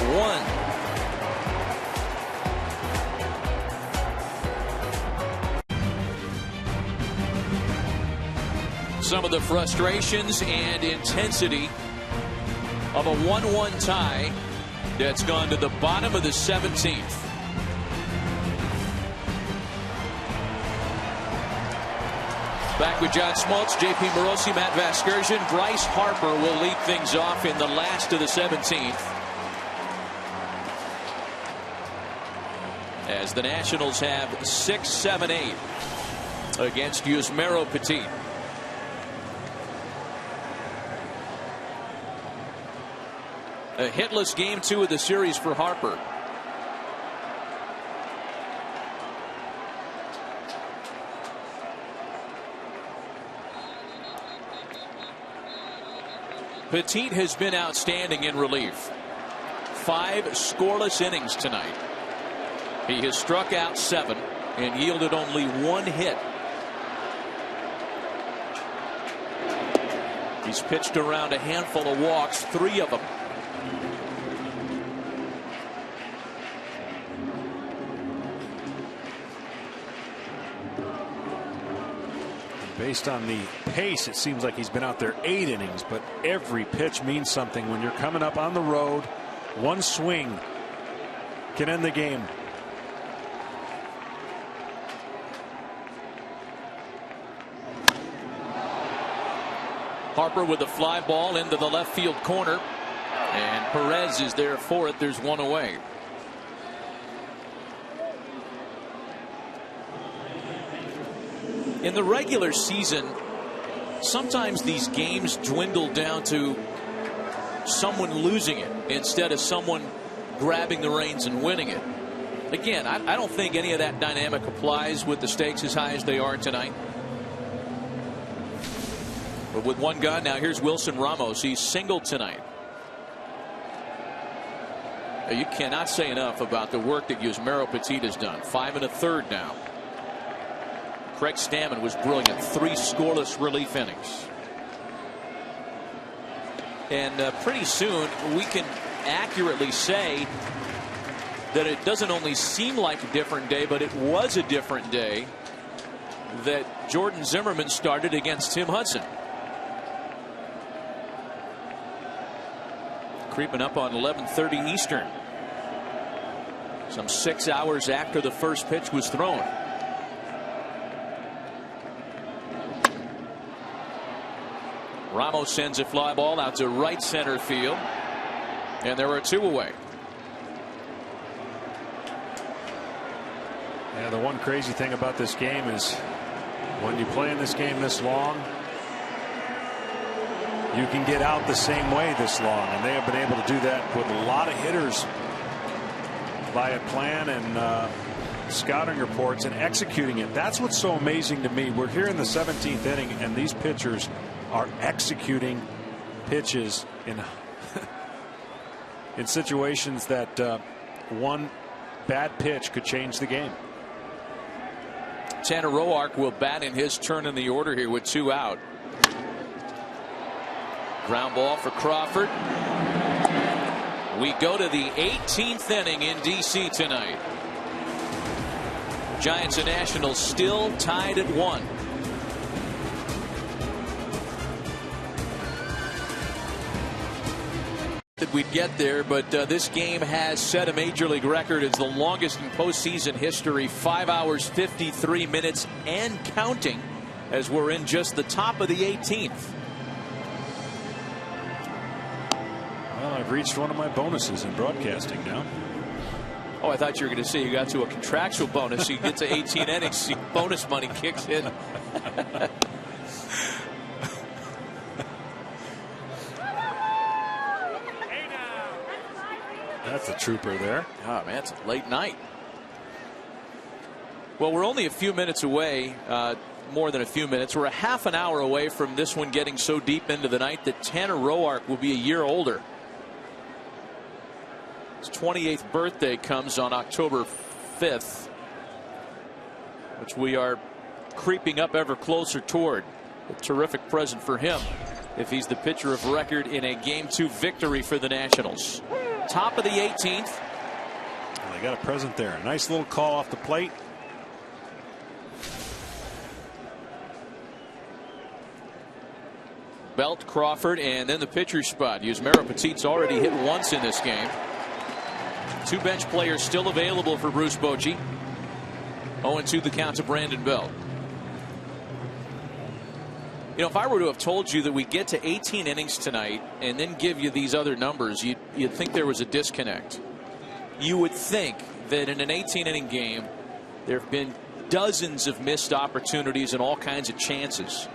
1. Some of the frustrations and intensity of a 1-1 tie that's gone to the bottom of the 17th. Back with John Smoltz, J.P. Morosi, Matt Vasgersian. Bryce Harper will lead things off in the last of the 17th. As the Nationals have 6-7-8 against Yusmeiro Petit. A hitless game 2 of the series for Harper. Petit has been outstanding in relief. 5 scoreless innings tonight. He has struck out 7 and yielded only 1 hit. He's pitched around a handful of walks, 3 of them. Based on the pace, it seems like he's been out there 8 innings, but every pitch means something when you're coming up on the road. One swing can end the game. Harper with a fly ball into the left field corner, and Perez is there for it. There's 1 away. In the regular season, sometimes these games dwindle down to someone losing it instead of someone grabbing the reins and winning it. Again, I don't think any of that dynamic applies with the stakes as high as they are tonight. But with 1 gone, now here's Wilson Ramos. He's singled tonight. You cannot say enough about the work that Yusmeiro Petit has done. 5 1/3 now. Craig Stammen was brilliant. 3 scoreless relief innings. And pretty soon we can accurately say that it doesn't only seem like a different day, but it was a different day that Jordan Zimmerman started against Tim Hudson. Creeping up on 11:30 Eastern. Some 6 hours after the first pitch was thrown. Ramos sends a fly ball out to right center field, and there are 2 away. Yeah, the one crazy thing about this game is when you play in this game this long, you can get out the same way this long, and they have been able to do that with a lot of hitters via plan and scouting reports and executing it. That's what's so amazing to me. We're here in the 17th inning, and these pitchers are executing pitches in in situations that one bad pitch could change the game. Tanner Roark will bat in his turn in the order here with 2 out. Ground ball for Crawford. We go to the 18th inning in D.C. tonight. Giants and Nationals still tied at 1. we'd get there, but this game has set a major league record. It's the longest in postseason history, 5 hours 53 minutes and counting, as we're in just the top of the 18th. Well, I've reached one of my bonuses in broadcasting now. Oh, I thought you were going to say you got to a contractual bonus. So you get to 18 innings, bonus money kicks in. That's a trooper there. Oh, man, it's a late night. Well, we're only a few minutes away, more than a few minutes. We're a half an hour away from this one getting so deep into the night that Tanner Roark will be a year older. His 28th birthday comes on October 5th, which we are creeping up ever closer toward. A terrific present for him if he's the pitcher of record in a Game 2 victory for the Nationals. Top of the 18th. Well, they got a present there. A nice little call off the plate. Belt, Crawford, and then the pitcher's spot. Yusmeiro Petit's already hit once in this game. 2 bench players still available for Bruce Bochy. 0-2 the count to Brandon Belt. You know, if I were to have told you that we get to 18 innings tonight and then give you these other numbers, you'd think there was a disconnect. You would think that in an 18-inning game, there have been dozens of missed opportunities and all kinds of chances.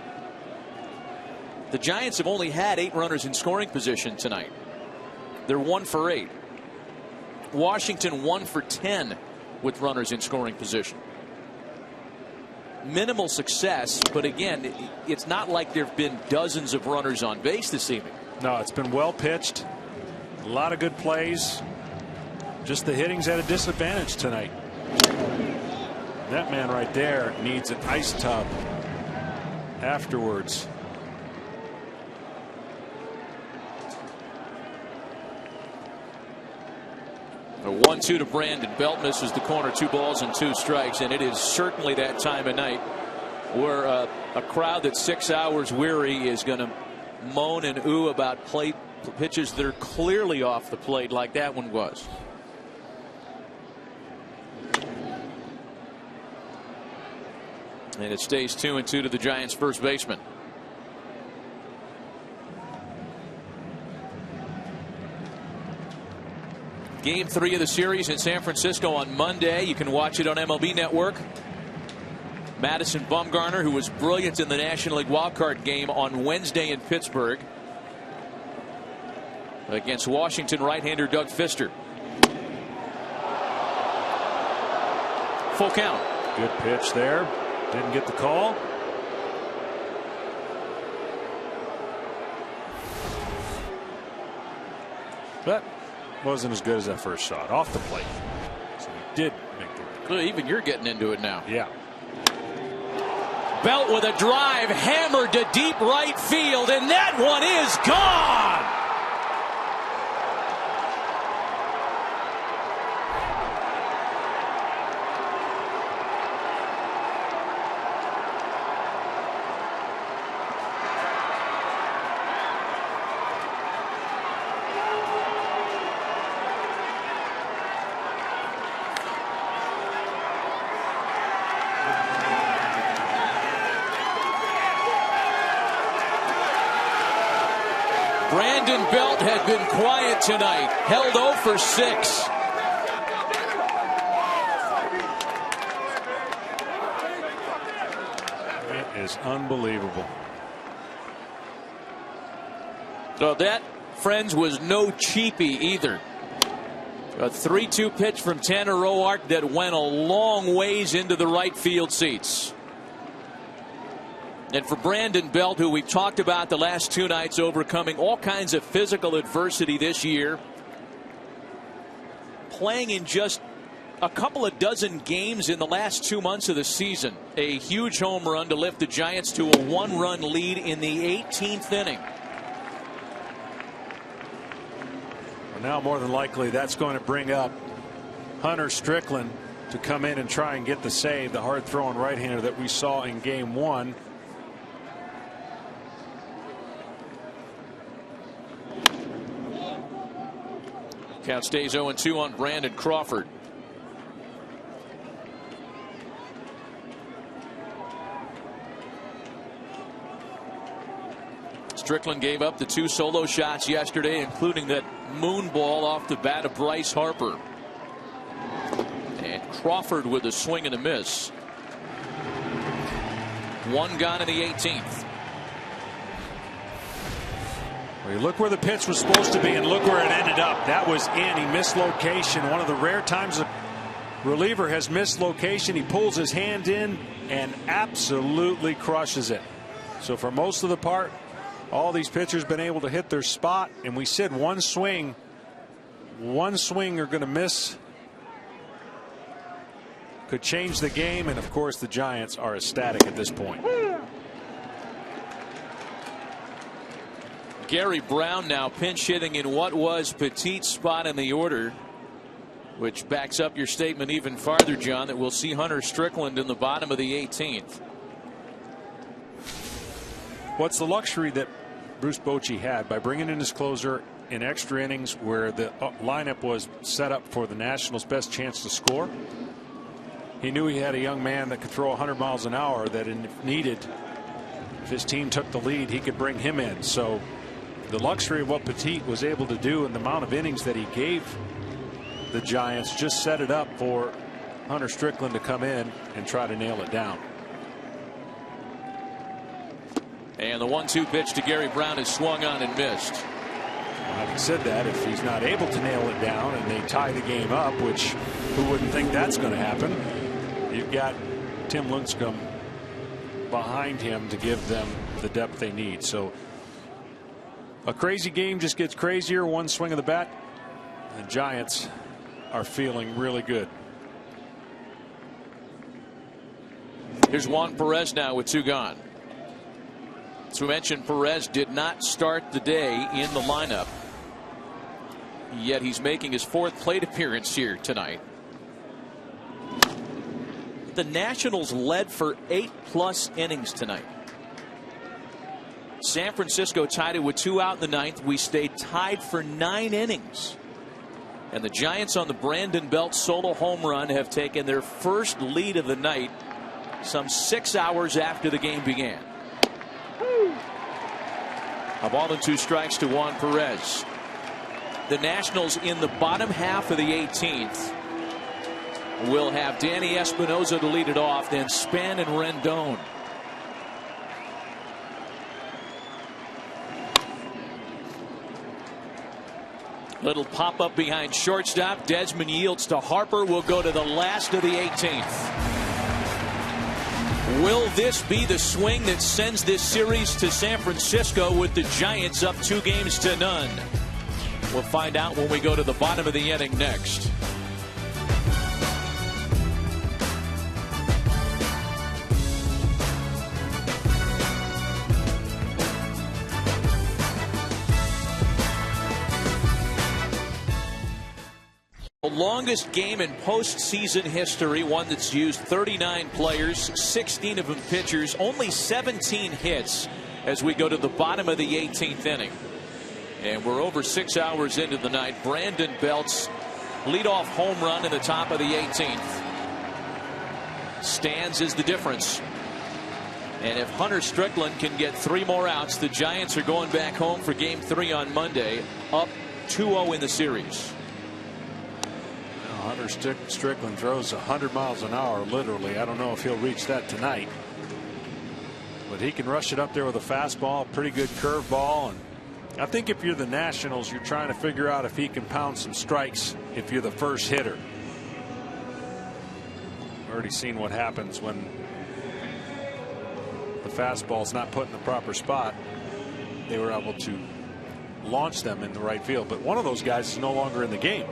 The Giants have only had 8 runners in scoring position tonight. They're 1 for 8. Washington 1 for 10 with runners in scoring position. Minimal success, but again, it's not like there have been dozens of runners on base this evening. No, it's been well pitched. A lot of good plays. Just the hitting's at a disadvantage tonight. That man right there needs an ice tub afterwards. A 1-2 to Brandon Belt, misses the corner, 2 balls and 2 strikes, and it is certainly that time of night where a crowd that's 6 hours weary is going to moan and ooh about plate pitches that are clearly off the plate, like that one was. And it stays 2-2 to the Giants' first baseman. Game 3 of the series in San Francisco on Monday. You can watch it on MLB Network. Madison Bumgarner, who was brilliant in the National League wildcard game on Wednesday in Pittsburgh, against Washington right-hander Doug Fister. Full count. Good pitch there. Didn't get the call. But wasn't as good as that first shot off the plate. So he did make the. Well, even you're getting into it now. Yeah. Belt with a drive hammered to deep right field, and that one is gone. Brandon Belt had been quiet tonight, held 0 for 6. It is unbelievable. So that, friends, was no cheapie either. A 3-2 pitch from Tanner Roark that went a long ways into the right field seats. And for Brandon Belt, who we've talked about the last 2 nights, overcoming all kinds of physical adversity this year, playing in just a couple of dozen games in the last 2 months of the season. A huge home run to lift the Giants to a 1-run lead in the 18th inning. Well, now more than likely that's going to bring up Hunter Strickland to come in and try and get the save, the hard throwing right-hander that we saw in game 1. Count stays 0-2 on Brandon Crawford. Strickland gave up the 2 solo shots yesterday, including that moon ball off the bat of Bryce Harper. And Crawford with a swing and a miss. 1 gone in the 18th. Well, look where the pitch was supposed to be and look where it ended up. That was in. He missed location. One of the rare times a reliever has missed location. He pulls his hand in and absolutely crushes it. So for most of the part, all these pitchers been able to hit their spot, and we said one swing are going to miss. Could change the game, and of course the Giants are ecstatic at this point. Gary Brown now pinch hitting in what was Petit's spot in the order, which backs up your statement even farther, John, that we'll see Hunter Strickland in the bottom of the 18th. What's the luxury that Bruce Bochy had by bringing in his closer in extra innings where the lineup was set up for the Nationals' best chance to score? He knew he had a young man that could throw 100 miles an hour, that if needed, if his team took the lead, he could bring him in. So the luxury of what Petit was able to do and the amount of innings that he gave the Giants just set it up for Hunter Strickland to come in and try to nail it down. And the 1-2 pitch to Gary Brown is swung on and missed. Well, having said that, if he's not able to nail it down and they tie the game up, which who wouldn't think that's going to happen, you've got Tim Lincecum behind him to give them the depth they need. So a crazy game just gets crazier. One swing of the bat, the Giants are feeling really good. Here's Juan Perez now with 2 gone. As we mentioned, Perez did not start the day in the lineup, yet he's making his 4th plate appearance here tonight. The Nationals led for 8+ innings tonight. San Francisco tied it with 2 out in the 9th. We stayed tied for 9 innings. And the Giants on the Brandon Belt solo home run have taken their first lead of the night some 6 hours after the game began. A ball and 2 strikes to Juan Perez. The Nationals in the bottom half of the 18th will have Danny Espinosa to lead it off, then Span and Rendon. Little pop up behind shortstop. Desmond yields to Harper. Will go to the last of the 18th. Will this be the swing that sends this series to San Francisco with the Giants up 2-0? We'll find out when we go to the bottom of the inning next. The longest game in postseason history, one that's used 39 players, 16 of them pitchers, only 17 hits as we go to the bottom of the 18th inning. And we're over 6 hours into the night. Brandon Belt's leadoff home run in the top of the 18th stands as the difference. And if Hunter Strickland can get 3 more outs, the Giants are going back home for Game 3 on Monday, up 2-0 in the series. Hunter Strickland throws 100 miles an hour, literally. I don't know if he'll reach that tonight, but he can rush it up there with a fastball, pretty good curveball. And I think if you're the Nationals, you're trying to figure out if he can pound some strikes if you're the first hitter. We've already seen what happens when the fastball's not put in the proper spot. They were able to launch them in the right field, but one of those guys is no longer in the game.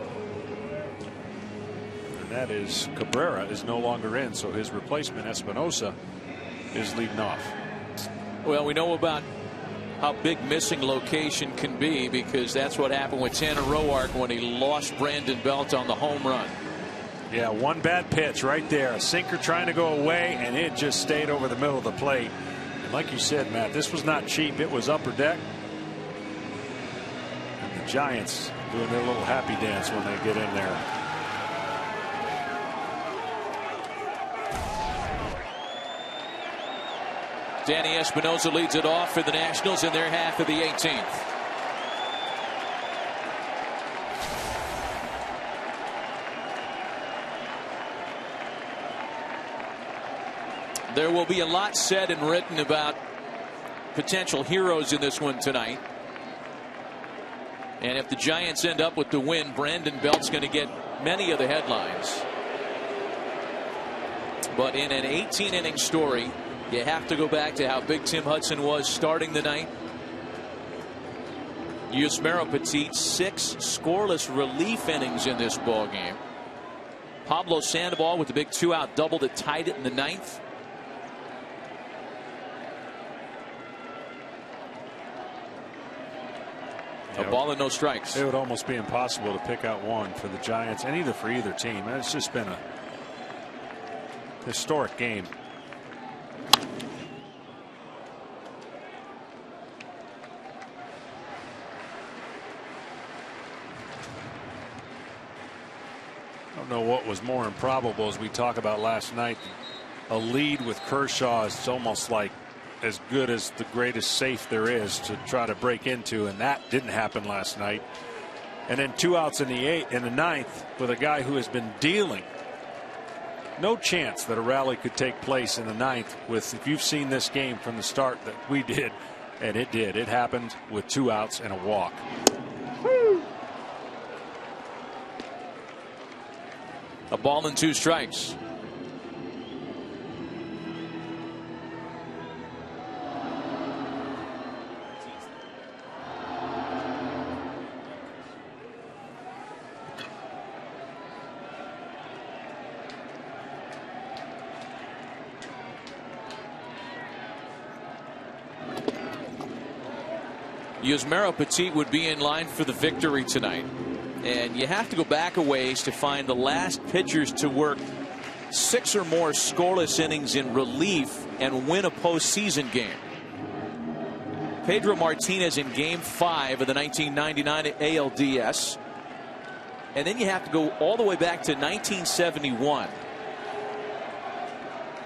That is Cabrera is no longer in, so his replacement Espinosa is leading off. Well, we know about how big missing location can be, because that's what happened with Tanner Roark when he lost Brandon Belt on the home run. Yeah, one bad pitch right there, a sinker trying to go away, and it just stayed over the middle of the plate. And like you said, Matt, this was not cheap. It was upper deck. And the Giants doing their little happy dance when they get in there. Danny Espinosa leads it off for the Nationals in their half of the 18th. There will be a lot said and written about potential heroes in this one tonight. And if the Giants end up with the win, Brandon Belt's going to get many of the headlines. But in an 18-inning story, you have to go back to how big Tim Hudson was starting the night. Yusmeiro Petit, 6 scoreless relief innings in this ball game. Pablo Sandoval with the big 2-out double that tied it in the 9th. A ball and no strikes. It would almost be impossible to pick out one for the Giants and either for either team. It's just been a historic game. I don't know what was more improbable as we talk about last night. A lead with Kershaw is almost like as good as the greatest safe there is to try to break into, and that didn't happen last night. And then 2 outs in the 9th with a guy who has been dealing. No chance that a rally could take place in the 9th with, if you've seen this game from the start that we did, and it did. It happened with 2 outs and a walk. A ball and 2 strikes. Yusmeiro Petit would be in line for the victory tonight. And you have to go back a ways to find the last pitchers to work 6 or more scoreless innings in relief and win a postseason game. Pedro Martinez in Game 5 of the 1999 ALDS. And then you have to go all the way back to 1971.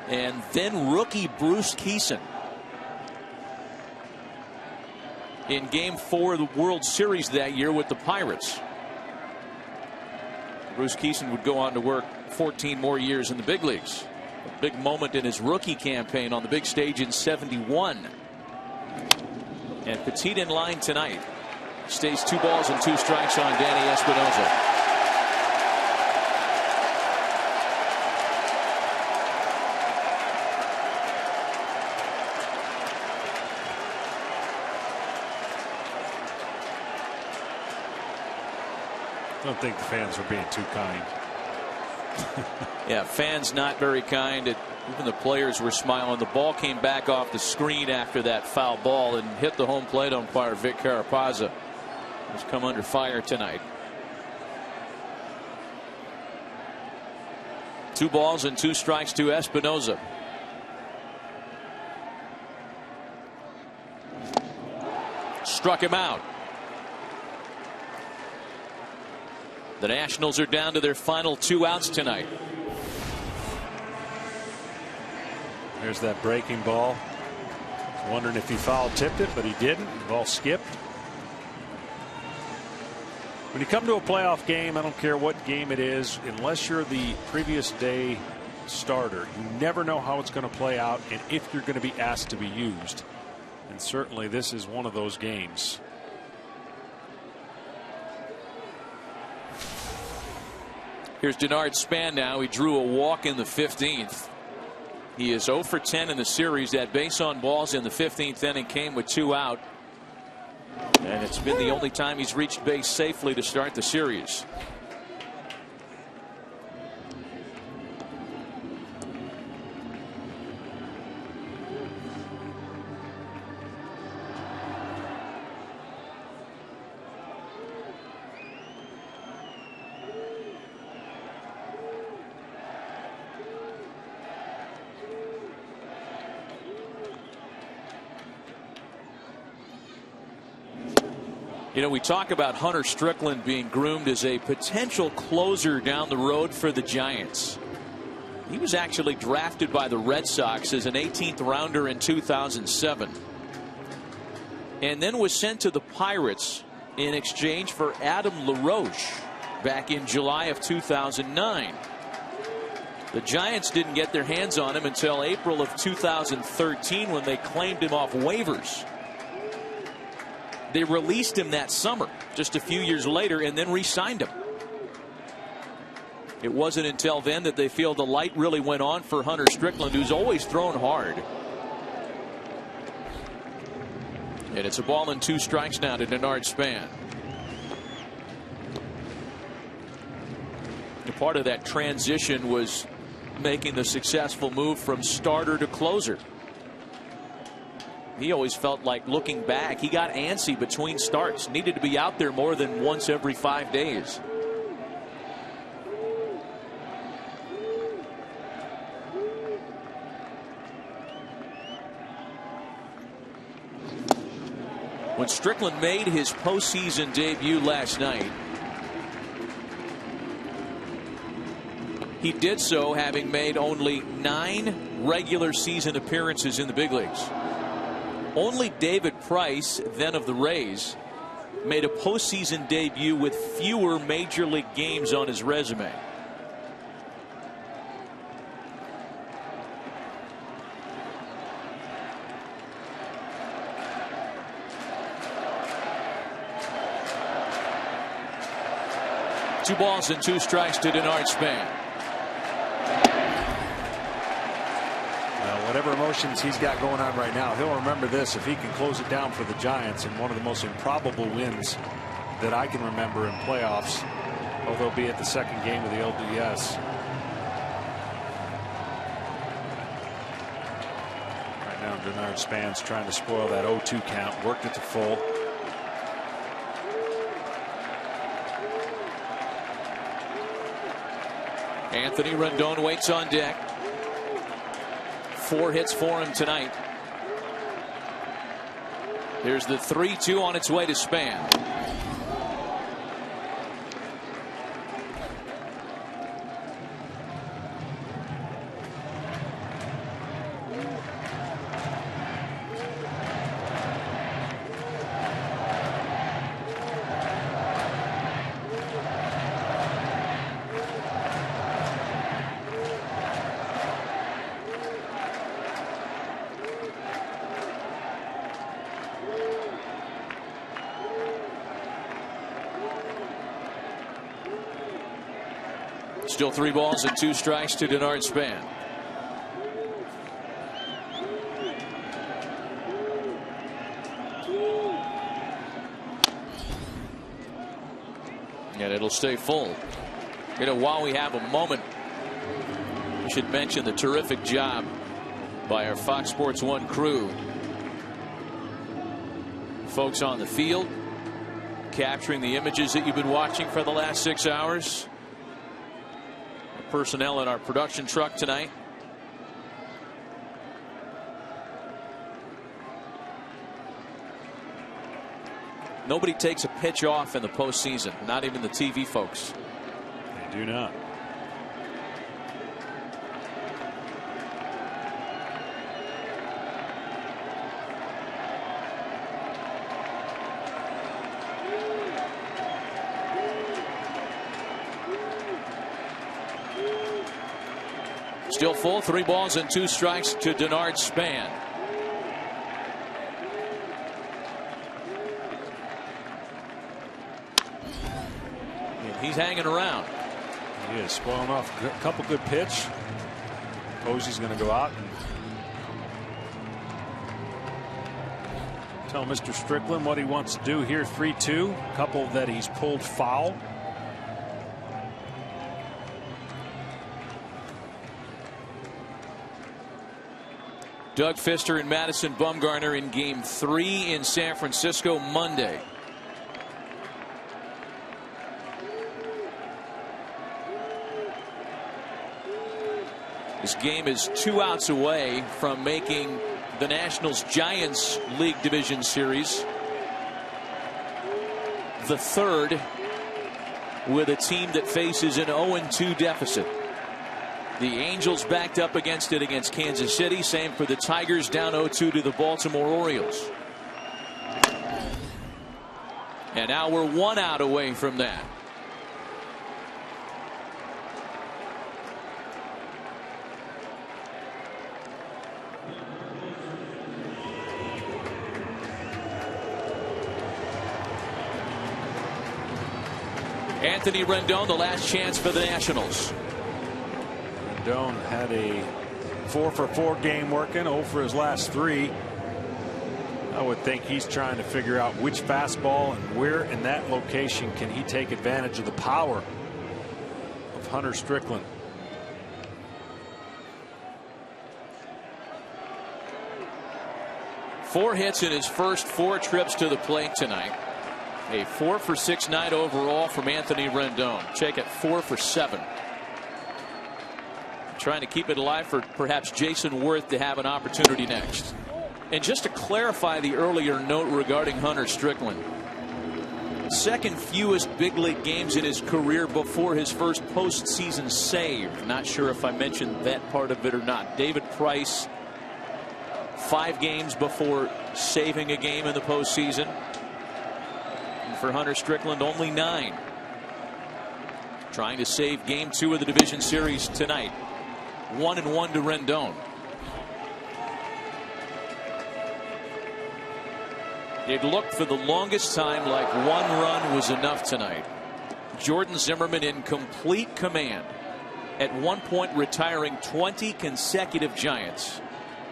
And then rookie Bruce Kison in Game 4 of the World Series that year with the Pirates. Bruce Kison would go on to work 14 more years in the big leagues. A big moment in his rookie campaign on the big stage in '71. And Petit in line tonight. Stays 2 balls and 2 strikes on Danny Espinosa. I don't think the fans were being too kind. Yeah, fans not very kind. Even the players were smiling. The ball came back off the screen after that foul ball and hit the home plate umpire Vic Carapazza, who's come under fire tonight. 2 balls and 2 strikes to Espinosa. Struck him out. The Nationals are down to their final 2 outs tonight. There's that breaking ball. I was wondering if he foul tipped it, but he didn't. The ball skipped. When you come to a playoff game, I don't care what game it is, unless you're the previous day starter, you never know how it's going to play out and if you're going to be asked to be used. And certainly this is one of those games. Here's Denard Span now. He drew a walk in the 15th. He is 0 for 10 in the series. That base on balls in the 15th inning came with 2 out. And it's been the only time he's reached base safely to start the series. You know, we talk about Hunter Strickland being groomed as a potential closer down the road for the Giants. He was actually drafted by the Red Sox as an 18th rounder in 2007 and then was sent to the Pirates in exchange for Adam LaRoche back in July of 2009. The Giants didn't get their hands on him until April of 2013 when they claimed him off waivers. They released him that summer just a few years later and then re-signed him. It wasn't until then that they feel the light really went on for Hunter Strickland, who's always thrown hard. And it's a ball and 2 strikes now to Denard Span. And part of that transition was making the successful move from starter to closer. He always felt like, looking back, he got antsy between starts, needed to be out there more than once every 5 days. When Strickland made his postseason debut last night, he did so having made only 9 regular season appearances in the big leagues. Only David Price, then of the Rays, made a postseason debut with fewer major league games on his resume. Two balls and 2 strikes to Denard Span. Whatever emotions he's got going on right now, he'll remember this if he can close it down for the Giants in one of the most improbable wins that I can remember in playoffs, although be it the second game of the LDS. Right now Denard Span's trying to spoil that 0-2 count, worked it to full. Anthony Rendon waits on deck. 4 hits for him tonight. Here's the 3-2 on its way to Span. Still 3 balls and 2 strikes to Denard Span. And it'll stay full. You know, while we have a moment, we should mention the terrific job by our Fox Sports 1 crew. Folks on the field capturing the images that you've been watching for the last 6 hours. Personnel in our production truck tonight. Nobody takes a pitch off in the postseason, not even the TV folks. They do not. Still full, 3 balls and 2 strikes to Denard Span. And he's hanging around. He is spoiling off a couple good pitch. Posey's going to go out and tell Mr. Strickland what he wants to do here. 3-2. A couple that he's pulled foul. Doug Fister and Madison Bumgarner in Game 3 in San Francisco Monday. This game is 2 outs away from making the Nationals Giants League Division Series. the third with a team that faces an 0-2 deficit. The Angels backed up against it against Kansas City. Same for the Tigers, down 0-2 to the Baltimore Orioles. And now we're 1 out away from that. Anthony Rendon, the last chance for the Nationals. Rendon had a 4-for-4 game working, 0 for his last 3. I would think he's trying to figure out which fastball and where in that location can he take advantage of the power of Hunter Strickland. Four hits in his first 4 trips to the plate tonight. A 4-for-6 night overall from Anthony Rendon. Check it, 4 for 7. Trying to keep it alive for perhaps Jason Worth to have an opportunity next. And just to clarify the earlier note regarding Hunter Strickland, second fewest big league games in his career before his first postseason save. Not sure if I mentioned that part of it or not. David Price, 5 games before saving a game in the postseason. And for Hunter Strickland, only 9. Trying to save game 2 of the division series tonight. 1-1 to Rendon. It looked for the longest time like 1 run was enough tonight. Jordan Zimmermann in complete command, at one point retiring 20 consecutive Giants.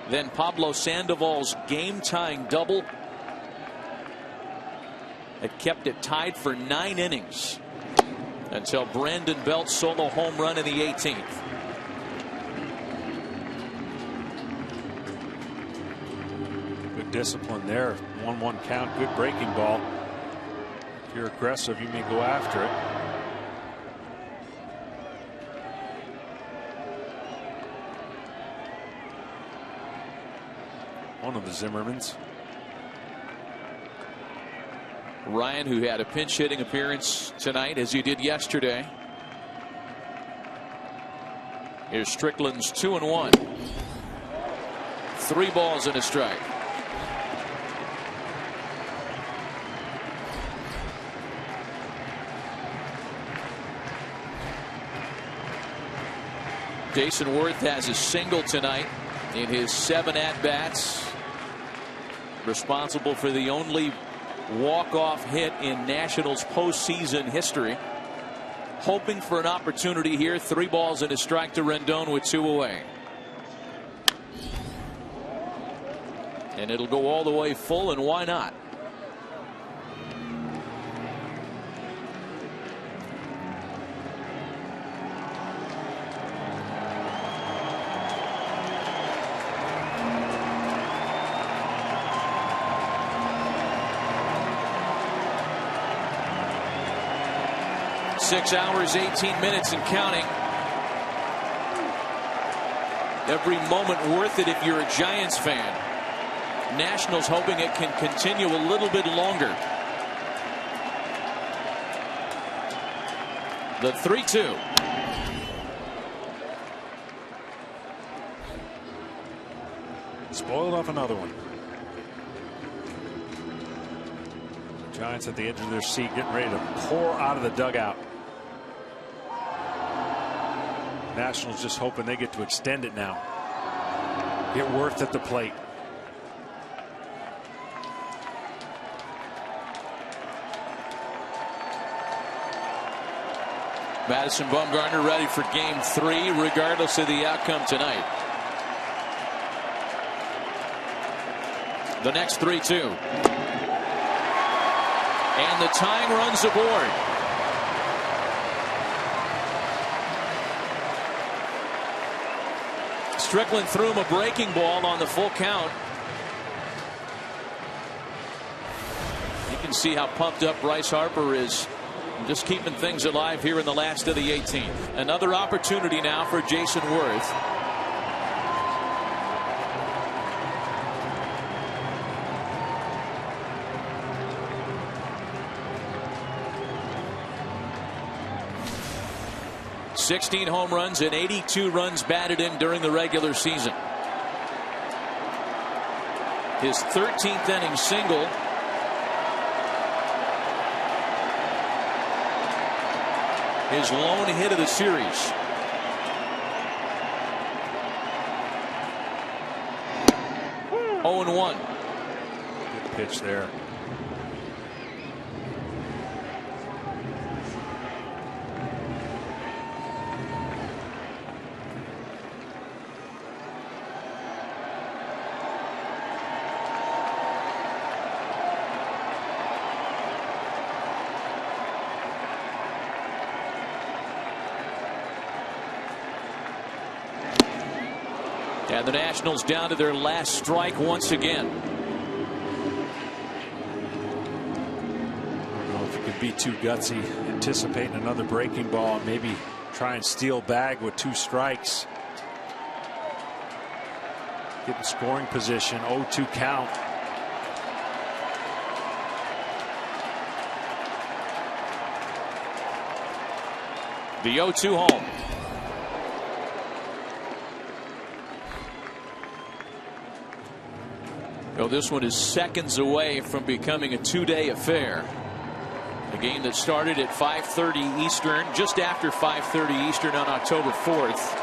Then Pablo Sandoval's game-tying double had kept it tied for 9 innings until Brandon Belt's solo home run in the 18th. Good discipline there. 1-1 count, good breaking ball. If you're aggressive, you may go after it. One of the Zimmermans. Ryan, who had a pinch hitting appearance tonight as he did yesterday. Here's Strickland's 2-1. 3 balls and a strike. Jason Worth has a single tonight in his 7 at-bats. Responsible for the only walk-off hit in Nationals postseason history. Hoping for an opportunity here. 3 balls and a strike to Rendon with 2 away. And it'll go all the way full, and why not? Six hours, 18 minutes and counting. Every moment worth it if you're a Giants fan. Nationals hoping it can continue a little bit longer. The 3-2. Spoiled off another one. Giants at the edge of their seat, getting ready to pour out of the dugout. Nationals just hoping they get to extend it now. Get Worth at the plate. Madison Bumgarner ready for game 3 regardless of the outcome tonight. The next 3-2. And the tying runs aboard. Strickland threw him a breaking ball on the full count. You can see how pumped up Bryce Harper is, just keeping things alive here in the last of the 18th. Another opportunity now for Jason Worth. 16 home runs and 82 runs batted in during the regular season. His 13th inning single. His lone hit of the series. Oh, 0-1. Good pitch there. And the Nationals down to their last strike once again. I don't know if you could be too gutsy anticipating another breaking ball and maybe try and steal bag with 2 strikes. Get in scoring position. 0-2 count. The 0-2 home. So this one is seconds away from becoming a 2-day affair. A game that started at 5:30 Eastern, just after 5:30 Eastern on October 4th.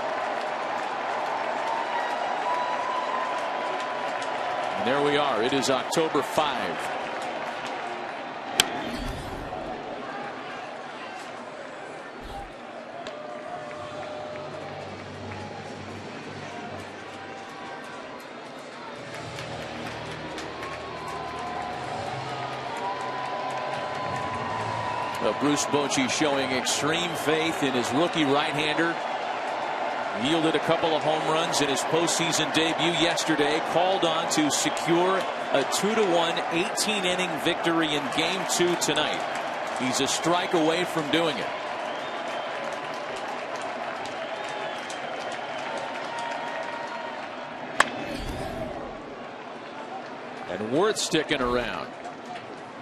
And there we are. It is October 5. Bruce Bochy showing extreme faith in his rookie right-hander. Yielded a couple of home runs in his postseason debut yesterday. Called on to secure a 2-1 18-inning victory in Game 2 tonight. He's a strike away from doing it. And Worth sticking around.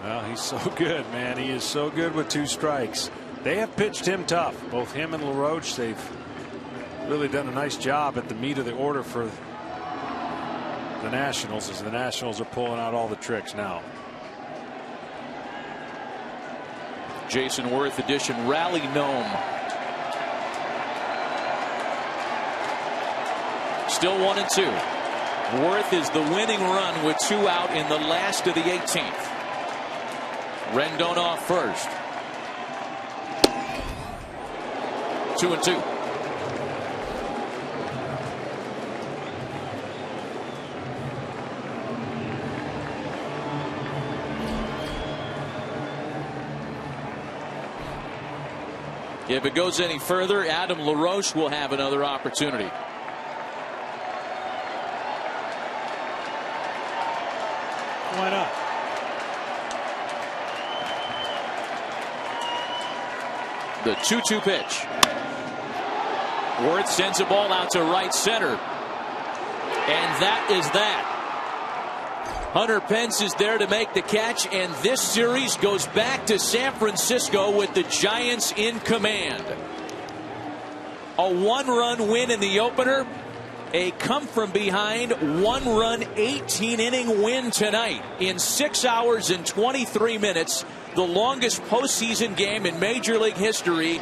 Well, he's so good, man. He is so good with 2 strikes. They have pitched him tough. Both him and LaRoche, they've really done a nice job at the meat of the order for the Nationals, as the Nationals are pulling out all the tricks now. Jason Worth edition rally gnome. Still 1-2. Worth is the winning run with 2 out in the last of the 18th. Rendon off first. 2-2. If it goes any further, Adam LaRoche will have another opportunity. Why not? The 2-2 pitch. Worth sends a ball out to right center. And that is that. Hunter Pence is there to make the catch, and this series goes back to San Francisco with the Giants in command. A 1-run win in the opener. A come-from-behind 1-run 18-inning win tonight in 6 hours and 23 minutes. The longest postseason game in Major League history.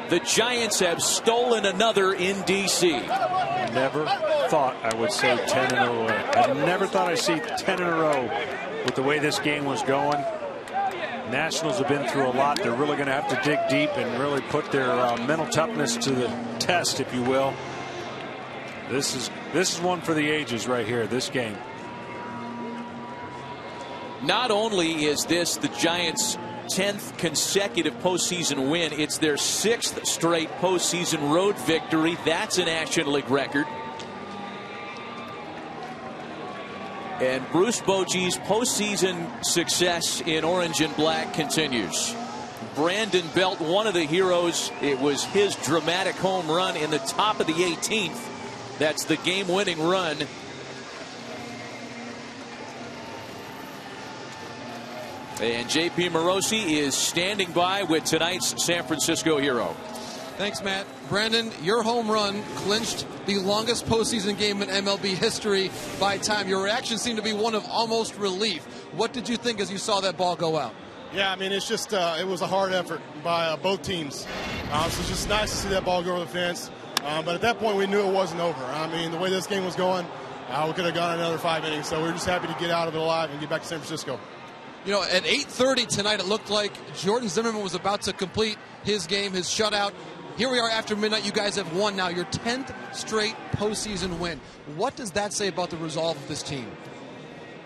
The Giants have stolen another in D.C. Never thought I would say 10 in a row. I never thought I'd see 10 in a row with the way this game was going. Nationals have been through a lot. They're really going to have to dig deep and really put their mental toughness to the test, if you will. This is one for the ages right here, this game. Not only is this the Giants' 10th consecutive postseason win, it's their 6th straight postseason road victory. That's a National League record. And Bruce Bochy's postseason success in orange and black continues. Brandon Belt, one of the heroes. It was his dramatic home run in the top of the 18th. That's the game-winning run. And J.P. Morosi is standing by with tonight's San Francisco hero. Thanks, Matt. Brandon, your home run clinched the longest postseason game in MLB history by time. Your reaction seemed to be one of almost relief. What did you think as you saw that ball go out? Yeah, I mean, it's just it was a hard effort by both teams. So it's just nice to see that ball go over the fence. But at that point, we knew it wasn't over. I mean, the way this game was going, we could have gone another 5 innings. So we're just happy to get out of it alive and get back to San Francisco. You know, at 8:30 tonight, it looked like Jordan Zimmerman was about to complete his game, his shutout. Here we are after midnight. You guys have won now your 10th straight postseason win. What does that say about the resolve of this team?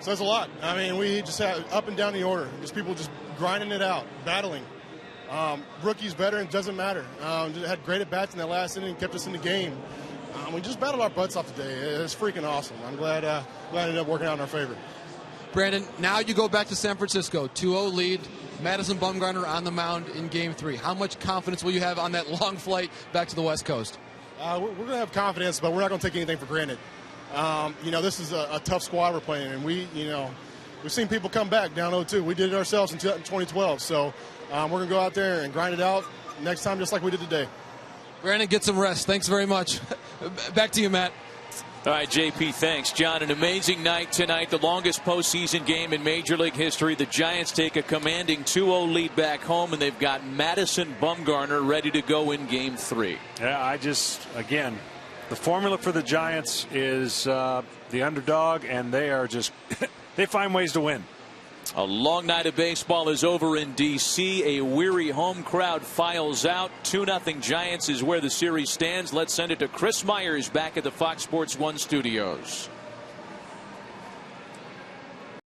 Says a lot. I mean, we just had up and down the order. Just people just grinding it out, battling. Rookies, veterans, doesn't matter. Had great at-bats in that last inning, kept us in the game. We just battled our butts off today. It's freaking awesome. I'm glad it ended up working out in our favor. Brandon, now you go back to San Francisco, 2-0 lead. Madison Bumgarner on the mound in Game 3. How much confidence will you have on that long flight back to the West Coast? We're going to have confidence, but we're not going to take anything for granted. This is a tough squad we're playing, and we've seen people come back down 0-2. We did it ourselves in 2012, so we're going to go out there and grind it out next time just like we did today. Brandon, get some rest. Thanks very much. Back to you, Matt. All right, JP, thanks. John, an amazing night tonight, the longest postseason game in Major League history. The Giants take a commanding 2-0 lead back home, and they've got Madison Bumgarner ready to go in Game 3. Yeah, again, the formula for the Giants is the underdog, and they are just they find ways to win. A long night of baseball is over in D.C. A weary home crowd files out. 2-0 Giants is where the series stands. Let's send it to Chris Myers back at the Fox Sports 1 studios.